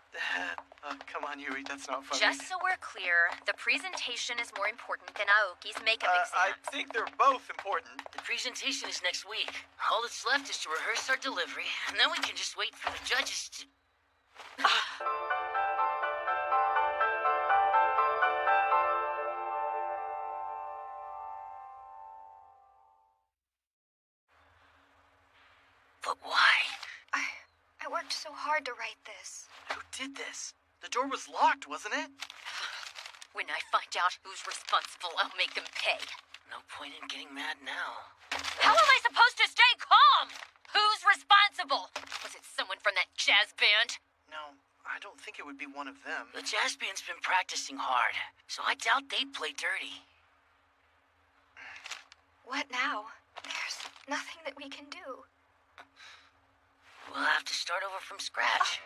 Come on, Yui, that's not funny. Just so we're clear, the presentation is more important than Aoki's makeup exam. I think they're both important. The presentation is next week. All that's left is to rehearse our delivery, and then we can just wait for the judges to... But why? I worked so hard to write this. Who did this? The door was locked, wasn't it? When I find out who's responsible, I'll make them pay. No point in getting mad now. How am I supposed to stay calm? Who's responsible? Was it someone from that jazz band? No, I don't think it would be one of them. The jazz band's been practicing hard, so I doubt they'd play dirty. What now? There's nothing that we can do. We'll have to start over from scratch.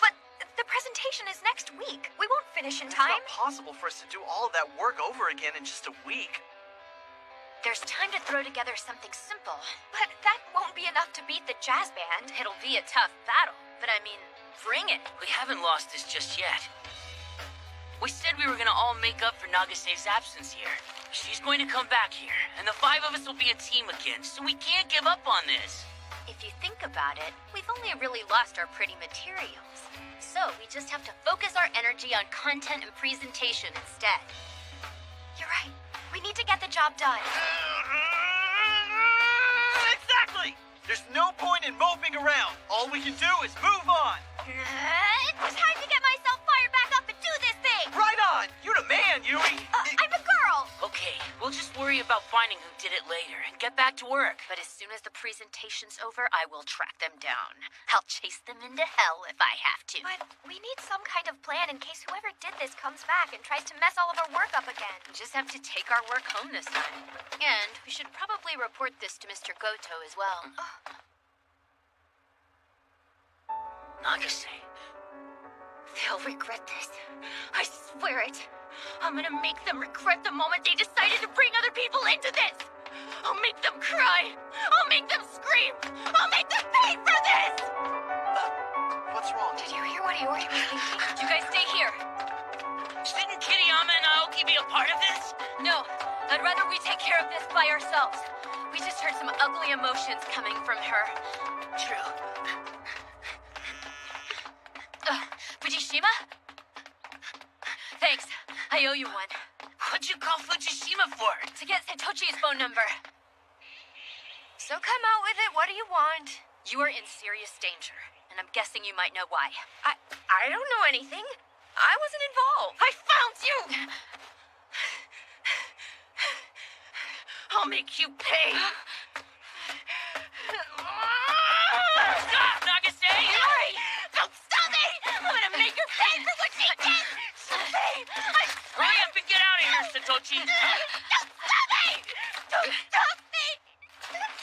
But the presentation is next week. We won't finish in time. It's not possible for us to do all of that work over again in just a week. There's time to throw together something simple. But that won't be enough to beat the jazz band. It'll be a tough battle, but I mean, bring it. We haven't lost this just yet. We said we were gonna all make up for Nagase's absence here. She's going to come back here, and the five of us will be a team again, so we can't give up on this. If you think about it, we've only really lost our pretty materials. So we just have to focus our energy on content and presentation instead. You're right. We need to get the job done. Exactly! There's no point in moping around. All we can do is move on. It's time to get myself fired back up and do this thing! Right on! You're the man, Yui! I'm a girl! Okay, we'll just worry about finding who did it later and get back to work. But as soon as the presentation's over, I will track them down. I'll chase them into hell if I have to. But we need some kind of plan in case whoever did this comes back and tries to mess all of our work up again. We just have to take our work home this time. And we should probably report this to Mr. Goto as well. Nagase. They'll regret this. I swear it. I'm gonna make them regret the moment they decided to bring other people into this. I'll make them cry. I'll make them scream. I'll make them pay for this! What's wrong? Did you hear what Iori was thinking? You guys stay here. Shouldn't Kiriyama and Aoki be a part of this? No, I'd rather we take care of this by ourselves. We just heard some ugly emotions coming from her. True. Fujishima? Thanks. I owe you one. What'd you call Fujishima for? To get Satochi's phone number. So come out with it. What do you want? You are in serious danger, and I'm guessing you might know why. I don't know anything. I wasn't involved. I found you! I'll make you pay! Stop, Nagase! Yuri! Don't stop me! I'm gonna make her pay for what she did! Hurry up and get out of here, Satochi! Don't stop me! Don't stop me! I'm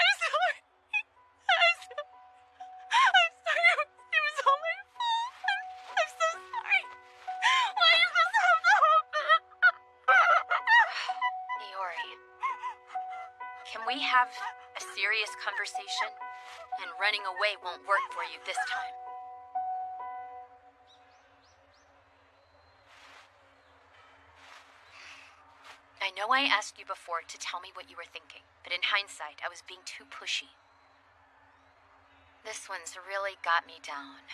sorry. I'm sorry. I'm sorry. It was all my fault. I'm so sorry. Why is this have to happen? Iori, can we have a serious conversation? And running away won't work for you this time. I know I asked you before to tell me what you were thinking, but in hindsight, I was being too pushy. This one's really got me down.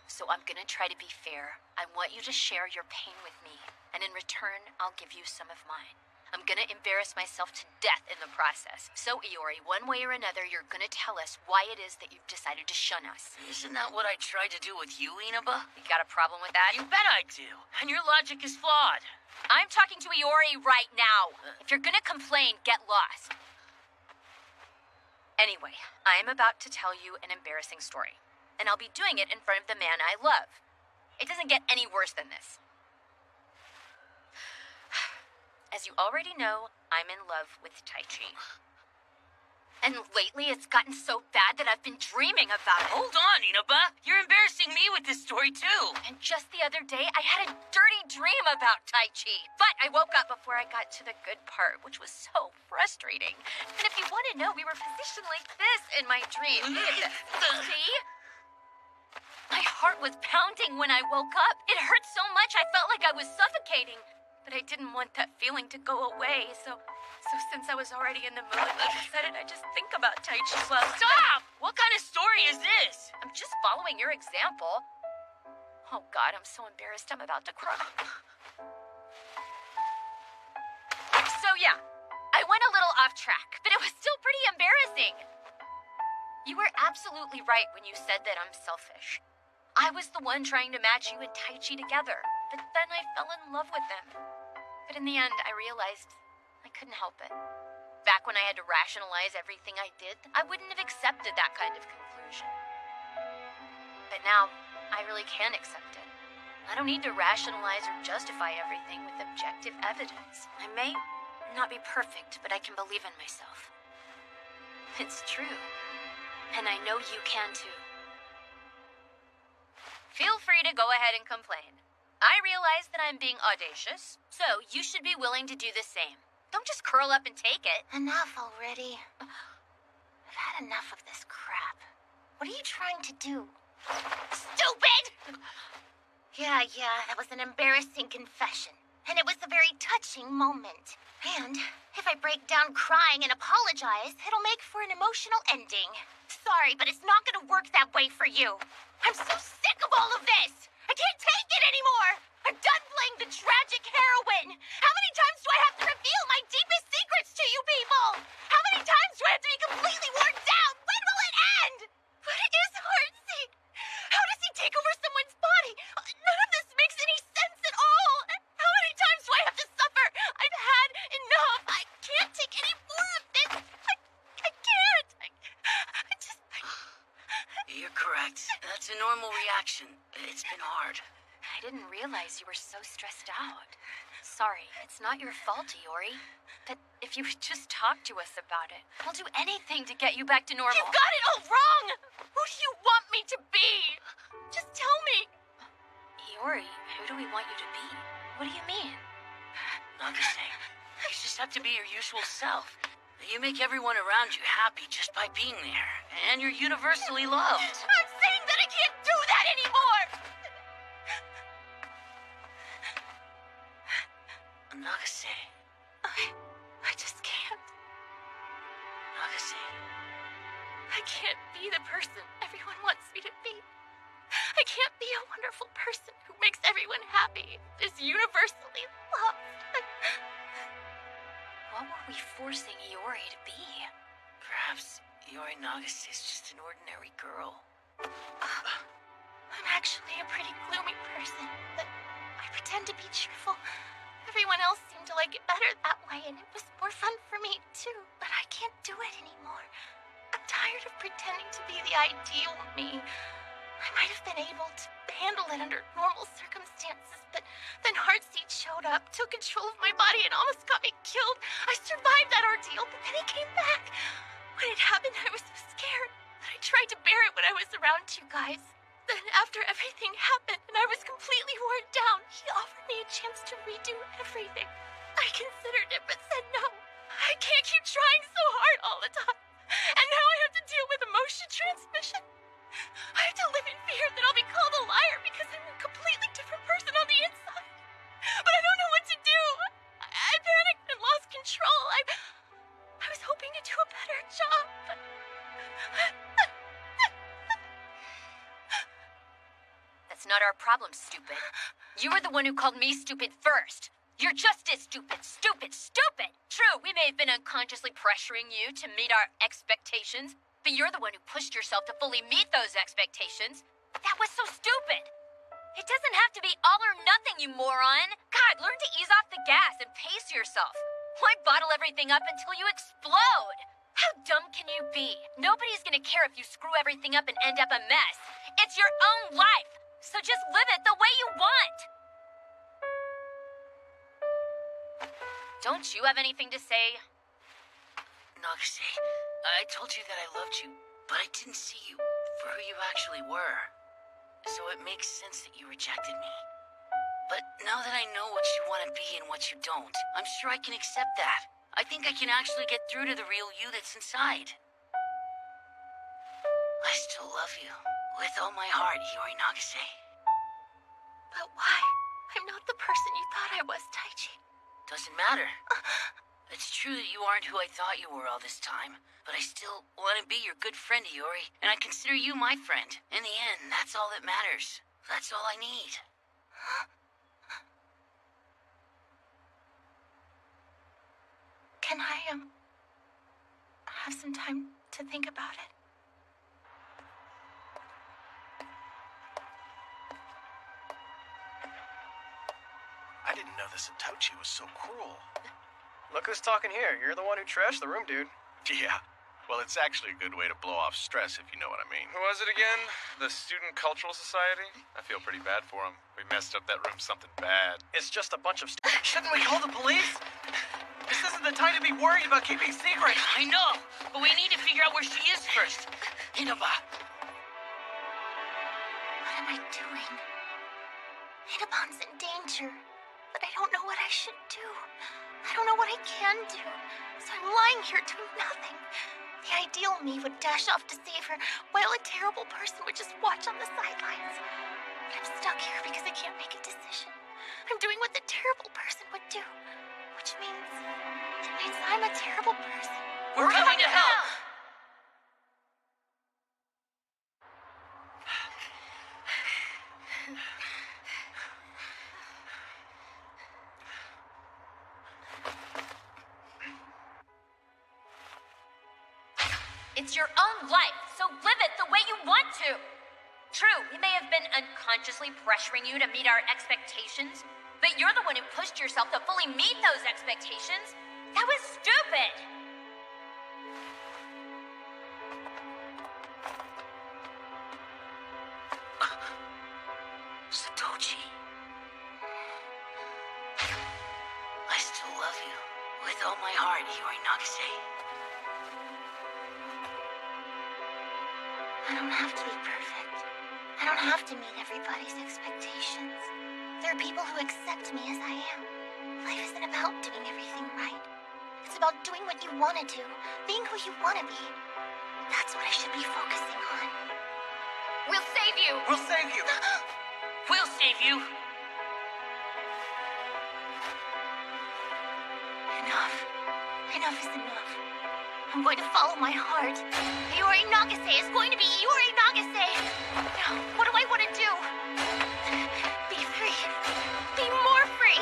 So I'm gonna try to be fair. I want you to share your pain with me, and in return, I'll give you some of mine. I'm gonna embarrass myself to death in the process. So, Iori, one way or another, you're gonna tell us why it is that you've decided to shun us. Isn't that what I tried to do with you, Inaba? You got a problem with that? You bet I do. And your logic is flawed. I'm talking to Iori right now. If you're gonna complain, get lost. Anyway, I'm about to tell you an embarrassing story. And I'll be doing it in front of the man I love. It doesn't get any worse than this. As you already know, I'm in love with Taichi. And lately it's gotten so bad that I've been dreaming about it. Hold on, Inaba. You're embarrassing me with this story, too. And just the other day, I had a dirty dream about Taichi. But I woke up before I got to the good part, which was so frustrating. And if you want to know, we were positioned like this in my dream. See? My heart was pounding when I woke up. It hurt so much I felt like I was suffocating. But I didn't want that feeling to go away, so since I was already in the mood, I decided I'd just think about Taichi while... Stop! What kind of story is this? I'm just following your example. Oh God, I'm so embarrassed I'm about to cry. So yeah, I went a little off track, but it was still pretty embarrassing. You were absolutely right when you said that I'm selfish. I was the one trying to match you and Taichi together, but then I fell in love with them. But in the end, I realized I couldn't help it. Back when I had to rationalize everything I did, I wouldn't have accepted that kind of conclusion. But now, I really can accept it. I don't need to rationalize or justify everything with objective evidence. I may not be perfect, but I can believe in myself. It's true. And I know you can too. Feel free to go ahead and complain. I realize that I'm being audacious, so you should be willing to do the same. Don't just curl up and take it. Enough already. I've had enough of this crap. What are you trying to do? Stupid! Yeah, that was an embarrassing confession. and it was a very touching moment. And if I break down crying and apologize, it'll make for an emotional ending. Sorry, but it's not gonna work that way for you. I'm so sick of all of this! I can't take it anymore! I'm done playing the tragic heroine! How many times do I have to reveal my deepest secrets to you people? How many times do I have to be completely worn down? When will it end? What is Heartseed? How does he take over someone's body? None of this makes any sense at all! How many times do I have to suffer? I've had enough! I can't take any more of this! I can't! You're correct. That's a normal reaction. It's been hard. I didn't realize you were so stressed out. Sorry, it's not your fault, Iori. But if you would just talk to us about it, we'll do anything to get you back to normal. You've got it all wrong! Who do you want me to be? Just tell me. Iori, who do we want you to be? What do you mean? Nagase, you just have to be your usual self. You make everyone around you happy just by being there. And you're universally loved. I'm saying that I can't do that anymore! Nagase. I just can't. Nagase. I can't be the person everyone wants me to be. I can't be a wonderful person who makes everyone happy, is universally loved. What were we forcing Iori to be? Perhaps Iori Nagase is just an ordinary girl. I'm actually a pretty gloomy person, but I pretend to be cheerful. Everyone else seemed to like it better that way, and it was more fun for me, too. But I can't do it anymore. I'm tired of pretending to be the ideal me. I might have been able to handle it under normal circumstances, but then Heartseed showed up, took control of my body, and almost got me killed. I survived that ordeal, but then he came back. When it happened, I was so scared that I tried to bear it when I was around you guys. Then after everything happened and I was completely worn down, he offered me a chance to redo everything. I considered it but said no. I can't keep trying so hard all the time. And now I have to deal with emotion transmission. I have to live in fear that I'll be called a liar because I'm a completely different person on the inside. But I don't know what to do. I panicked and lost control. I was hoping to do a better job, but... That's not our problem, stupid. You were the one who called me stupid first. You're just as stupid. Stupid. True, we may have been unconsciously pressuring you to meet our expectations, but you're the one who pushed yourself to fully meet those expectations. That was so stupid. It doesn't have to be all or nothing, you moron. God, learn to ease off the gas and pace yourself. Why bottle everything up until you explode? How dumb can you be? Nobody's gonna care if you screw everything up and end up a mess. It's your own life. So just live it the way you want! Don't you have anything to say? Nagase, I told you that I loved you, but I didn't see you for who you actually were. So it makes sense that you rejected me. But now that I know what you want to be and what you don't, I'm sure I can accept that. I think I can actually get through to the real you that's inside. I still love you. With all my heart, Iori Nagase. But why? I'm not the person you thought I was, Taichi. Doesn't matter. It's true that you aren't who I thought you were all this time, but I still want to be your good friend, Iori, and I consider you my friend. In the end, that's all that matters. That's all I need. Can I, have some time to think about it? I didn't know the Satoshi was so cruel. Look who's talking here. You're the one who trashed the room, dude. Yeah. Well, it's actually a good way to blow off stress, if you know what I mean. Who was it again? The Student Cultural Society? I feel pretty bad for him. We messed up that room something bad. It's just a bunch of Shouldn't we call the police? This isn't the time to be worried about keeping secrets. I know, but we need to figure out where she is first. Inaba. What am I doing? Inaban's in danger, but I don't know what I should do. I don't know what I can do, so I'm lying here doing nothing. The ideal me would dash off to save her, while a terrible person would just watch on the sidelines. But I'm stuck here because I can't make a decision. I'm doing what the terrible person too. Which means I'm a terrible person. We're coming to help! It's your own life, so live it the way you want to. True, we may have been unconsciously pressuring you to meet our expectations, but you're the one who pushed yourself to fully meet those expectations. That was stupid. Satoshi. I still love you. With all my heart, Iori Nagase. I don't have to be perfect. I don't have to meet everybody's expectations. There are people who accept me as I am. Life isn't about doing everything right. It's about doing what you want to do, being who you want to be. That's what I should be focusing on. We'll save you. We'll save you. We'll save you. Enough. Enough is enough. I'm going to follow my heart. Iori Nagase is going to be Iori Nagase. Now, what do I want to do? Be free. Be more free.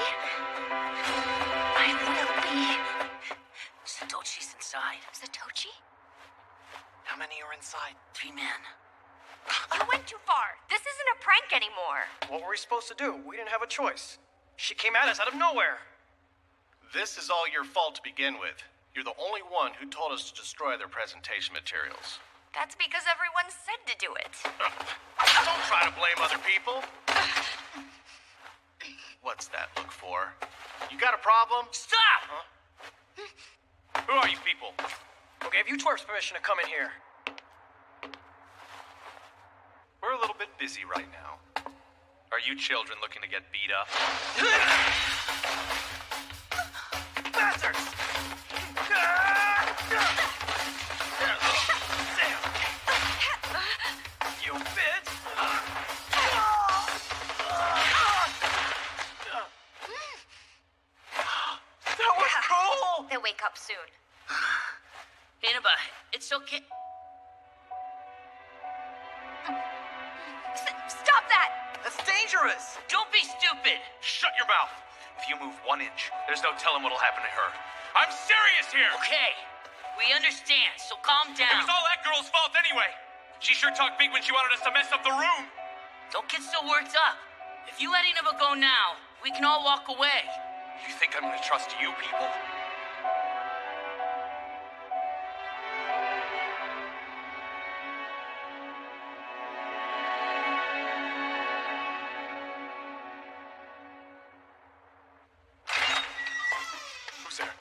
I will be. Satoshi's inside. Satoshi? How many are inside? 3 men. You went too far. This isn't a prank anymore. What were we supposed to do? We didn't have a choice. She came at us out of nowhere. This is all your fault to begin with. You're the only one who told us to destroy their presentation materials. That's because everyone said to do it. Don't try to blame other people. What's that look for? You got a problem? Stop! Huh? Who are you people? Who gave you twerps permission to come in here? We're a little bit busy right now. Are you children looking to get beat up? Bastards! You bitch! That was cool! They'll wake up soon. Inaba, it's okay. Stop that! That's dangerous! Don't be stupid! Shut your mouth! If you move 1 inch, there's no telling what'll happen to her. I'm serious here! Okay, we understand, so calm It down. was all that girl's fault anyway. She sure talked big when she wanted us to mess up the room. Don't get so worked up. If you let Inaba go now, we can all walk away. You think I'm gonna trust you people? Who's there?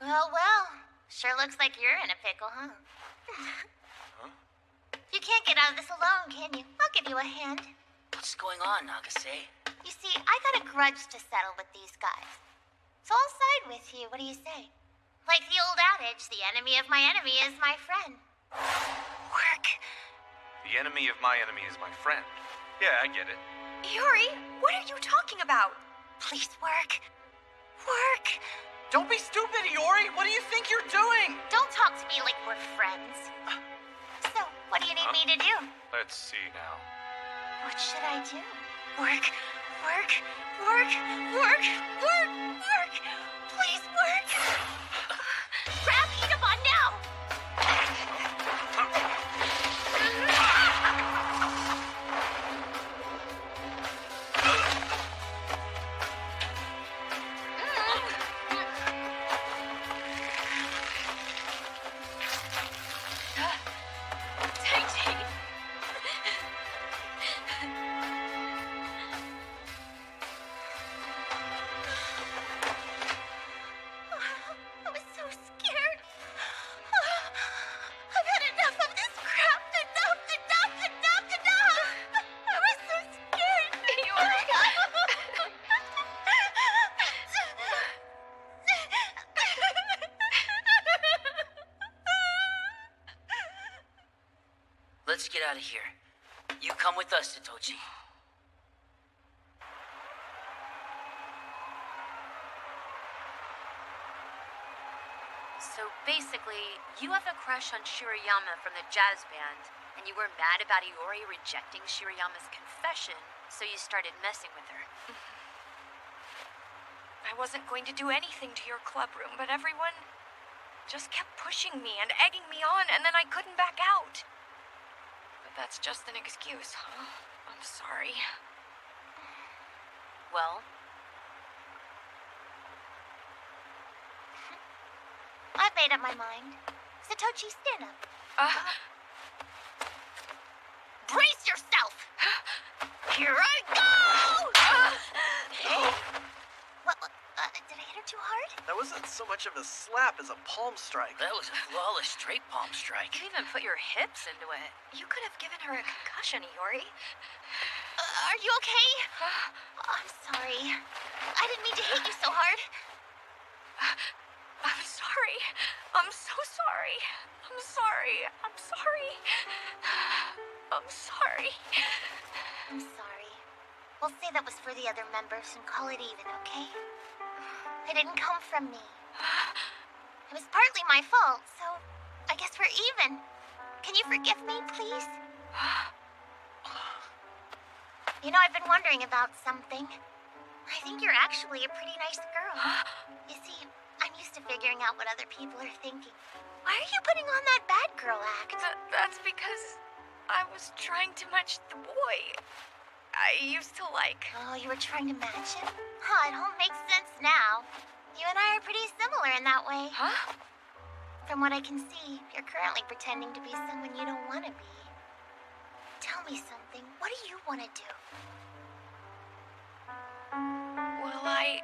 Well. Sure looks like you're in a pickle, huh? You can't get out of this alone, can you? I'll give you a hand. What's going on, Nagase? You see, I got a grudge to settle with these guys. So I'll side with you. What do you say? Like the old adage, the enemy of my enemy is my friend. Work. The enemy of my enemy is my friend. Yeah, I get it. Yuri, what are you talking about? Please, work. Work. Don't be stupid, Iori! What do you think you're doing? Don't talk to me like we're friends. So, what do you need me to do? Let's see now. What should I do? Work. Work. Work. Work. Work. Work. Please work. Grab Inaba now! I was so scared. I've had enough of this crap. Enough. I was so scared. Let's get out of here. You come with us, Satoshi. Basically, you have a crush on Shirayama from the jazz band, and you were mad about Iori rejecting Shirayama's confession, so you started messing with her. I wasn't going to do anything to your club room, but everyone just kept pushing me and egging me on, and then I couldn't back out. But that's just an excuse, huh? I'm sorry. Well? I've made up my mind. Satoshi, stand up. Brace yourself! Here I go! Hey. What, did I hit her too hard? That wasn't so much of a slap as a palm strike. That was a flawless straight palm strike. You even put your hips into it. You could have given her a concussion, Iori. Are you okay? I'm sorry. I didn't mean to hit you so hard. I'm sorry. I'm so sorry. I'm sorry. I'm sorry. I'm sorry. I'm sorry. We'll say that was for the other members and call it even, okay? It didn't come from me. It was partly my fault, so I guess we're even. Can you forgive me, please? You know, I've been wondering about something. I think you're actually a pretty nice girl. You see, I'm used to figuring out what other people are thinking. Why are you putting on that bad girl act? That's because I was trying to match the boy I used to like. Oh, you were trying to match him? Huh, it all makes sense now. You and I are pretty similar in that way. Huh? From what I can see, you're currently pretending to be someone you don't want to be. Tell me something. What do you want to do? Well, I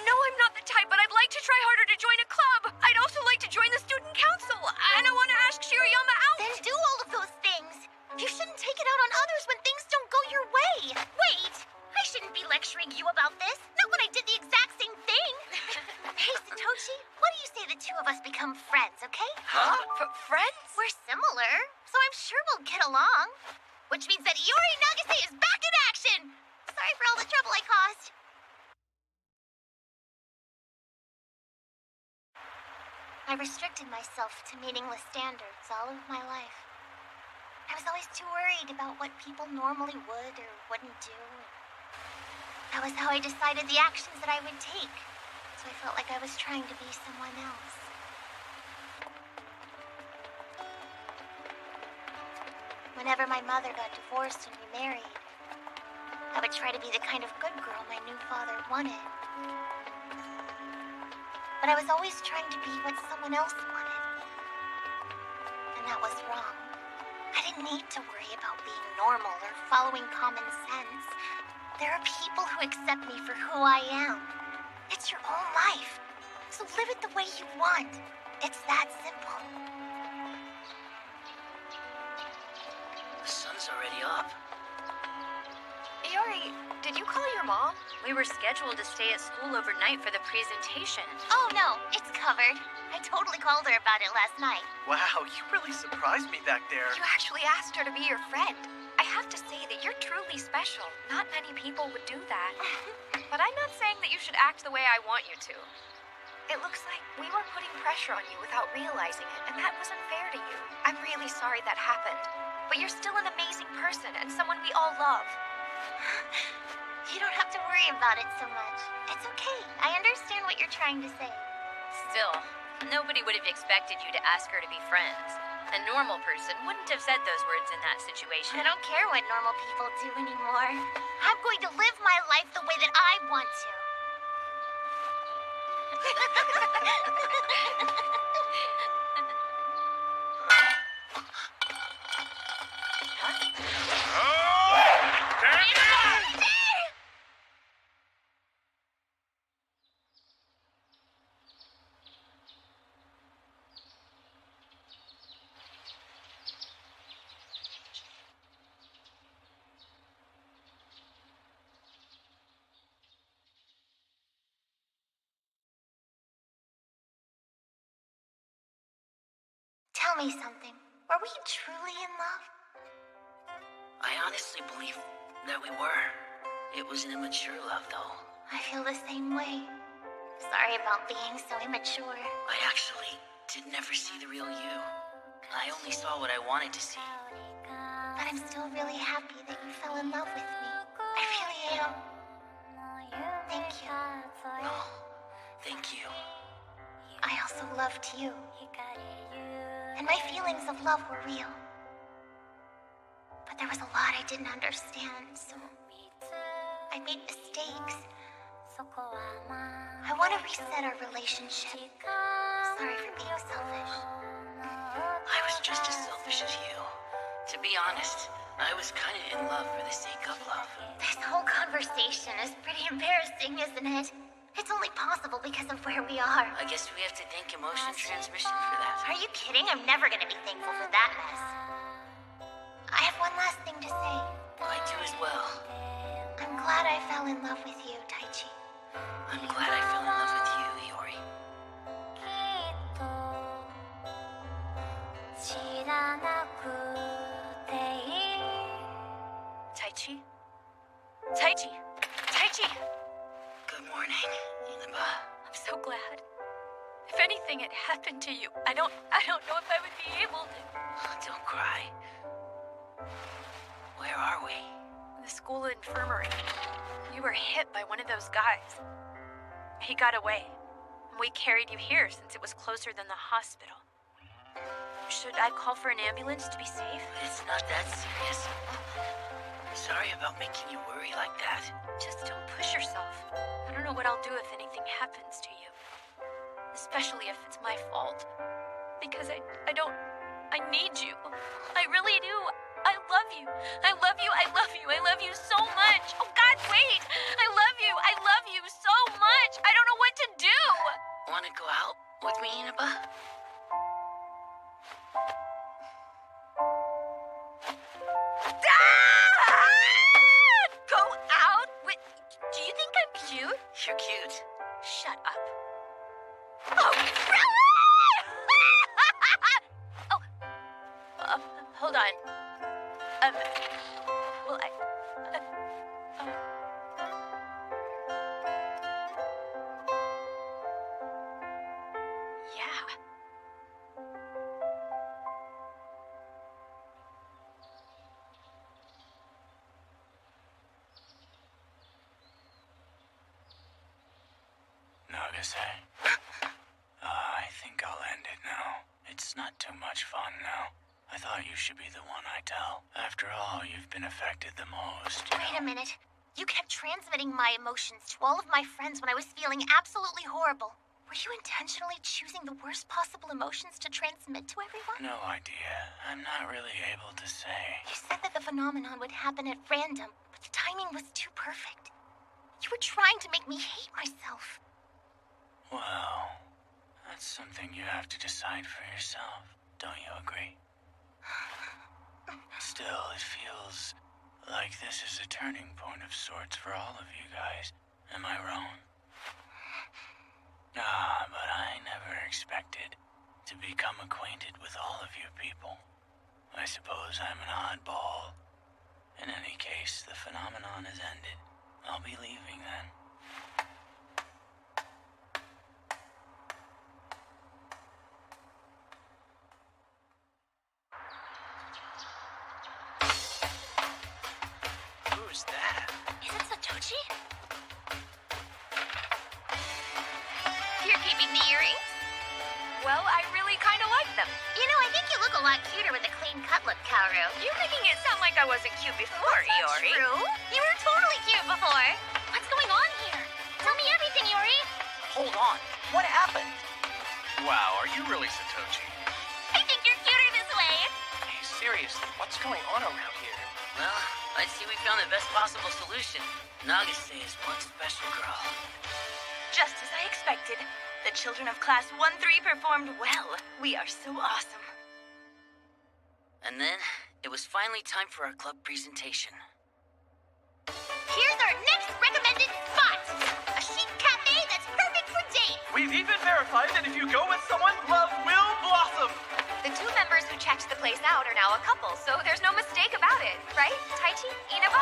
know I'm not the type, but I'd like to try harder to join a club. I'd also like to join the student council, and I want to ask Shirayama out. Then do all of those things. You shouldn't take it out on others when things don't go your way. Wait, I shouldn't be lecturing you about this. Not when I did the exact same thing. Hey, Satoshi, what do you say the two of us become friends, okay? Huh? Friends? We're similar, so I'm sure we'll get along. Which means that Iori Nagase is back in action! Sorry for all the trouble I caused. I restricted myself to meaningless standards all of my life. I was always too worried about what people normally would or wouldn't do. That was how I decided the actions that I would take. So I felt like I was trying to be someone else. Whenever my mother got divorced and remarried, I would try to be the kind of good girl my new father wanted. But I was always trying to be what someone else wanted. And that was wrong. I didn't need to worry about being normal or following common sense. There are people who accept me for who I am. It's your own life, so live it the way you want. It's that simple. The sun's already up. Iori, did you call your mom? We were scheduled to stay at school overnight for the presentation. Oh no, it's covered. I totally called her about it last night. Wow, you really surprised me back there. You actually asked her to be your friend. I have to say that you're truly special. Not many people would do that. But I'm not saying that you should act the way I want you to. It looks like we were putting pressure on you without realizing it, and that wasn't fair to you. I'm really sorry that happened. But you're still an amazing person and someone we all love. You don't have to worry about it so much. It's okay. I understand what you're trying to say. Still, nobody would have expected you to ask her to be friends. A normal person wouldn't have said those words in that situation. I don't care what normal people do anymore. I'm going to live my life the way that I want to. Tell me something. Were we truly in love? I honestly believe that we were. It was an immature love, though. I feel the same way. Sorry about being so immature. I actually did never see the real you. I only saw what I wanted to see. But I'm still really happy that you fell in love with me. I really am. Thank you. Oh, thank you. I also loved you. And my feelings of love were real. But there was a lot I didn't understand, so I made mistakes. I want to reset our relationship. Sorry for being selfish. I was just as selfish as you. To be honest, I was kind of in love for the sake of love. This whole conversation is pretty embarrassing, isn't it? It's only possible because of where we are. I guess we have to thank emotion transmission for that. Are you kidding? I'm never gonna be thankful for that mess. I have one last thing to say. I do as well. I'm glad I fell in love with you, Taichi. I'm glad I fell in love with you, Iori. Taichi? Taichi! Taichi! Good morning, Inaba. I'm so glad. If anything had happened to you, I don't know if I would be able to. Don't cry. Where are we? The school infirmary. You were hit by one of those guys. He got away. And we carried you here since it was closer than the hospital. Should I call for an ambulance to be safe? It's not that serious. Sorry about making you worry like that. Just don't push yourself. I don't know what I'll do if anything happens to you. Especially if it's my fault. Because I need you. I really do. I love you. I love you. I love you. I love you so much. Oh, God, wait. I love you. I love you so much. I don't know what to do. Want to go out with me, Inaba? Go out with... Do you think I'm cute? You're cute. Shut up. Oh, really? Oh, hold on. Well, yeah. Nagase. I think I'll end it now. It's not too much fun now. I thought you should be the one I tell. After all, you've been affected the most. Wait a minute. You kept transmitting my emotions to all of my friends when I was feeling absolutely horrible. Were you intentionally choosing the worst possible emotions to transmit to everyone? No idea. I'm not really able to say. You said that the phenomenon would happen at random, but the timing was too perfect. You were trying to make me hate myself. Well, that's something you have to decide for yourself. Don't you agree? Still, it feels like this is a turning point of sorts for all of you guys. Am I wrong? But I never expected to become acquainted with all of you people. I suppose I'm an oddball. In any case, the phenomenon has ended. I'll be leaving then. Who's that? Is it Satoshi? You're keeping the earrings? Well, I really kind of like them. You know, I think you look a lot cuter with a clean cut look, Kaoru. You're making it sound like I wasn't cute before, Iori. True. You were totally cute before. What's going on here? Tell me everything, Iori. Hold on. What happened? Wow, are you really Satoshi? I think you're cuter this way. Hey, seriously, what's going on around here? Well, I see we found the best possible solution. Nagase is one special girl. Just as I expected, the children of Class 1-3 performed well. We are so awesome. And then, it was finally time for our club presentation. Here's our next recommended spot. A chic cafe that's perfect for dates. We've even verified that if you go with someone, love will blossom. The two members who checked the place out are now a couple, so there's no mistake about it. Right, Taichi? Inaba?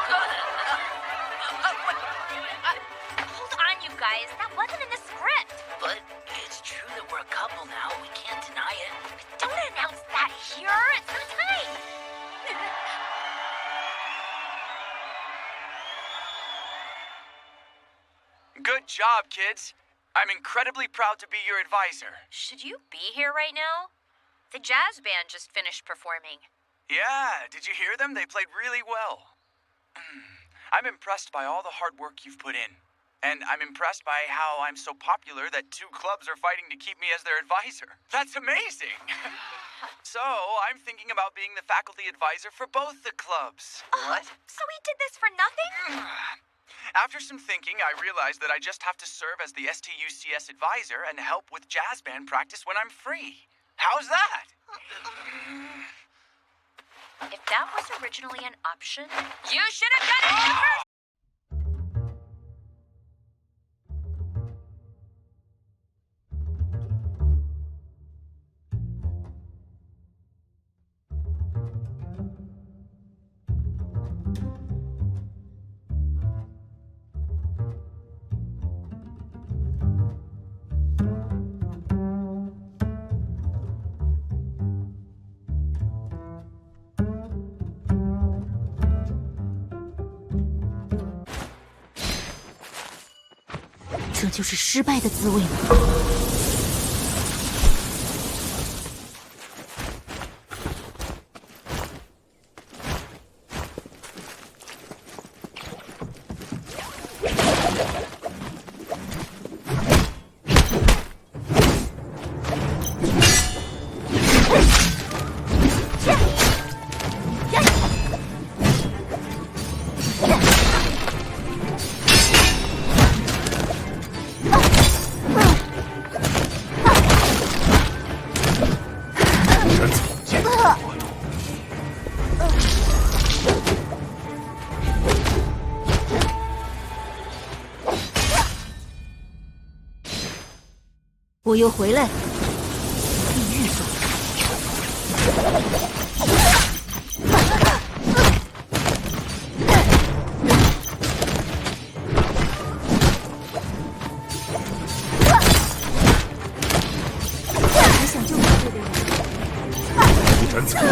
Hold on. guys. That wasn't in the script. But it's true that we're a couple now. We can't deny it. Don't announce that here. It's not time. Good job, kids. I'm incredibly proud to be your advisor. Should you be here right now? The jazz band just finished performing. Yeah, did you hear them? They played really well. I'm impressed by all the hard work you've put in. And I'm impressed by how I'm so popular that 2 clubs are fighting to keep me as their advisor. That's amazing! So, I'm thinking about being the faculty advisor for both the clubs. What? So he did this for nothing? After some thinking, I realized that I just have to serve as the STUCS advisor and help with jazz band practice when I'm free. How's that? If that was originally an option, you should have done it in the first.这就是失败的滋味吗？我又回来了，地狱中。还想救我这个人？不斩草芥。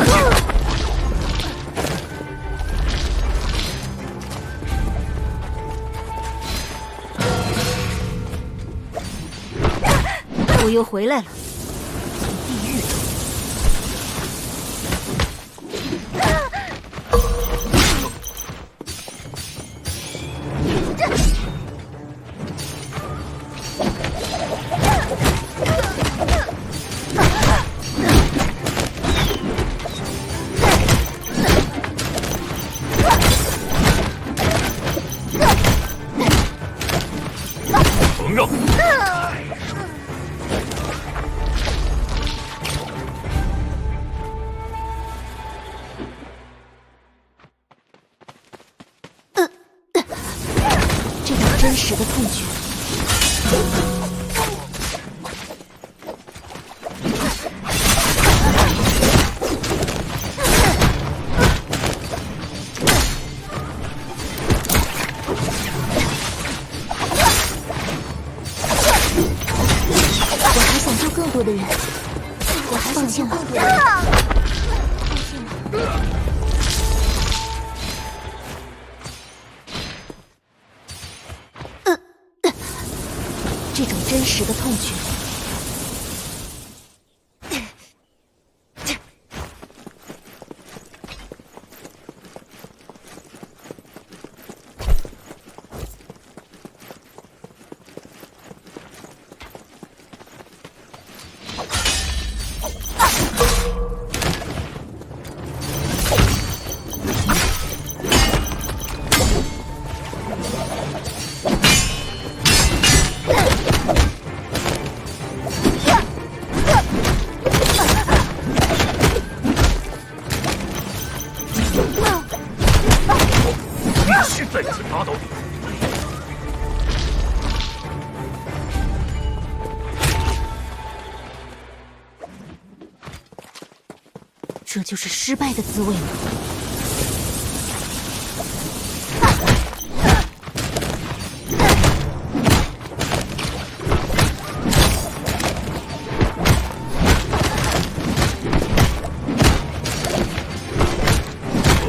我又回来了，地狱中。承让。真实的痛觉。我还想救更多的人，我还想救更多的人。这种真实的痛觉。再次打倒你！这就是失败的滋味吗？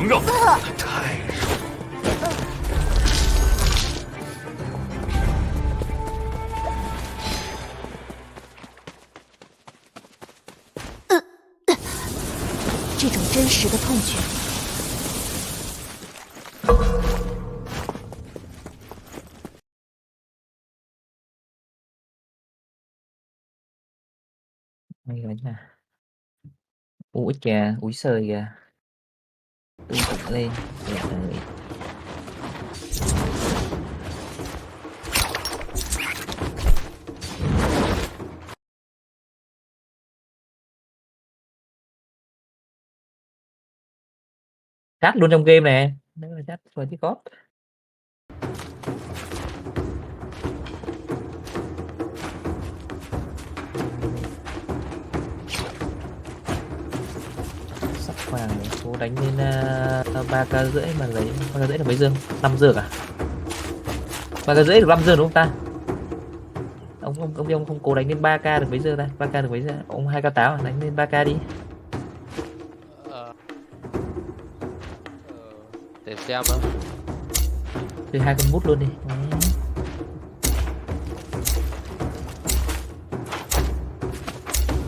朋友。太这种真实的痛觉。Hay lắm nè. Ủi kìa, ủi sời kìa. Tôi bật lên. Dạ, rồi. Chat luôn trong game nè. Nếu là chat vào Discord. Sắp vàng cô đánh lên 3k rưỡi mà lấy 3k rưỡi là mấy dương? 5 dương à? 3k rưỡi được 5 dương đúng không ta? Ông không cố đánh lên 3k được mấy dương ta? 3k được mấy dương? Ông 2k8 à? Đánh lên 3k đi. Để xem á. Thì 2 con bút luôn đi. Đấy.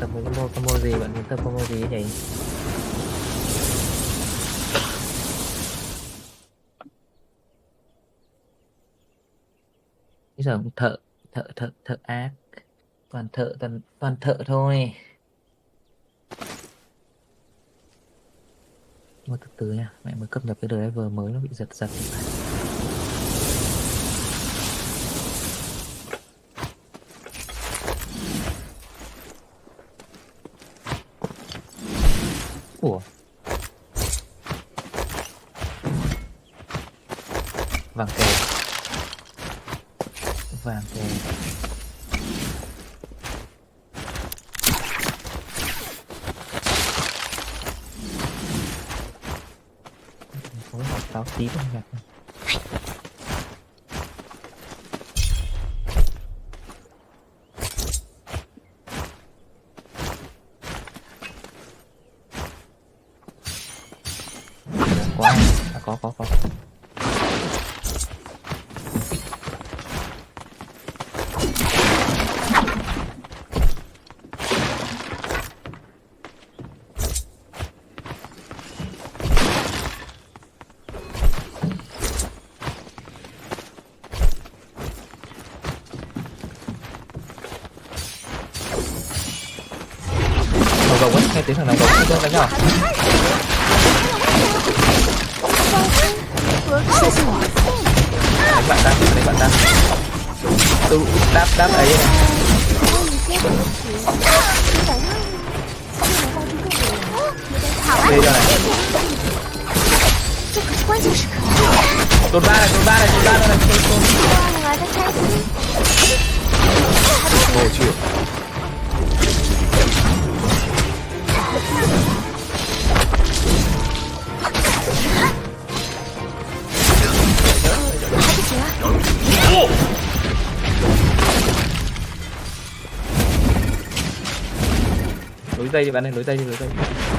Tập mấy combo gì bạn muốn tập combo gì nhỉ? Bây giờ thợ ác. Toàn thợ thôi. Mà từ từ nha, mẹ mới cập nhật cái driver mới nó bị giật thì phải. Ủa? Vàng kề. Vàng kề. Táo tí không nhặt. Quá có gồng ấy, nghe tiếng thằng nào gồng không đánh nào. Đánh bạn ta. Tôi đáp ấy này. Đây rồi này. Đột ba này.过去。Lối dây đi bạn ơi, lối dây đi.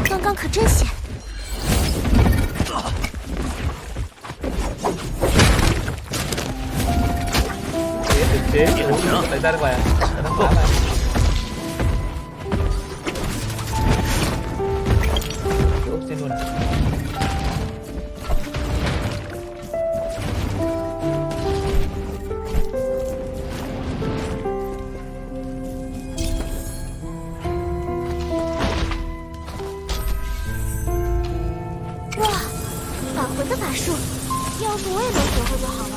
刚刚可真险。Chế lấy ra được ngoài. Nó phá mà. Úp trên luôn.哇，返魂的法术，要是我也能学会就好了。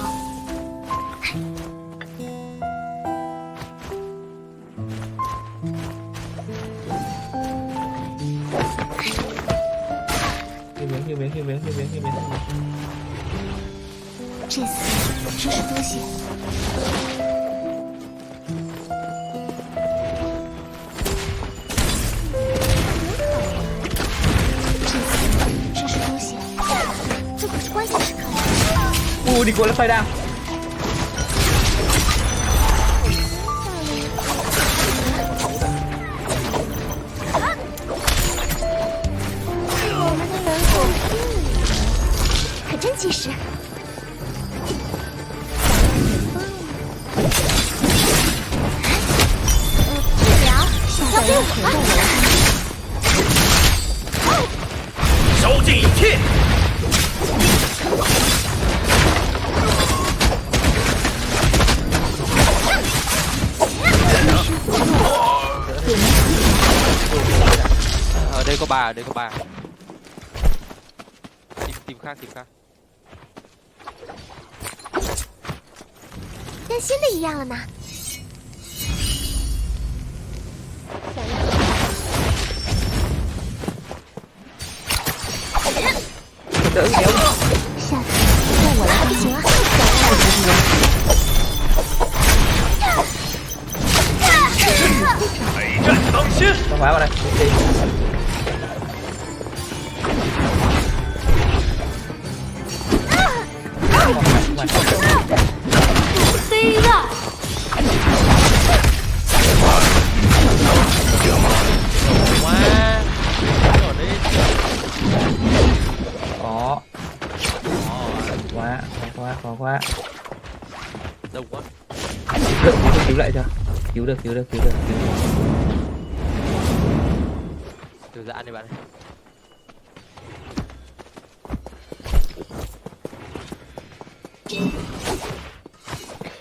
Như miếng. 这次真是多谢。这可是关键时刻呀！ đi qua lớp phai đao. 可真及时。治疗交给我吧。烧尽一切。Ở đây có bà, ở đây có bà. Tìm khác. 跟新的一样了呢。下次让我来帮行啊。百战当先。Nó phá vào đây.飞了。Khó quá. Đông quá. Cứu lại cho. Cứu được. Từ giãn đi bạn.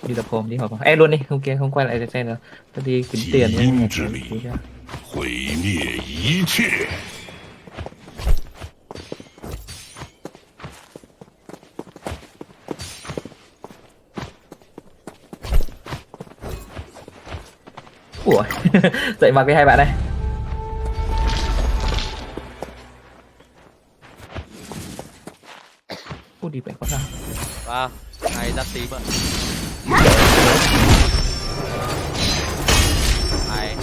Đi tập hồn đi hỏi không? Em luôn đi, không quay lại xe nữa. Tôi đi kiếm tiền nhé. 毁灭一切。Ủa, dậy mặc với hai bạn này. Ủa đi vậy có sao? Wow, này giáp tím ạ. Này.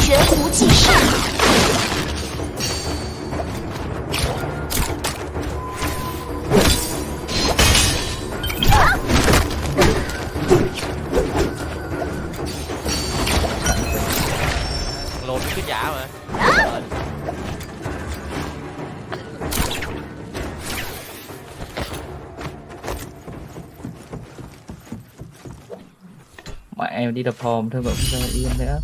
绝无济事。Lột cái giả mà. Mà em đi đập hòm thôi mà không ra yên nữa.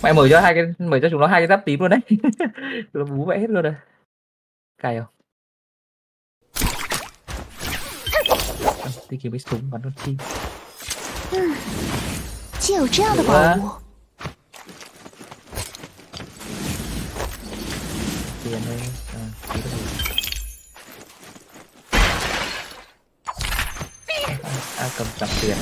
Mày mở cho chúng nó hai cái giáp tím luôn đấy. Nó bú vẽ hết luôn rồi. Cày không? Đi kiếm cái súng bắn con chim. 竟有这样的宝物。Tiền đây. Cầm chặt tiền.